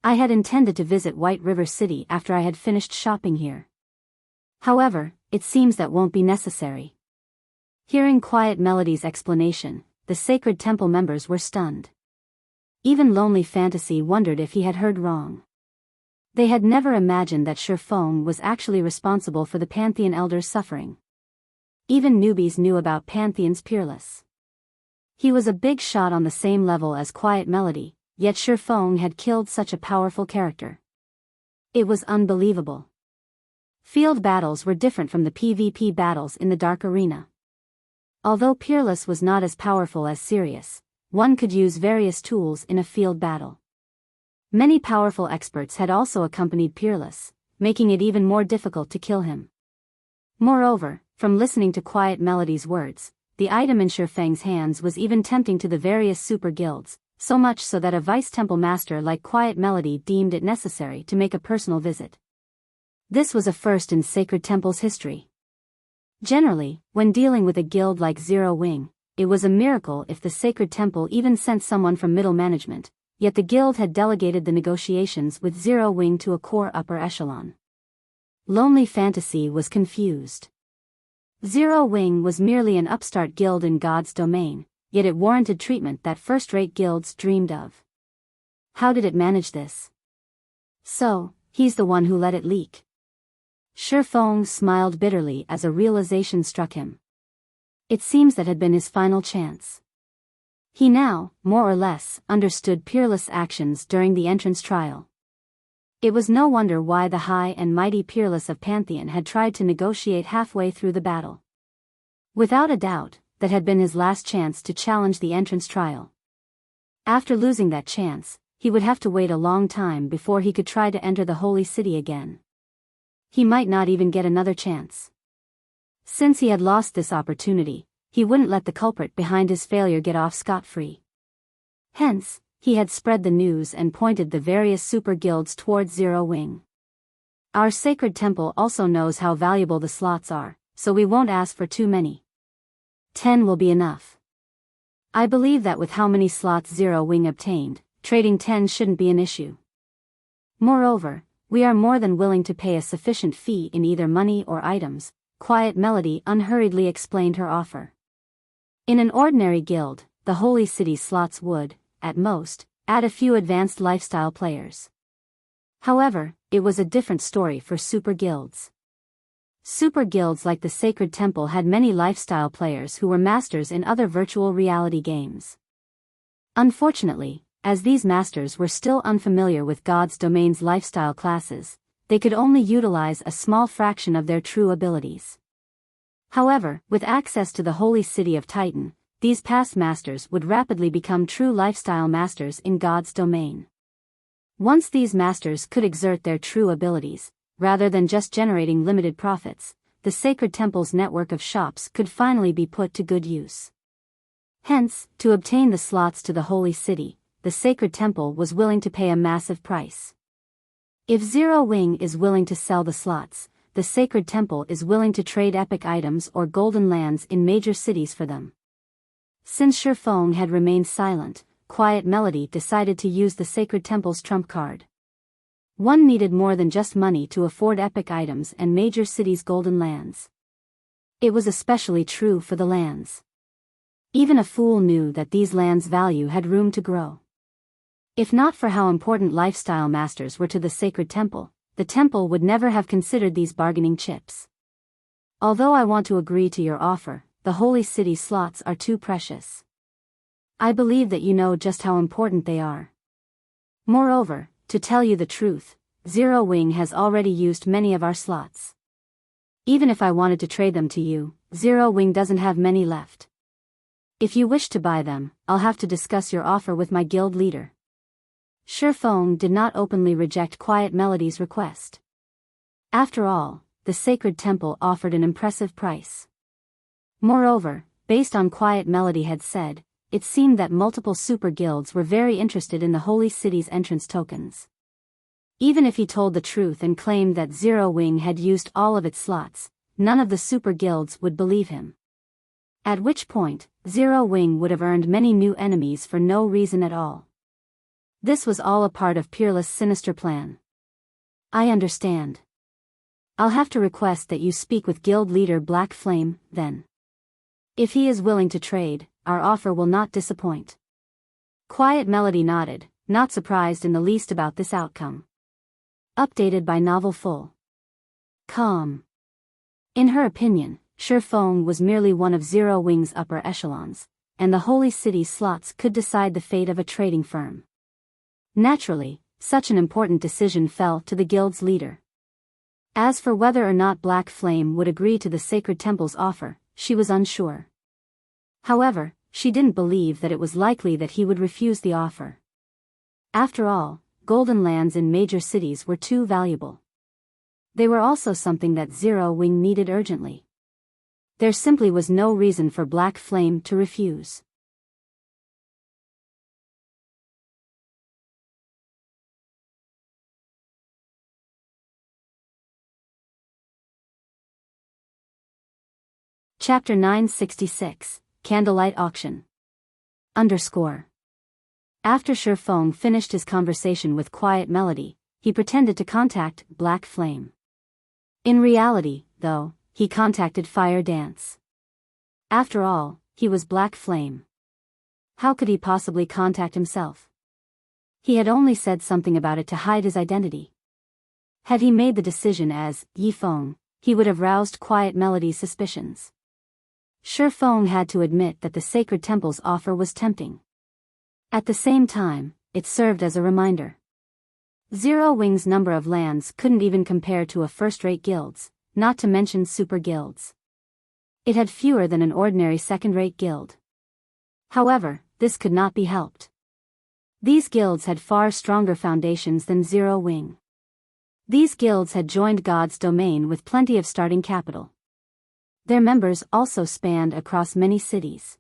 I had intended to visit White River City after I had finished shopping here. However, it seems that won't be necessary. Hearing Quiet Melody's explanation, the Sacred Temple members were stunned. Even Lonely Fantasy wondered if he had heard wrong. They had never imagined that Shifeng was actually responsible for the Pantheon elders' suffering. Even newbies knew about Pantheon's Peerless. He was a big shot on the same level as Quiet Melody, yet Shifeng had killed such a powerful character. It was unbelievable. Field battles were different from the PvP battles in the Dark Arena. Although Peerless was not as powerful as Sirius, one could use various tools in a field battle. Many powerful experts had also accompanied Peerless, making it even more difficult to kill him. Moreover, from listening to Quiet Melody's words, the item in Shifeng's hands was even tempting to the various super guilds, so much so that a Vice Temple Master like Quiet Melody deemed it necessary to make a personal visit. This was a first in Sacred Temple's history. Generally, when dealing with a guild like Zero Wing, it was a miracle if the Sacred Temple even sent someone from middle management, yet the guild had delegated the negotiations with Zero Wing to a core upper echelon. Lonely Fantasy was confused. Zero Wing was merely an upstart guild in God's domain, yet it warranted treatment that first-rate guilds dreamed of. How did it manage this? So, he's the one who let it leak. Shifeng smiled bitterly as a realization struck him. It seems that had been his final chance. He now, more or less, understood Peerless' actions during the entrance trial. It was no wonder why the high and mighty Peerless of Pantheon had tried to negotiate halfway through the battle. Without a doubt, that had been his last chance to challenge the entrance trial. After losing that chance, he would have to wait a long time before he could try to enter the Holy City again. He might not even get another chance. Since he had lost this opportunity, he wouldn't let the culprit behind his failure get off scot-free. Hence, he had spread the news and pointed the various super guilds towards Zero Wing. Our Sacred Temple also knows how valuable the slots are, so we won't ask for too many. 10 will be enough. I believe that with how many slots Zero Wing obtained, trading 10 shouldn't be an issue. Moreover, we are more than willing to pay a sufficient fee in either money or items. Quiet Melody unhurriedly explained her offer. In an ordinary guild, the Holy City slots would, at most, add a few advanced lifestyle players. However, it was a different story for super guilds. Super guilds like the Sacred Temple had many lifestyle players who were masters in other virtual reality games. Unfortunately, as these masters were still unfamiliar with God's domain's lifestyle classes, they could only utilize a small fraction of their true abilities. However, with access to the Holy City of Titan, these past masters would rapidly become true lifestyle masters in God's domain. Once these masters could exert their true abilities, rather than just generating limited profits, the Sacred Temple's network of shops could finally be put to good use. Hence, to obtain the slots to the Holy City, the Sacred Temple was willing to pay a massive price. If Zero Wing is willing to sell the slots, the Sacred Temple is willing to trade epic items or golden lands in major cities for them. Since Shifeng had remained silent, Quiet Melody decided to use the Sacred Temple's trump card. One needed more than just money to afford epic items and major cities' golden lands. It was especially true for the lands. Even a fool knew that these lands' value had room to grow. If not for how important lifestyle masters were to the Sacred Temple, the temple would never have considered these bargaining chips. Although I want to agree to your offer, the Holy City slots are too precious. I believe that you know just how important they are. Moreover, to tell you the truth, Zero Wing has already used many of our slots. Even if I wanted to trade them to you, Zero Wing doesn't have many left. If you wish to buy them, I'll have to discuss your offer with my guild leader. Shi Feng did not openly reject Quiet Melody's request. After all, the sacred temple offered an impressive price. Moreover, based on Quiet Melody had said, it seemed that multiple super guilds were very interested in the holy city's entrance tokens. Even if he told the truth and claimed that Zero Wing had used all of its slots, none of the super guilds would believe him. At which point, Zero Wing would have earned many new enemies for no reason at all. This was all a part of Peerless' sinister plan. I understand. I'll have to request that you speak with guild leader Black Flame, then. If he is willing to trade, our offer will not disappoint. Quiet Melody nodded, not surprised in the least about this outcome. Updated by Novel Full. Calm. In her opinion, Shi Feng was merely one of Zero Wing's upper echelons, and the Holy City slots could decide the fate of a trading firm. Naturally, such an important decision fell to the guild's leader. As for whether or not Black Flame would agree to the Sacred Temple's offer, she was unsure. However, she didn't believe that it was likely that he would refuse the offer. After all, golden lands in major cities were too valuable. They were also something that Zero Wing needed urgently. There simply was no reason for Black Flame to refuse. Chapter 966, Candlelight Auction. After Shi Feng finished his conversation with Quiet Melody, he pretended to contact Black Flame. In reality, though, he contacted Fire Dance. After all, he was Black Flame. How could he possibly contact himself? He had only said something about it to hide his identity. Had he made the decision as Yi Feng, he would have roused Quiet Melody's suspicions. Shi Feng had to admit that the Sacred Temple's offer was tempting. At the same time, it served as a reminder. Zero Wing's number of lands couldn't even compare to a first-rate guild's, not to mention super guilds. It had fewer than an ordinary second-rate guild. However, this could not be helped. These guilds had far stronger foundations than Zero Wing. These guilds had joined God's domain with plenty of starting capital. Their members also spanned across many cities.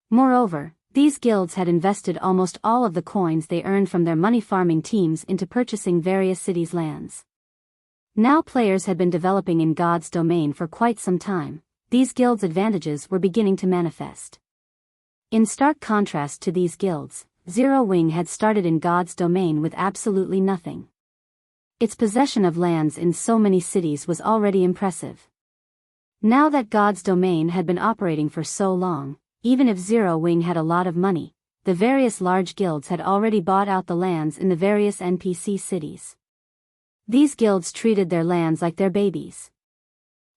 Moreover, these guilds had invested almost all of the coins they earned from their money-farming teams into purchasing various cities' lands. Now players had been developing in God's domain for quite some time. These guilds' advantages were beginning to manifest. In stark contrast to these guilds, Zero Wing had started in God's domain with absolutely nothing. Its possession of lands in so many cities was already impressive. Now that God's domain had been operating for so long, even if Zero Wing had a lot of money, the various large guilds had already bought out the lands in the various NPC cities. These guilds treated their lands like their babies.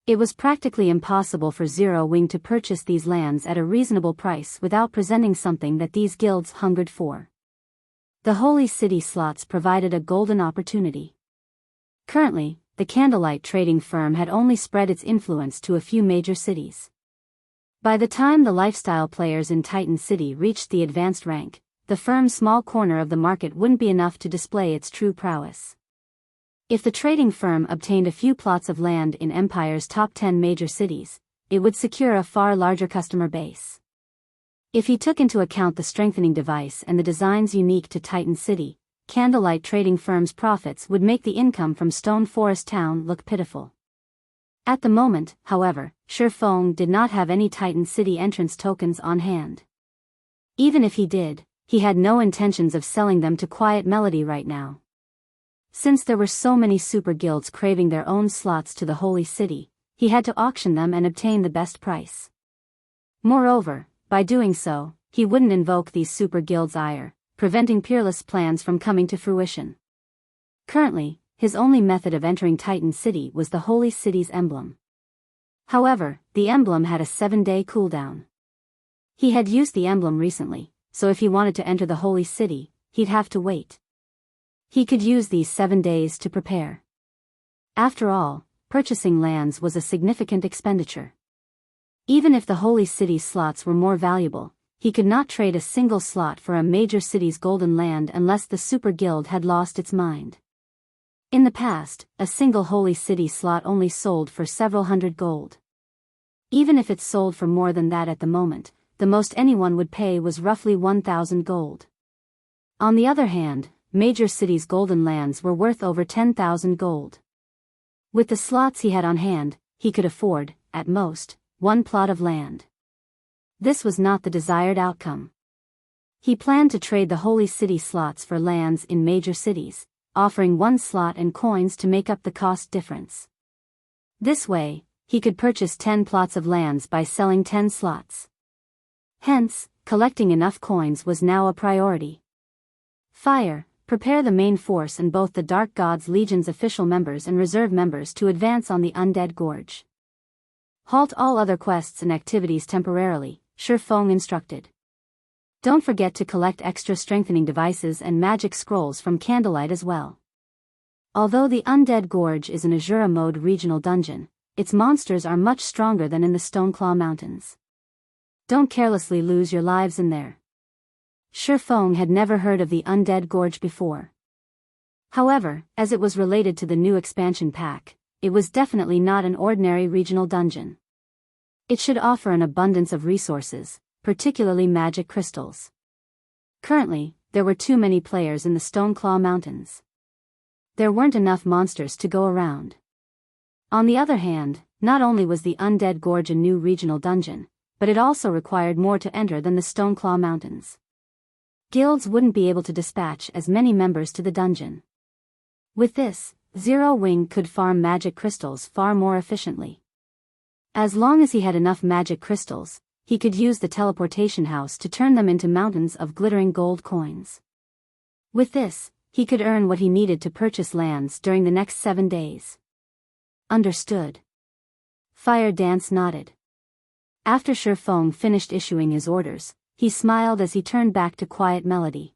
It was practically impossible for Zero Wing to purchase these lands at a reasonable price without presenting something that these guilds hungered for. The Holy City slots provided a golden opportunity. Currently, the Candlelight trading firm had only spread its influence to a few major cities. By the time the lifestyle players in Titan City reached the advanced rank, the firm's small corner of the market wouldn't be enough to display its true prowess. If the trading firm obtained a few plots of land in Empire's top 10 major cities, it would secure a far larger customer base. If he took into account the strengthening device and the designs unique to Titan City, Candlelight trading firm's profits would make the income from Stone Forest Town look pitiful. At the moment, however, Shi Feng did not have any Titan City entrance tokens on hand. Even if he did, he had no intentions of selling them to Quiet Melody right now. Since there were so many super guilds craving their own slots to the Holy City, he had to auction them and obtain the best price. Moreover, by doing so, he wouldn't invoke these super guilds' ire, preventing Peerless' plans from coming to fruition. Currently, his only method of entering Titan City was the Holy City's emblem. However, the emblem had a 7-day cooldown. He had used the emblem recently, so if he wanted to enter the Holy City, he'd have to wait. He could use these 7 days to prepare. After all, purchasing lands was a significant expenditure. Even if the holy city's slots were more valuable, he could not trade a single slot for a major city's golden land unless the Super Guild had lost its mind. In the past, a single holy city slot only sold for several hundred gold. Even if it sold for more than that at the moment, the most anyone would pay was roughly 1,000 gold. On the other hand, major cities' golden lands were worth over 10,000 gold. With the slots he had on hand, he could afford, at most, one plot of land. This was not the desired outcome. He planned to trade the holy city slots for lands in major cities, offering one slot and coins to make up the cost difference. This way, he could purchase 10 plots of lands by selling 10 slots. Hence, collecting enough coins was now a priority. Fire, prepare the main force and both the Dark God's Legion's official members and reserve members to advance on the Undead Gorge. Halt all other quests and activities temporarily, Shi Feng instructed. Don't forget to collect extra strengthening devices and magic scrolls from Candlelight as well. Although the Undead Gorge is an Azura mode regional dungeon, its monsters are much stronger than in the Stoneclaw Mountains. Don't carelessly lose your lives in there. Shi Feng had never heard of the Undead Gorge before. However, as it was related to the new expansion pack, it was definitely not an ordinary regional dungeon. It should offer an abundance of resources, particularly magic crystals. Currently, there were too many players in the Stoneclaw Mountains. There weren't enough monsters to go around. On the other hand, not only was the Undead Gorge a new regional dungeon, but it also required more to enter than the Stoneclaw Mountains. Guilds wouldn't be able to dispatch as many members to the dungeon. With this, Zero Wing could farm magic crystals far more efficiently. As long as he had enough magic crystals, he could use the teleportation house to turn them into mountains of glittering gold coins. With this, he could earn what he needed to purchase lands during the next 7 days. Understood. Fire Dance nodded. After Shi Feng finished issuing his orders, he smiled as he turned back to quiet melody.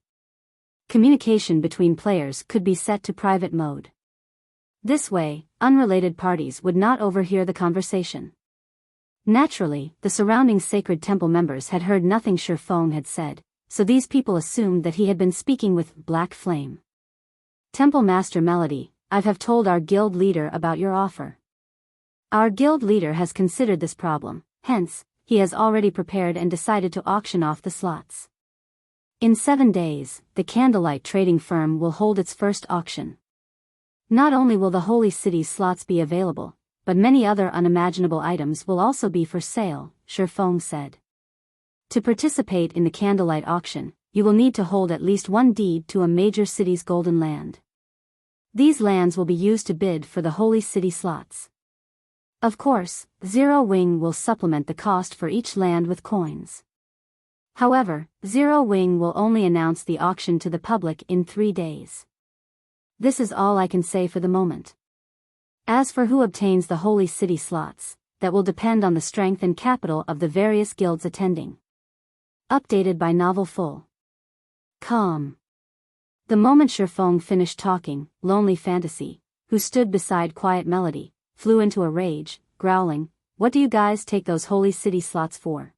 Communication between players could be set to private mode. This way, unrelated parties would not overhear the conversation. Naturally, the surrounding sacred temple members had heard nothing Shi Feng had said, so these people assumed that he had been speaking with Black Flame. Temple Master Melody, I have told our guild leader about your offer. Our guild leader has considered this problem, hence, he has already prepared and decided to auction off the slots. In 7 days, the Candlelight trading firm will hold its first auction. Not only will the Holy City's slots be available, but many other unimaginable items will also be for sale, Shi Feng said. To participate in the Candlelight auction, you will need to hold at least one deed to a major city's golden land. These lands will be used to bid for the Holy City slots. Of course, Zero Wing will supplement the cost for each land with coins. However, Zero Wing will only announce the auction to the public in 3 days. This is all I can say for the moment. As for who obtains the Holy City slots, that will depend on the strength and capital of the various guilds attending. Updated by Novel Full. Calm. The moment Shi Feng finished talking, Lonely Fantasy, who stood beside Quiet Melody, flew into a rage, growling, "What do you guys take those Holy City slots for?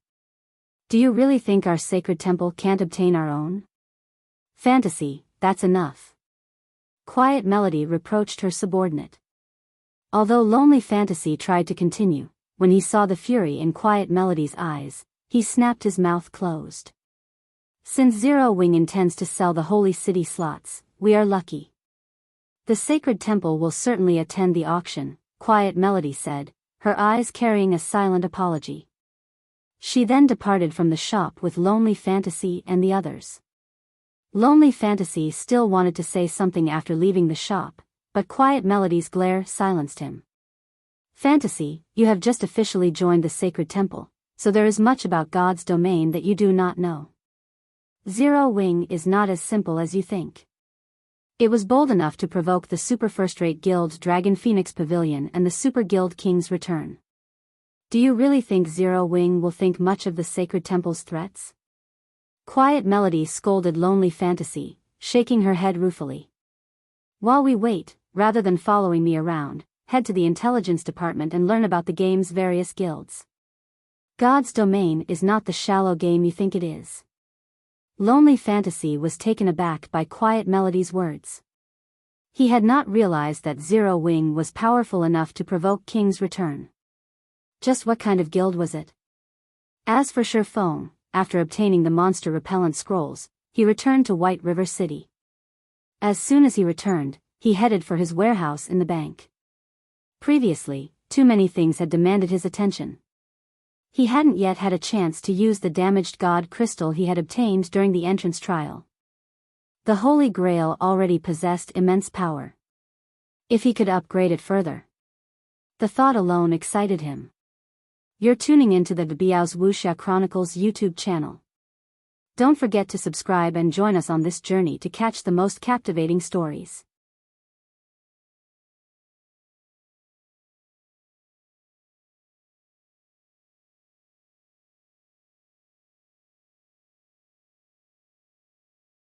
Do you really think our sacred temple can't obtain our own? Fantasy, that's enough." Quiet Melody reproached her subordinate. Although Lonely Fantasy tried to continue, when he saw the fury in Quiet Melody's eyes, he snapped his mouth closed. Since Zero Wing intends to sell the Holy City slots, we are lucky. The Sacred Temple will certainly attend the auction, Quiet Melody said, her eyes carrying a silent apology. She then departed from the shop with Lonely Fantasy and the others. Lonely Fantasy still wanted to say something after leaving the shop, but Quiet Melody's glare silenced him. Fantasy, you have just officially joined the Sacred Temple, so there is much about God's domain that you do not know. Zero Wing is not as simple as you think. It was bold enough to provoke the super first-rate guild Dragon Phoenix Pavilion and the Super Guild King's return. Do you really think Zero Wing will think much of the Sacred Temple's threats? Quiet Melody scolded Lonely Fantasy, shaking her head ruefully. While we wait, rather than following me around, head to the intelligence department and learn about the game's various guilds. God's domain is not the shallow game you think it is. Lonely Fantasy was taken aback by Quiet Melody's words. He had not realized that Zero Wing was powerful enough to provoke King's return. Just what kind of guild was it? As for Shifeng, after obtaining the monster repellent scrolls, he returned to White River City. As soon as he returned, he headed for his warehouse in the bank. Previously, too many things had demanded his attention. He hadn't yet had a chance to use the damaged god crystal he had obtained during the entrance trial. The Holy Grail already possessed immense power. If he could upgrade it further. The thought alone excited him. You're tuning into the Biyao's Wuxia Chronicles YouTube channel. Don't forget to subscribe and join us on this journey to catch the most captivating stories.